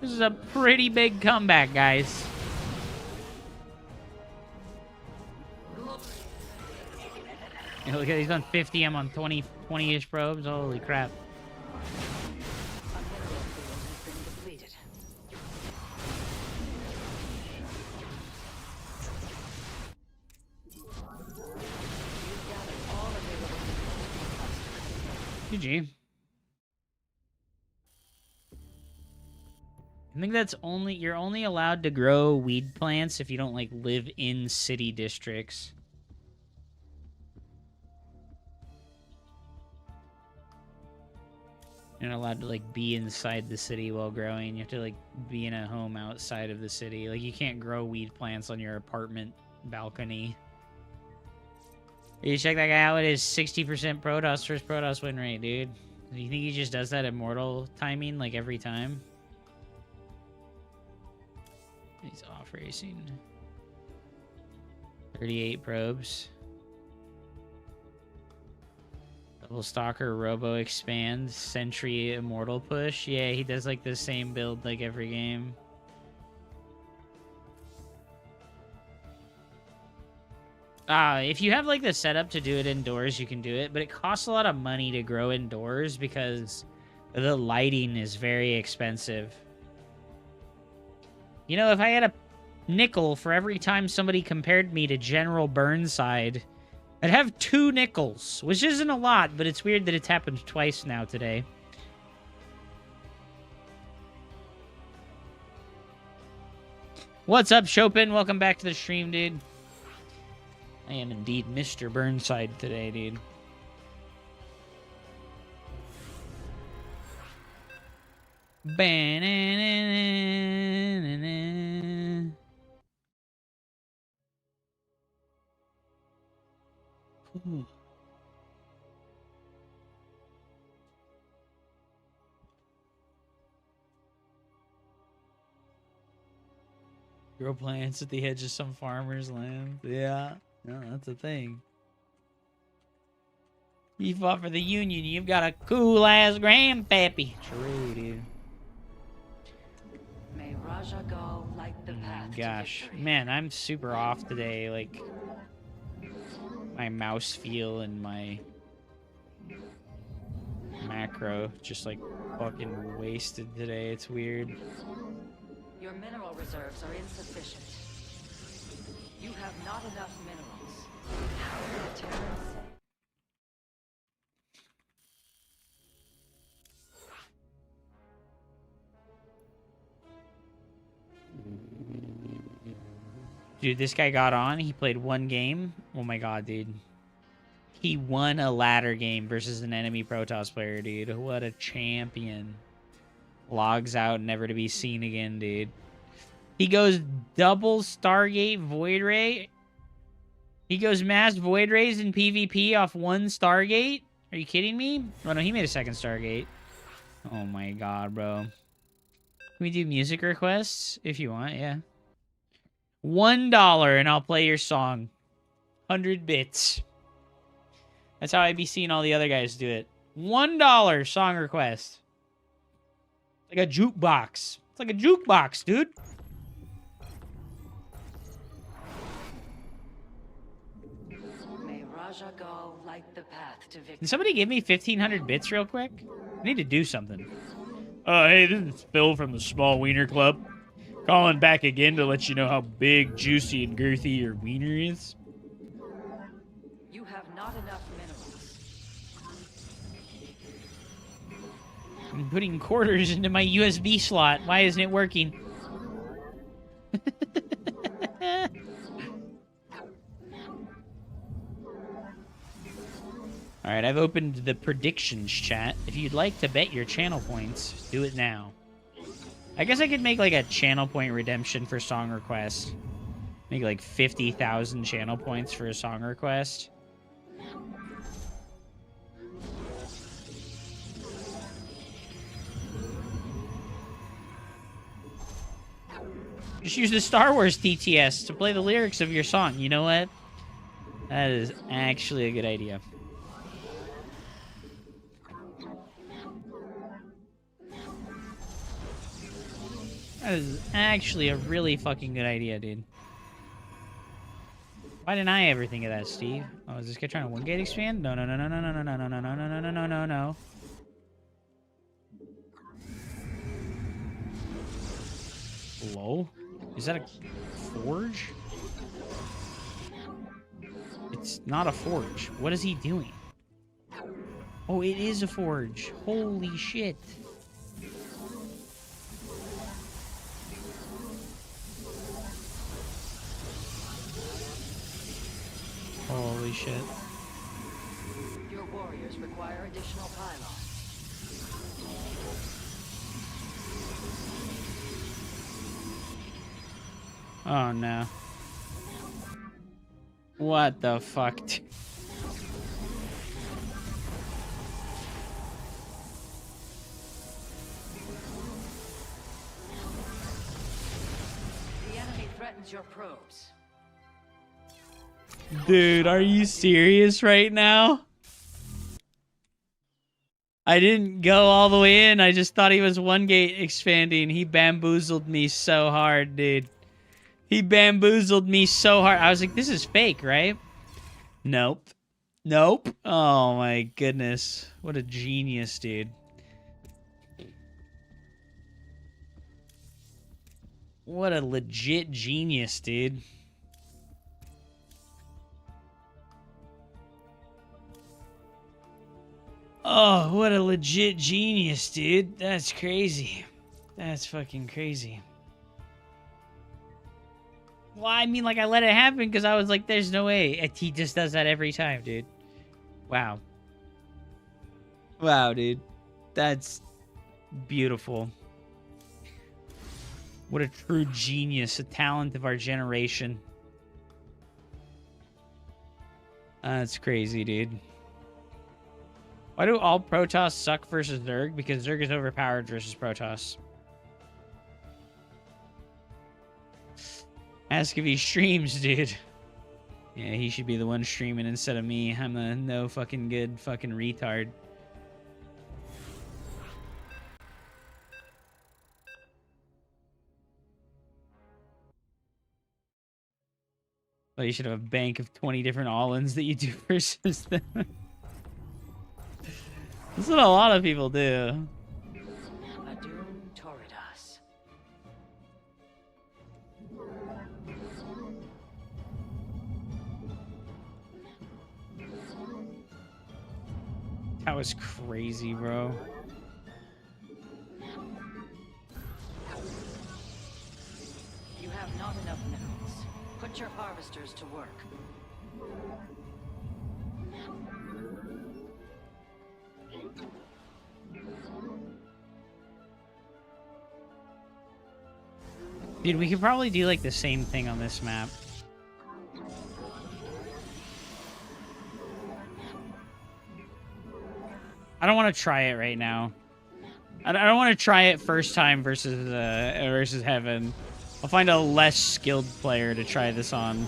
Speaker 10: This is a pretty big comeback, guys. You know, look at, he's on 50, I'm on 20-ish probes. Holy crap. GG. I think that's you're only allowed to grow weed plants if you don't, like, live in city districts. You're not allowed to, like, be inside the city while growing. You have to, like, be in a home outside of the city. Like, you can't grow weed plants on your apartment balcony. You check that guy out with his 60% Protoss first Protoss win rate, dude. Do you think he just does that immortal timing, like, every time? He's off racing. 38 probes. Double Stalker, Robo Expand, Sentry Immortal push. Yeah, he does like the same build like every game. If you have like the setup to do it indoors, you can do it, but it costs a lot of money to grow indoors because the lighting is very expensive. You know, if I had a nickel for every time somebody compared me to General Burnside, I'd have 2 nickels, which isn't a lot, but it's weird that it's happened twice now today. What's up, Chopin? Welcome back to the stream, dude. I am indeed Mr. Burnside today, dude. Grow plants at the edge of some farmer's land. Yeah, no, that's a thing. You fought for the Union. You've got a cool-ass grandpappy. True, dude.
Speaker 3: May Raja go like the path
Speaker 10: Gosh,
Speaker 3: to victory.
Speaker 10: man, I'm super off today. Like, my mouse feel and my macro just like fucking wasted today. It's weird.
Speaker 3: Your mineral reserves are insufficient. You have not enough minerals. How will the Terrans say?
Speaker 10: Dude, this guy got on. He played 1 game. Oh my god, dude. He won a ladder game versus an enemy Protoss player, dude. What a champion. Logs out, never to be seen again, dude. He goes double Stargate Void Ray. He goes mass Void Rays in PvP off 1 Stargate. Are you kidding me? Oh no, he made a 2nd Stargate. Oh my god, bro. Can we do music requests? If you want, yeah. $1 and I'll play your song. 100 bits. That's how I be seeing all the other guys do it. $1 song request. Like a jukebox. It's like a jukebox, dude.
Speaker 3: May Raja go like the path to victory.
Speaker 10: Can somebody give me 1,500 bits real quick? I need to do something. Hey, this is Phil from the Small Wiener Club. Calling back again to let you know how big, juicy, and girthy your wiener is.
Speaker 3: You have not enough minerals.
Speaker 10: I'm putting quarters into my USB slot. Why isn't it working? Alright, I've opened the predictions chat. If you'd like to bet your channel points, do it now. I guess I could make like a channel point redemption for song request. Make like 50,000 channel points for a song request. Just use the Star Wars TTS to play the lyrics of your song. You know what? That is actually a good idea. That is actually a really fucking good idea, dude. Why didn't I ever think of that, Steve? Oh, is this guy trying to one-gate expand? No, no, no, no, no, no, no, no, no, no, no, no, no, no, no, no. Hello? Is that a forge? It's not a forge. What is he doing? Oh, it is a forge. Holy shit. Holy shit.
Speaker 3: Your warriors require additional pylons.
Speaker 10: Oh no. What the fuck?
Speaker 3: The enemy threatens your probes.
Speaker 10: Dude, are you serious right now? I didn't go all the way in. I just thought he was one gate expanding. He bamboozled me so hard, dude. He bamboozled me so hard. I was like, this is fake, right? Nope. Nope. Oh my goodness. What a genius, dude. What a legit genius, dude. Oh, what a legit genius, dude. That's crazy. That's fucking crazy. Well, I mean, like, I let it happen because I was like, there's no way. He just does that every time, dude. Wow. Wow, dude. That's beautiful. What a true genius, a talent of our generation. That's crazy, dude. Why do all Protoss suck versus Zerg? Because Zerg is overpowered versus Protoss. Ask if he streams, dude. Yeah, he should be the one streaming instead of me. I'm a no fucking good fucking retard. Well, you should have a bank of 20 different all-ins that you do versus them. That's what a lot of people do.
Speaker 3: Adun Toridas.
Speaker 10: That was crazy, bro.
Speaker 3: You have not enough minerals. Put your harvesters to work.
Speaker 10: Dude, we could probably do like the same thing on this map. I don't want to try it right now. I don't want to try it first time versus Heaven. I'll find a less skilled player to try this on.
Speaker 3: You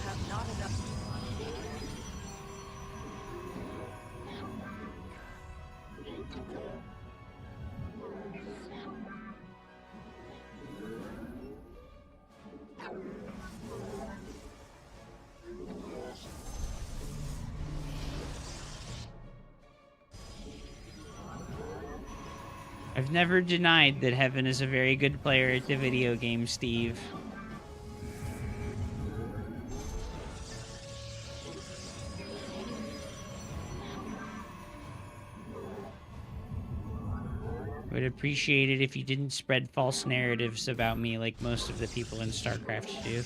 Speaker 3: have not enough.
Speaker 10: I've never denied that Heaven is a very good player at the video game, Steve. I would appreciate it if you didn't spread false narratives about me like most of the people in Starcraft do.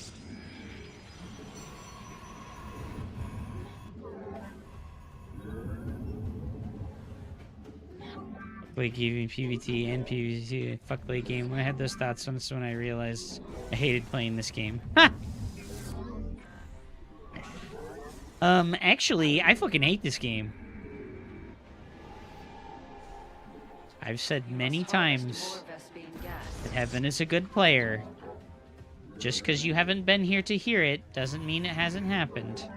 Speaker 10: Late game, PvT, and PvT. Fuck late game. When I had those thoughts, that's when I realized I hated playing this game. Actually, I fucking hate this game. I've said many times that Heaven is a good player, Just because you haven't been here to hear it doesn't mean it hasn't happened.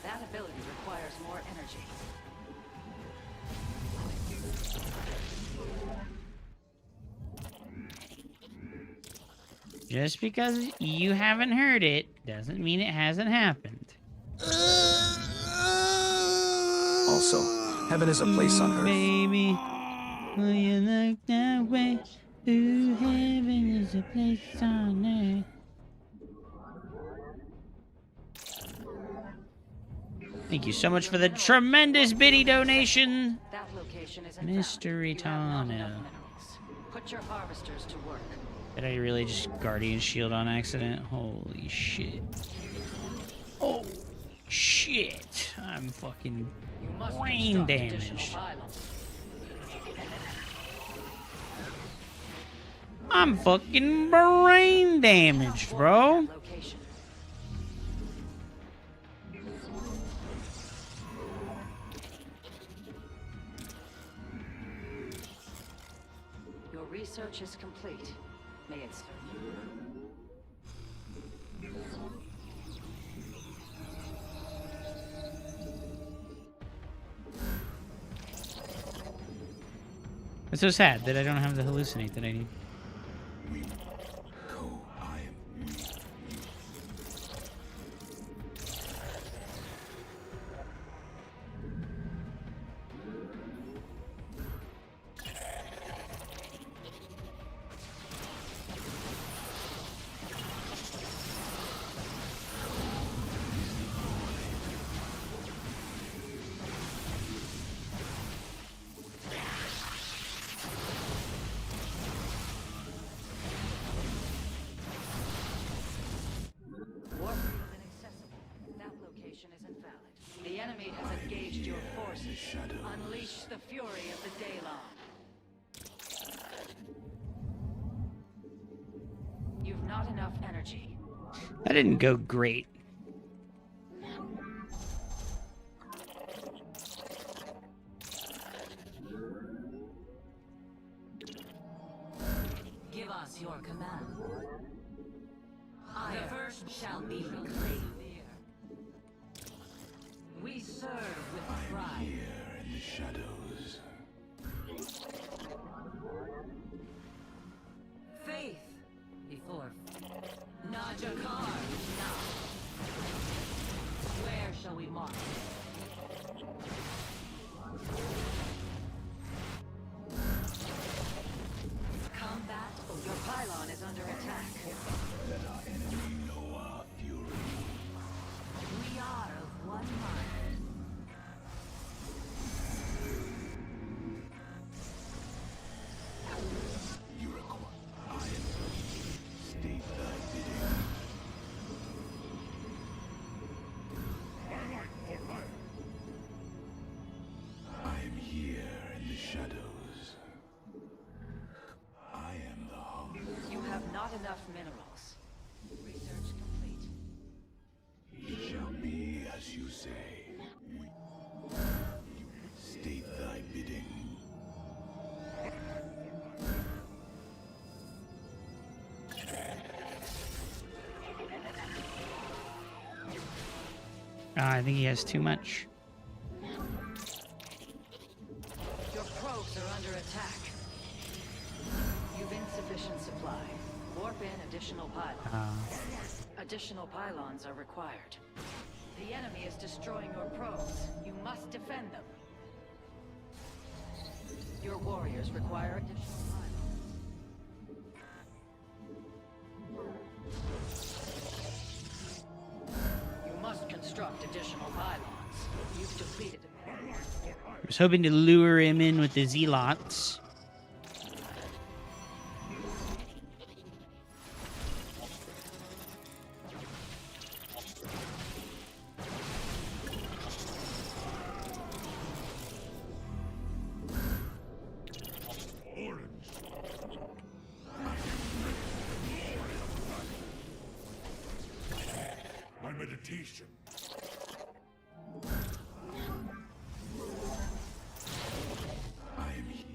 Speaker 3: That ability requires more energy.
Speaker 10: Just because you haven't heard it doesn't mean it hasn't happened.
Speaker 11: Also, heaven is a place on earth.
Speaker 10: Baby, will you look that way? Ooh, heaven is a place on earth. Thank you so much for the tremendous biddy donation,
Speaker 3: That location is
Speaker 10: Mr. Ritano.
Speaker 3: Put your harvesters to work.
Speaker 10: Did I really just Guardian Shield on accident? Holy shit. Oh, shit. I'm fucking brain damaged. I'm fucking brain damaged, bro.
Speaker 3: Your research is complete. May it serve you.
Speaker 10: It's so sad that I don't have the hallucinate that I need.
Speaker 3: The enemy has engaged your forces. Unleash the fury of the Daylon. You've not enough energy.
Speaker 10: That didn't go great.
Speaker 3: Give us your command. The first shall be reclaimed. We serve with pride.
Speaker 7: Here in the shadows.
Speaker 3: Faith before Najakar. Now. Where shall we march? Combat. Your pylon is under attack.
Speaker 7: Let our enemy know our fury.
Speaker 3: We are of one mind.
Speaker 7: You require. I am. State thy bidding. I am here in the shadows. I am the home.
Speaker 3: You have not enough minerals. Research complete.
Speaker 7: It shall be as you say. State thy bidding.
Speaker 10: I think he has too much.
Speaker 3: Your probes are under attack. You've insufficient supply. Warp in additional pylons. Additional pylons are required. The enemy is destroying your probes. You must defend them. Your warriors require additional pylons. You must construct additional pylons. You've depleted.
Speaker 10: I was hoping to lure him in with the zealots.
Speaker 7: meditation. I am here.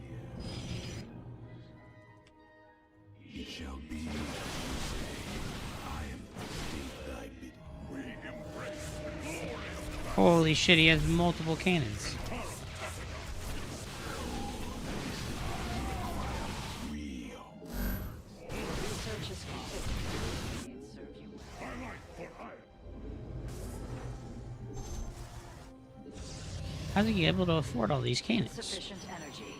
Speaker 7: It shall be as you say. I am state thy bidding. We embrace the glorious.
Speaker 10: Holy shit, he has multiple cannons.
Speaker 3: Research is complete. It serve you well.
Speaker 10: How's he able to afford all these cannons?
Speaker 3: Sufficient energy.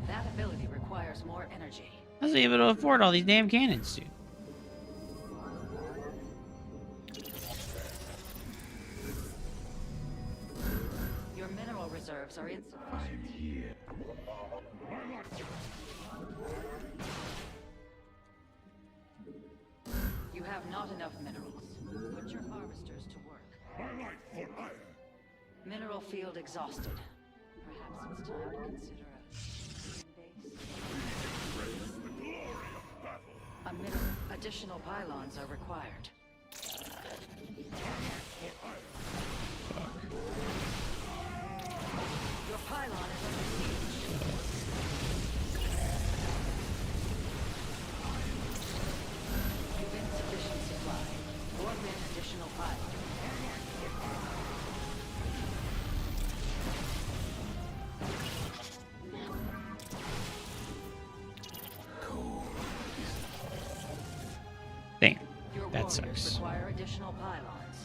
Speaker 3: That ability requires more energy.
Speaker 10: How's he able to afford all these damn cannons, dude?
Speaker 3: Your mineral reserves are insufficient.
Speaker 7: Here.
Speaker 3: You have not enough minerals. Put your harvesters to work. Mineral field exhausted. Perhaps it's time to consider a base. Additional pylons are required. Your pylon is under siege. You've insufficient supply. Or an additional pylon.
Speaker 10: Damn.
Speaker 3: Your
Speaker 10: That
Speaker 3: warriors
Speaker 10: sucks.
Speaker 3: require additional pylons.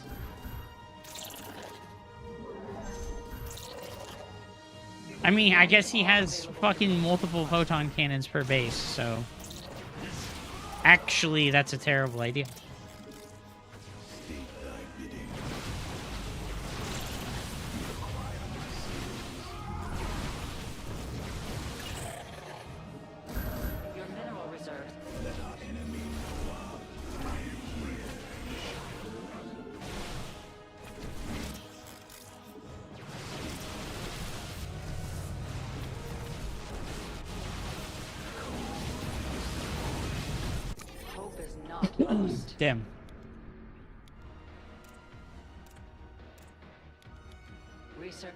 Speaker 10: I mean, I guess he has fucking multiple photon cannons per base, so... Actually, that's a terrible idea.
Speaker 3: Your mineral reserves. Hope is not lost.
Speaker 10: Damn.
Speaker 3: Research.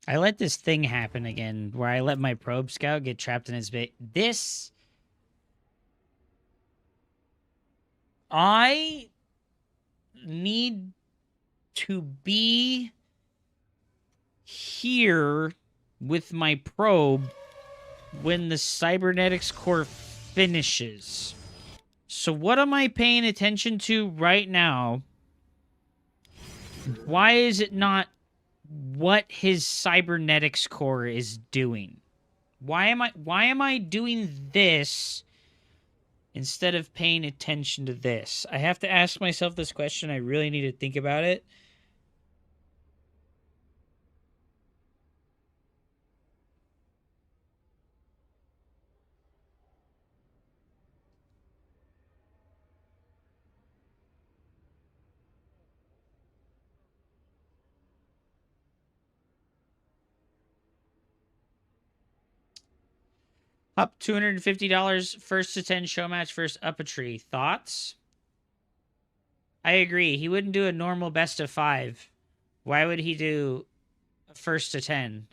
Speaker 10: I let this thing happen again, where I let my probe scout get trapped in his base. This... I need to be here with my probe when the cybernetics core finishes. So what am I paying attention to right now? Why is it not what his cybernetics core is doing? Why am I doing this instead of paying attention to this? I have to ask myself this question. I really need to think about it. Up $250, first to 10 show match versus Up a Tree. Thoughts? I agree. He wouldn't do a normal best of 5. Why would he do a first to 10?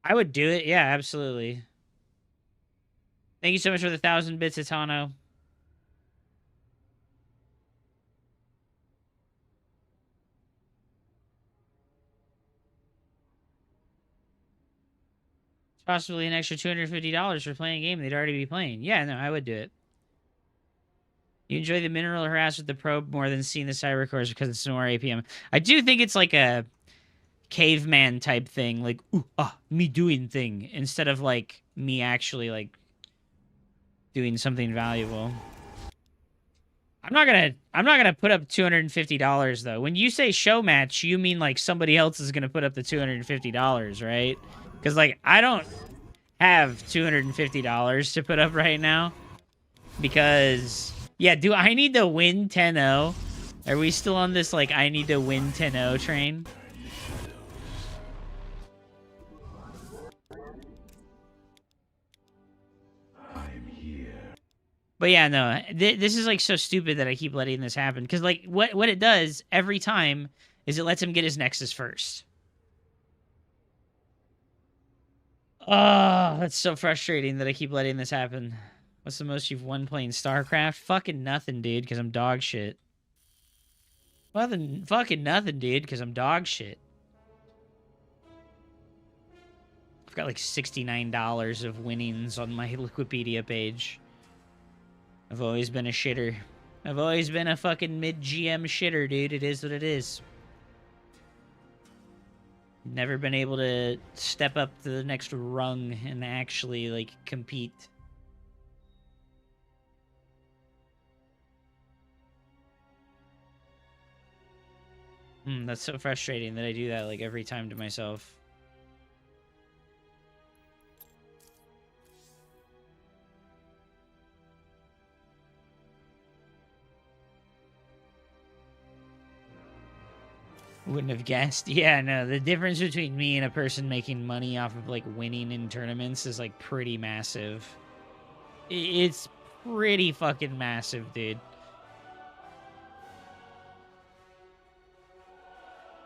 Speaker 10: I would do it. Yeah, absolutely. Thank you so much for the 1,000 bits, Itano. Possibly an extra $250 for playing a game they'd already be playing. Yeah, no, I would do it. You enjoy the mineral harass with the probe more than seeing the cyber cores because it's more APM. I do think it's like a caveman type thing, like me doing thing, instead of like me actually like doing something valuable. I'm not gonna put up $250 though. When you say show match, you mean like somebody else is gonna put up the $250, right? Because, like, I don't have $250 to put up right now. Because, yeah, do I need to win 10-0? Are we still on this, like, I need to win 10-0 train? But yeah, no, this is like so stupid that I keep letting this happen. Because like what it does every time is it lets him get his Nexus first. Oh, that's so frustrating that I keep letting this happen. What's the most you've won playing StarCraft? Fucking nothing, dude, because I'm dog shit. Fucking nothing, dude, because I'm dog shit. I've got like $69 of winnings on my Wikipedia page. I've always been a shitter. I've always been a fucking mid-GM shitter, dude. It is what it is. Never been able to step up to the next rung and actually, like, compete. That's so frustrating that I do that, like, every time to myself. Wouldn't have guessed. Yeah, no, the difference between me and a person making money off of, like, winning in tournaments is, like, pretty massive. It's pretty fucking massive, dude.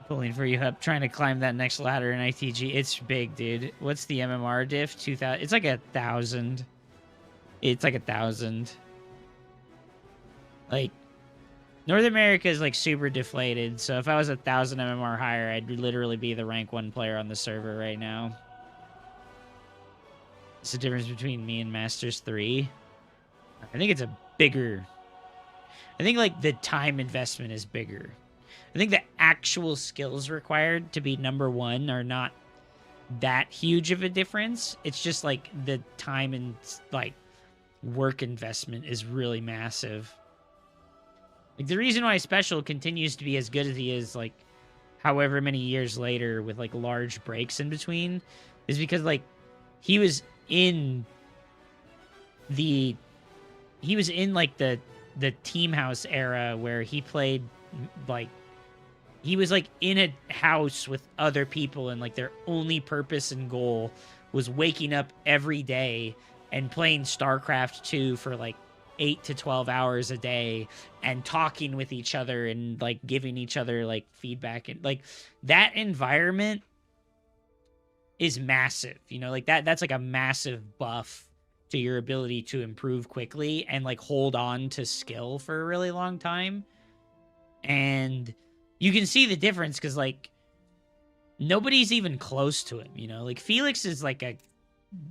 Speaker 10: Pulling for you up, trying to climb that next ladder in ITG. It's big, dude. What's the MMR diff? 2,000. It's like 1,000. It's like 1,000. Like, North America is like super deflated, so if I was 1,000 MMR higher, I'd literally be the rank 1 player on the server right now. It's the difference between me and Masters 3. I think it's a bigger... I think, like, the time investment is bigger. I think the actual skills required to be #1 are not that huge of a difference. It's just, like, the time and, like, work investment is really massive. Like, the reason why Special continues to be as good as he is, like, however many years later with, like, large breaks in between is because, like, he was in, like, the Team House era where he played, like, he was, like, in a house with other people and, like, their only purpose and goal was waking up every day and playing StarCraft 2 for, like, 8 to 12 hours a day and talking with each other and, like, giving each other, like, feedback. And, like, that environment is massive, you know? Like, that's, like, a massive buff to your ability to improve quickly and, like, hold on to skill for a really long time. And you can see the difference because, like, nobody's even close to him, you know? Like, Felix is, like,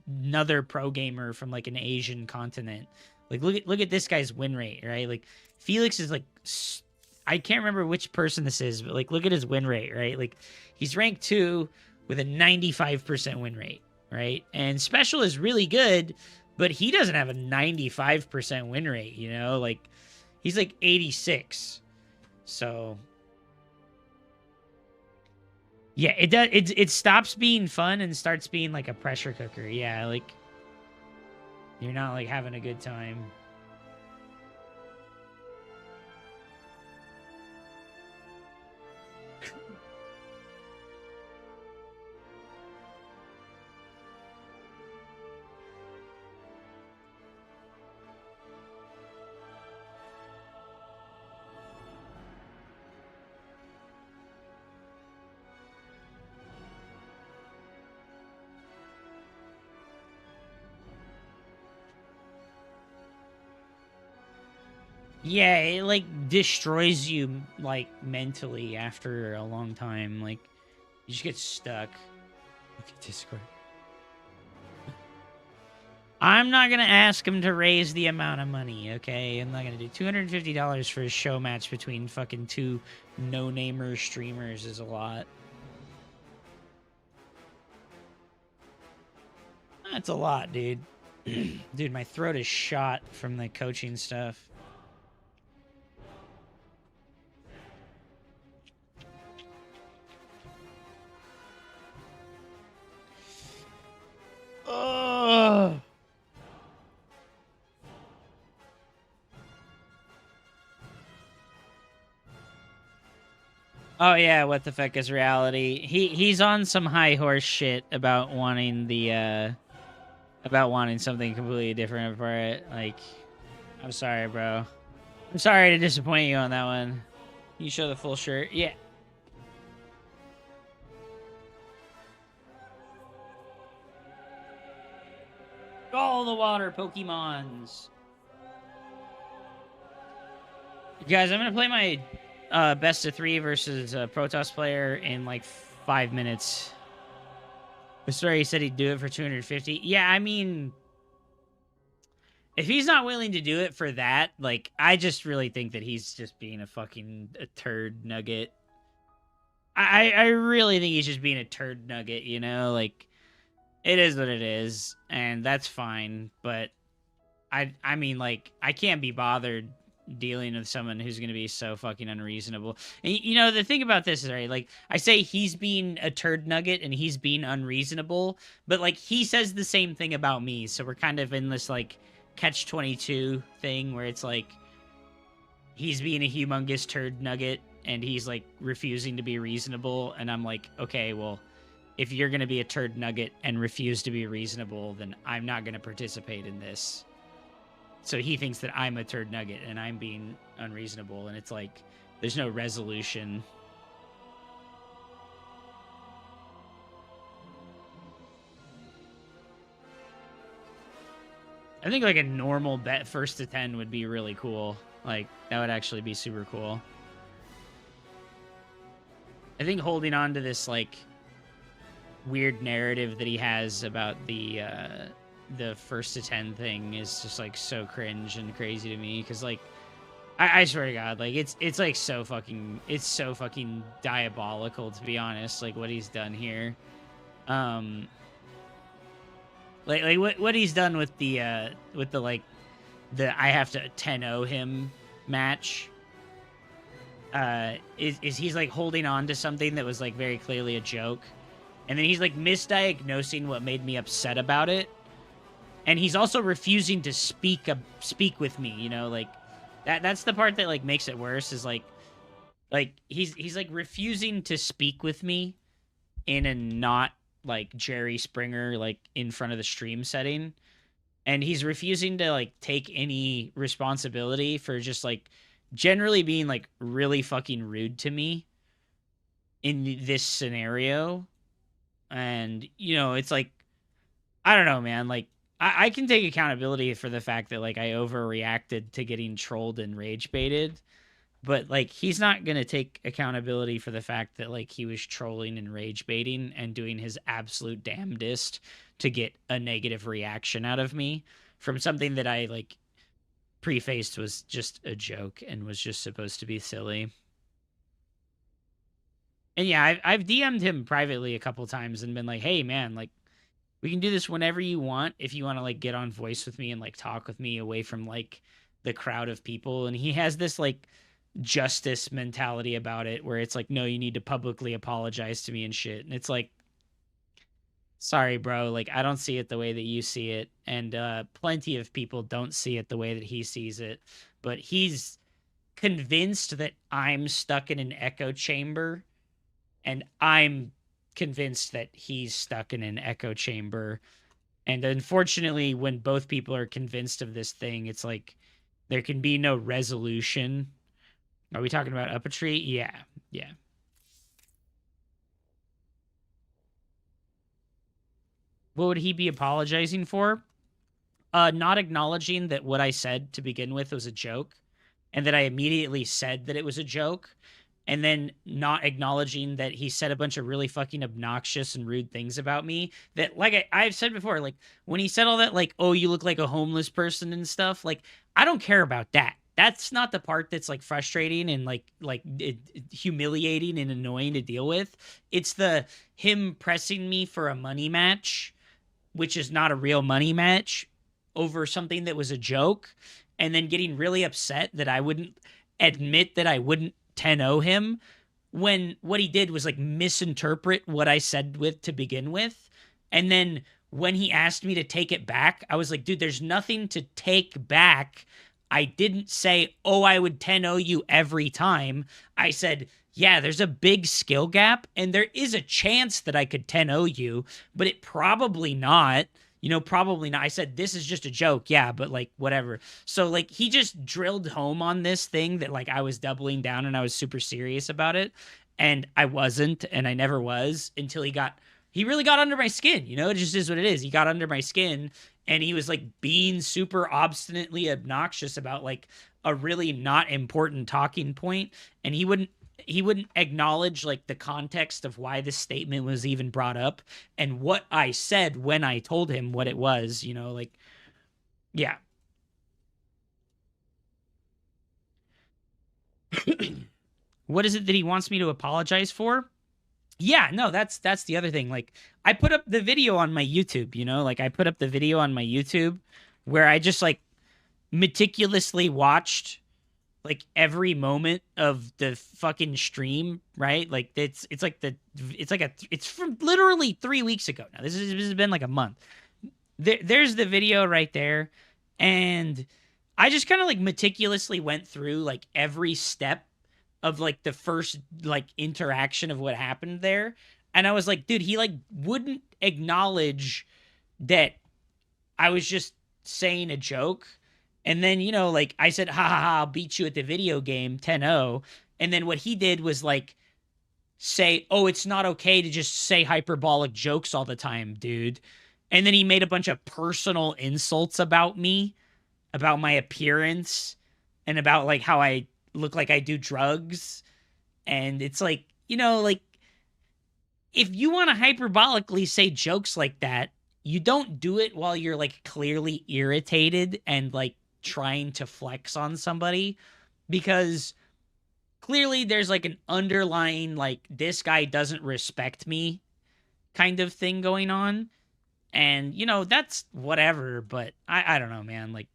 Speaker 10: another pro gamer from, like, an Asian continent. Like, look at this guy's win rate, right? Like, Felix is, like, I can't remember which person this is, but, like, look at his win rate, right? Like, he's ranked 2 with a 95% win rate, right? And Special is really good, but he doesn't have a 95% win rate, you know? Like, he's, like, 86. So, yeah, it stops being fun and starts being, like, a pressure cooker. Yeah, like, you're not, like, having a good time. Yeah, it, like, destroys you, like, mentally after a long time. Like, you just get stuck. Look at Discord. I'm not going to ask him to raise the amount of money, okay? I'm not going to do $250 for a show match between fucking 2 no-namer streamers is a lot. That's a lot, dude. Dude, my throat is shot from the coaching stuff. Oh. Oh yeah, what the fuck is reality? He's on some high horse shit about wanting the about wanting something completely different for it. Like, I'm sorry, bro. I'm sorry to disappoint you on that one. Can you show the full shirt? Yeah. All the water Pokemons. Guys, I'm going to play my best of 3 versus a Protoss player in like 5 minutes. The story said he'd do it for 250. Yeah, I mean, if he's not willing to do it for that, like, I just really think that he's just being a turd nugget. I really think he's just being a turd nugget, you know? Like, it is what it is, and that's fine, but I mean, like, I can't be bothered dealing with someone who's going to be so fucking unreasonable. And, you know, the thing about this is, right, like, I say he's being a turd nugget and he's being unreasonable, but, like, he says the same thing about me, so we're kind of in this, like, catch-22 thing where it's, like, he's being a humongous turd nugget and he's, like, refusing to be reasonable, and I'm like, okay, well, if you're going to be a turd nugget and refuse to be reasonable, then I'm not going to participate in this. So he thinks that I'm a turd nugget and I'm being unreasonable, and it's like, there's no resolution. I think like a normal bet first to 10 would be really cool. Like, that would actually be super cool. I think holding on to this, like, weird narrative that he has about the first to 10 thing is just, like, so cringe and crazy to me, because, like, I swear to God, like, it's like so fucking diabolical, to be honest, like, what he's done here. Like what he's done with the like the I have to 10-0 him match is he's like holding on to something that was like very clearly a joke, and then he's like misdiagnosing what made me upset about it, and he's also refusing to speak with me, you know, like that's the part that like makes it worse, is like he's like refusing to speak with me in a not like Jerry Springer, like in front of the stream setting, and he's refusing to like take any responsibility for just like generally being like really fucking rude to me in this scenario. And you know, it's like, I don't know, man, like I can take accountability for the fact that like I overreacted to getting trolled and rage baited, but like he's not going to take accountability for the fact that like he was trolling and rage baiting and doing his absolute damnedest to get a negative reaction out of me from something that I like prefaced was just a joke and was just supposed to be silly. And yeah, I've DM'd him privately a couple times and been like, hey man, like we can do this whenever you want, if you want to like get on voice with me and like talk with me away from like the crowd of people. And he has this like justice mentality about it where it's like, no, you need to publicly apologize to me and shit. And it's like, sorry bro, like I don't see it the way that you see it, and plenty of people don't see it the way that he sees it, but he's convinced that I'm stuck in an echo chamber, and I'm convinced that he's stuck in an echo chamber. And unfortunately, when both people are convinced of this thing, it's like there can be no resolution. Are we talking about up a tree? Yeah. What would he be apologizing for? Not acknowledging that what I said to begin with was a joke, and that I immediately said that it was a joke, and then not acknowledging that he said a bunch of really fucking obnoxious and rude things about me that, like I've said before, like when he said all that, like, oh, you look like a homeless person and stuff, like I don't care about that. That's not the part that's like frustrating and like humiliating and annoying to deal with. It's the him pressing me for a money match, which is not a real money match, over something that was a joke, and then getting really upset that I wouldn't admit that I wouldn't 10-0 him when what he did was like misinterpret what I said to begin with. And then when he asked me to take it back, I was like, dude, there's nothing to take back. I didn't say, oh, I would 10-0 you every time. I said, yeah, there's a big skill gap, and there is a chance that I could 10-0 you, but it probably not. You know, probably not. I said, this is just a joke. Yeah, but like, whatever. So like, he just drilled home on this thing that like I was doubling down and I was super serious about it. And I wasn't, and I never was until he really got under my skin. You know, it just is what it is. He got under my skin and he was like being super obstinately obnoxious about like a really not important talking point. And he wouldn't acknowledge like the context of why this statement was even brought up and what I said when I told him what it was, you know, like, yeah. What is it that he wants me to apologize for? Yeah, no, that's the other thing. Like, I put up the video on my YouTube, you know, like I put up the video on my YouTube where I just like meticulously watched like every moment of the fucking stream, right? Like it's from literally 3 weeks ago now. This has been like a month. There's the video right there, and I just kind of like meticulously went through like every step of like the first like interaction of what happened there, and I was like, dude, he like wouldn't acknowledge that I was just saying a joke. And then, you know, like I said, ha ha ha, I'll beat you at the video game 10-0. And then what he did was like say, oh, it's not okay to just say hyperbolic jokes all the time, dude. And then he made a bunch of personal insults about me, about my appearance, and about like how I look like I do drugs. And it's like, you know, like if you want to hyperbolically say jokes like that, you don't do it while you're like clearly irritated and like trying to flex on somebody, because clearly there's like an underlying like this guy doesn't respect me kind of thing going on. And you know, that's whatever, but I don't know, man. Like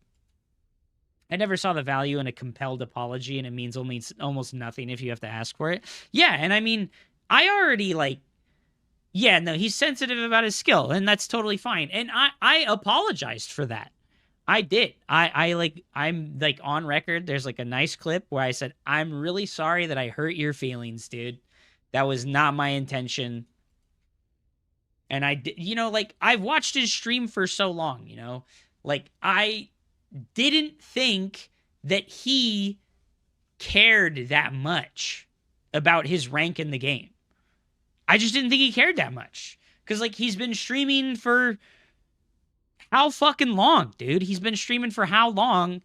Speaker 10: I never saw the value in a compelled apology, and it means almost nothing if you have to ask for it. Yeah, and I mean, I already like, yeah, no, he's sensitive about his skill, and that's totally fine. And I apologized for that. I did. I'm like on record. There's like a nice clip where I said, I'm really sorry that I hurt your feelings, dude. That was not my intention. And I did, you know, like I've watched his stream for so long, you know, like I didn't think that he cared that much about his rank in the game. I just didn't think he cared that much. Because like he's been streaming for how fucking long, dude? He's been streaming for how long?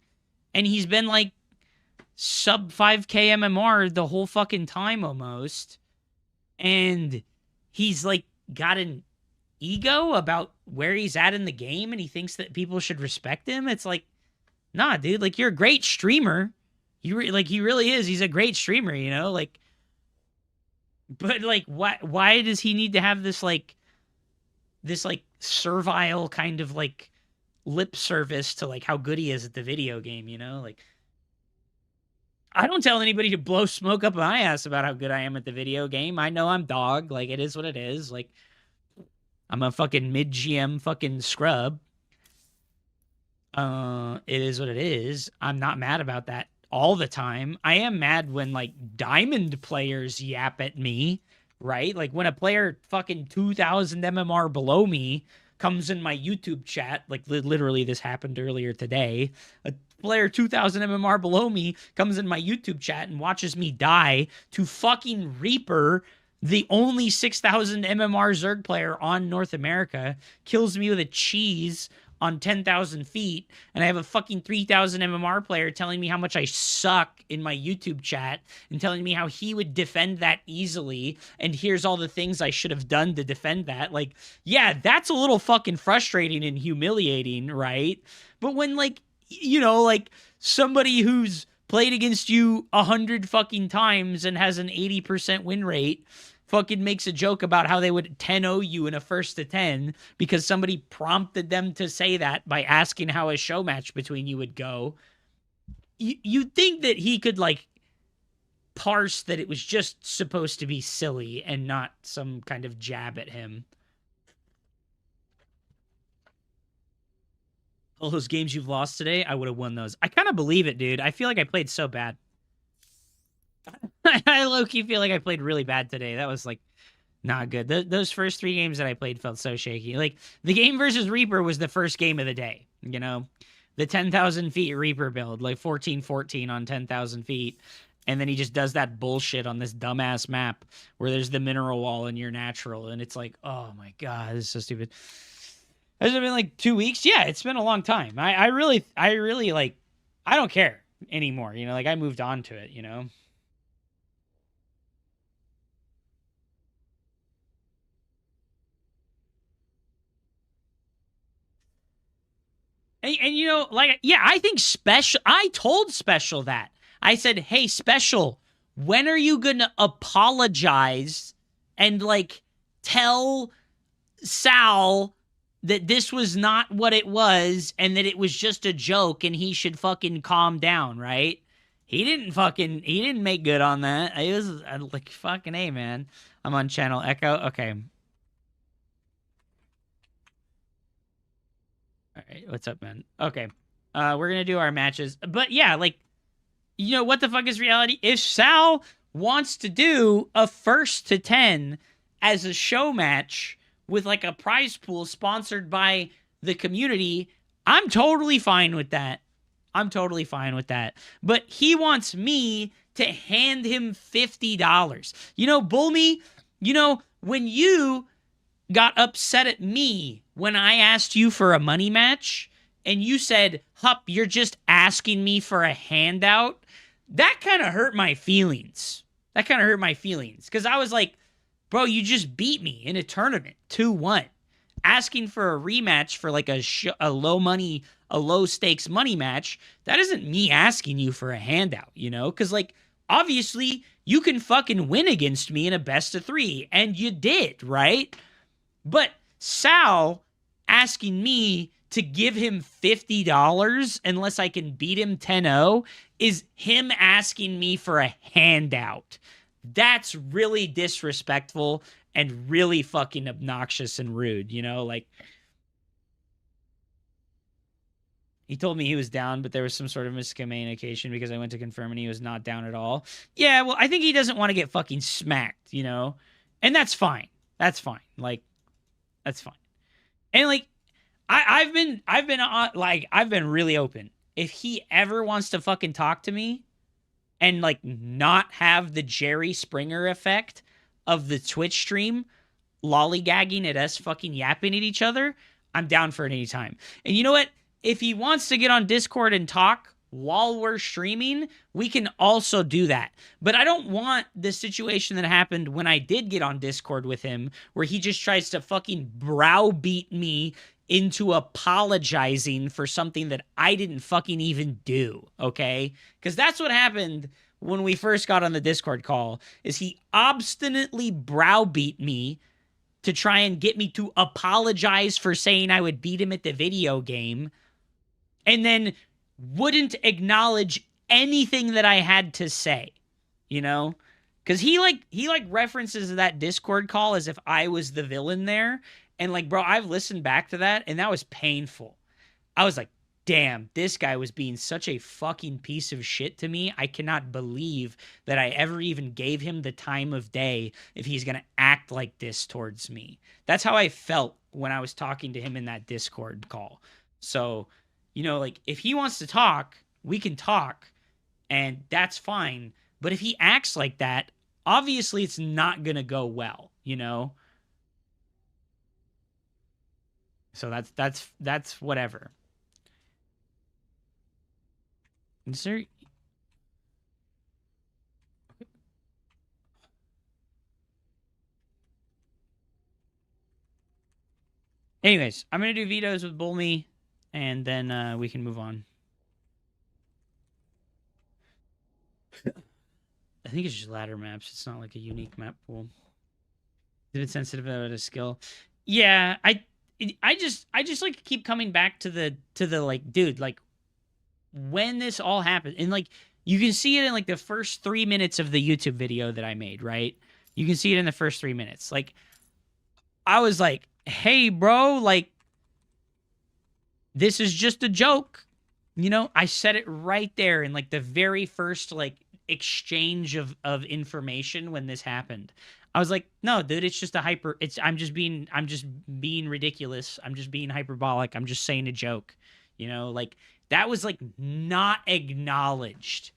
Speaker 10: And he's been like sub 5k MMR the whole fucking time almost. And he's like got an ego about where he's at in the game, and he thinks that people should respect him. It's like, nah, dude, like you're a great streamer. He really is. He's a great streamer, you know? Like, but like why does he need to have this like servile kind of like lip service to like how good he is at the video game, you know? Like I don't tell anybody to blow smoke up my ass about how good I am at the video game. I know I'm dog. Like it is what it is. Like I'm a fucking mid-GM fucking scrub. It is what it is. I'm not mad about that all the time. I am mad when like diamond players yap at me, right? Like when a player fucking 2,000 MMR below me comes in my YouTube chat, like literally this happened earlier today. A player 2,000 MMR below me comes in my YouTube chat and watches me die to fucking Reaper, the only 6,000 MMR Zerg player on North America, kills me with a cheese on 10,000 feet, and I have a fucking 3,000 MMR player telling me how much I suck in my YouTube chat and telling me how he would defend that easily, and here's all the things I should have done to defend that. Like, yeah, that's a little fucking frustrating and humiliating, right? But when, like, you know, like, somebody who's played against you 100 fucking times and has an 80% win rate fucking makes a joke about how they would 10-0 you in a 1st to 10 because somebody prompted them to say that by asking how a show match between you would go. You'd think that he could, like, parse that it was just supposed to be silly and not some kind of jab at him. All those games you've lost today, I would have won those. I kind of believe it, dude. I feel like I played so bad. I low-key feel like I played really bad today. That was like Not good. Those first 3 games that I played felt so shaky. Like, the game versus Reaper was the first game of the day, you know? The 10,000 feet Reaper build, like 14-14 on 10,000 feet. And then he just does that bullshit on this dumbass map where there's the mineral wall and you're natural. And it's like, oh my God, this is so stupid. Has it been like 2 weeks? Yeah, it's been a long time. I really like, I don't care anymore. You know, like I moved on to it, you know? And you know, like, yeah, I think Special, I told Special that. I said, hey, Special, when are you going to apologize and, like, tell Sal that this was not what it was and that it was just a joke and he should fucking calm down, right? He didn't make good on that. It was like, fucking A, man. I'm on channel Echo. Okay. All right, what's up, man? Okay. We're going to do our matches. But yeah, like, you know, what the fuck is reality? If Sal wants to do a 1st to 10 as a show match with like a prize pool sponsored by the community, I'm totally fine with that. I'm totally fine with that. But he wants me to hand him $50. You know, Bullme, you know, when you got upset at me when I asked you for a money match and you said, Hup, you're just asking me for a handout, that kind of hurt my feelings. That kind of hurt my feelings because I was like, bro, you just beat me in a tournament 2-1. Asking for a rematch for like a low stakes money match, that isn't me asking you for a handout, you know? Because like, obviously, you can fucking win against me in a best of 3, and you did, right? But Sal asking me to give him $50 unless I can beat him 10-0 is him asking me for a handout. That's really disrespectful and really fucking obnoxious and rude, you know? Like, he told me he was down, but there was some sort of miscommunication because I went to confirm and he was not down at all. Yeah, well, I think he doesn't want to get fucking smacked, you know? And that's fine. That's fine. Like, that's fine. And like, I've been really open. If he ever wants to fucking talk to me and like not have the Jerry Springer effect of the Twitch stream lollygagging at us fucking yapping at each other, I'm down for it anytime. And you know what? If he wants to get on Discord and talk while we're streaming, we can also do that. But I don't want the situation that happened when I did get on Discord with him, where he just tries to fucking browbeat me into apologizing for something that I didn't fucking even do, okay? Because that's what happened when we first got on the Discord call, is he obstinately browbeat me to try and get me to apologize for saying I would beat him at the video game, and then wouldn't acknowledge anything that I had to say, you know? Because he references that Discord call as if I was the villain there. And like, bro, I've listened back to that and that was painful. I was like, damn, this guy was being such a fucking piece of shit to me. I cannot believe that I ever even gave him the time of day if he's going to act like this towards me. That's how I felt when I was talking to him in that Discord call. So, you know, like, if he wants to talk, we can talk, and that's fine. But if he acts like that, obviously it's not going to go well, you know? So that's whatever. Is there... Anyways, I'm going to do vetoes with Bullme, and then we can move on. I think it's just ladder maps. It's not like a unique map pool. Is it sensitive about a skill? Yeah, I just like keep coming back to the like, dude, like, when this all happened, and like, you can see it in like the first 3 minutes of the YouTube video that I made, right? You can see it in the first 3 minutes. Like, I was like, hey, bro, like, this is just a joke. You know, I said it right there in like the very first like exchange of information when this happened. I was like, no, dude, it's just a hyper. I'm just being ridiculous. I'm just being hyperbolic. I'm just saying a joke. You know, like that was like not acknowledged,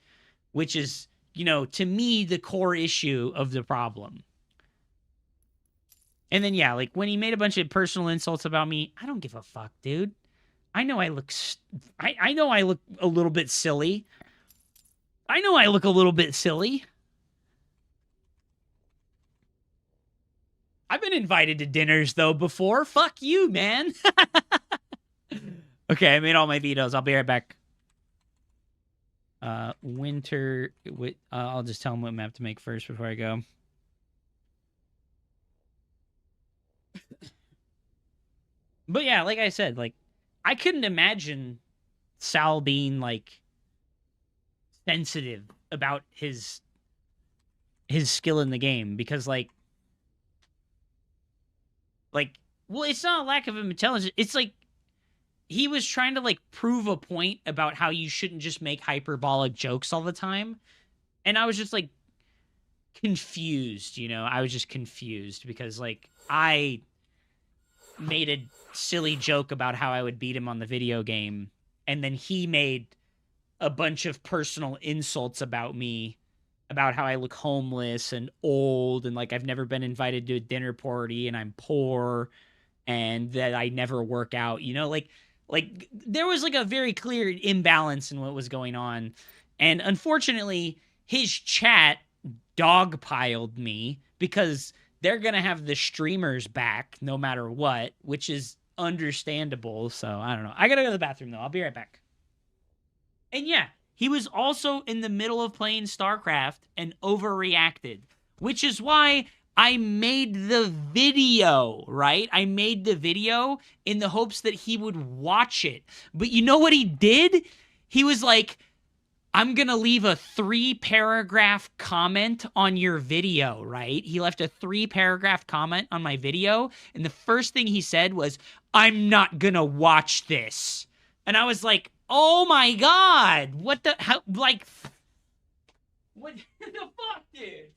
Speaker 10: which is, you know, to me, the core issue of the problem. And then, yeah, like when he made a bunch of personal insults about me, I don't give a fuck, dude. I know I look, I know I look a little bit silly. I know I look a little bit silly. I've been invited to dinners, though, before. Fuck you, man. Okay, I made all my vetoes. I'll be right back. Winter. I'll just tell him what map to make first before I go. But yeah, like I said, like, I couldn't imagine Sal being, like, sensitive about his skill in the game because, like, well, it's not a lack of intelligence. It's like he was trying to like prove a point about how you shouldn't just make hyperbolic jokes all the time. And I was just like confused, you know, I was just confused because like I made a silly joke about how I would beat him on the video game. And then he made a bunch of personal insults about me, about how I look homeless and old and like I've never been invited to a dinner party and I'm poor and that I never work out, you know, like there was like a very clear imbalance in what was going on. And unfortunately, his chat dogpiled me because they're going to have the streamers back no matter what, which is understandable. So I don't know. I got to go to the bathroom though. I'll be right back. And yeah, he was also in the middle of playing StarCraft and overreacted, which is why I made the video, right? I made the video in the hopes that he would watch it. But you know what he did? He was like, I'm going to leave a 3-paragraph comment on your video, right? He left a 3-paragraph comment on my video. And the first thing he said was, I'm not going to watch this. And I was like, oh my God, what the, how, like, what the fuck, dude?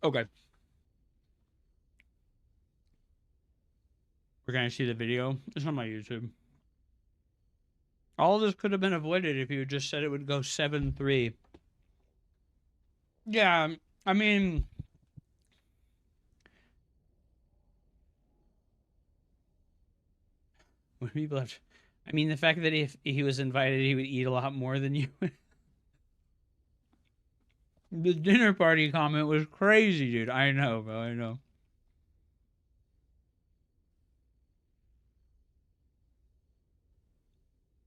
Speaker 10: Okay. We're gonna see the video. It's on my YouTube. All of this could have been avoided if you had just said it would go 7-3. Yeah, I mean... when people have... I mean, the fact that if he was invited, he would eat a lot more than you. The dinner party comment was crazy, dude. I know, bro. I know.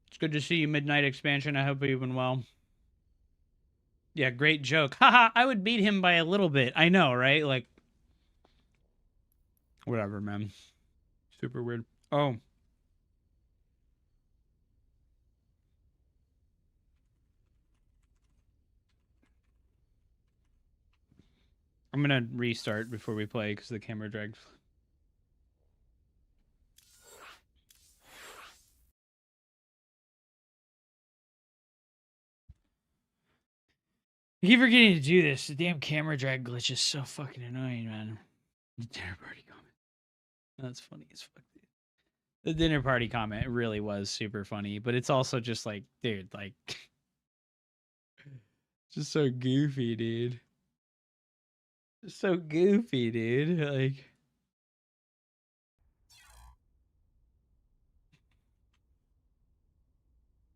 Speaker 10: It's good to see you, Midnight Expansion. I hope you've been well. Yeah, great joke. Haha, I would beat him by a little bit. I know, right? Like, whatever, man. Super weird. Oh. I'm gonna restart before we play because the camera drags. I keep forgetting to do this. The damn camera drag glitch is so fucking annoying, man. The dinner party comment. That's funny as fuck, dude. The dinner party comment really was super funny, but it's also just like, dude, like... just so goofy, dude. So goofy, dude. Like...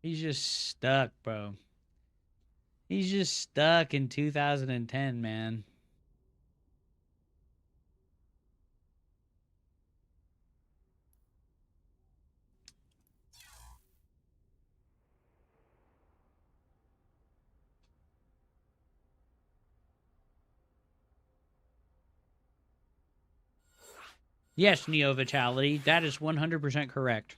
Speaker 10: he's just stuck, bro. He's just stuck in 2010, man. Yes, Neo Vitality. That is 100% correct.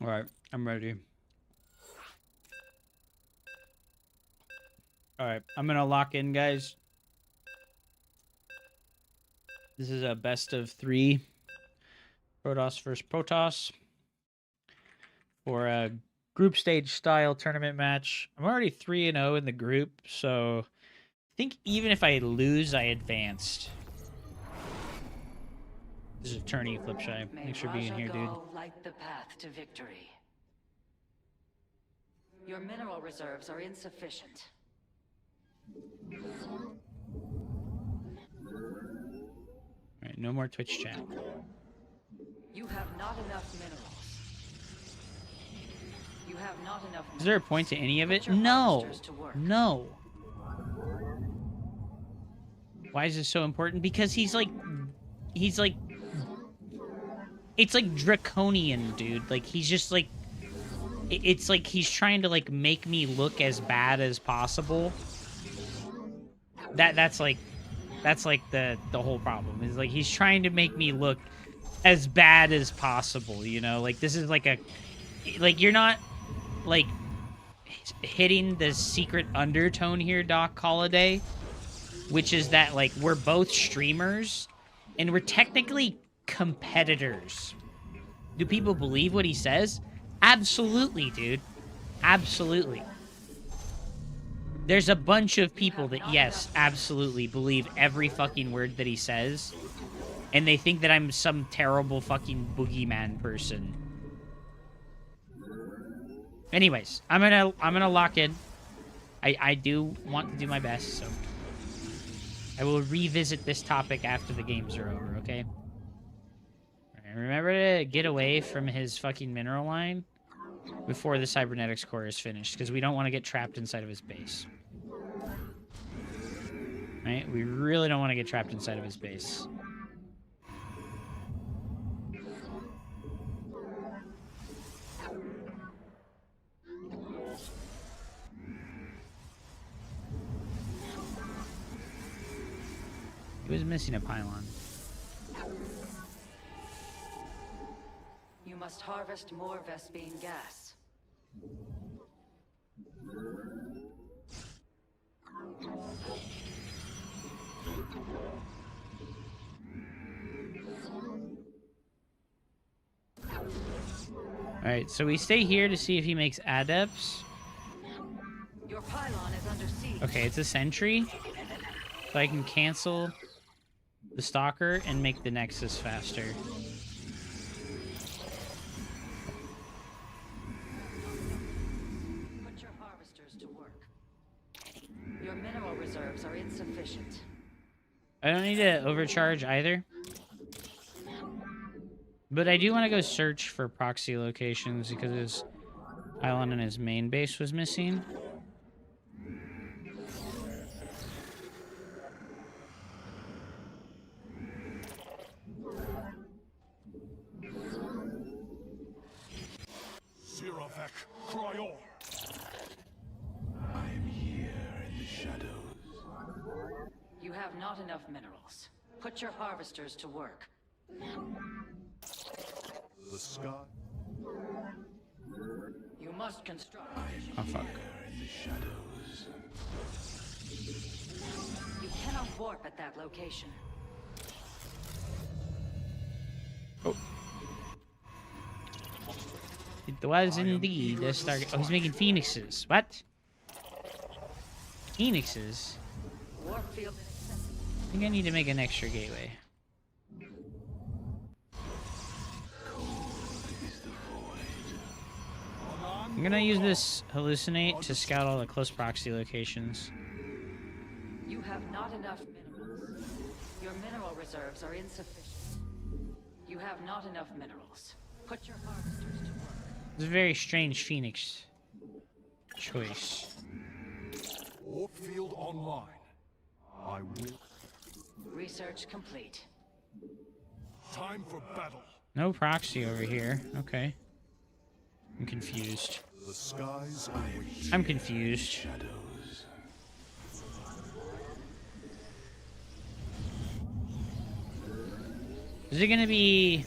Speaker 10: All right, I'm ready. All right, I'm going to lock in, guys. This is a best of 3. Protoss versus Protoss. For a group stage style tournament match. I'm already 3-0 in the group, so I think even if I lose, I advanced. This is Attorney Flipshy. Thanks for being here, dude.
Speaker 3: Light the path to victory. Your mineral reserves are insufficient.
Speaker 10: Alright, no more Twitch chat.
Speaker 3: You have not enough minerals. You have not enough.
Speaker 10: Is there a point to any of it? No. No. Why is this so important? Because he's like, it's like draconian, dude. Like, he's just like, it's like he's trying to like make me look as bad as possible. That's like the whole problem. Is like he's trying to make me look as bad as possible, you know? Like, this is like a, like, you're not like hitting the secret undertone here, Doc Holiday, which is that like we're both streamers and we're technically competitors. Do people believe what he says? Absolutely, dude. Absolutely. There's a bunch of people that, yes, absolutely believe every fucking word that he says, and they think that I'm some terrible fucking boogeyman person. Anyways, I'm gonna lock in. I do want to do my best, so I will revisit this topic after the games are over, okay? Remember to get away from his fucking mineral line before the cybernetics core is finished, because we don't want to get trapped inside of his base. Right? We really don't want to get trapped inside of his base. He was missing a pylon.
Speaker 3: You must harvest more Vespine gas.
Speaker 10: Alright, so we stay here to see if he makes adepts. Okay, it's a sentry. So I can cancel the stalker and make the nexus faster.
Speaker 3: Put your harvesters to work. Your mineral reserves are insufficient.
Speaker 10: I don't need to overcharge either. But I do want to go search for proxy locations because his island and his main base was missing.
Speaker 7: I am here in the shadows.
Speaker 3: You have not enough minerals. Put your harvesters to work.
Speaker 2: The sky.
Speaker 3: You must construct.
Speaker 10: Oh, fuck.
Speaker 7: In the shadows.
Speaker 3: You cannot warp at that location.
Speaker 10: Oh. It was indeed a Stargate. Oh, he's making phoenixes. What? Phoenixes?
Speaker 3: Warp field inaccessible.
Speaker 10: I think I need to make an extra gateway. I'm gonna use this hallucinate to scout all the close proxy locations.
Speaker 3: You have not enough minerals. Your mineral reserves are insufficient. You have not enough minerals. Put your harvesters to work.
Speaker 10: It's a very strange phoenix choice.
Speaker 2: Warp field online. I will.
Speaker 3: Research complete.
Speaker 2: Time for battle.
Speaker 10: No proxy over here. Okay. I'm confused.
Speaker 2: The skies await.
Speaker 10: I'm confused.
Speaker 7: Shadows.
Speaker 10: Is it gonna be...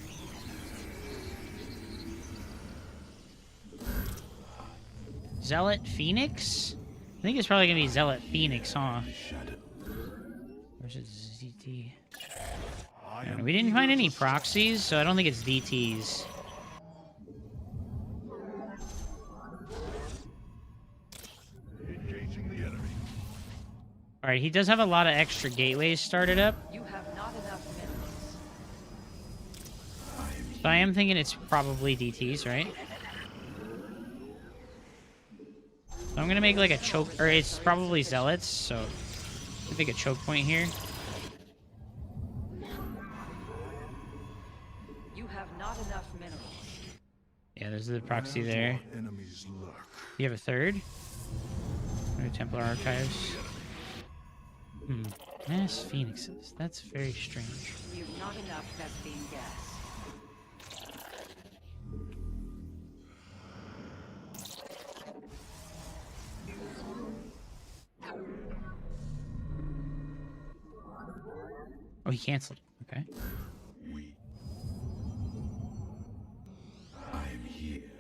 Speaker 10: Zealot Phoenix? I think it's probably gonna be Zealot Phoenix, huh? Where's it? ZT? We didn't find any proxies, so I don't think it's DTs.
Speaker 2: Engaging the enemy.
Speaker 10: Alright, he does have a lot of extra gateways started up.
Speaker 3: You have not enough minerals.
Speaker 10: So I am thinking it's probably DTs, right? So I'm gonna make like a choke, or it's probably Zealots, so I think a choke point here.
Speaker 3: You have not enough minerals.
Speaker 10: Yeah, there's the proxy there.
Speaker 2: Enemies lurk.
Speaker 10: You have a third? Or Templar Archives. Mass Phoenixes. That's very strange.
Speaker 3: You've not enough Vespine gas.
Speaker 10: Oh, he canceled. Okay.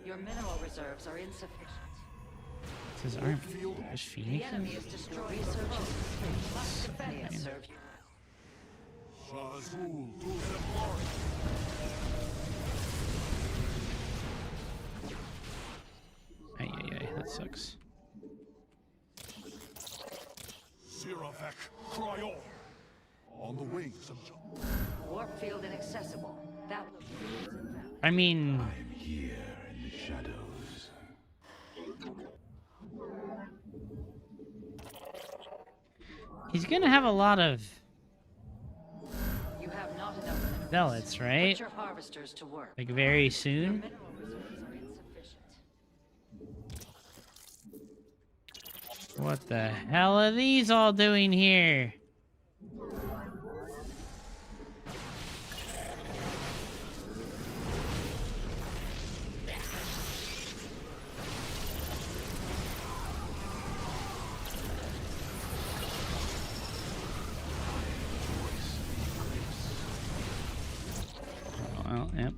Speaker 3: Your mineral reserves are insufficient.
Speaker 10: This is arm. There's
Speaker 3: The
Speaker 10: Phoenix.
Speaker 3: enemy is destroyed. Research must defend and serve you.
Speaker 2: Shazul to Templari.
Speaker 10: Ay, that sucks.
Speaker 2: Siravek Cryor. On the wings of
Speaker 3: Warp field inaccessible. That location is invalid.
Speaker 10: I mean,
Speaker 7: I'm here in the shadows.
Speaker 10: he's gonna have a lot of
Speaker 3: You have not enough minerals.
Speaker 10: zealots, right?
Speaker 3: Put your harvesters to work.
Speaker 10: Like very
Speaker 3: Your
Speaker 10: soon.
Speaker 3: mineral reserves are insufficient.
Speaker 10: What the hell are these all doing here? Well, yep.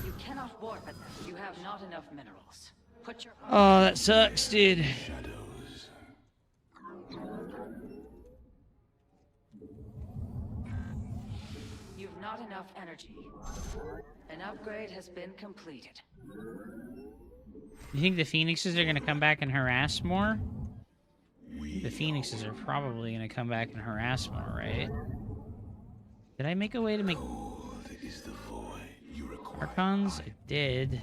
Speaker 3: You cannot warp at them. You have not enough minerals. Put your
Speaker 10: Oh, that sucks, dude.
Speaker 7: Shadows.
Speaker 3: You've not enough energy. An upgrade has been completed.
Speaker 10: You think the Phoenixes are gonna come back and harass more? The Phoenixes are probably gonna come back and harass more, right? Did I make a way to make Archons? I did.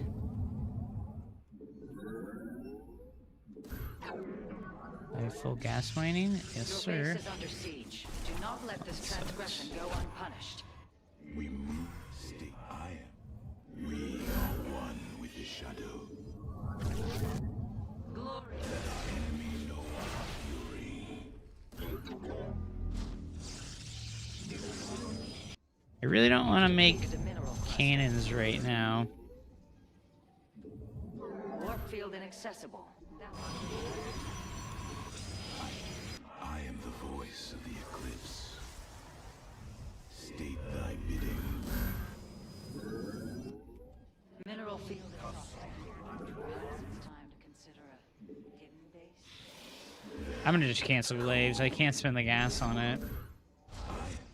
Speaker 10: I have full gas mining? Yes, sir.
Speaker 3: Your base is under siege. Do not let this transgression go unpunished.
Speaker 7: We move state. We are one with the shadow.
Speaker 3: Glory.
Speaker 7: Let our enemy know our fury.
Speaker 10: I really don't want to make cannons right now.
Speaker 3: Warp field inaccessible.
Speaker 7: I am the voice of the eclipse. State thy bidding.
Speaker 3: Mineral field lost. It's time to consider a hidden base.
Speaker 10: I'm gonna just cancel waves. I can't spend the gas on it.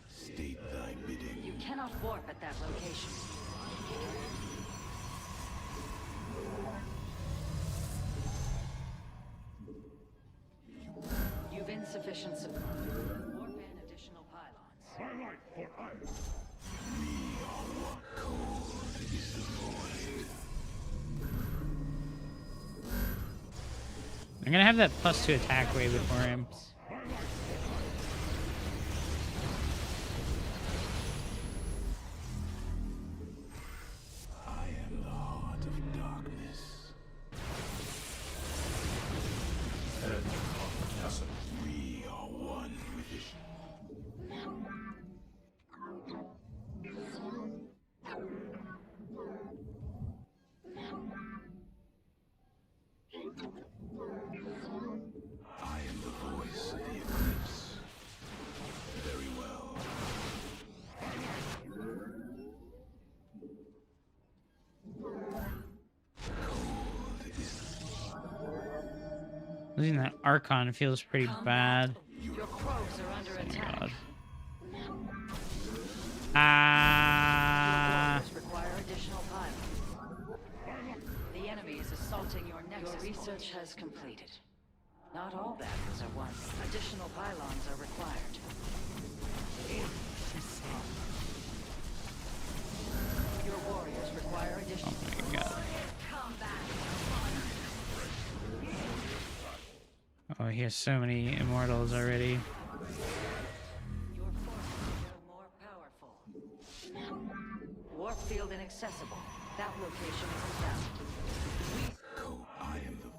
Speaker 7: State thy bidding.
Speaker 3: You cannot warp at that location. You've insufficient supply. Warp in additional pylons.
Speaker 10: I'm gonna have that +2 attack way before him.
Speaker 7: I am the heart of darkness. We are one with the I am the voice of the eclipse. Very well.
Speaker 10: Losing that Archon feels pretty bad.
Speaker 3: Your probes are under attack.
Speaker 10: God. Ah.
Speaker 3: Your require additional pylons. The enemy is assaulting your nexus. Your research has completed. Not all battles are won. Additional pylons are required. Your warriors require additional.
Speaker 10: Oh my God. Oh, he has so many immortals already.
Speaker 3: Your forces grow more powerful. Warp field inaccessible. That location is inbound.
Speaker 7: I am the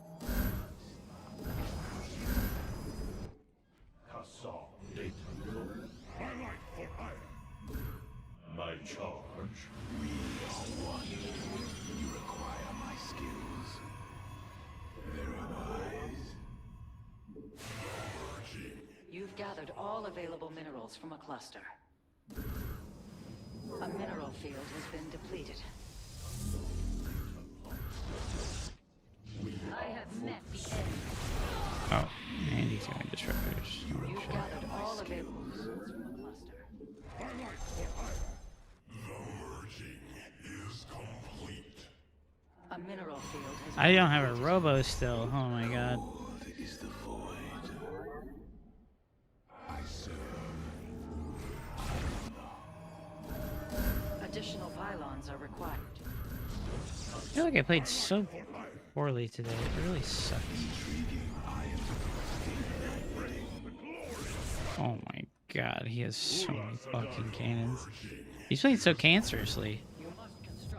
Speaker 12: My charge.
Speaker 7: We are one. You require my skills. Very wise.
Speaker 3: You've gathered all available minerals from a cluster. A mineral field has been depleted. I have met the end.
Speaker 10: Oh, and he's going disruptors. Oh,
Speaker 3: You've
Speaker 10: shit.
Speaker 3: gathered all available minerals from a cluster. A mineral field has
Speaker 10: I don't have a robo still. Oh my God.
Speaker 7: Is the void. I serve.
Speaker 3: additional pylons are required.
Speaker 10: I feel like I played so poorly today. It really sucks. Oh my God, he has so many fucking cannons. He's playing so cancerously.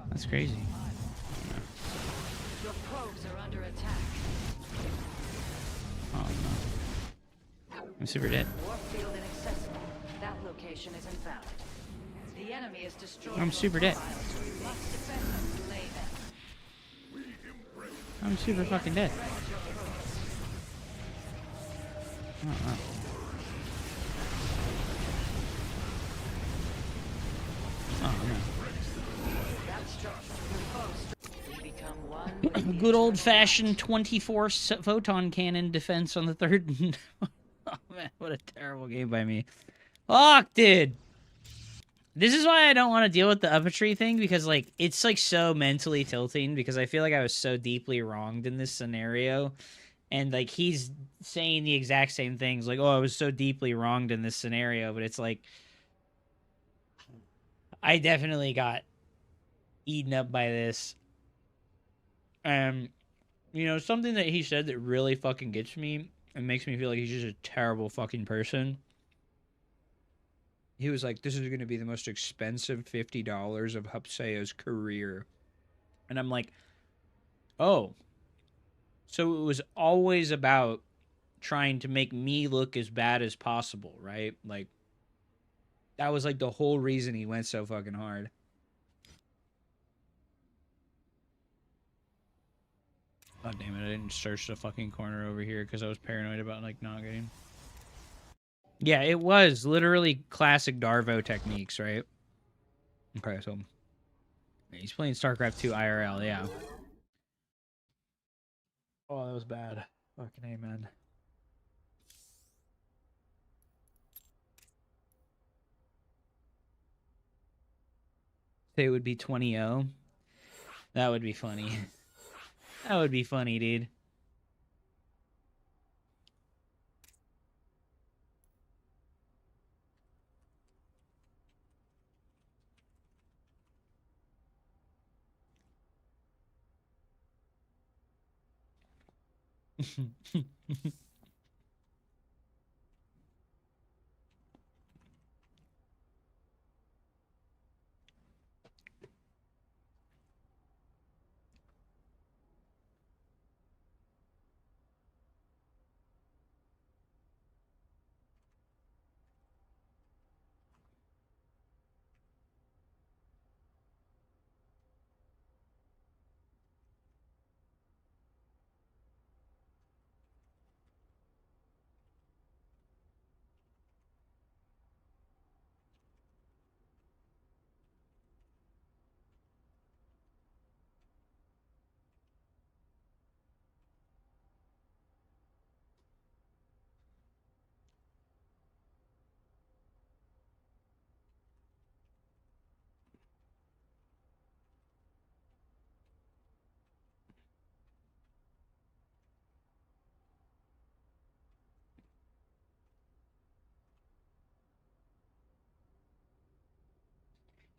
Speaker 10: That's crazy.
Speaker 3: Your probes are under attack.
Speaker 10: Oh no. I'm super dead.
Speaker 3: Warfield inaccessible. That location is invalid. The enemy is destroyed.
Speaker 10: I'm super dead.
Speaker 3: You must defend them to lay them.
Speaker 10: I'm super fucking dead. Oh, wow. Oh, no. Good old-fashioned 24 photon cannon defense on the third. Oh man, what a terrible game by me. Fuck, dude. This is why I don't want to deal with the uppetry thing, because, like, it's, like, so mentally tilting, because I feel like I was so deeply wronged in this scenario. And, like, he's saying the exact same things, like, oh, I was so deeply wronged in this scenario. But it's like, I definitely got eaten up by this. You know, something that he said that really fucking gets me and makes me feel like he's just a terrible fucking person. He was like, this is going to be the most expensive $50 of Hapsea's career. And I'm like, oh. So it was always about trying to make me look as bad as possible, right? Like, that was like the whole reason he went so fucking hard. God damn it, I didn't search the fucking corner over here because I was paranoid about, like, not getting... Yeah, it was literally classic Darvo techniques, right? Okay, so... He's playing Starcraft 2 IRL, yeah. Oh, that was bad. Fucking amen. Say it would be 20-0. That would be funny. That would be funny, dude.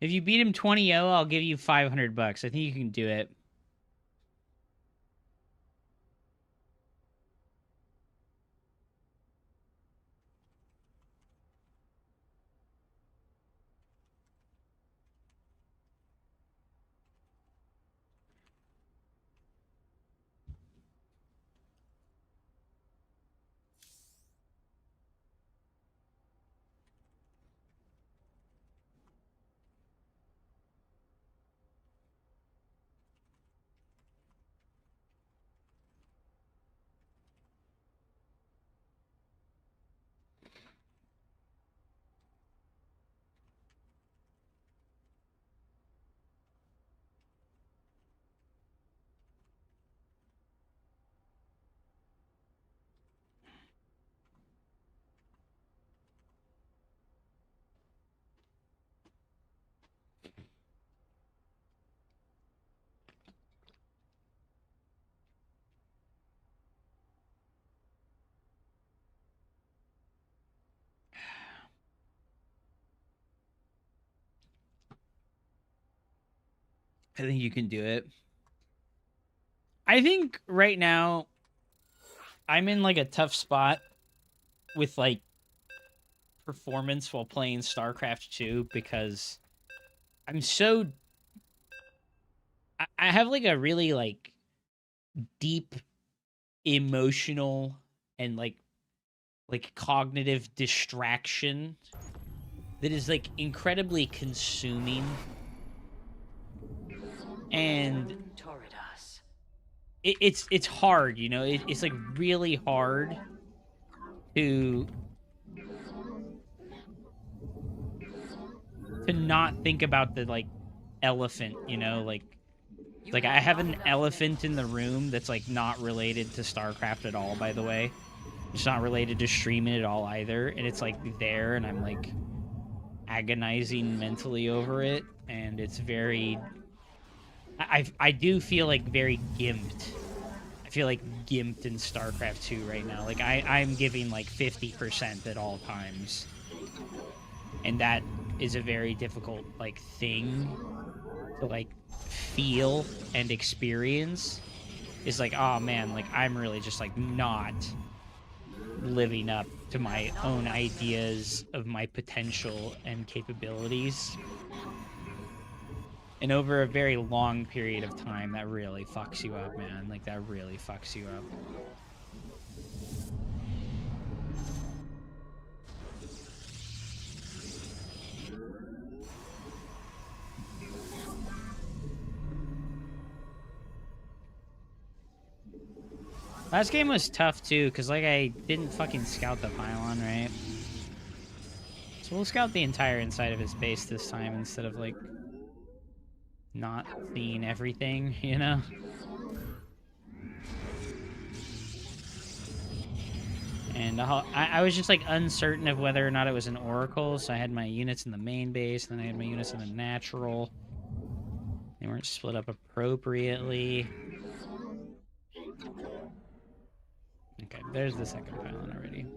Speaker 10: If you beat him 20-0, I'll give you $500. I think you can do it. I think you can do it. I think right now I'm in, like, a tough spot with, like, performance while playing StarCraft 2 because I'm so... I have, like, a really, like, deep emotional and, like cognitive distraction that is, like, incredibly consuming. And it's hard, you know. It's like really hard to not think about the, like, elephant, you know. Like I have an elephant in the room that's, like, not related to StarCraft at all, by the way. It's not related to streaming at all either, and it's, like, there, and I'm like agonizing mentally over it, and it's very... I do feel like very gimped. I feel like gimped in StarCraft 2 right now. Like, I'm giving like 50% at all times. And that is a very difficult, like, thing to, like, feel and experience. Is like, oh man, like, I'm really just, like, not living up to my own ideas of my potential and capabilities. And over a very long period of time, that really fucks you up, man. Like, that really fucks you up. Last game was tough, too, because, like, I didn't fucking scout the pylon, right? So we'll scout the entire inside of his base this time instead of, like, not seeing everything, you know? And I was just, like, uncertain of whether or not it was an oracle, so I had my units in the main base, and then I had my units in the natural. They weren't split up appropriately. Okay, there's the second pylon already.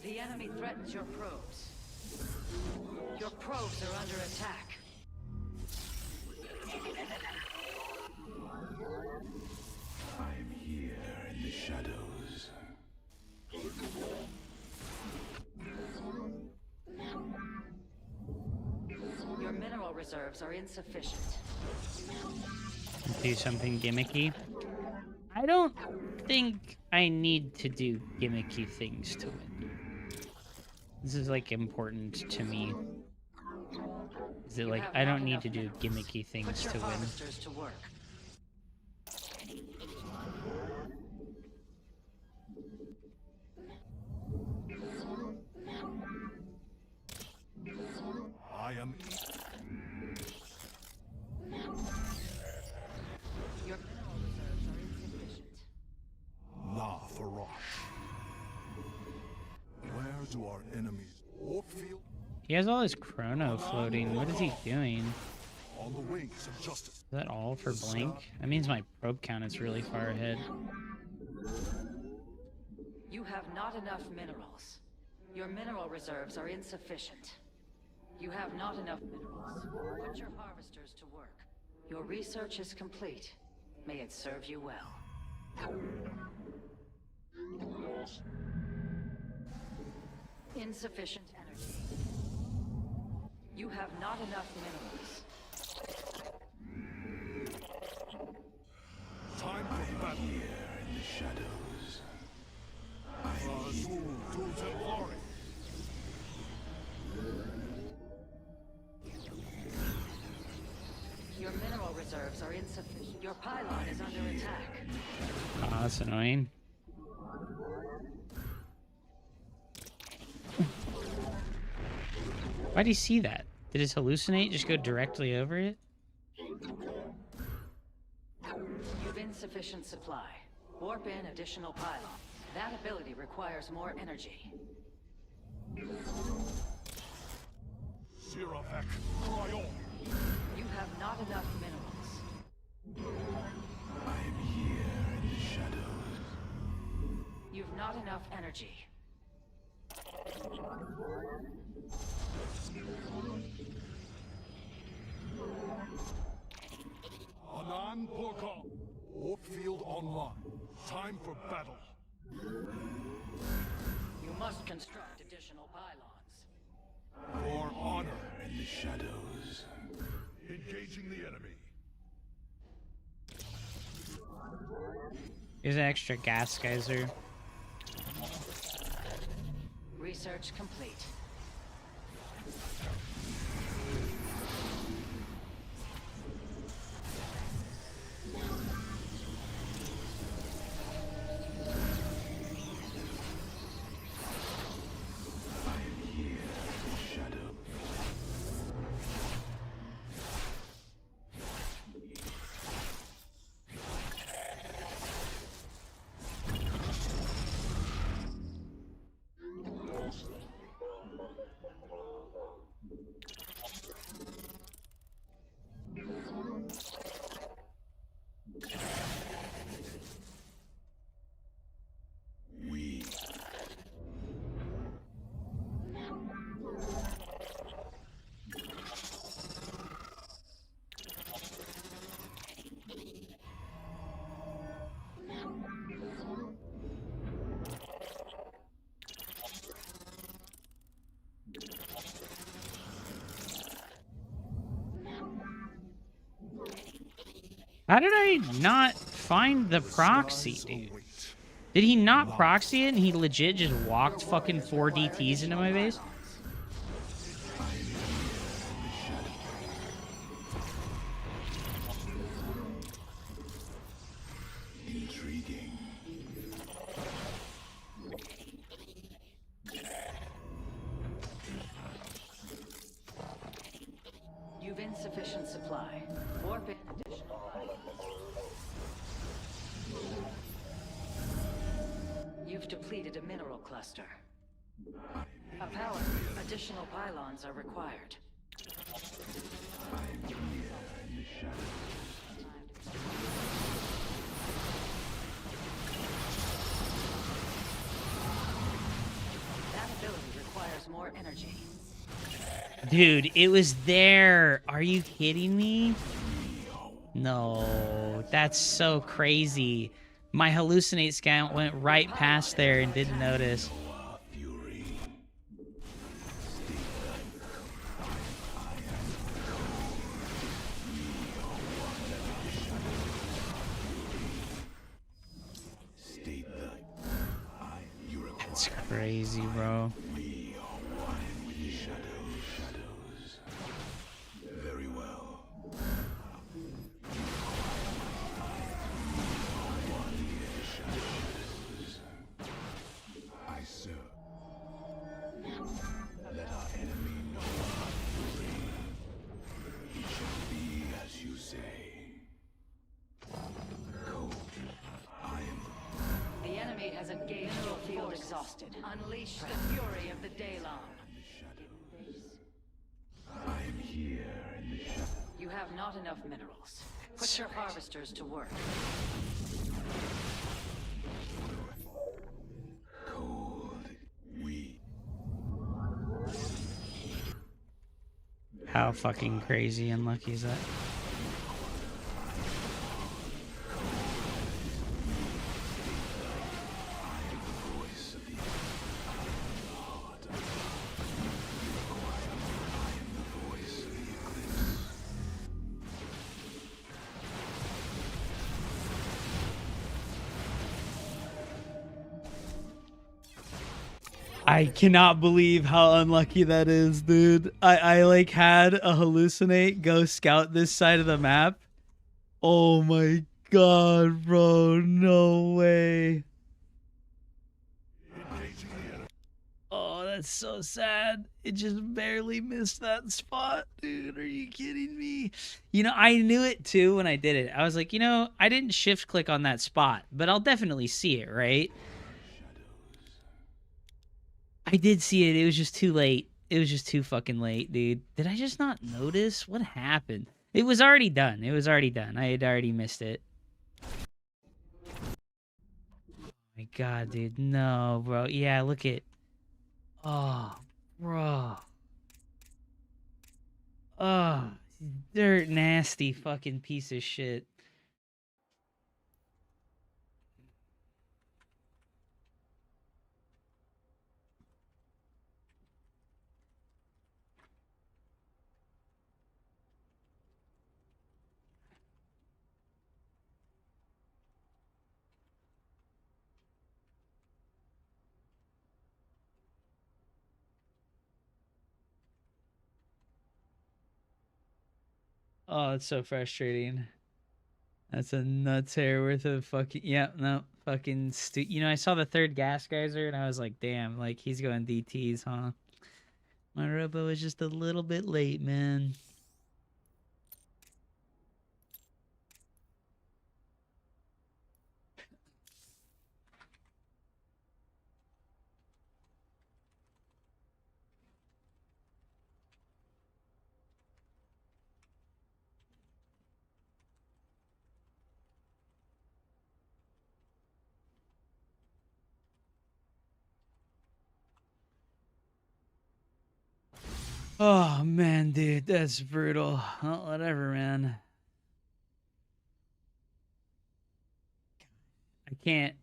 Speaker 3: The enemy threatens your probes. Your probes are under attack.
Speaker 7: I'm here in the shadows.
Speaker 3: Your mineral reserves are insufficient.
Speaker 10: Do something gimmicky. I don't think I need to do gimmicky things to win. This is, like, important to me. Is it like I don't need to do gimmicky things to win?
Speaker 3: To work.
Speaker 12: I am.
Speaker 3: Your mineral reserves are insufficient.
Speaker 12: La Farash. Where do our enemies? Orkfield?
Speaker 10: He has all his chrono floating. What is he doing?
Speaker 12: On the wings of justice.
Speaker 10: Is that all for Blink? That means my probe count is really far ahead.
Speaker 3: You have not enough minerals. Your mineral reserves are insufficient. You have not enough minerals. Put your harvesters to work. Your research is complete. May it serve you well. Insufficient energy. You have not enough minerals.
Speaker 12: Time for battle.
Speaker 7: Here in the shadows.
Speaker 3: Your mineral reserves are insufficient. Your pylon is under attack.
Speaker 10: Ah, that's annoying. Why'd he see that? Did his hallucinate just go directly over it?
Speaker 3: You've insufficient supply. Warp in additional pylon. That ability requires more energy.
Speaker 12: Siravek, cry on.
Speaker 3: You have not enough minerals.
Speaker 7: I am here in the shadows.
Speaker 3: You've not enough energy.
Speaker 12: Anan Purka. Orkfield online. Time for battle.
Speaker 3: You must construct additional pylons.
Speaker 12: For honor.
Speaker 7: In the shadows.
Speaker 12: Engaging the enemy.
Speaker 10: Here's an extra gas geyser.
Speaker 3: Research complete.
Speaker 10: How did I not find the proxy, dude? Did he not proxy it and he legit just walked fucking 4 DTs into my base?
Speaker 7: Intriguing.
Speaker 3: You've insufficient supply. Warp in additional pylons. You've depleted a mineral cluster. A power. Additional pylons are required.
Speaker 7: I'm here in the shadows.
Speaker 3: That ability requires more energy.
Speaker 10: Dude, it was there. Are you kidding me? No, that's so crazy. My hallucinate scan went right past there and didn't notice. That's crazy, bro.
Speaker 7: We are one with the shadows. Very well. I serve. Let our enemy know our fury. It shall be as you say. Cold. I am
Speaker 3: The enemy has engaged your field exhausted. Unleash the fury of the Daylon.
Speaker 7: I am here in the shadows.
Speaker 3: You have not enough minerals. Put your harvesters to work.
Speaker 7: Cold. We.
Speaker 10: How fucking crazy and lucky is that? I cannot believe how unlucky that is, dude. I like had a hallucinate go scout this side of the map. Oh my god, bro. No way. Oh, that's so sad. It just barely missed that spot, dude. Are you kidding me? You know, I knew it too when I did it. I was like, you know, I didn't shift click on that spot, but I'll definitely see it, right? I did see it. It was just too late. It was just too fucking late, dude. Did I just not notice? What happened? It was already done. It was already done. I had already missed it. Oh my god, dude. No, bro. Yeah, look at... Oh, bro. Oh, dirt nasty fucking piece of shit. Oh, it's so frustrating. That's a nuts hair worth of fucking... Yeah, no, fucking... You know, I saw the third gas geyser, and I was like, damn, like, he's going DTs, huh? My robo was just a little bit late, man. Oh, man, dude, that's brutal. Well, whatever, man. I can't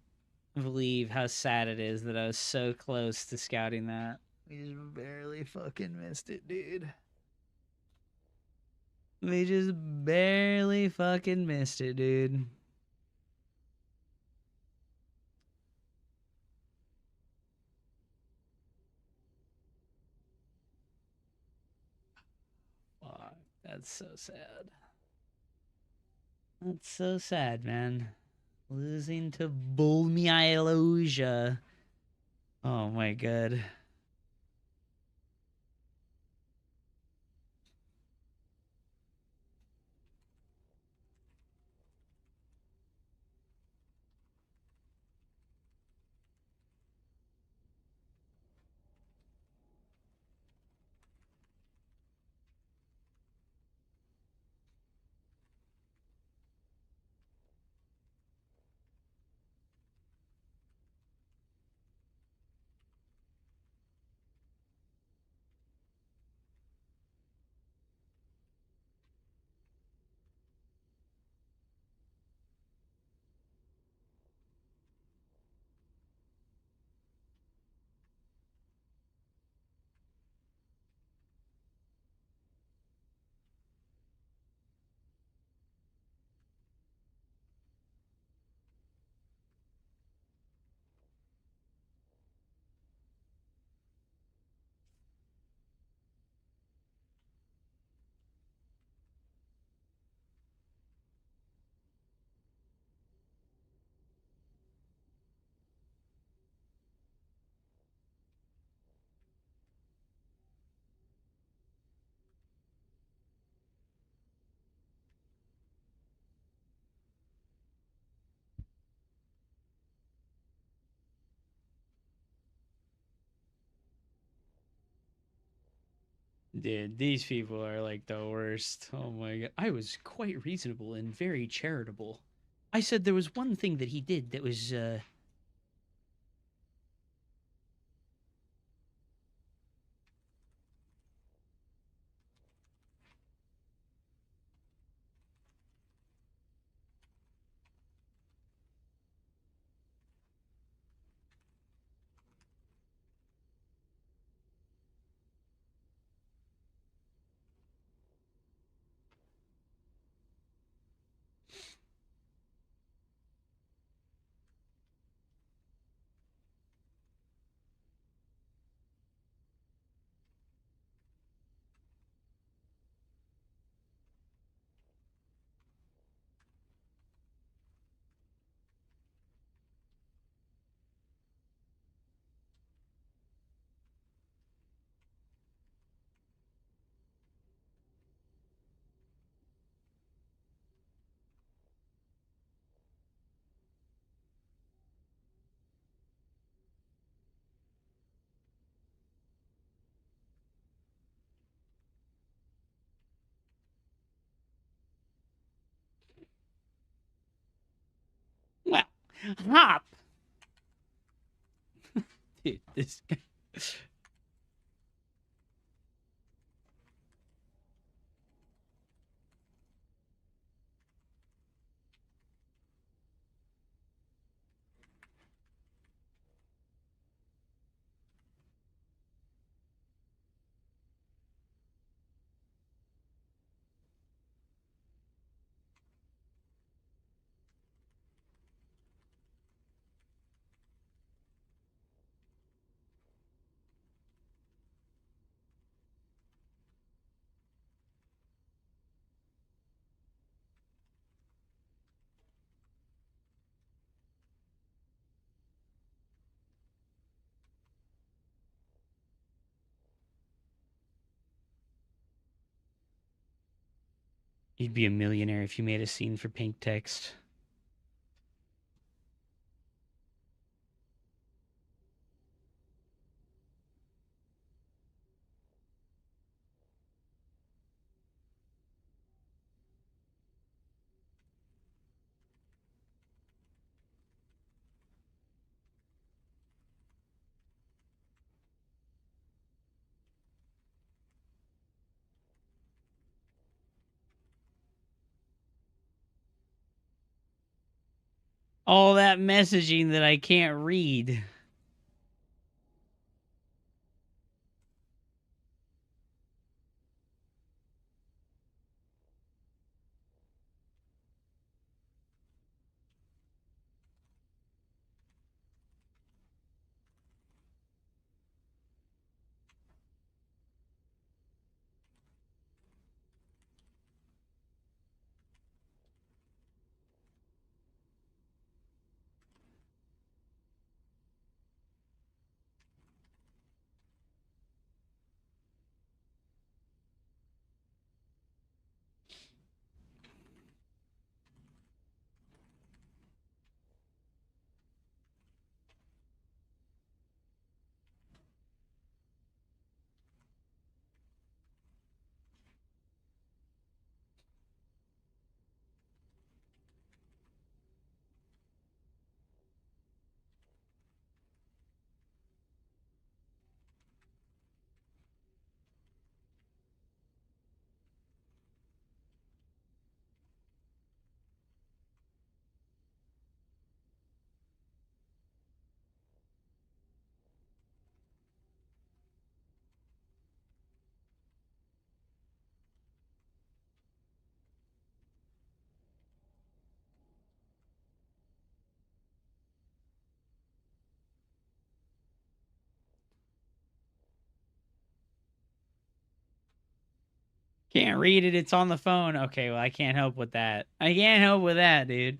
Speaker 10: believe how sad it is that I was so close to scouting that. We just barely fucking missed it, dude. We just barely fucking missed it, dude. Fuck, that's so sad. That's so sad, man. Losing to Bulmyalosia. Oh my god. Dude, these people are like the worst. Oh my god. I was quite reasonable and very charitable. I said there was one thing that he did that was, well, hop. Dude, this guy. You'd be a millionaire if you made a scene for pink text. All that messaging that I can't read. Can't read it. It's on the phone. Okay, well, I can't help with that. I can't help with that, dude.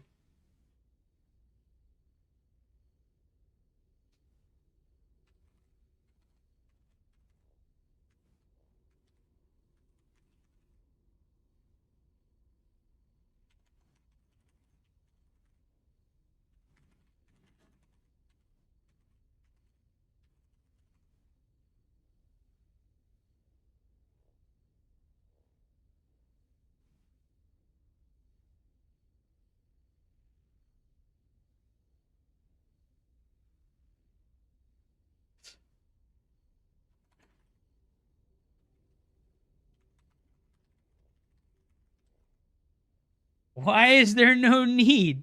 Speaker 10: Why is there no need?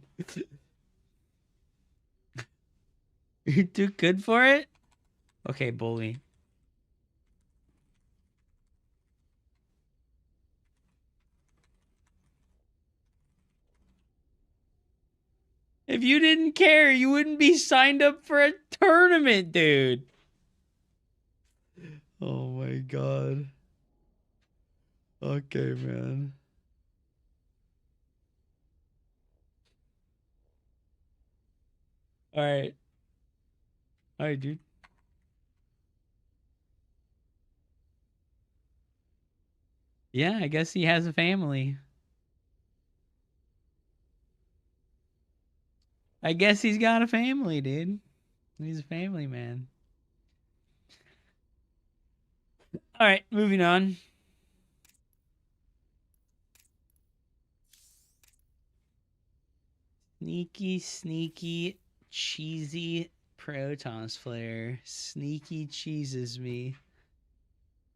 Speaker 10: You're too good for it? Okay, bully. If you didn't care, you wouldn't be signed up for a tournament, dude. Oh my god. Okay, man. Alright. Alright, dude. Yeah, I guess he has a family. I guess he's got a family, dude. He's a family man. Alright, moving on. Sneaky, sneaky, cheesy Protons player. Sneaky cheeses me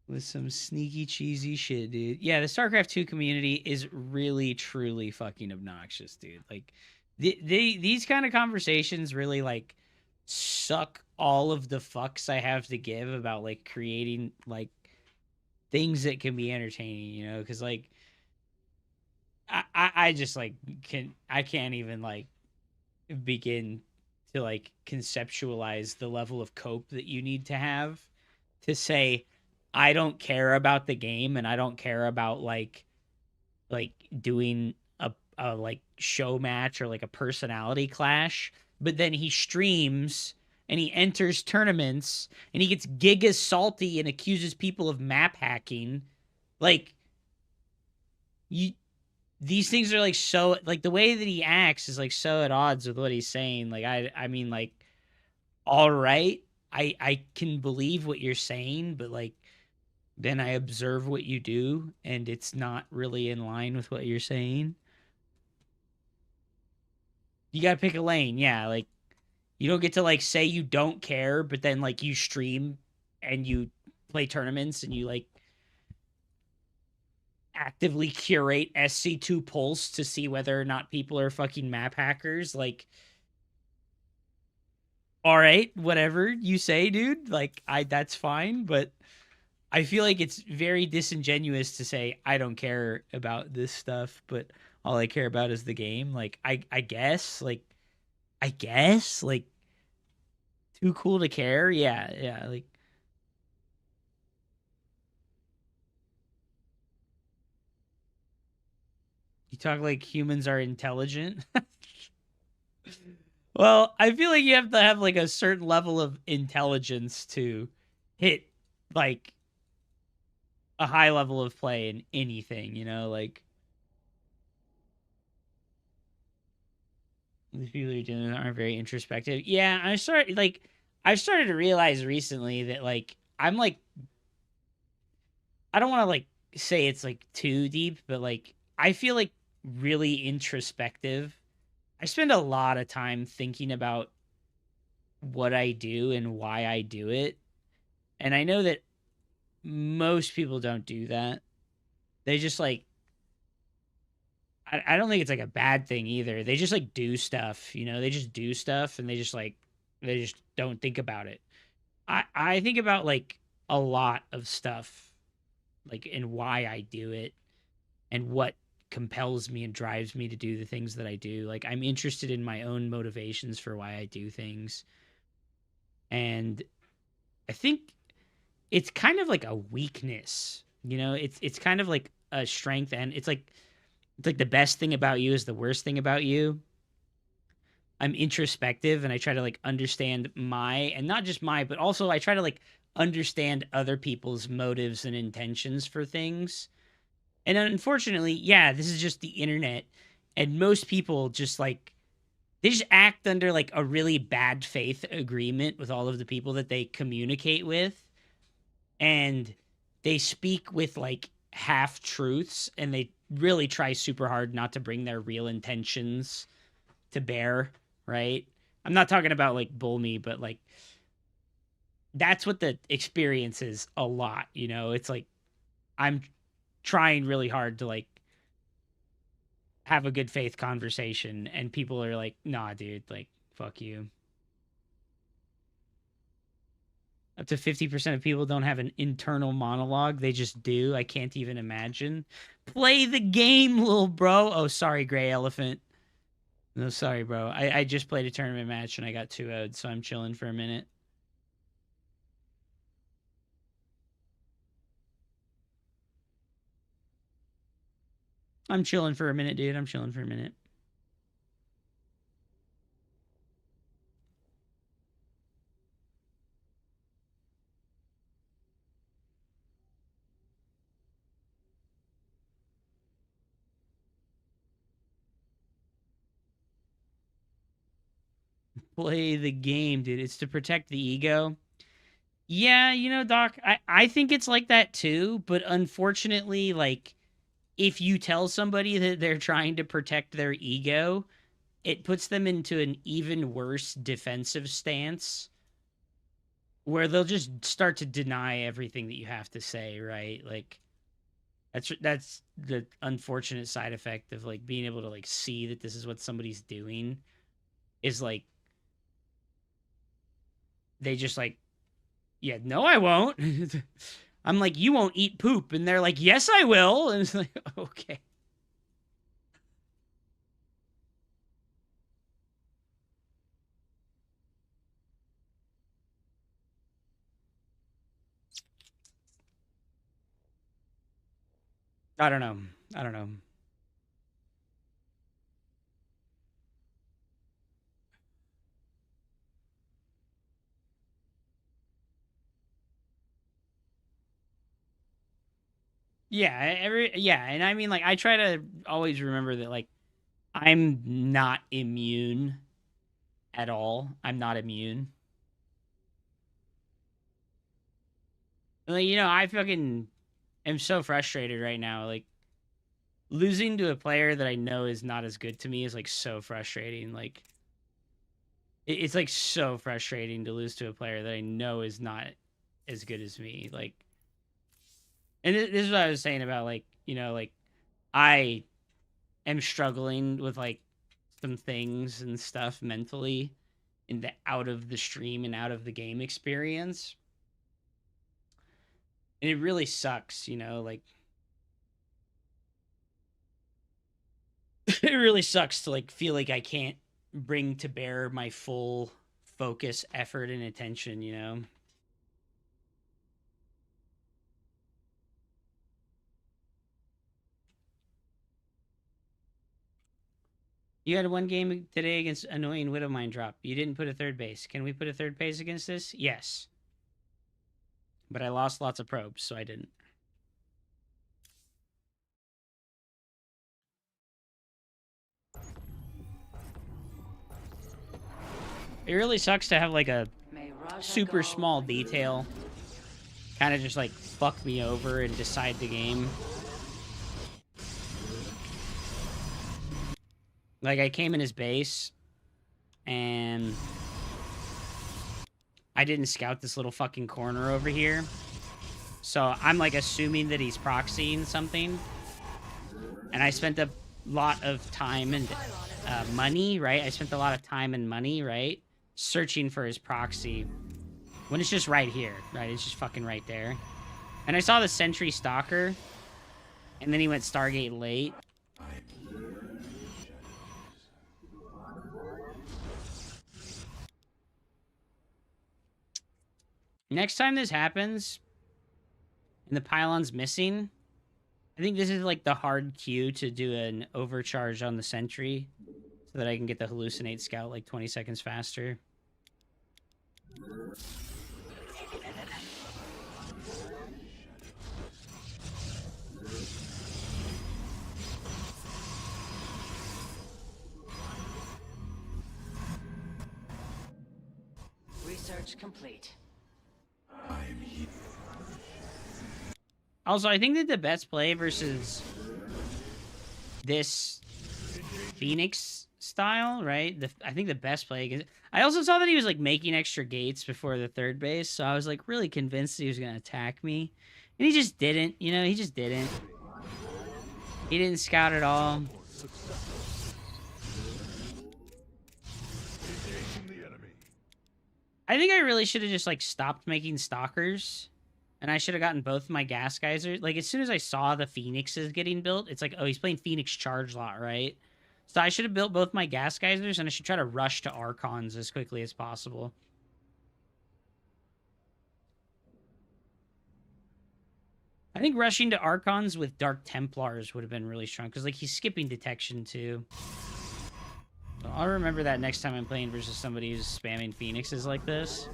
Speaker 10: with some sneaky, cheesy shit, dude. Yeah, the StarCraft 2 community is really, truly fucking obnoxious, dude. Like, these kind of conversations really, like, suck all of the fucks I have to give about, like, creating, like, things that can be entertaining, you know? Because, like, I just, like, I can't even, like, begin to, like, conceptualize the level of cope that you need to have to say, I don't care about the game and I don't care about, like doing a like show match or like a personality clash, but then he streams and he enters tournaments and he gets giga salty and accuses people of map hacking. Like, these things are, like, so, like, the way that he acts is, like, so at odds with what he's saying. Like, I mean, like, all right, I can believe what you're saying, but, like, then I observe what you do and it's not really in line with what you're saying. You gotta pick a lane. Yeah, like, you don't get to, like, say you don't care, but then, like, you stream and you play tournaments and you, like, actively curate SC2 Pulse to see whether or not people are fucking map hackers. Like, all right, whatever you say, dude. Like, that's fine, but I feel like it's very disingenuous to say I don't care about this stuff, but all I care about is the game. Like, I guess, like, too cool to care. Yeah, like, you talk like humans are intelligent. Well, I feel like you have to have, like, a certain level of intelligence to hit, like, a high level of play in anything, you know? Like, these people you're doing aren't very introspective. Yeah, I've started to realize recently that, like, I'm, like, I don't want to, like, say it's, like, too deep, but, like, I feel, like, really introspective. I spend a lot of time thinking about what I do and why I do it. And I know that most people don't do that. They just, like, I don't think it's, like, a bad thing either. They just, like, do stuff, you know? They just do stuff and they just don't think about it. I think about, like, a lot of stuff, like, and why I do it and what compels me and drives me to do the things that I do. Like, I'm interested in my own motivations for why I do things. And I think it's kind of like a weakness, you know? It's kind of like a strength, and it's like the best thing about you is the worst thing about you. I'm introspective, and I try to like understand and not just but also I try to like understand other people's motives and intentions for things. And unfortunately, yeah, this is just the internet, and most people just like they just act under like a really bad faith agreement with all of the people that they communicate with, and they speak with like half truths, and they really try super hard not to bring their real intentions to bear, right? I'm not talking about like bull me, but like that's what the experience is a lot, you know? It's like I'm trying really hard to like have a good faith conversation, and people are like, nah, dude, like, fuck you. Up to 50% of people don't have an internal monologue. They just do. I can't even imagine. Play the game, little bro. Oh, sorry, Gray Elephant. No, sorry, bro. I just played a tournament match and I got 2-0'd, so I'm chilling for a minute. I'm chilling for a minute, dude. I'm chilling for a minute. Play the game, dude. It's to protect the ego. Yeah, you know, Doc, I think it's like that too, but unfortunately, like, if you tell somebody that they're trying to protect their ego, it puts them into an even worse defensive stance where they'll just start to deny everything that you have to say, right? Like, that's the unfortunate side effect of like being able to like see that this is what somebody's doing, is like they just like, yeah, no, I won't. I'm like, you won't eat poop. And they're like, yes, I will. And it's like, okay. I don't know. I don't know. Yeah, and I mean, like, I try to always remember that, like, I'm not immune at all. I'm not immune. Like, you know, I fucking am so frustrated right now. Like, losing to a player that I know is not as good to me is, like, so frustrating. Like, it's, like, so frustrating to lose to a player that I know is not as good as me. Like, and this is what I was saying about, like, you know, like, I am struggling with, like, some things and stuff mentally in the out of the stream and out of the game experience. And it really sucks, you know, like, it really sucks to, like, feel like I can't bring to bear my full focus, effort, and attention, you know? You had one game today against annoying Widowmine drop. You didn't put a third base. Can we put a third base against this? Yes. But I lost lots of probes, so I didn't. It really sucks to have, like, a super small detail kind of just, like, fuck me over and decide the game. Like, I came in his base, and I didn't scout this little fucking corner over here. So I'm, like, assuming that he's proxying something. And I spent a lot of time and money, right? I spent a lot of time and money, right? Searching for his proxy. When it's just right here, right? It's just fucking right there. And I saw the Sentry Stalker. And then he went Stargate late. Next time this happens, and the pylon's missing, I think this is like the hard cue to do an overcharge on the sentry so that I can get the hallucinate scout like 20 seconds faster.
Speaker 3: Research complete.
Speaker 10: Also, I think that the best play versus this Phoenix style, right? I think the best play. I also saw that he was like making extra gates before the third base, so I was like really convinced he was gonna attack me, and he just didn't. You know, he just didn't. He didn't scout at all. I think I really should have just like stopped making stalkers. And I should have gotten both my gas geysers. Like, as soon as I saw the Phoenixes getting built, it's like, oh, he's playing Phoenix Charge Lot, right? So I should have built both my gas geysers, and I should try to rush to Archons as quickly as possible. I think rushing to Archons with Dark Templars would have been really strong, because, like, he's skipping detection, too. So I'll remember that next time I'm playing versus somebody who's spamming Phoenixes like this.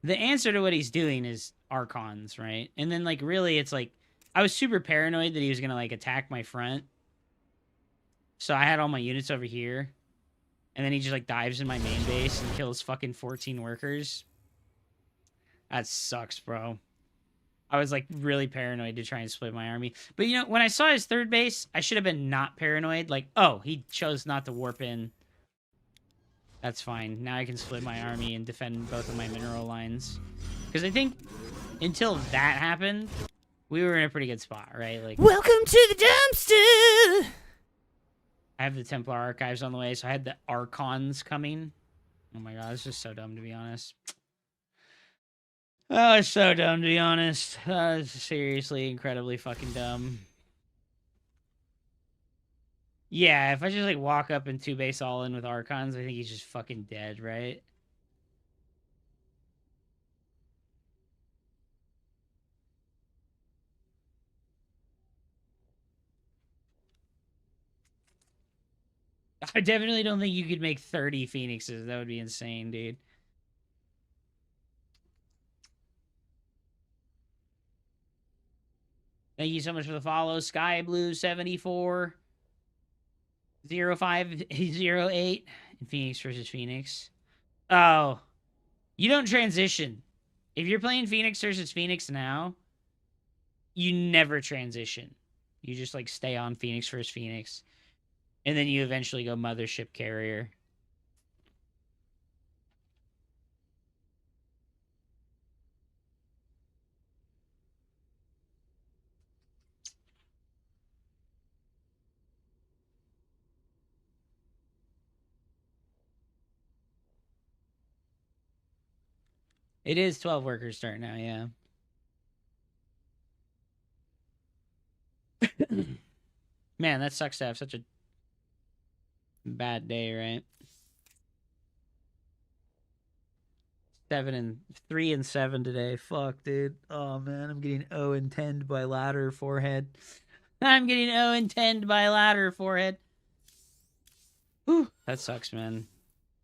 Speaker 10: The answer to what he's doing is Archons, right? And then, like, really, it's like, I was super paranoid that he was going to, like, attack my front. So I had all my units over here. And then he just, like, dives in my main base and kills fucking 14 workers. That sucks, bro. I was, like, really paranoid to try and split my army. But, you know, when I saw his third base, I should have been not paranoid. Like, oh, he chose not to warp in. That's fine. Now I can split my army and defend both of my mineral lines. Because I think until that happened, we were in a pretty good spot, right? Like,
Speaker 5: welcome to the dumpster!
Speaker 10: I have the Templar Archives on the way, so I had the Archons coming. Oh my god, it's just so dumb, to be honest. Oh, it's so dumb, to be honest. It's seriously incredibly fucking dumb. Yeah, if I just, like, walk up and 2-base all in with Archons, I think he's just fucking dead, right? I definitely don't think you could make 30 Phoenixes. That would be insane, dude. Thank you so much for the follow. Sky Blue 74 0508 in Phoenix versus Phoenix. Oh, you don't transition. If you're playing Phoenix versus Phoenix now, you never transition. You just, like, stay on Phoenix versus Phoenix. And then you eventually go Mothership Carrier. It is 12 workers start now, yeah. Man, that sucks to have such a bad day, right? 3 and 7 today. Fuck, dude. Oh man, I'm getting 0 and 10 by ladder forehead. I'm getting 0 and 10 by ladder forehead. Whew, that sucks, man.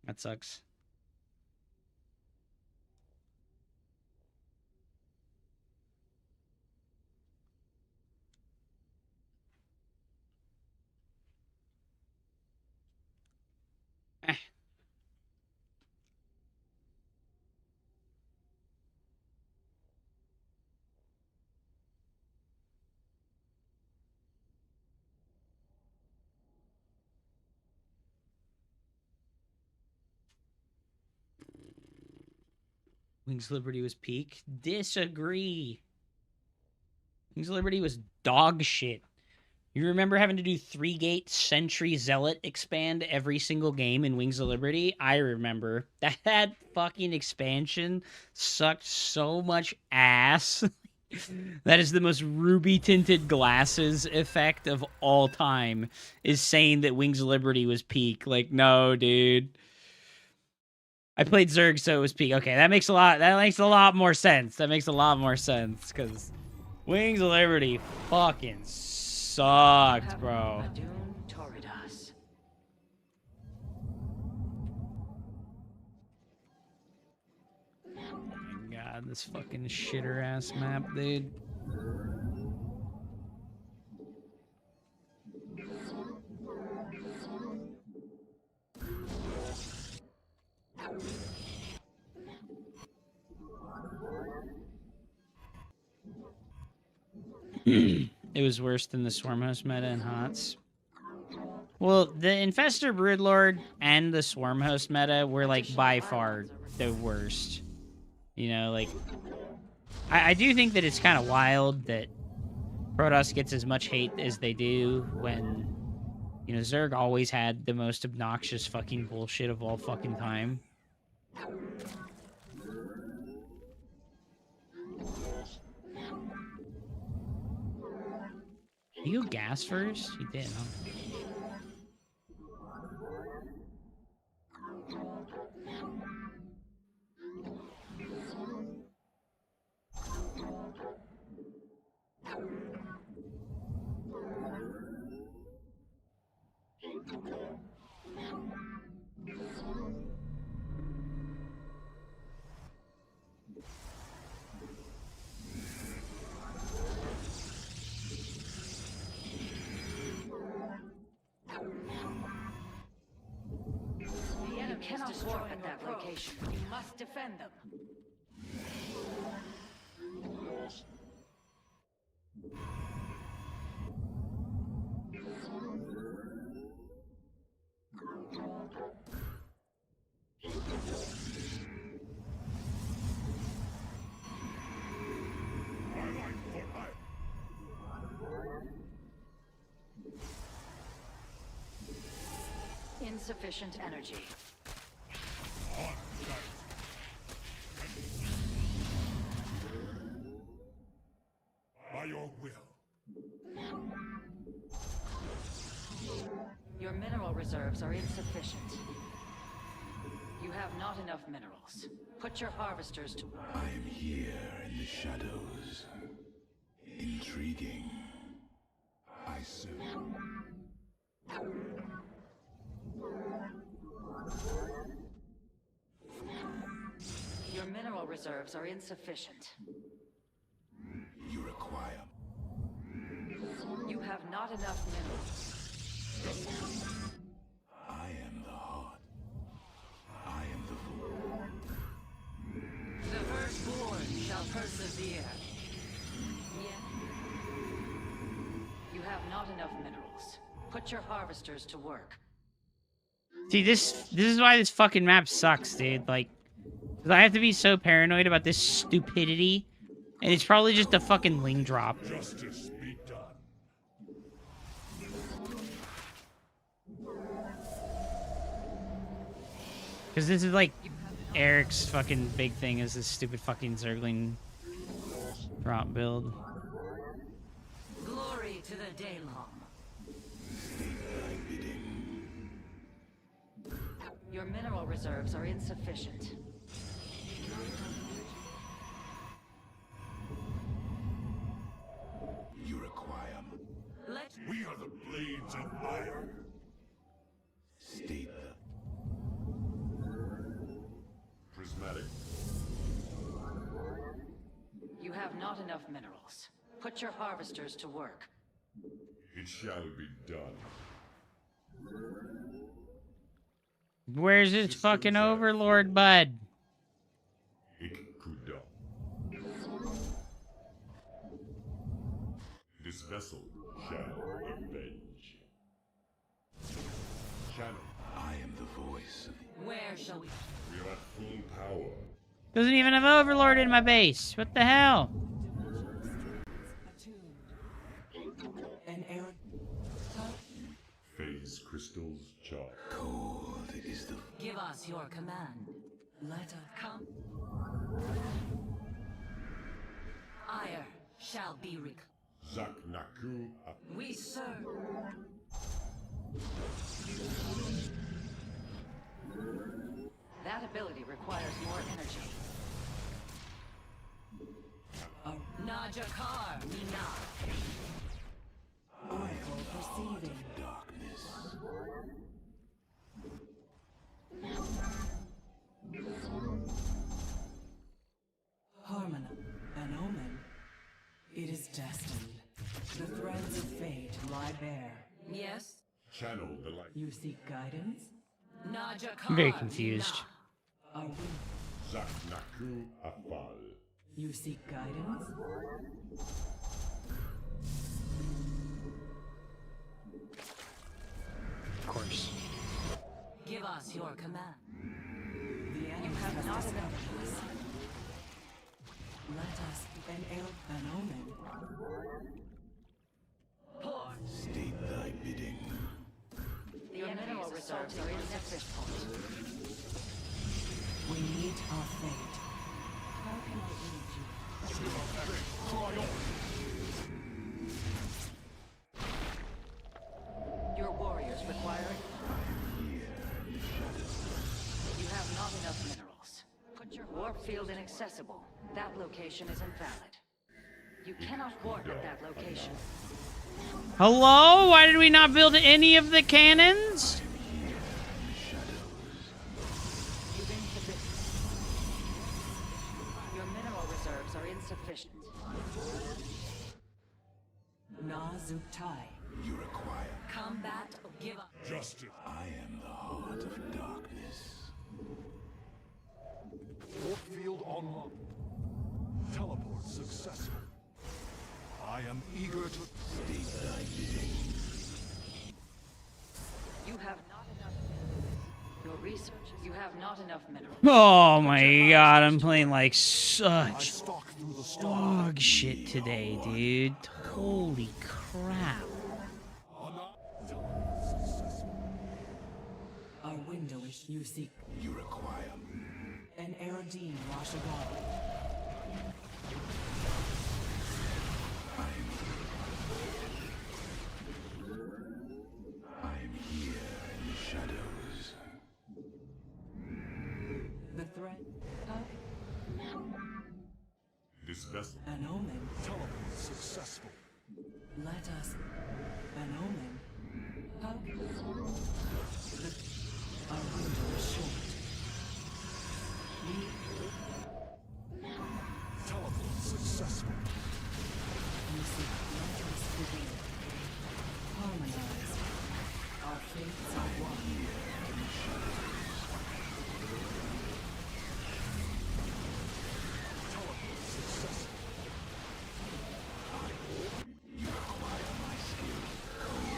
Speaker 10: That sucks. Wings of Liberty was peak. Disagree. Wings of Liberty was dog shit. You remember having to do 3-gate Sentry Zealot expand every single game in Wings of Liberty? I remember. That fucking expansion sucked so much ass. That is the most ruby-tinted glasses effect of all time, is saying that Wings of Liberty was peak. Like, no, dude. I played Zerg, so it was peak. Okay, that makes a lot more sense. That makes a lot more sense, because Wings of Liberty fucking sucked, bro. Oh my god, this fucking shitter ass map, dude. It was worse than the Swarmhost meta in HOTS. Well, the Infestor Broodlord and the Swarmhost meta were, like, by far the worst. You know, like... I do think that it's kind of wild that Protoss gets as much hate as they do when... You know, Zerg always had the most obnoxious fucking bullshit of all fucking time. You go gas first? You did, huh?
Speaker 3: The enemy cannot destroy at that location. You must defend them. Insufficient energy.
Speaker 12: By your will.
Speaker 3: Your mineral reserves are insufficient. You have not enough minerals. Put your harvesters to work.
Speaker 7: I am here in the shadows. Intriguing. I serve.
Speaker 3: Your mineral reserves are insufficient.
Speaker 7: You require.
Speaker 3: You have not enough minerals.
Speaker 7: I am the heart. I am the fool.
Speaker 3: The firstborn shall persevere. You have not enough minerals. Put your harvesters to work.
Speaker 10: See, this is why this fucking map sucks, dude. Like, 'cause I have to be so paranoid about this stupidity, and it's probably just a fucking ling drop.
Speaker 12: Justice be done.
Speaker 10: Because this is like Eric's fucking big thing is this stupid fucking Zergling drop build.
Speaker 3: Glory to the Daylong. Your mineral reserves are insufficient.
Speaker 7: You require.
Speaker 12: We are the blades of iron.
Speaker 7: State the.
Speaker 12: Prismatic.
Speaker 3: You have not enough minerals. Put your harvesters to work.
Speaker 12: It shall be done.
Speaker 10: Where's his fucking overlord, bud?
Speaker 12: Ikuda. This vessel shall avenge. Channel.
Speaker 7: I am the voice.
Speaker 3: Where shall we?
Speaker 12: We are at full power.
Speaker 10: Doesn't even have overlord in my base. What the hell?
Speaker 8: An error.
Speaker 12: Phase crystals charged.
Speaker 7: Cold is the.
Speaker 3: Give us your command.
Speaker 8: Let us
Speaker 3: Come. Ire shall be rec.
Speaker 12: Zak Naku.
Speaker 3: We serve. That ability requires more energy. Najakar, Mina.
Speaker 8: Oracle perceiving. Harmona, an omen. It is destined. The threads of fate lie bare.
Speaker 3: Yes?
Speaker 12: Channel the light.
Speaker 8: You seek guidance?
Speaker 3: Najakar.
Speaker 10: I'm very confused.
Speaker 8: Are we?
Speaker 12: Zaknaku Afal.
Speaker 8: You seek guidance?
Speaker 10: Of course.
Speaker 3: Give us your command.
Speaker 8: The enemy
Speaker 3: have
Speaker 8: has
Speaker 3: not
Speaker 8: discovered us. Let us an omen.
Speaker 3: Pour.
Speaker 7: State thy bidding.
Speaker 3: Your mineral reserves are insufficient.
Speaker 8: We meet our fate. How can I aid you?
Speaker 3: Your warriors require it. You have not enough minerals. Put your warp field inaccessible. That location is invalid. You cannot warp at that location.
Speaker 10: Hello? Why did we not build any of the cannons?
Speaker 3: Your mineral reserves are insufficient.
Speaker 8: Nazutai.
Speaker 7: You require.
Speaker 3: Combat, give up.
Speaker 12: Justice.
Speaker 7: I am the heart of darkness.
Speaker 2: Warp field online. Teleport successful. I am eager to
Speaker 7: State thy bidding.
Speaker 3: You have not enough. Your research. You have not enough minerals.
Speaker 10: Oh my god, I'm playing like such
Speaker 2: stalk through the
Speaker 10: dog shit today, dude. Holy crap.
Speaker 8: Our window is you seek.
Speaker 7: You require.
Speaker 8: An Erodine Rashagal.
Speaker 7: I am here in the shadows.
Speaker 8: The threat.
Speaker 12: This vessel.
Speaker 8: An omen.
Speaker 2: teleport successful.
Speaker 8: Let us. An omen. Our window is short.
Speaker 2: Teleport successful.
Speaker 8: You seek. Let us begin. Harmonize. Our fates are one.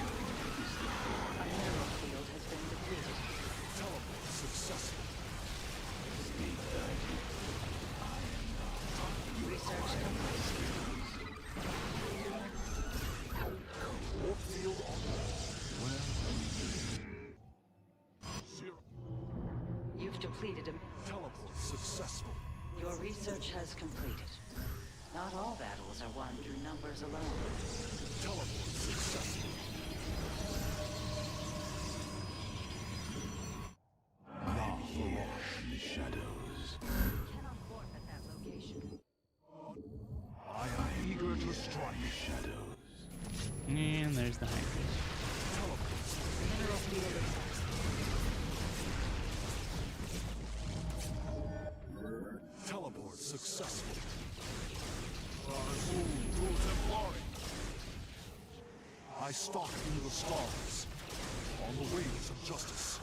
Speaker 3: A mineral field has been depleted.
Speaker 2: Teleport successful.
Speaker 3: Research complete.
Speaker 2: Warp field online. Zero.
Speaker 3: You've depleted a.
Speaker 2: Teleport successful.
Speaker 3: Your research has completed. Not all battles are won through numbers alone.
Speaker 2: Teleport successful.
Speaker 7: I'm here in the shadows.
Speaker 3: Cannot warp at that location.
Speaker 2: I am eager to strike.
Speaker 7: Shadows.
Speaker 10: And there's the high priest.
Speaker 3: Mineral field access.
Speaker 2: Teleport successful. I stalk through the stars on the wings of justice.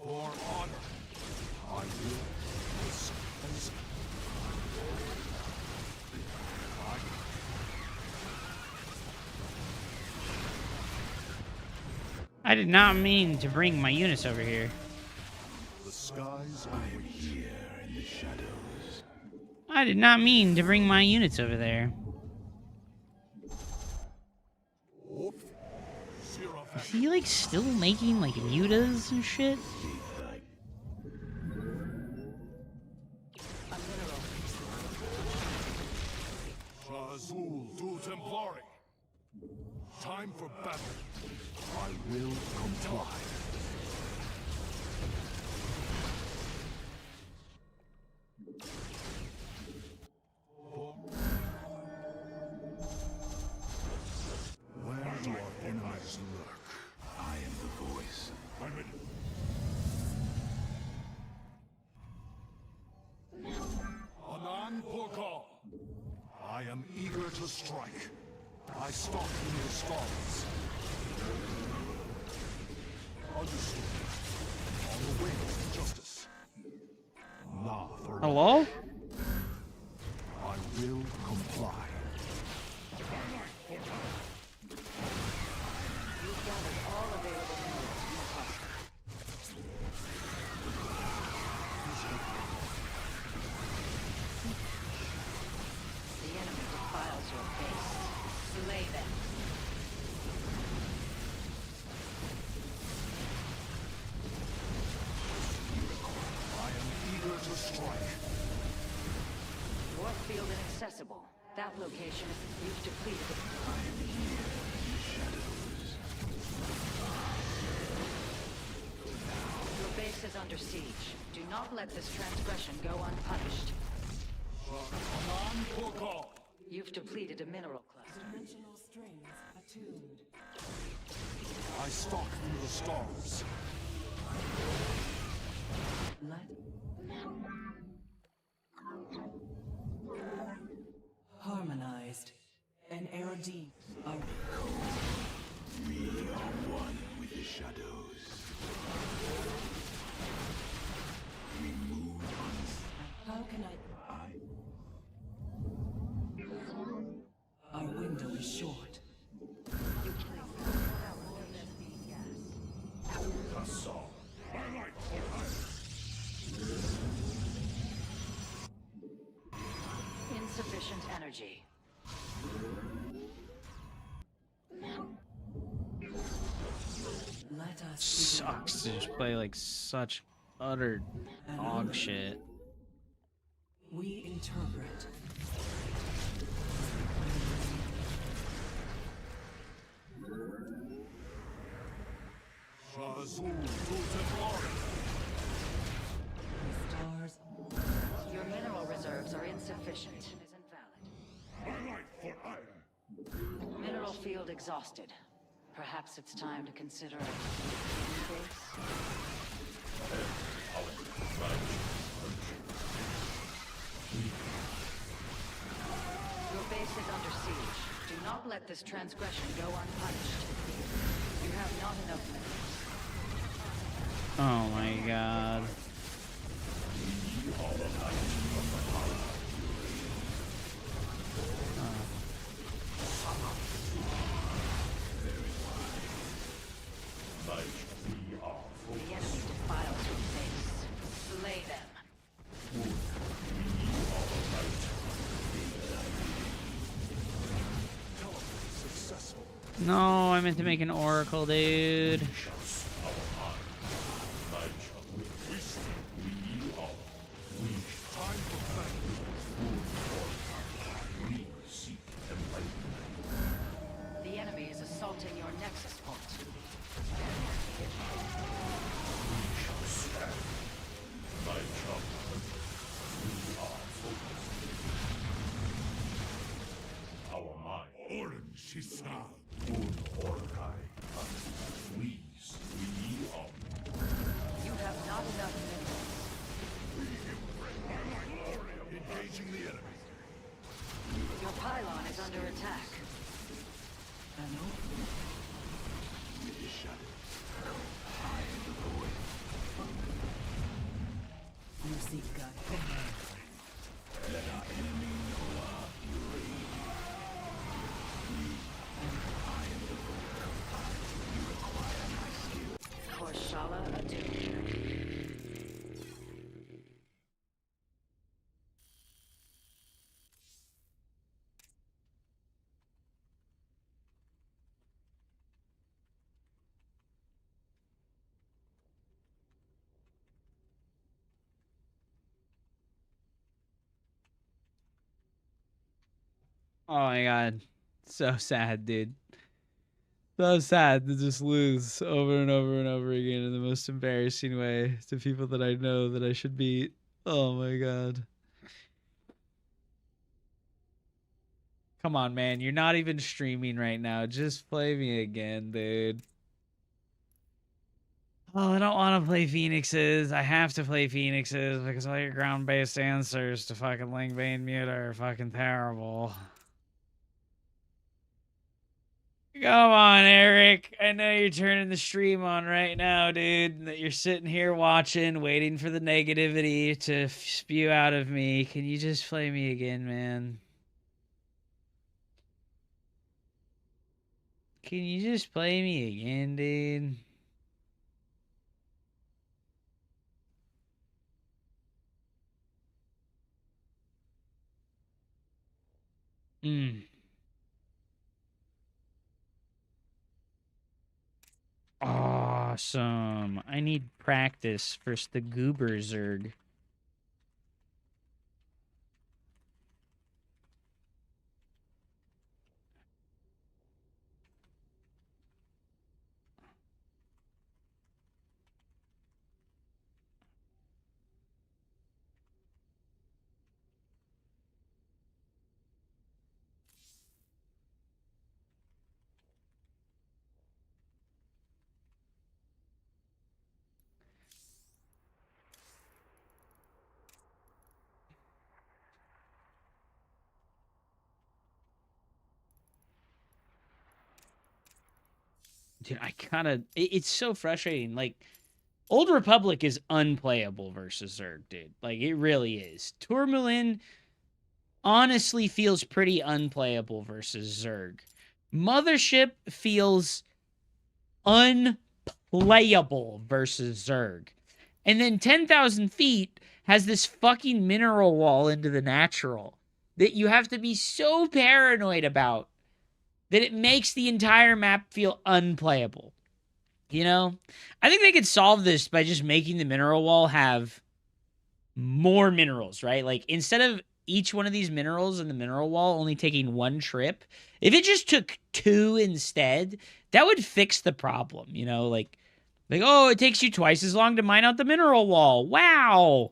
Speaker 2: For honor, I will risk and
Speaker 10: I did not mean to bring my units over here.
Speaker 2: the skies
Speaker 7: I am here in the shadows.
Speaker 10: I did not mean to bring my units over there. Is he like still making like mutas and shit?
Speaker 2: Azul du Templari. Time for battle. I will comply. I am eager to strike. I stalk through the stars. Understood. On the way to justice. La for
Speaker 10: Hello?
Speaker 2: I will comply.
Speaker 3: You've gathered all available minerals in the cluster. The enemy defiles your base. Slay them.
Speaker 2: I am eager to strike.
Speaker 3: Warp field inaccessible. That location, you've depleted it.
Speaker 7: I am here in the shadows.
Speaker 3: Your base is under siege. Do not let this transgression go unpunished. You've depleted a mineral cluster.
Speaker 8: Dimensional strings attuned.
Speaker 2: I stalk through the stars.
Speaker 8: Harmonized. An erudite.
Speaker 7: We are one with the shadows. We move on.
Speaker 8: How can I... Our window is short.
Speaker 3: You place power of that gas.
Speaker 12: Assault. My light for
Speaker 3: Insufficient energy.
Speaker 8: Let us
Speaker 10: Sucks to just play like such utter dog shit.
Speaker 8: We interpret. Stars.
Speaker 3: Your mineral reserves are insufficient.
Speaker 12: my light for ire.
Speaker 3: Mineral field exhausted. Perhaps it's time to consider a new base. Your base is under siege. Do not let this transgression go unpunished. You have not enough minerals.
Speaker 10: Oh my god.
Speaker 3: The enemy defiles your base. Slay them.
Speaker 10: No, I meant to make an oracle, dude.
Speaker 3: The enemy is assaulting your nexus point.
Speaker 12: Our mind. Orange, she saw. Orkai. Please, we are.
Speaker 3: You have not enough minerals.
Speaker 2: Engaging the enemy.
Speaker 3: Your pylon is under attack.
Speaker 7: With the shadows. I am the void.
Speaker 8: You seek God.
Speaker 7: Let our enemy know our fury. I am the void. You require my skill.
Speaker 3: Korshala attuned.
Speaker 10: Oh my god. So sad, dude. So sad to just lose over and over and over again in the most embarrassing way to people that I know that I should beat. Oh my god. Come on, man. You're not even streaming right now. Just play me again, dude. Oh, I don't want to play Phoenixes. I have to play Phoenixes because all your ground-based answers to fucking Link Bane Mute are fucking terrible. Come on, Eric. I know you're turning the stream on right now, dude. That you're sitting here watching, waiting for the negativity to spew out of me. Can you just play me again, man? Can you just play me again, dude? Awesome. I need practice versus the Goober Zerg. Dude, I kind of... It's so frustrating. Like, Old Republic is unplayable versus Zerg, dude. Like, it really is. Tourmaline honestly feels pretty unplayable versus Zerg. Mothership feels unplayable versus Zerg. And then 10,000 feet has this fucking mineral wall into the natural that you have to be so paranoid about that it makes the entire map feel unplayable. You know? I think they could solve this by just making the mineral wall have more minerals, right? Like, instead of each one of these minerals in the mineral wall only taking one trip, if it just took 2 instead, that would fix the problem, you know? Like, oh, it takes you twice as long to mine out the mineral wall. Wow.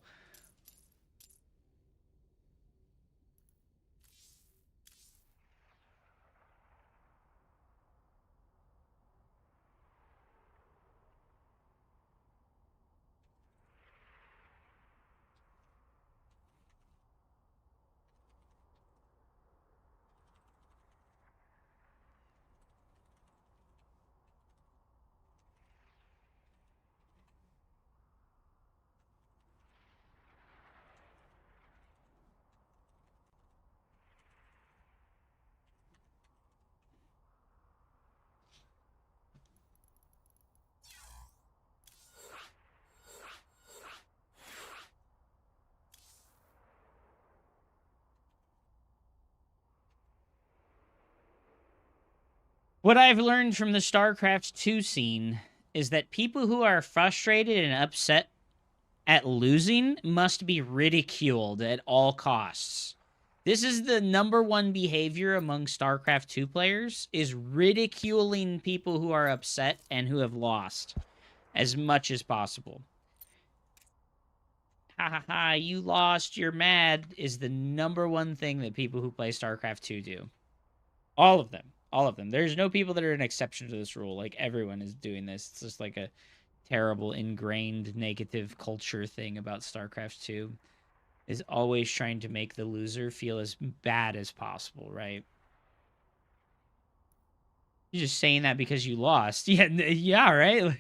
Speaker 10: What I've learned from the StarCraft 2 scene is that people who are frustrated and upset at losing must be ridiculed at all costs. This is the number one behavior among StarCraft 2 players, is ridiculing people who are upset and who have lost as much as possible. Ha ha ha, you lost, you're mad, is the number one thing that people who play StarCraft 2 do. All of them. All of them. There's no people that are an exception to this rule. Like, everyone is doing this. It's just like a terrible, ingrained, negative culture thing about StarCraft 2. Is always trying to make the loser feel as bad as possible, right? You're just saying that because you lost. Yeah, right?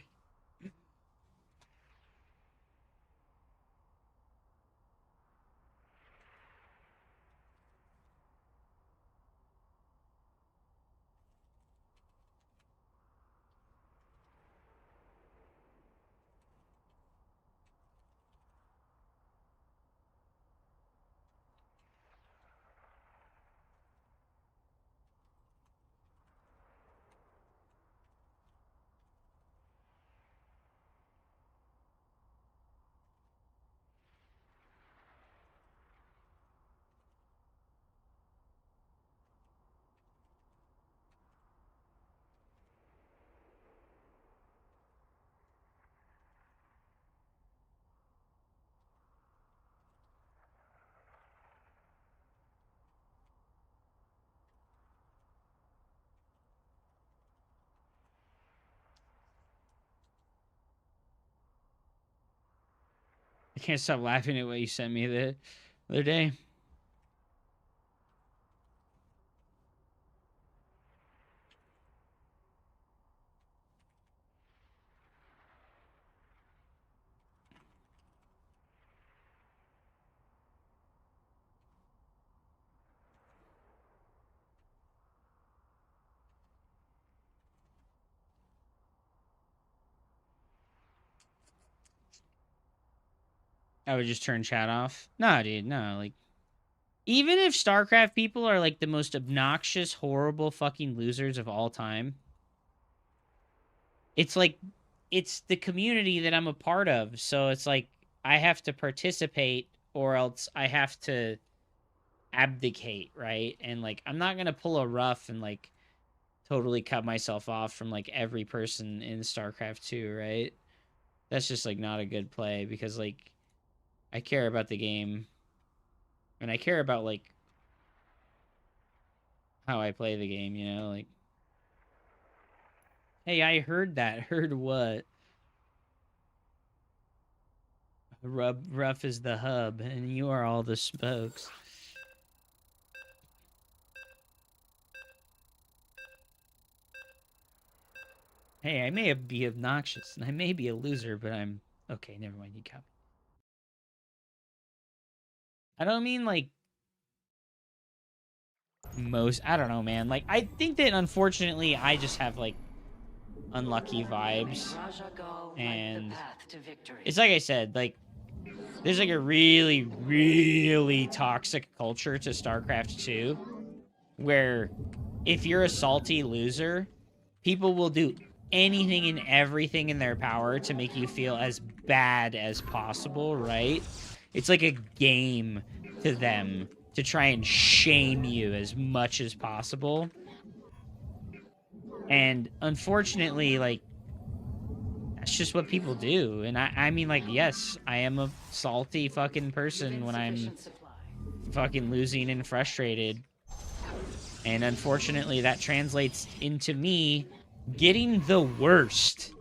Speaker 10: can't stop laughing at what you sent me the other day. I would just turn chat off. No, dude, no. Like, even if StarCraft people are like the most obnoxious, horrible fucking losers of all time, it's like, it's the community that I'm a part of. So it's like, I have to participate or else I have to abdicate, right? And like, I'm not going to pull a rough and like totally cut myself off from like every person in StarCraft 2, right? That's just like not a good play because like, I care about the game. And I care about, like, how I play the game, you know? Like, hey, I heard that. Heard what? Rough is the hub, and you are all the spokes. Hey, I may be obnoxious, and I may be a loser, but I'm... Okay, never mind, you got me. I don't mean, like, most... I don't know, man. Like, I think that, unfortunately, I just have, like, unlucky vibes. And it's like I said, like, there's, like, a really, really toxic culture to StarCraft 2, where if you're a salty loser, people will do anything and everything in their power to make you feel as bad as possible, right? It's like a game to them to try and shame you as much as possible. And unfortunately, like, that's just what people do. And I mean, like, yes, I am a salty fucking person when I'm fucking losing and frustrated. And unfortunately, that translates into me getting the worst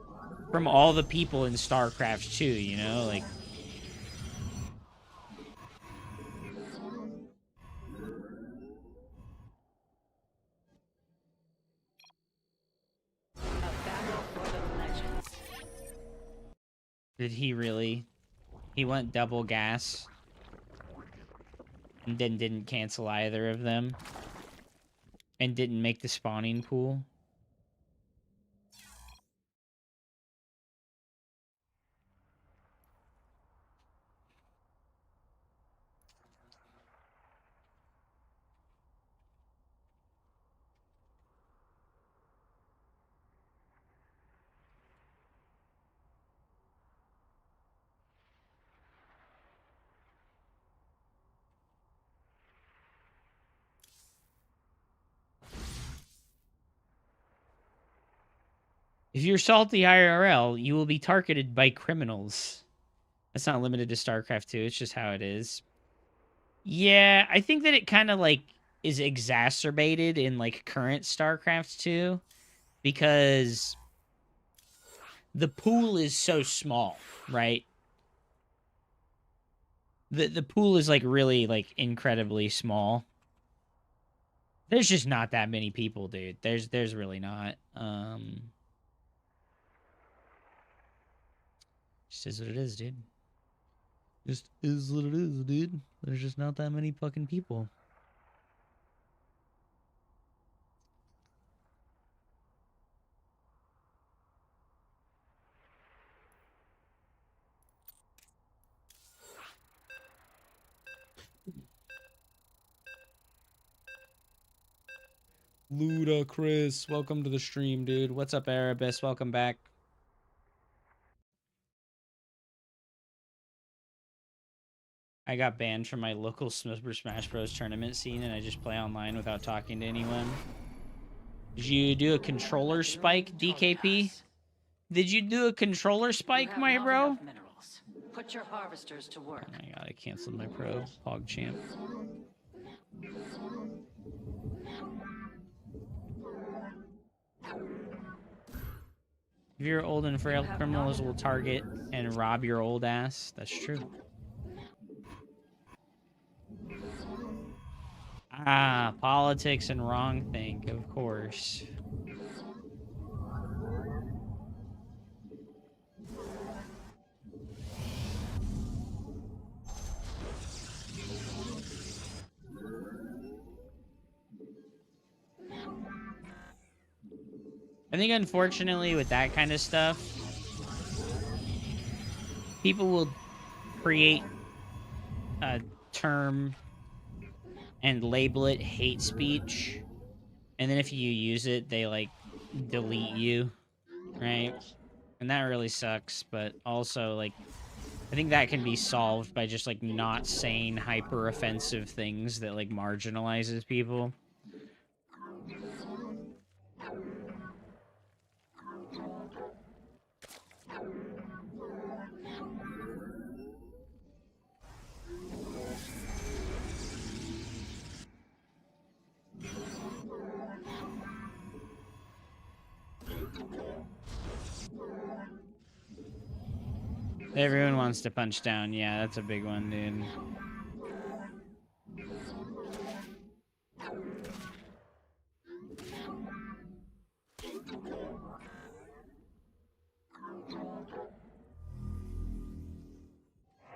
Speaker 10: from all the people in StarCraft 2, you know? Like, did he really? He went double gas and then didn't cancel either of them and didn't make the spawning pool. If you're salty IRL, you will be targeted by criminals. That's not limited to StarCraft 2. It's just how it is. Yeah, I think that it kind of, like, is exacerbated in, like, current StarCraft 2. Because the pool is so small, right? The pool is, like, really, like, incredibly small. There's just not that many people, dude. There's really not. Just is what it is, dude. Just is what it is, dude. There's just not that many fucking people. Ludacris, welcome to the stream, dude. What's up, Erebus? Welcome back. I got banned from my local Super Smash Bros. Tournament scene, and I just play online without talking to anyone. Did you do a controller spike, DKP? Did you do a controller spike, my bro?
Speaker 3: Put your harvesters to work.
Speaker 10: Oh my god, I canceled my probe. PogChamp. If you're old and frail, criminals will target and rob your old ass. That's true. Ah, politics and wrong think, of course. I think, unfortunately, with that kind of stuff, people will create a term and label it hate speech, and then if you use it, they, like, delete you, right? And that really sucks, but also, like, I think that can be solved by just, like, not saying hyper-offensive things that, like, marginalizes people. Everyone wants to punch down. Yeah, that's a big one, dude.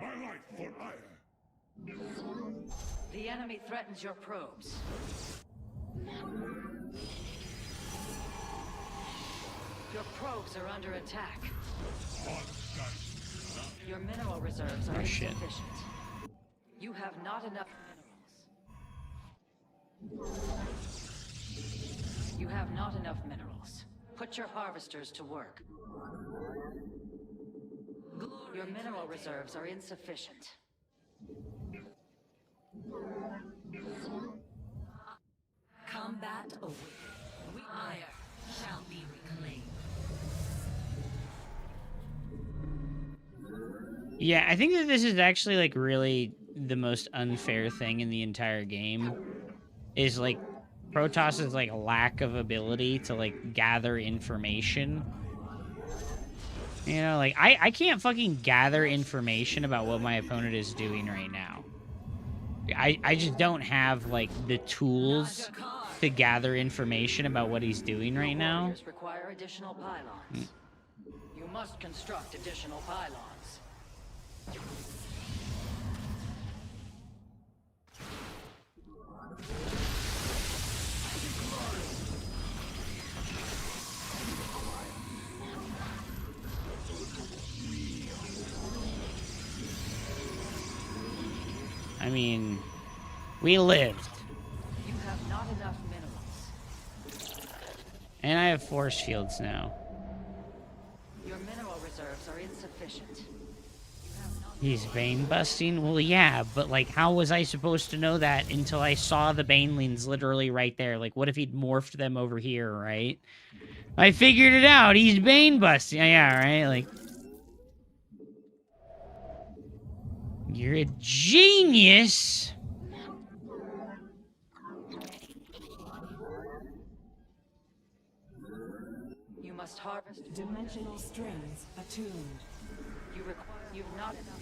Speaker 12: My life for ire.
Speaker 3: The enemy threatens your probes. Your probes are under attack. Your mineral reserves are insufficient. You have not enough minerals. You have not enough minerals. Put your harvesters to work. Your mineral reserves are insufficient.
Speaker 4: Combat over. Ire shall be reclaimed.
Speaker 10: Yeah, I think that this is actually, like, really the most unfair thing in the entire game. Is, like, Protoss's, like, lack of ability to, like, gather information. You know, like, I can't fucking gather information about what my opponent is doing right now. I just don't have, like, the tools to gather information about what he's doing right now.
Speaker 3: Require additional pylons. You must construct additional pylons.
Speaker 10: I mean, we lived.
Speaker 3: You have not enough minerals.
Speaker 10: And I have force fields now.
Speaker 3: Your mineral reserves are insufficient.
Speaker 10: He's Bane busting? Well, yeah, but, like, how was I supposed to know that until I saw the Banelings literally right there? Like, what if he'd morphed them over here, right? I figured it out. He's Bane busting. Yeah, right? Like, you're a genius.
Speaker 3: You must harvest
Speaker 8: dimensional strings attuned.
Speaker 3: You've not enough.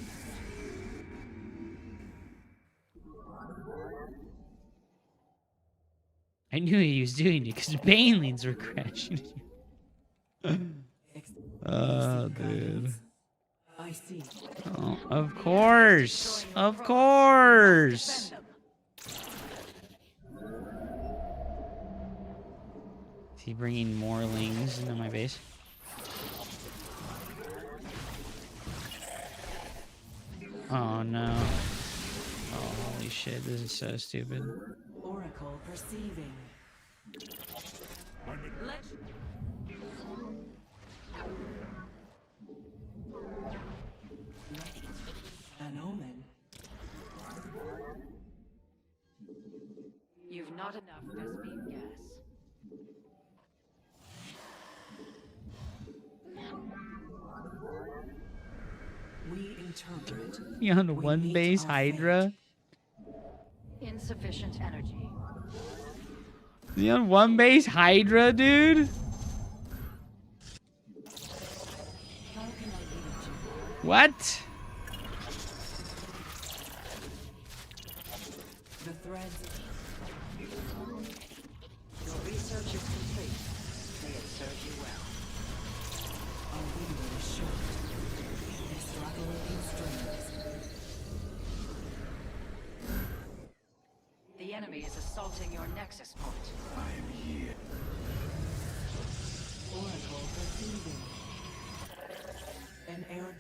Speaker 10: I knew he was doing it because Banelings were crashing. Oh, dude.
Speaker 8: I see.
Speaker 10: Oh, of course. Of course. Is he bringing more lings into my base? Oh, no. Oh, holy shit. This is so stupid.
Speaker 8: Oracle perceiving. An omen.
Speaker 3: You've not enough Vespene gas.
Speaker 8: We interpret.
Speaker 10: You on one base Hydra?
Speaker 3: Insufficient energy.
Speaker 10: You on one base Hydra, dude? What?
Speaker 8: The threads.
Speaker 3: Your research is complete. May it serve you well.
Speaker 8: Our window is short. Extrapolating strings.
Speaker 3: The enemy is assaulting your nexus point.
Speaker 7: I am here.
Speaker 8: Oracle perceiving. An error.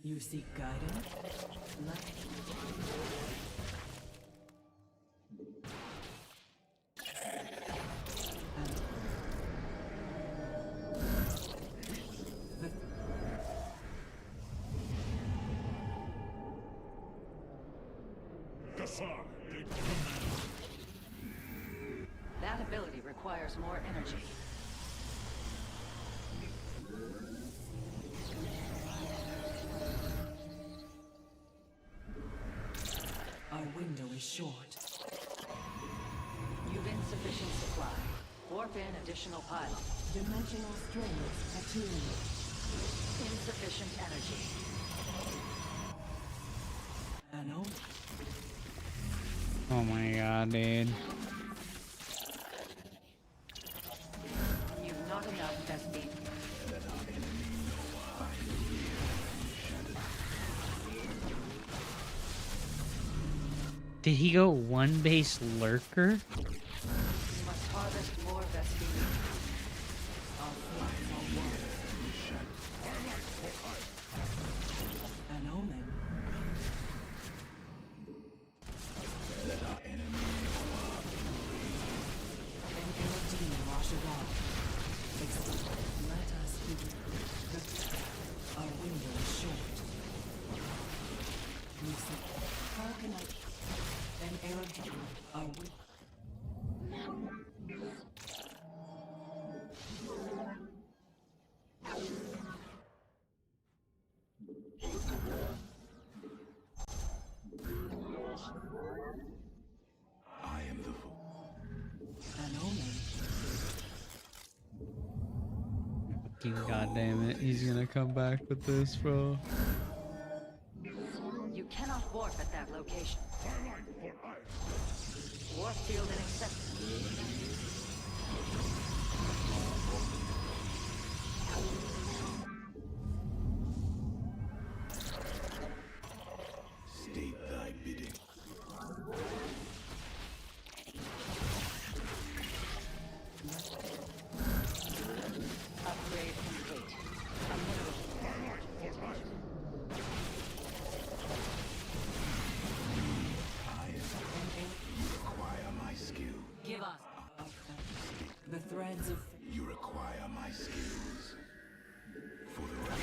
Speaker 8: You seek guidance?
Speaker 3: That ability requires more energy.
Speaker 8: Our window is short.
Speaker 3: You've insufficient supply. Warp in additional pylon.
Speaker 8: Dimensional strings attuned.
Speaker 3: Insufficient energy.
Speaker 8: Ano?
Speaker 10: Oh my god, dude.
Speaker 3: You've not enough Vespine.
Speaker 10: Did he go one base lurker?
Speaker 3: You must harvest more Vespine.
Speaker 8: An omen. An Erodine wash it off. Let us be. Our window is short. You see, how can I? An Erodine. Our window.
Speaker 7: I am the
Speaker 8: An omen.
Speaker 10: Fucking goddamn it, he's gonna come back with this, bro.
Speaker 3: You cannot warp at that location. Warp field inaccessible.
Speaker 7: state thy bidding.
Speaker 3: Upgrade complete. A mineral.
Speaker 7: You require my skill.
Speaker 3: Give us.
Speaker 8: The threads of
Speaker 7: You require my skills. For the record.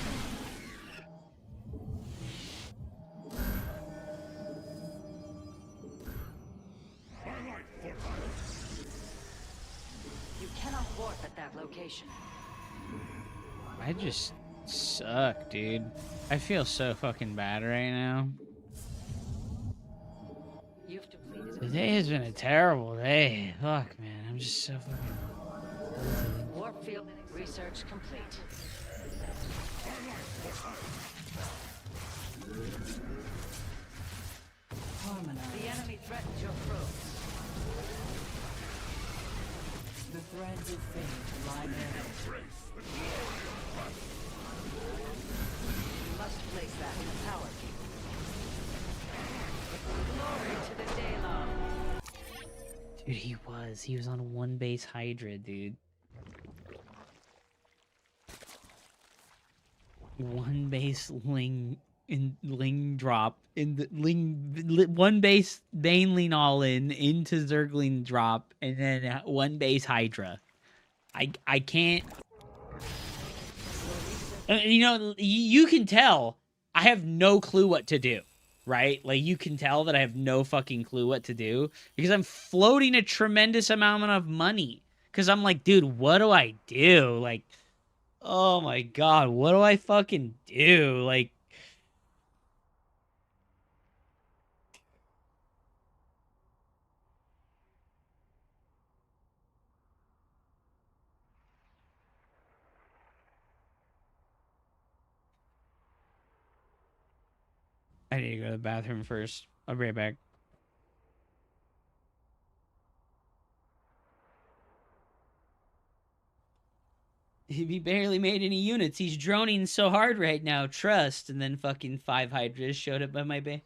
Speaker 3: You cannot warp at that location.
Speaker 10: I just suck, dude. I feel so fucking bad right now.
Speaker 3: You've depleted.
Speaker 10: Today has been a terrible day. Fuck, man. I'm just so fucking...
Speaker 3: Warp field research complete.
Speaker 8: harmonize.
Speaker 3: The enemy threatens your probes.
Speaker 8: The threads of fate lie there.
Speaker 3: You must place that in a power cable. Glory to the Daylon.
Speaker 10: Dude, he was on one base Hydra, dude. One base Ling drop in the one base Baneling all in into Zergling drop, and then one base Hydra. I can't. You know, you can tell I have no clue what to do, right? Like, you can tell that I have no fucking clue what to do because I'm floating a tremendous amount of money. Because I'm like, dude, what do I do? Like, oh my god, what do I fucking do? Like, need to go to the bathroom first. I'll be right back. He barely made any units. He's droning so hard right now. Trust. And then fucking 5 Hydras showed up by my bay.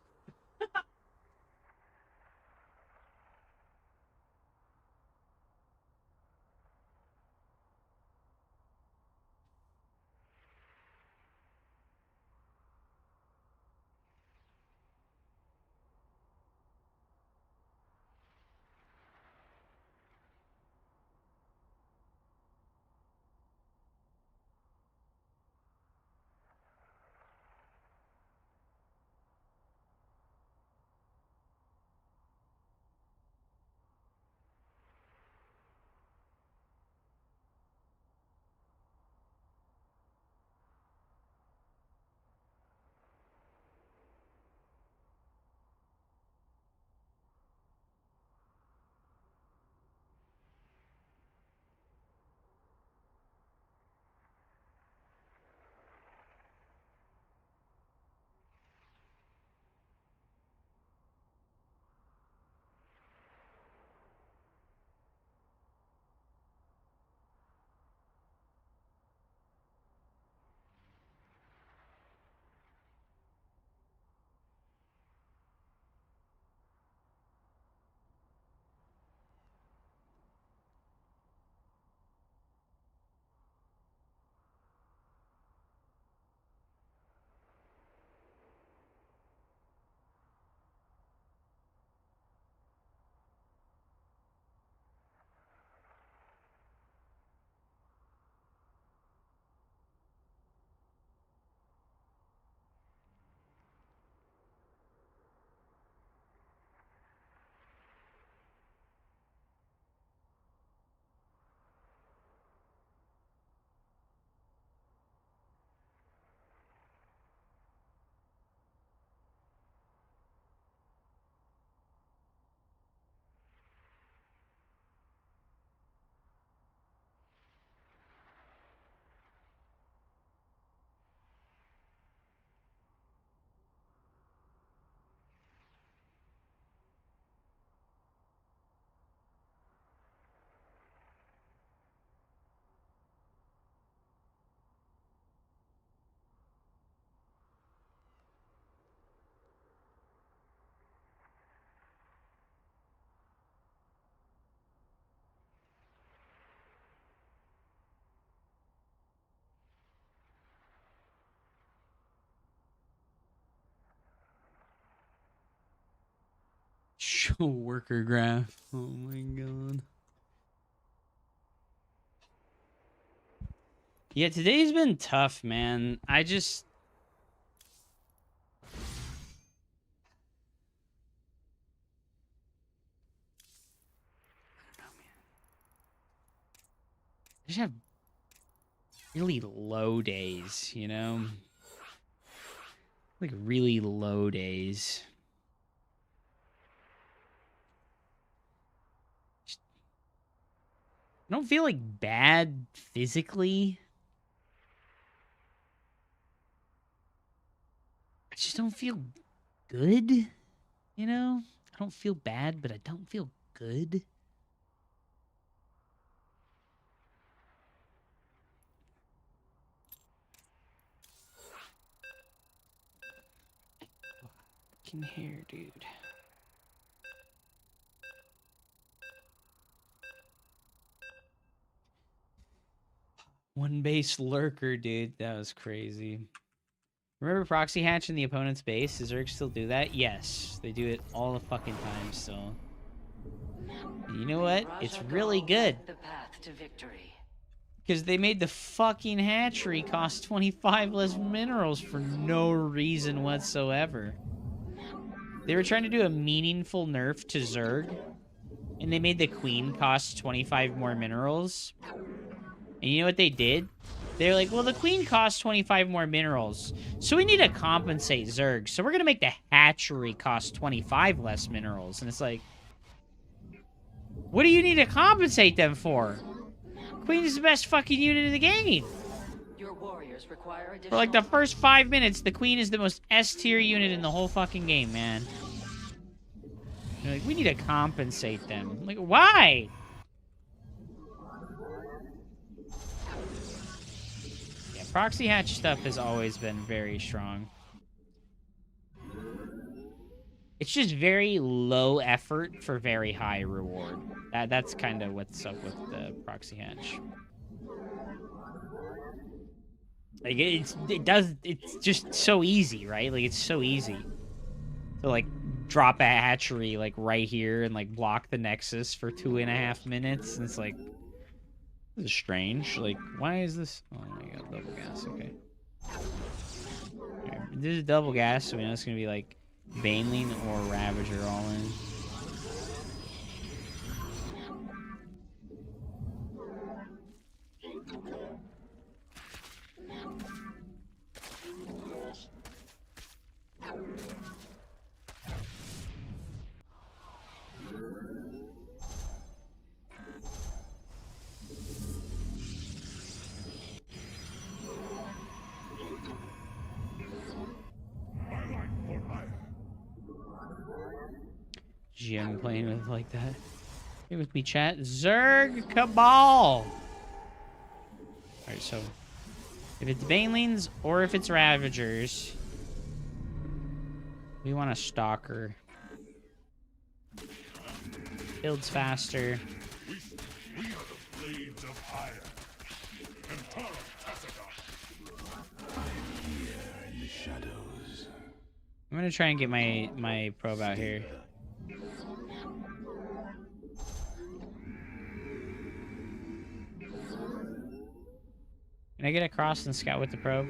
Speaker 10: Show worker graph. Oh my god. Yeah, today's been tough, man. I just... I just have really low days, you know? Like, really low days. I don't feel like bad physically. I just don't feel good, you know? I don't feel bad, but I don't feel good. Fucking hair, dude. One base lurker, dude. That was crazy. Remember proxy hatch in the opponent's base? Does Zerg still do that? Yes. They do it all the fucking time still. And you know what? It's really good.
Speaker 3: The path to victory.
Speaker 10: Because they made the fucking hatchery cost 25 less minerals for no reason whatsoever. They were trying to do a meaningful nerf to Zerg. And they made the queen cost 25 more minerals. And you know what they did? They're like, well, the queen costs 25 more minerals, so we need to compensate Zerg. So we're going to make the hatchery cost 25 less minerals. And it's like, what do you need to compensate them for? Queen is the best fucking unit in the game.
Speaker 3: Your warrior warriors require additional...
Speaker 10: For like the first 5 minutes, the queen is the most S-tier unit in the whole fucking game, man. You're like, we need to compensate them. I'm like, why? Yeah, proxy hatch stuff has always been very strong. It's just very low effort for very high reward. That's kind of what's up with the proxy hatch. Like it's just so easy, right? Like it's so easy to like drop a hatchery like right here and like block the nexus for 2.5 minutes, and it's like, this is strange. Like, why is this? Oh my god, double gas. Okay, right, this is double gas, so we know it's gonna be like Baneling or Ravager all in. GM playing with like that. Hey, with me, chat. Zerg Cabal. Alright, so if it's Banelings or if it's Ravagers, we want a Stalker. Builds faster.
Speaker 12: We are the blades of fire.
Speaker 7: Here in the shadows.
Speaker 10: I'm gonna try and get my probe out here. Can I get across and scout with the probe?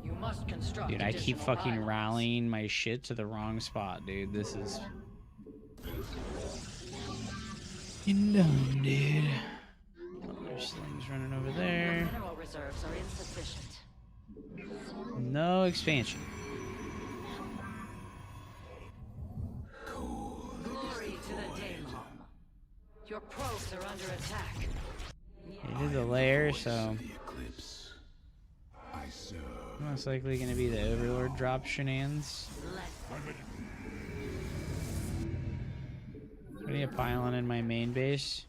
Speaker 3: You must construct
Speaker 10: Dude, I keep
Speaker 3: additional
Speaker 10: fucking
Speaker 3: islands.
Speaker 10: rallying my shit to the wrong spot, dude. This is... You know, dude. Oh, there's things running over there.
Speaker 3: Mineral reserves are insufficient.
Speaker 10: No expansion.
Speaker 3: Glory to the Daemon. Your probes are under attack.
Speaker 10: It is a layer, so
Speaker 7: I serve.
Speaker 10: most likely gonna be the Overlord drop shenanigans. I need a pylon in my main base.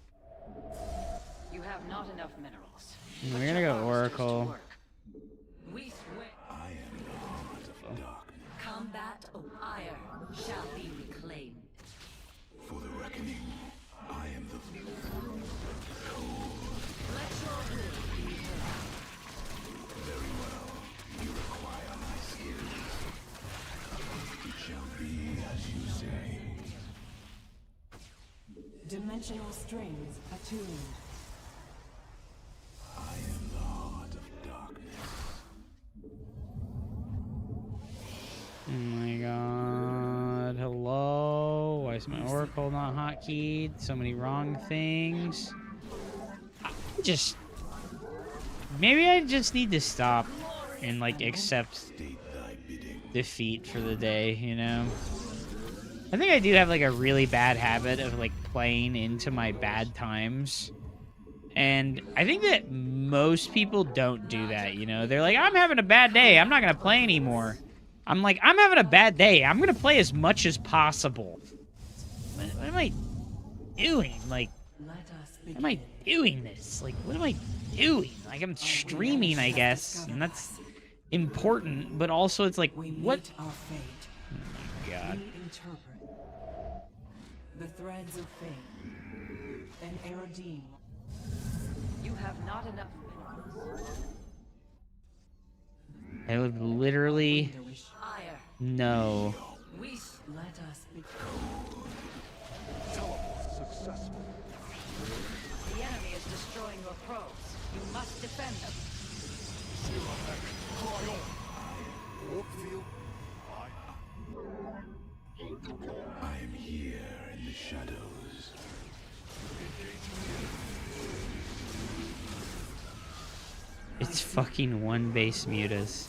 Speaker 3: You have not enough minerals.
Speaker 10: We're gonna go Oracle.
Speaker 4: We swear.
Speaker 7: I am the heart of darkness.
Speaker 4: Combat of ire shall be reclaimed.
Speaker 7: For the reckoning, I am the
Speaker 4: Let your will be heard.
Speaker 7: very well. You require my skills. It shall be as you say.
Speaker 8: Dimensional strings attuned.
Speaker 7: I am the heart of darkness.
Speaker 10: Oh my god. Hello? Why is my Oracle not hotkeyed? So many wrong things. Maybe I just need to stop and like accept defeat for the day, you know? I think I do have like a really bad habit of like playing into my bad times. And I think that most people don't do that, you know? They're like, I'm having a bad day. I'm not going to play anymore. I'm like, I'm having a bad day. I'm going to play as much as possible. What am I doing? Like,
Speaker 8: Let us
Speaker 10: why am I doing this? Like, what am I doing? Like, I'm streaming, I guess. And that's important. But also, it's like,
Speaker 8: we
Speaker 10: what?
Speaker 8: meet our fate.
Speaker 10: Oh my god.
Speaker 8: We interpret the threads of fate. An Eridine.
Speaker 3: You have not enough minerals.
Speaker 10: I would literally
Speaker 4: Ire.
Speaker 10: know.
Speaker 4: We
Speaker 8: Let us be.
Speaker 12: Successful.
Speaker 3: The enemy is destroying your probes. You must defend them.
Speaker 12: Orkfield,
Speaker 7: I am here in the shadows.
Speaker 10: It's fucking one base mutas.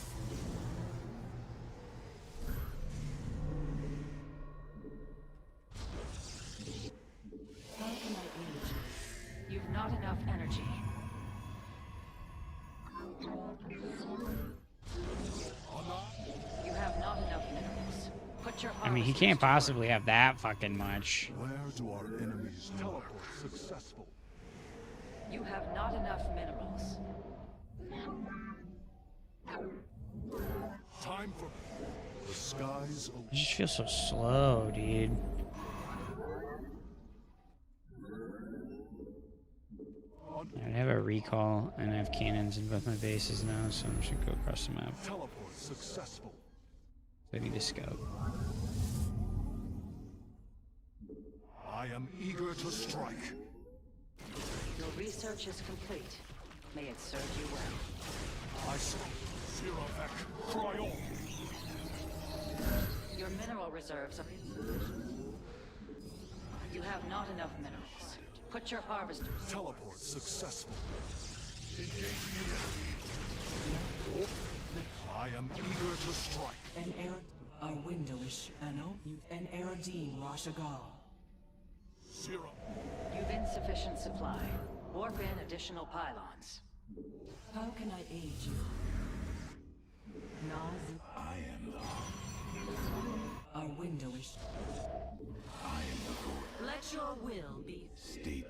Speaker 10: mean, he can't possibly have that fucking much.
Speaker 12: Where do our enemies teleport successful?
Speaker 3: You have not enough minerals.
Speaker 12: Time for the skies.
Speaker 10: It just feels so slow, dude. I have a recall, and I have cannons in both my bases now, so I'm just gonna go across the map.
Speaker 12: Teleport successful.
Speaker 10: I need to scout.
Speaker 12: I am eager to strike.
Speaker 3: Your research is complete. May it serve you well.
Speaker 12: I say, Siravek, cry on.
Speaker 3: Your mineral reserves are insufficient. You have not enough minerals. Put your harvesters.
Speaker 12: Teleport successful. I am eager to strike.
Speaker 8: An air, a windowish, an Aerodine Rashagal.
Speaker 12: Zero.
Speaker 3: You've insufficient supply. Warp in additional pylons.
Speaker 8: How can I aid you? Nas,
Speaker 7: I am the
Speaker 8: a windowish.
Speaker 7: I am the
Speaker 4: Let your will be.
Speaker 7: state.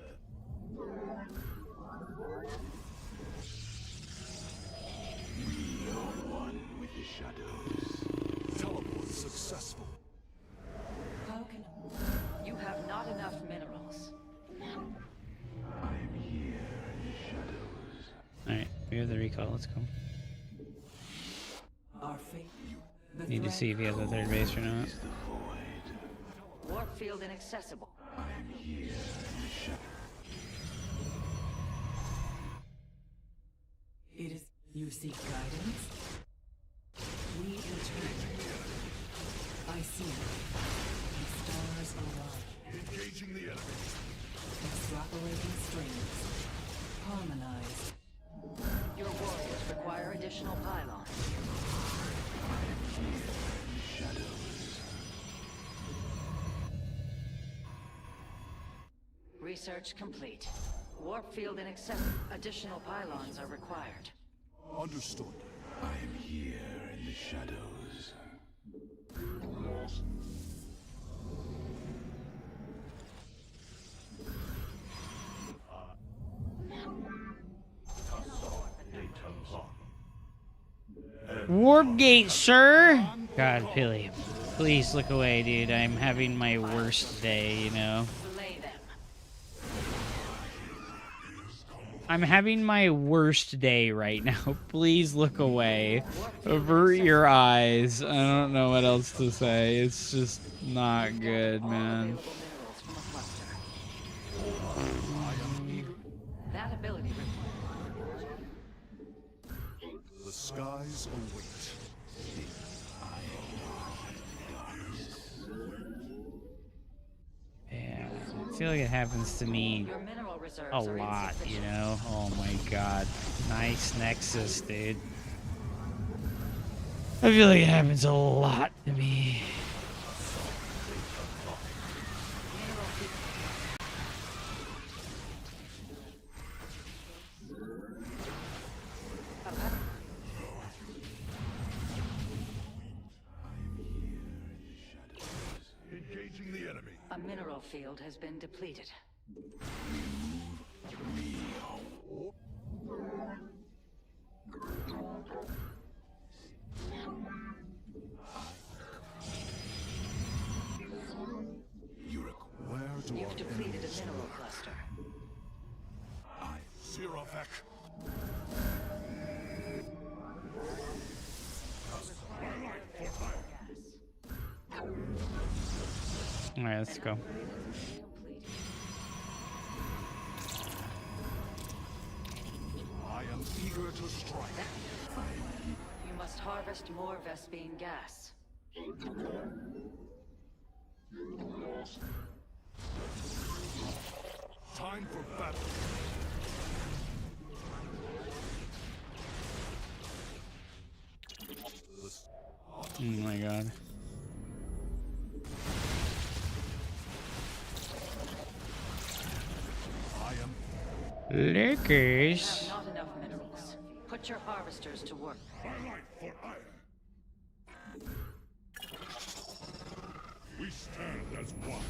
Speaker 7: We are one with the shadows.
Speaker 12: Teleport successful.
Speaker 8: How can
Speaker 3: You have not enough minerals.
Speaker 7: I am here in the shadows.
Speaker 10: Alright, we have the recall, let's go.
Speaker 8: our fate? The
Speaker 10: Need to
Speaker 8: threat-
Speaker 10: see if he has a third base or not.
Speaker 7: The void.
Speaker 3: Warp field inaccessible.
Speaker 7: I am here in the shadows.
Speaker 8: It is. You seek guidance? We return. I see. The stars align.
Speaker 12: Engaging the enemy.
Speaker 8: Extrapolating strings. Harmonized.
Speaker 3: Your warriors require additional pylons. Research complete. Warp field inaccessible. Additional pylons are required.
Speaker 12: Understood.
Speaker 7: I am here in the shadows.
Speaker 10: Warp gate, sir! God, Billy, please look away, dude. I'm having my worst day, you know?
Speaker 3: Slay them.
Speaker 10: I'm having my worst day right now. Please look away. Avert your eyes. I don't know what else to say. It's just not good, man.
Speaker 3: Available minerals from a cluster. That ability requires.
Speaker 12: The skies await.
Speaker 10: Yeah, I feel like it happens to me
Speaker 3: Your mineral reserves
Speaker 10: a
Speaker 3: are
Speaker 10: lot, you
Speaker 3: insufficient.
Speaker 10: know? Oh my god. Nice Nexus, dude. I feel like it happens a lot to me.
Speaker 12: Engaging the enemy.
Speaker 3: A mineral field has been depleted.
Speaker 12: Where do
Speaker 3: You've
Speaker 12: our
Speaker 3: depleted
Speaker 12: enemies
Speaker 3: a mineral
Speaker 12: lurk?
Speaker 3: cluster.
Speaker 12: Siravek.
Speaker 10: Alright, let's go.
Speaker 12: I am eager to strike.
Speaker 3: You must harvest more Vespine gas.
Speaker 12: Time for battle.
Speaker 10: Oh my god.
Speaker 12: I am
Speaker 10: Lickers.
Speaker 3: Not enough minerals. Put your harvesters to work.
Speaker 12: my life for iron. We stand as one.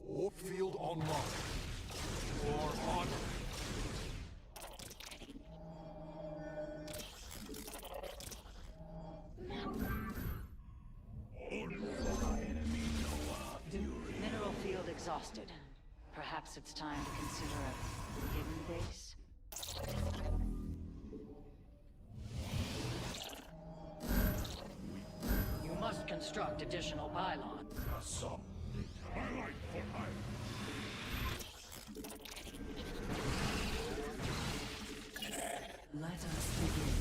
Speaker 12: Warp field online. For honor.
Speaker 3: Mineral field exhausted. Perhaps it's time to consider a hidden base. You must construct additional pylons.
Speaker 8: Let us begin.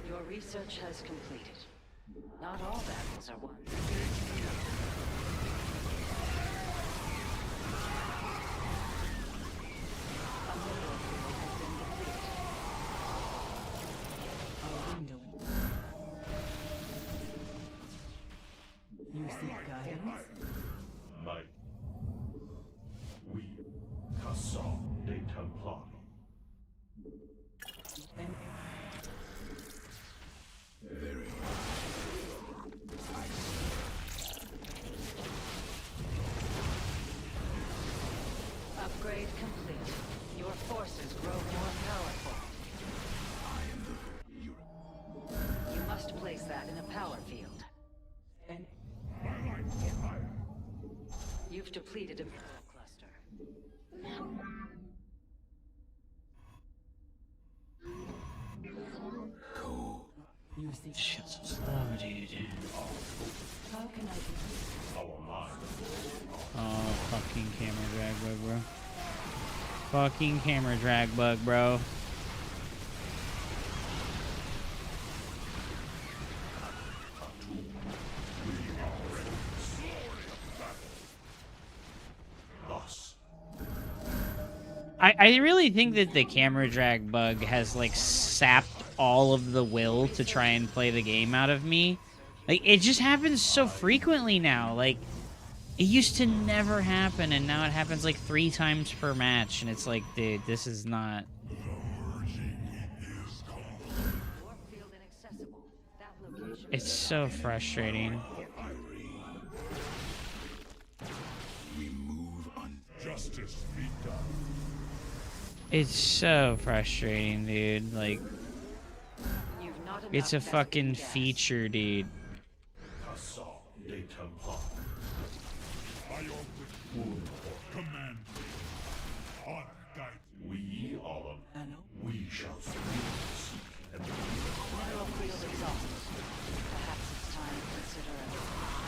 Speaker 3: Your research has completed. Not all battles are won.
Speaker 8: A window. You seek guidance?
Speaker 12: Might. We. Cassam de Templar.
Speaker 7: Very
Speaker 3: Upgrade complete. Your forces grow more powerful. You must place that in a power field.
Speaker 8: And
Speaker 3: You've depleted a mineral cluster.
Speaker 8: you seek.
Speaker 10: Shit, so slow, dude.
Speaker 8: How can I be?
Speaker 10: Oh, fucking camera drag bug, bro. Fucking camera drag bug, bro. I really think that the camera drag bug has, like, sapped all of the will to try and play the game out of me. Like, it just happens so frequently now. Like, it used to never happen, and now it happens, like, 3 times per match. And it's like, dude, this is not... It's so frustrating.
Speaker 7: We move on.
Speaker 12: Justice be done.
Speaker 10: It's so frustrating, dude. Like, it's a fucking feature, dude.
Speaker 12: Cassam de Templar. By your will, command. Honor guide. We all of we shall seek and
Speaker 3: Mineral field exhausted. Perhaps it's time to consider a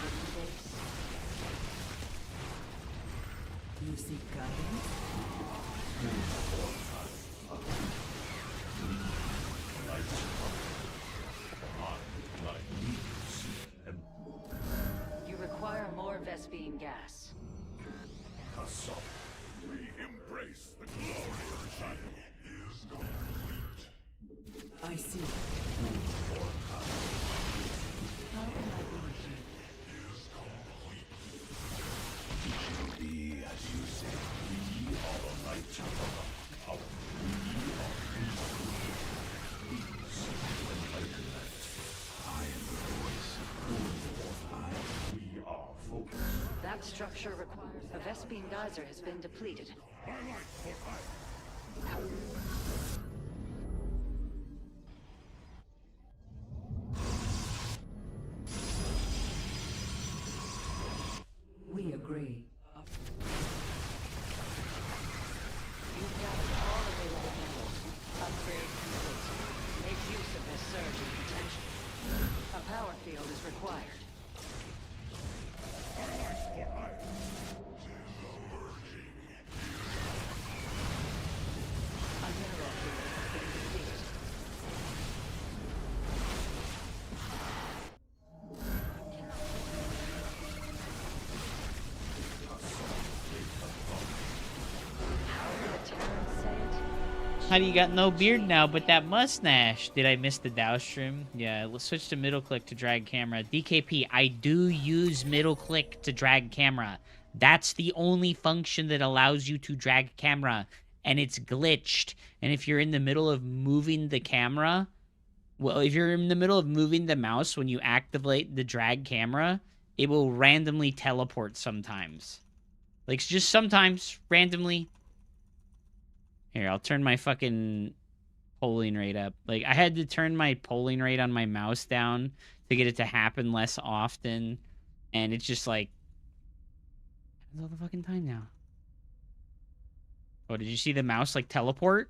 Speaker 3: hidden base.
Speaker 8: You seek guidance?
Speaker 3: You require more Vespine gas.
Speaker 12: Cassam. We embrace the glory of the shadow is complete.
Speaker 8: I see. How can I be?
Speaker 7: Be as you say.
Speaker 12: We are the light of the power. We are peace and enlightenment.
Speaker 7: I am the voice of
Speaker 12: We are focused.
Speaker 3: That structure requires... A Vespine geyser has been depleted.
Speaker 8: We agree.
Speaker 3: You've gathered all available
Speaker 10: How do you got no beard now but that mustache? Did I miss the Dow stream? Yeah, let's switch to middle click to drag camera. DKP, I do use middle click to drag camera. That's the only function that allows you to drag camera. And it's glitched. And if you're in the middle of moving the camera... Well, if you're in the middle of moving the mouse when you activate the drag camera, it will randomly teleport sometimes. Like, just sometimes, randomly. Here, I'll turn my fucking polling rate up. Like, I had to turn my polling rate on my mouse down to get it to happen less often. And it's just like... It's all the fucking time now. Oh, did you see the mouse, like, teleport?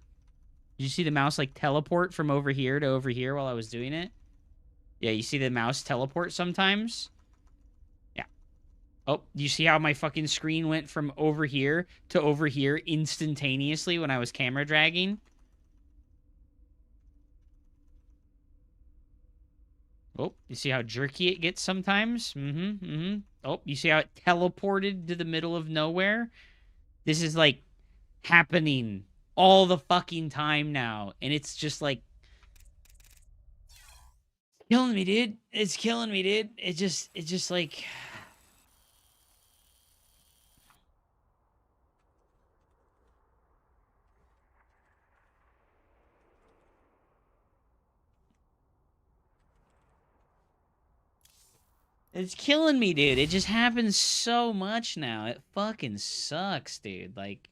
Speaker 10: Did you see the mouse, like, teleport from over here to over here while I was doing it? Yeah, you see the mouse teleport sometimes? Yeah. Oh, you see how my fucking screen went from over here to over here instantaneously when I was camera dragging? Oh, you see how jerky it gets sometimes? Oh, you see how it teleported to the middle of nowhere? This is, like, happening all the fucking time now. And it's just like... killing me, dude. It's killing me, dude. It's just like... It's killing me, dude. It just happens so much now. It fucking sucks, dude. Like...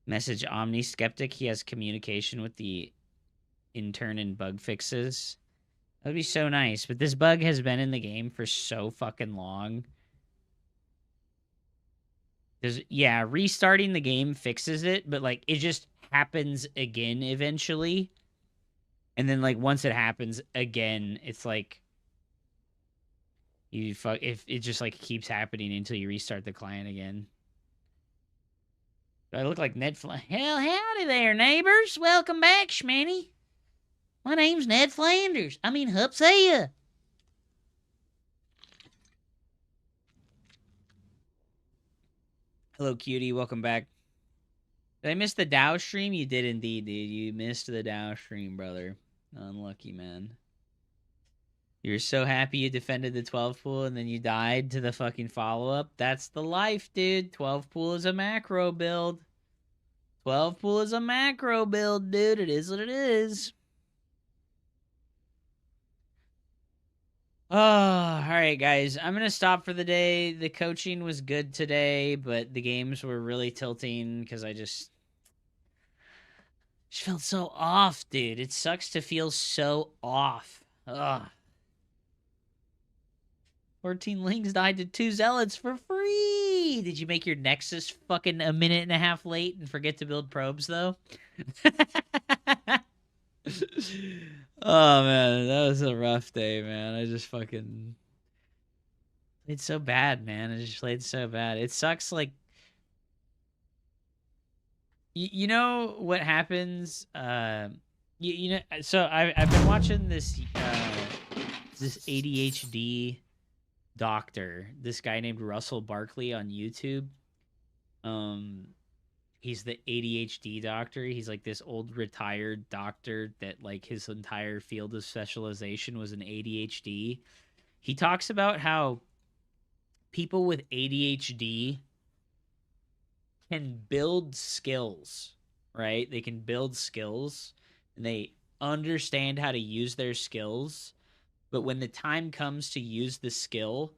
Speaker 10: Message Omni Skeptic. He has communication with the intern and bug fixes. That would be so nice. But this bug has been in the game for so fucking long. Yeah, restarting the game fixes it, but, like, it just happens again eventually. And then, like, once it happens again, it's like... if it just, like, keeps happening until you restart the client again. Do I look like Ned Flanders? Hell, howdy there, neighbors. Welcome back, Schmanny. My name's Ned Flanders. I mean, Hupsia. Hello, cutie. Welcome back. Did I miss the Dow stream? You did indeed, dude. You missed the Dow stream, brother. Unlucky, man. You were so happy you defended the 12 pool and then you died to the fucking follow-up. That's the life, dude. 12 pool is a macro build. 12 pool is a macro build, dude. It is what it is. Oh, alright, guys. I'm going to stop for the day. The coaching was good today, but the games were really tilting because I just felt so off, dude. It sucks to feel so off. Ugh. 14 links died to 2 zealots for free. Did you make your Nexus fucking a minute and a half late and forget to build probes, though? Oh, man. That was a rough day, man. I just fucking... played so bad, man. I just played so bad. It sucks, like... You know what happens? You know... So, I've been watching this... this ADHD... doctor, this guy named Russell Barkley on YouTube. He's the ADHD doctor. He's like this old retired doctor that like his entire field of specialization was in ADHD. He talks about how people with ADHD can build skills, right? They can build skills and they understand how to use their skills. But when the time comes to use the skill,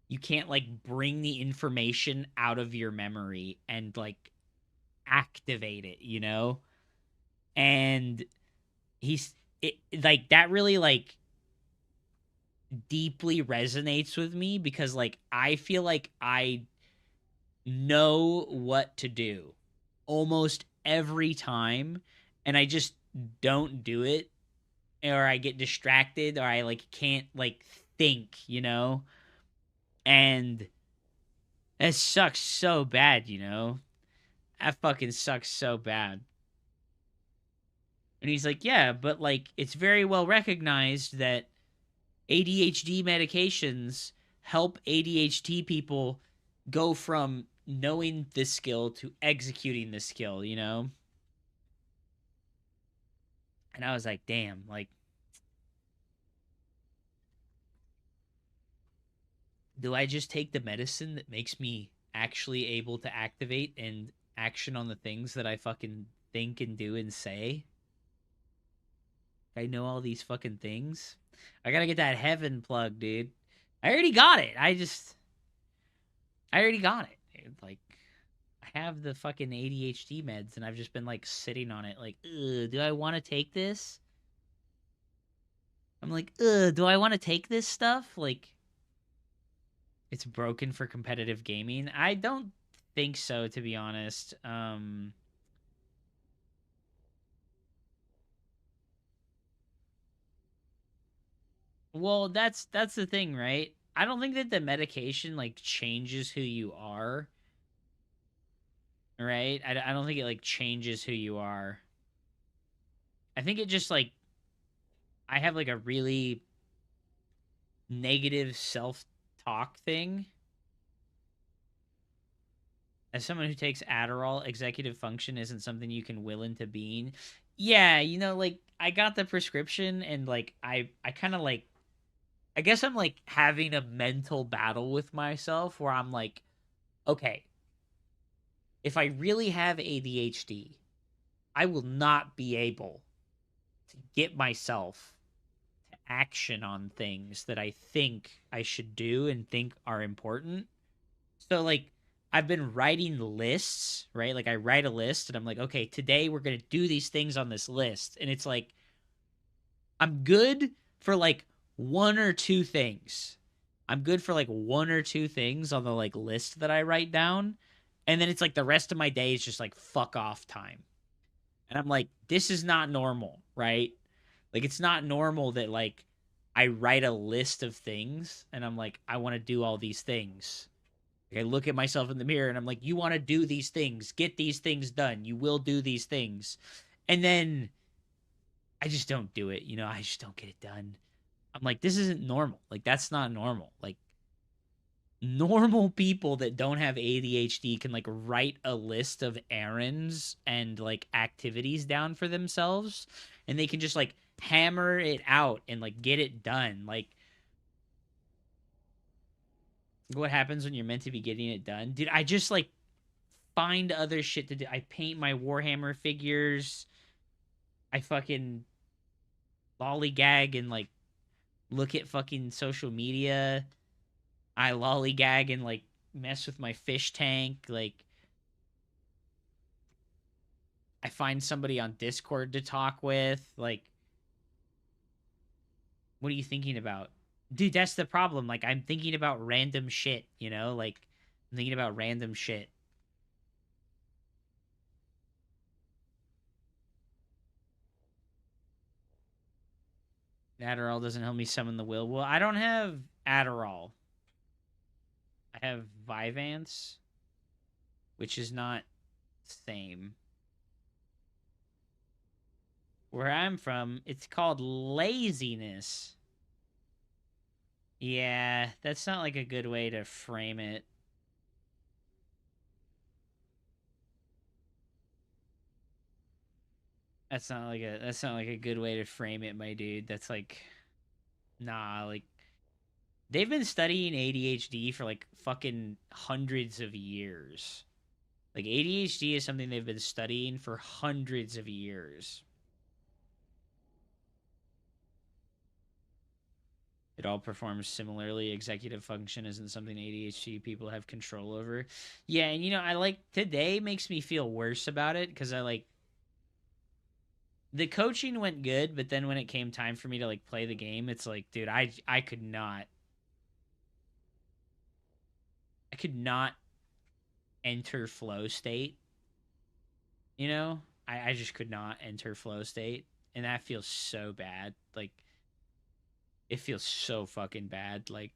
Speaker 10: you can't, like, bring the information out of your memory and, like, activate it, you know? And like, that really, like, deeply resonates with me because, like, I feel like I know what to do almost every time, and I just don't do it. Or I get distracted, or I, like, can't, like, think, you know? And it sucks so bad, you know? That fucking sucks so bad. And he's like, yeah, but, like, it's very well recognized that ADHD medications help ADHD people go from knowing this skill to executing this skill, you know? And I was like, damn, like, do I just take the medicine that makes me actually able to activate and action on the things that I fucking think and do and say? I know all these fucking things. I gotta get that heaven plug, dude. I already got it. I already got it, dude. Like, I have the fucking ADHD meds, and I've just been like sitting on it, like, do I want to take this? I'm like, do I want to take this stuff? Like, it's broken for competitive gaming. I don't think so, to be honest. Well, that's the thing, right? I don't think that the medication like changes who you are, right? I don't think it like changes who you are. I think it just like I have like a really negative self-talk thing. As someone who takes Adderall, executive function isn't something you can will into being. Yeah, you know, like I got the prescription and like I kind of like I guess I'm like having a mental battle with myself where I'm like, okay, if I really have ADHD, I will not be able to get myself to action on things that I think I should do and think are important. So like I've been writing lists, right? Like I write a list and I'm like, okay, today we're going to do these things on this list. And it's like I'm good for like one or two things. I'm good for like one or two things on the like list that I write down. And then it's like the rest of my day is just like fuck off time. And I'm like, this is not normal, right? Like it's not normal that like I write a list of things and I'm like, I want to do all these things. Like, I look at myself in the mirror and I'm like, you want to do these things, get these things done. You will do these things. And then I just don't do it. You know, I just don't get it done. I'm like, this isn't normal. Like, that's not normal. Like, normal people that don't have ADHD can like write a list of errands and like activities down for themselves and they can just like hammer it out and like get it done. Like, what happens when you're meant to be getting it done? Dude, I just like find other shit to do. I paint my Warhammer figures. I fucking lollygag and like look at fucking social media. I lollygag and like mess with my fish tank. Like, I find somebody on Discord to talk with. Like, what are you thinking about? Dude, that's the problem. Like, I'm thinking about random shit, you know? Like, I'm thinking about random shit. Adderall doesn't help me summon the will. Well, I don't have Adderall. I have Vyvanse, which is not the same. Where I'm from, it's called laziness. Yeah, that's not like a good way to frame it. That's not like a good way to frame it, my dude. That's like, nah, like they've been studying ADHD for like fucking hundreds of years. Like ADHD is something they've been studying for hundreds of years. It all performs similarly. Executive function isn't something ADHD people have control over. Yeah, and you know, I like today makes me feel worse about it because I like the coaching went good, but then when it came time for me to like play the game, it's like, dude, I could not enter flow state. You know? I just could not enter flow state. And that feels so bad. Like, it feels so fucking bad. Like,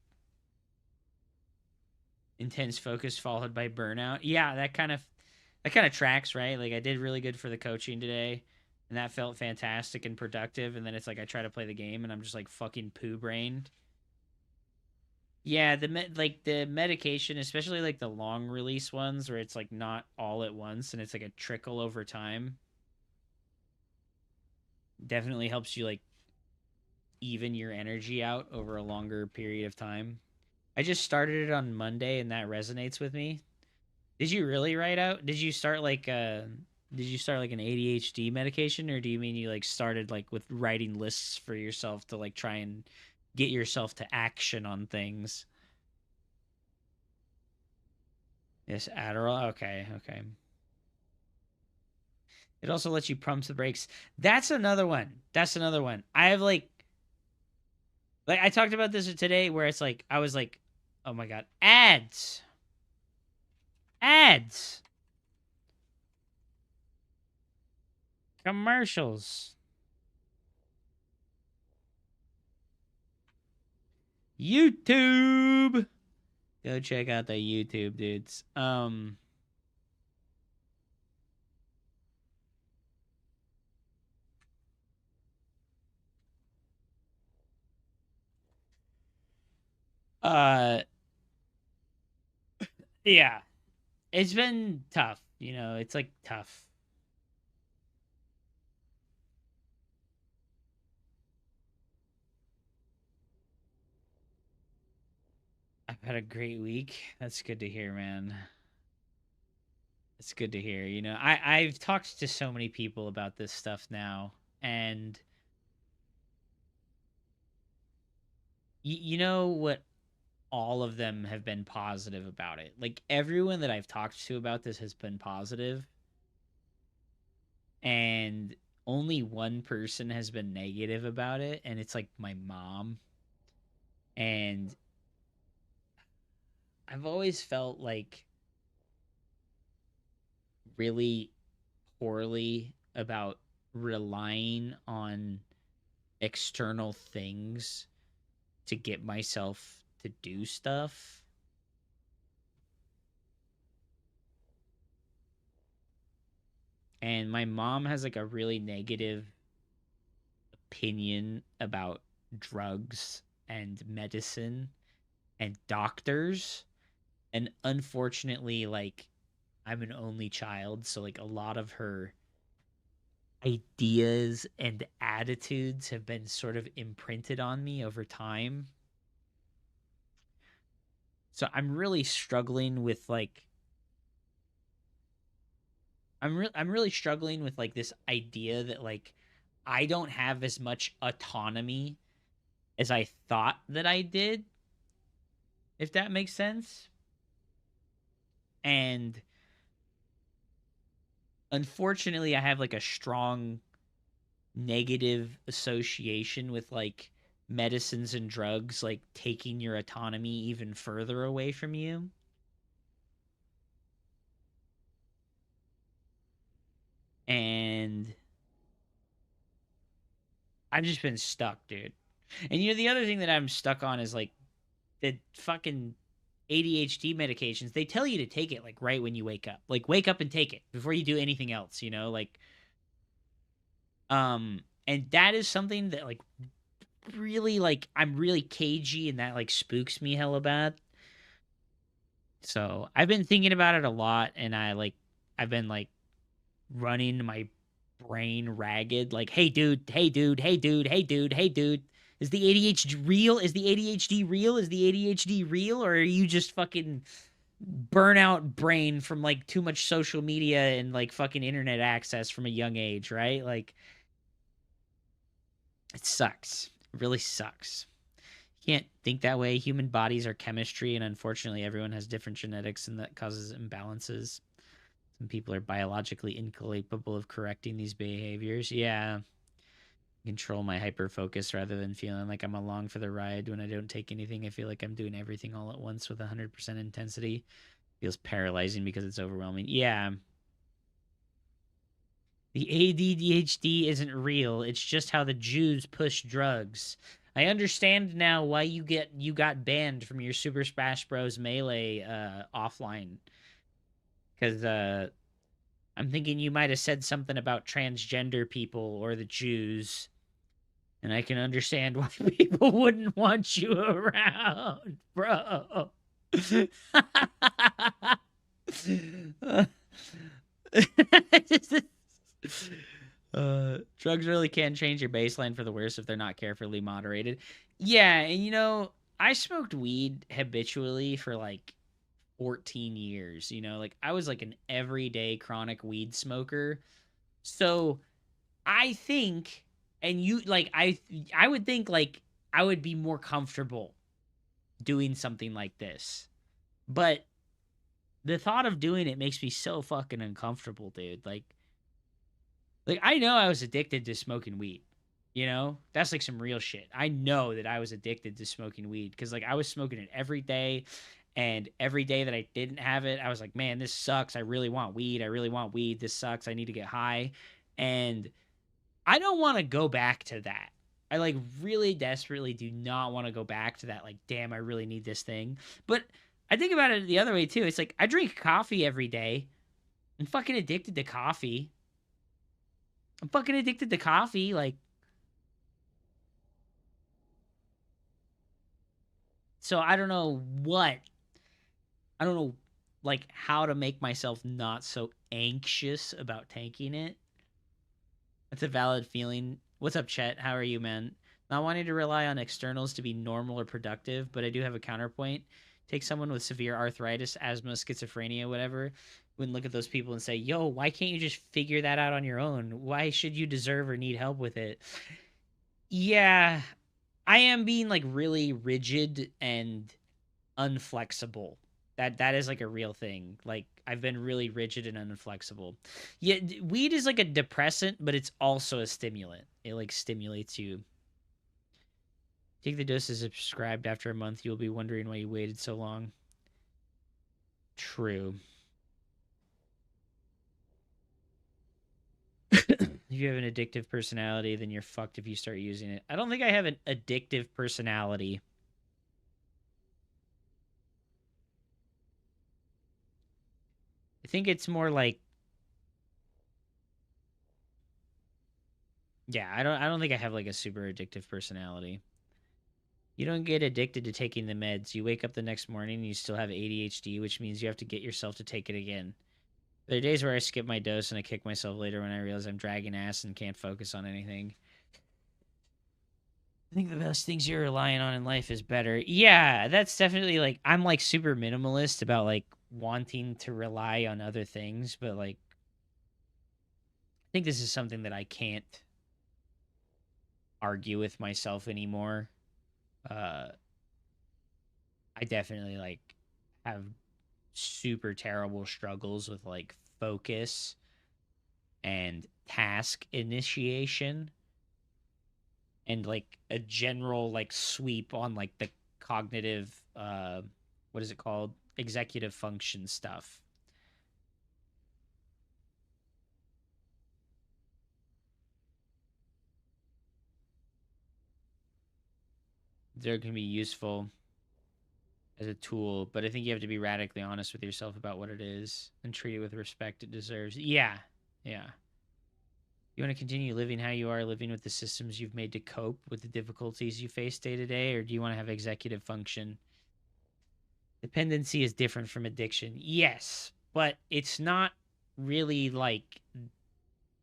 Speaker 10: intense focus followed by burnout. Yeah, that kind of tracks, right? Like, I did really good for the coaching today, and that felt fantastic and productive. And then it's like I try to play the game, and I'm just like fucking poo brained. Yeah, the medication, especially like the long release ones where it's like not all at once and it's like a trickle over time, definitely helps you like even your energy out over a longer period of time. I just started it on Monday and that resonates with me. Did you really write out? Did you start like an ADHD medication, or do you mean you like started like with writing lists for yourself to like try and get yourself to action on things? Yes, Adderall. Okay, okay. It also lets you pump the brakes. That's another one. That's another one. I have like I talked about this today where it's like I was like, "Oh my god, ads. Ads. Commercials. YouTube. Go check out the YouTube dudes. Uh yeah. It's been tough, you know, it's like tough. I've had a great week. That's good to hear, man. It's good to hear. You know, I've talked to so many people about this stuff now, and you know what? All of them have been positive about it. Like everyone that I've talked to about this has been positive, and only one person has been negative about it, and it's like my mom. And I've always felt like really poorly about relying on external things to get myself to do stuff. And my mom has like a really negative opinion about drugs and medicine and doctors. And unfortunately, like, I'm an only child, so like a lot of her ideas and attitudes have been sort of imprinted on me over time. So I'm really struggling with like I'm really struggling with like this idea that like I don't have as much autonomy as I thought that I did, if that makes sense. And unfortunately, I have like a strong negative association with like medicines and drugs like taking your autonomy even further away from you. And I've just been stuck, dude. And you know the other thing that I'm stuck on is like the fucking ADHD medications. They tell you to take it like right when you wake up. Like wake up and take it before you do anything else, you know? Like and that is something that like really like I'm really cagey and that like spooks me hella bad. So, I've been thinking about it a lot and I've been like running my brain ragged like, "Hey dude, hey dude, hey dude, hey dude, hey dude. Is the ADHD real? Is the ADHD real? Is the ADHD real? Or are you just fucking burnout brain from like too much social media and like fucking internet access from a young age, right?" Like it sucks. It really sucks. You can't think that way. Human bodies are chemistry, and unfortunately, everyone has different genetics, and that causes imbalances. Some people are biologically incapable of correcting these behaviors. Yeah. Control my hyper focus rather than feeling like I'm along for the ride. When I don't take anything, I feel like I'm doing everything all at once with 100% intensity. Feels paralyzing because it's overwhelming. Yeah. The ADHD isn't real. It's just how the Jews push drugs. I understand now why you got banned from your Super Smash Bros. Melee offline. Because I'm thinking you might have said something about transgender people or the Jews. And I can understand why people wouldn't want you around, bro. Drugs really can change your baseline for the worse if they're not carefully moderated. Yeah, and you know, I smoked weed habitually for like 14 years, you know, like I was like an everyday chronic weed smoker. So I think, and you like, I would think like I would be more comfortable doing something like this, but the thought of doing it makes me so fucking uncomfortable, dude. Like I know I was addicted to smoking weed. You know, that's like some real shit. I know that I was addicted to smoking weed because like I was smoking it every day, and every day that I didn't have it, I was like, man, this sucks. I really want weed. I really want weed. This sucks. I need to get high. And I don't want to go back to that. I like really desperately do not want to go back to that. Like, damn, I really need this thing. But I think about it the other way too. It's like I drink coffee every day. I'm fucking addicted to coffee. I'm fucking addicted to coffee. Like, so I don't know like how to make myself not so anxious about taking it. That's a valid feeling. What's up, Chet? How are you, man? Not wanting to rely on externals to be normal or productive, but I do have a counterpoint. Take someone with severe arthritis, asthma, schizophrenia, whatever. Wouldn't look at those people and say, yo, why can't you just figure that out on your own? Why should you deserve or need help with it? Yeah, I am being like really rigid and unflexible. That is like a real thing. Like I've been really rigid and unflexible. Yeah, weed is like a depressant, but it's also a stimulant. It like stimulates you. Take the doses prescribed after a month. You'll be wondering why you waited so long. True. If you have an addictive personality, then you're fucked if you start using it. I don't think I have an addictive personality. I think it's more like, yeah, I don't think I have like a super addictive personality. You don't get addicted to taking the meds. You wake up the next morning and you still have ADHD, which means you have to get yourself to take it again. There are days where I skip my dose and I kick myself later when I realize I'm dragging ass and can't focus on anything. I think the best things you're relying on in life is better. Yeah, that's definitely like, I'm like super minimalist about like wanting to rely on other things, but like, I think this is something that I can't argue with myself anymore. I definitely like have super terrible struggles with like focus and task initiation and like a general like sweep on like the cognitive what is it called, executive function stuff. They're going to be useful as a tool, but I think you have to be radically honest with yourself about what it is and treat it with respect it deserves. Yeah. Yeah. You want to continue living how you are, living with the systems you've made to cope with the difficulties you face day to day, or do you want to have executive function? Dependency is different from addiction. Yes, but it's not really like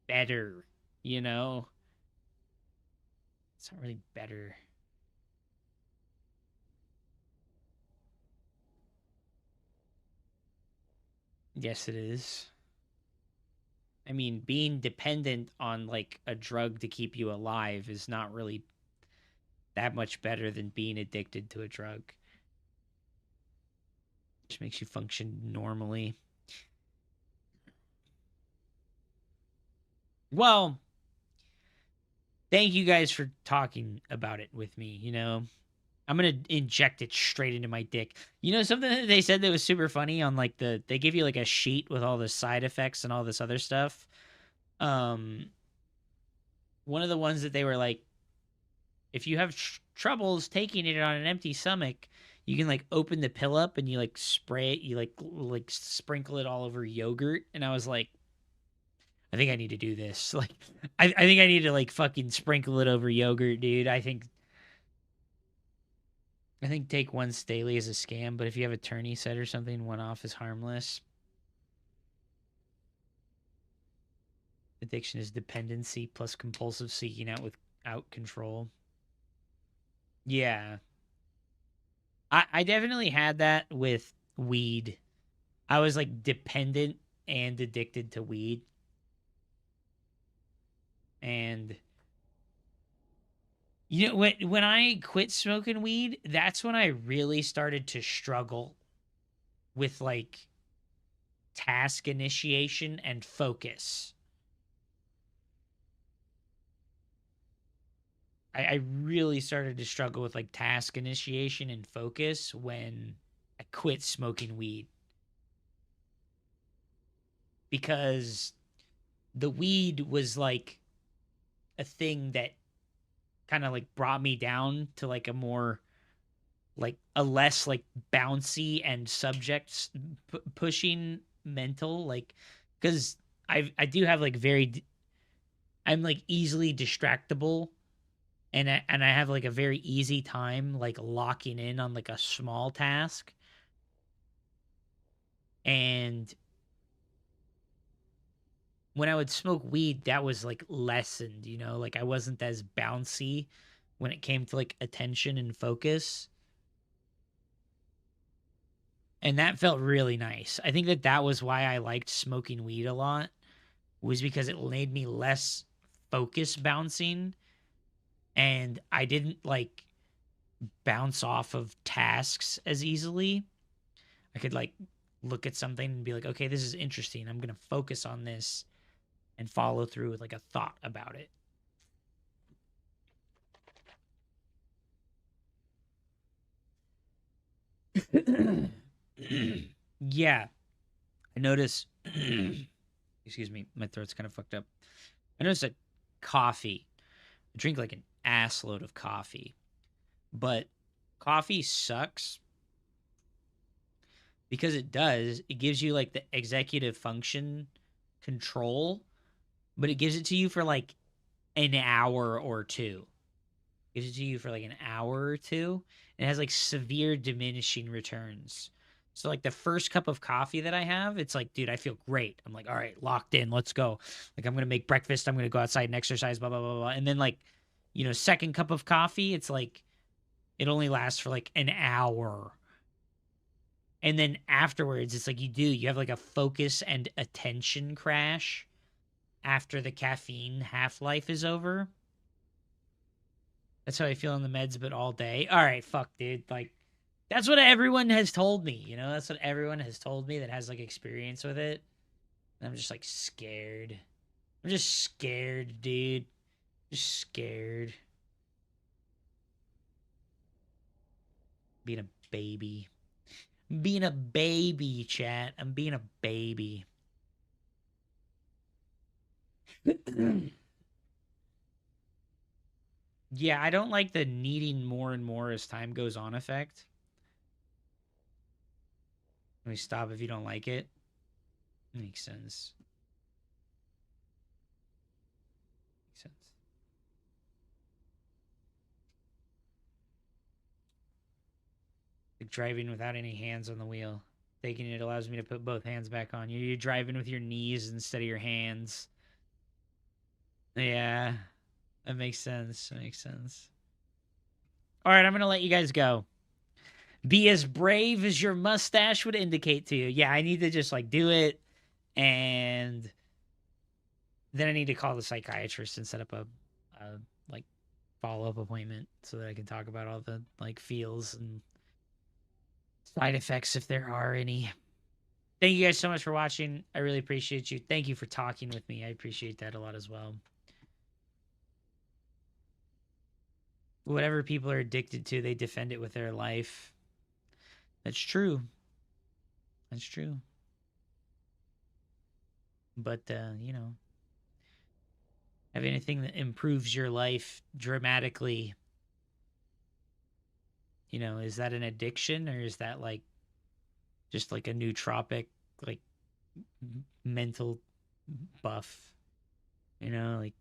Speaker 10: better, you know? It's not really better. Yes, it is. I mean, being dependent on like a drug to keep you alive is not really that much better than being addicted to a drug. Which makes you function normally. Well, thank you guys for talking about it with me, you know? I'm going to inject it straight into my dick. You know, something that they said that was super funny on like they give you like a sheet with all the side effects and all this other stuff. One of the ones that they were like, if you have troubles taking it on an empty stomach, you can like open the pill up and you like spray it, you like sprinkle it all over yogurt. And I was like, I think I need to do this. Like, I think I need to like fucking sprinkle it over yogurt, dude. I think take once daily is a scam, but if you have a tourney set or something, one off is harmless. Addiction is dependency plus compulsive seeking out without control. Yeah. I definitely had that with weed. I was like dependent and addicted to weed. And you know, when I quit smoking weed, that's when I really started to struggle with like task initiation and focus. I really started to struggle with like task initiation and focus when I quit smoking weed. Because the weed was like a thing that kind of like brought me down to like a more like a less like bouncy and subject pushing mental, like, because I do have like I'm like easily distractible, and I have like a very easy time like locking in on like a small task. And when I would smoke weed, that was like lessened, you know, like I wasn't as bouncy when it came to like attention and focus. And that felt really nice. I think that was why I liked smoking weed a lot, was because it made me less focus bouncing, and I didn't like bounce off of tasks as easily. I could like look at something and be like, okay, this is interesting. I'm going to focus on this and follow through with like a thought about it. Yeah. I notice, excuse me, my throat's kind of fucked up. I noticed that coffee, I drink like an ass load of coffee, but coffee sucks because it gives you like the executive function control, but it gives it to you for like an hour or two. It gives it to you for like an hour or two. And it has like severe diminishing returns. So like the first cup of coffee that I have, it's like, dude, I feel great. I'm like, all right, locked in, let's go. Like I'm gonna make breakfast, I'm gonna go outside and exercise, blah blah blah blah. And then like, you know, second cup of coffee, it's like it only lasts for like an hour. And then afterwards, it's like you have like a focus and attention crash after the caffeine half-life is over. That's how I feel on the meds, but all day. All right, fuck, dude. Like, that's what everyone has told me, you know? That's what everyone has told me that has, like, experience with it. And I'm just, like, scared. I'm just scared, dude. Just scared. Being a baby. Being a baby, chat. I'm being a baby. Yeah, I don't like the needing more and more as time goes on effect. Let me stop if you don't like it. Makes sense. Makes sense. Like driving without any hands on the wheel. Taking it allows me to put both hands back on. You're driving with your knees instead of your hands. Yeah, that makes sense. That makes sense. All right, I'm going to let you guys go. Be as brave as your mustache would indicate to you. Yeah, I need to just like do it, and then I need to call the psychiatrist and set up a like follow-up appointment so that I can talk about all the like feels and side effects if there are any. Thank you guys so much for watching. I really appreciate you. Thank you for talking with me. I appreciate that a lot as well. Whatever people are addicted to, they defend it with their life. That's true. That's true. But, you know, have anything that improves your life dramatically, you know, is that an addiction, or is that like just like a nootropic, like mental buff? You know, like,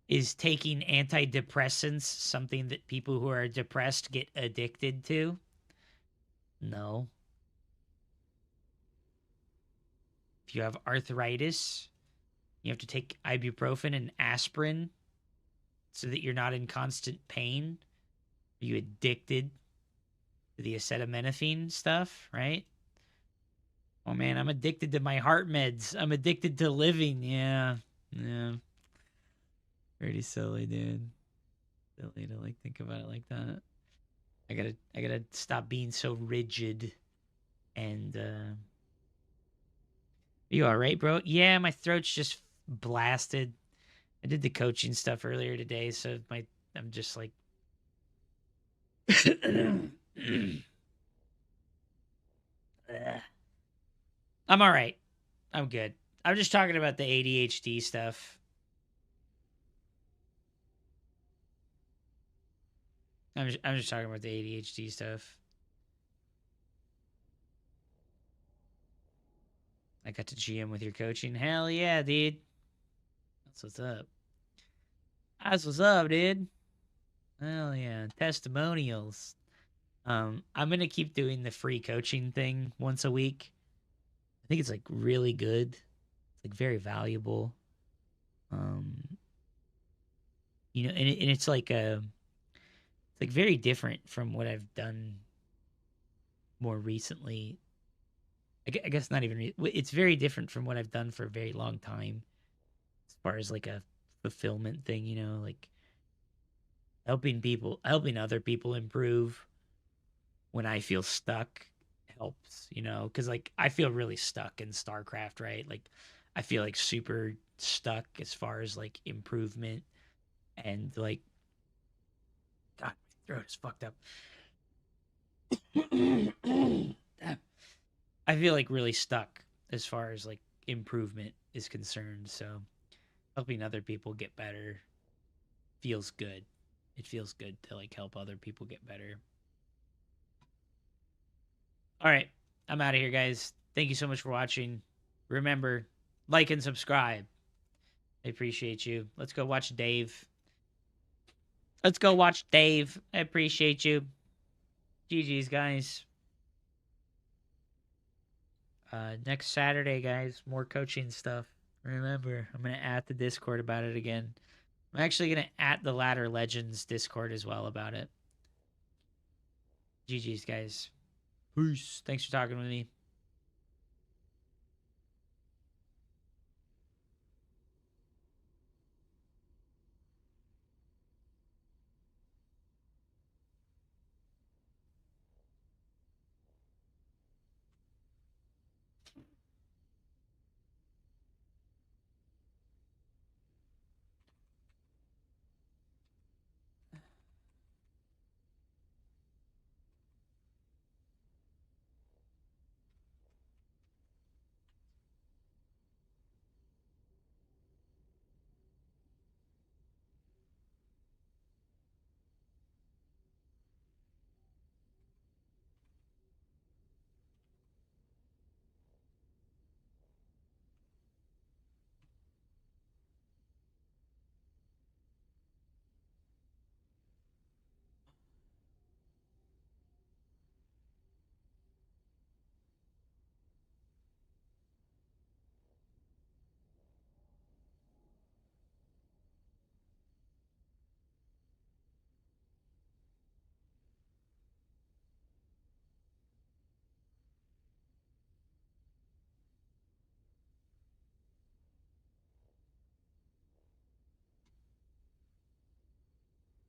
Speaker 10: is taking antidepressants something that people who are depressed get addicted to? No. If you have arthritis, you have to take ibuprofen and aspirin so that you're not in constant pain. Are you addicted to the acetaminophen stuff, right? Oh man, I'm addicted to my heart meds. I'm addicted to living. Yeah. Pretty silly, dude. Silly to like think about it like that. I gotta stop being so rigid. And you all right, bro? Yeah, my throat's just blasted. I did the coaching stuff earlier today, so I'm just like I'm all right. I'm good. I'm just talking about the ADHD stuff. I'm just talking about the ADHD stuff. I got to GM with your coaching. Hell yeah, dude. That's what's up. That's what's up, dude. Hell yeah. Testimonials. I'm gonna keep doing the free coaching thing once a week. I think it's like really good. It's like very valuable. You know, and it's like very different from what I've done more recently. I guess not even. It's very different from what I've done for a very long time, as far as like a fulfillment thing. You know, like helping other people improve when I feel stuck helps. You know, because like I feel really stuck in Starcraft, right? Like I feel like super stuck as far as like improvement and like, God, my throat is fucked up. I feel like really stuck as far as like improvement is concerned. So helping other people get better feels good. It feels good to like help other people get better. All right. I'm out of here, guys. Thank you so much for watching. Remember, like and subscribe. I appreciate you. Let's go watch Dave. I appreciate you. GG's, guys. Next Saturday, guys, more coaching stuff. Remember, I'm going to at the Discord about it again. I'm actually going to at the Ladder Legends Discord as well about it. GG's, guys. Peace. Thanks for talking with me.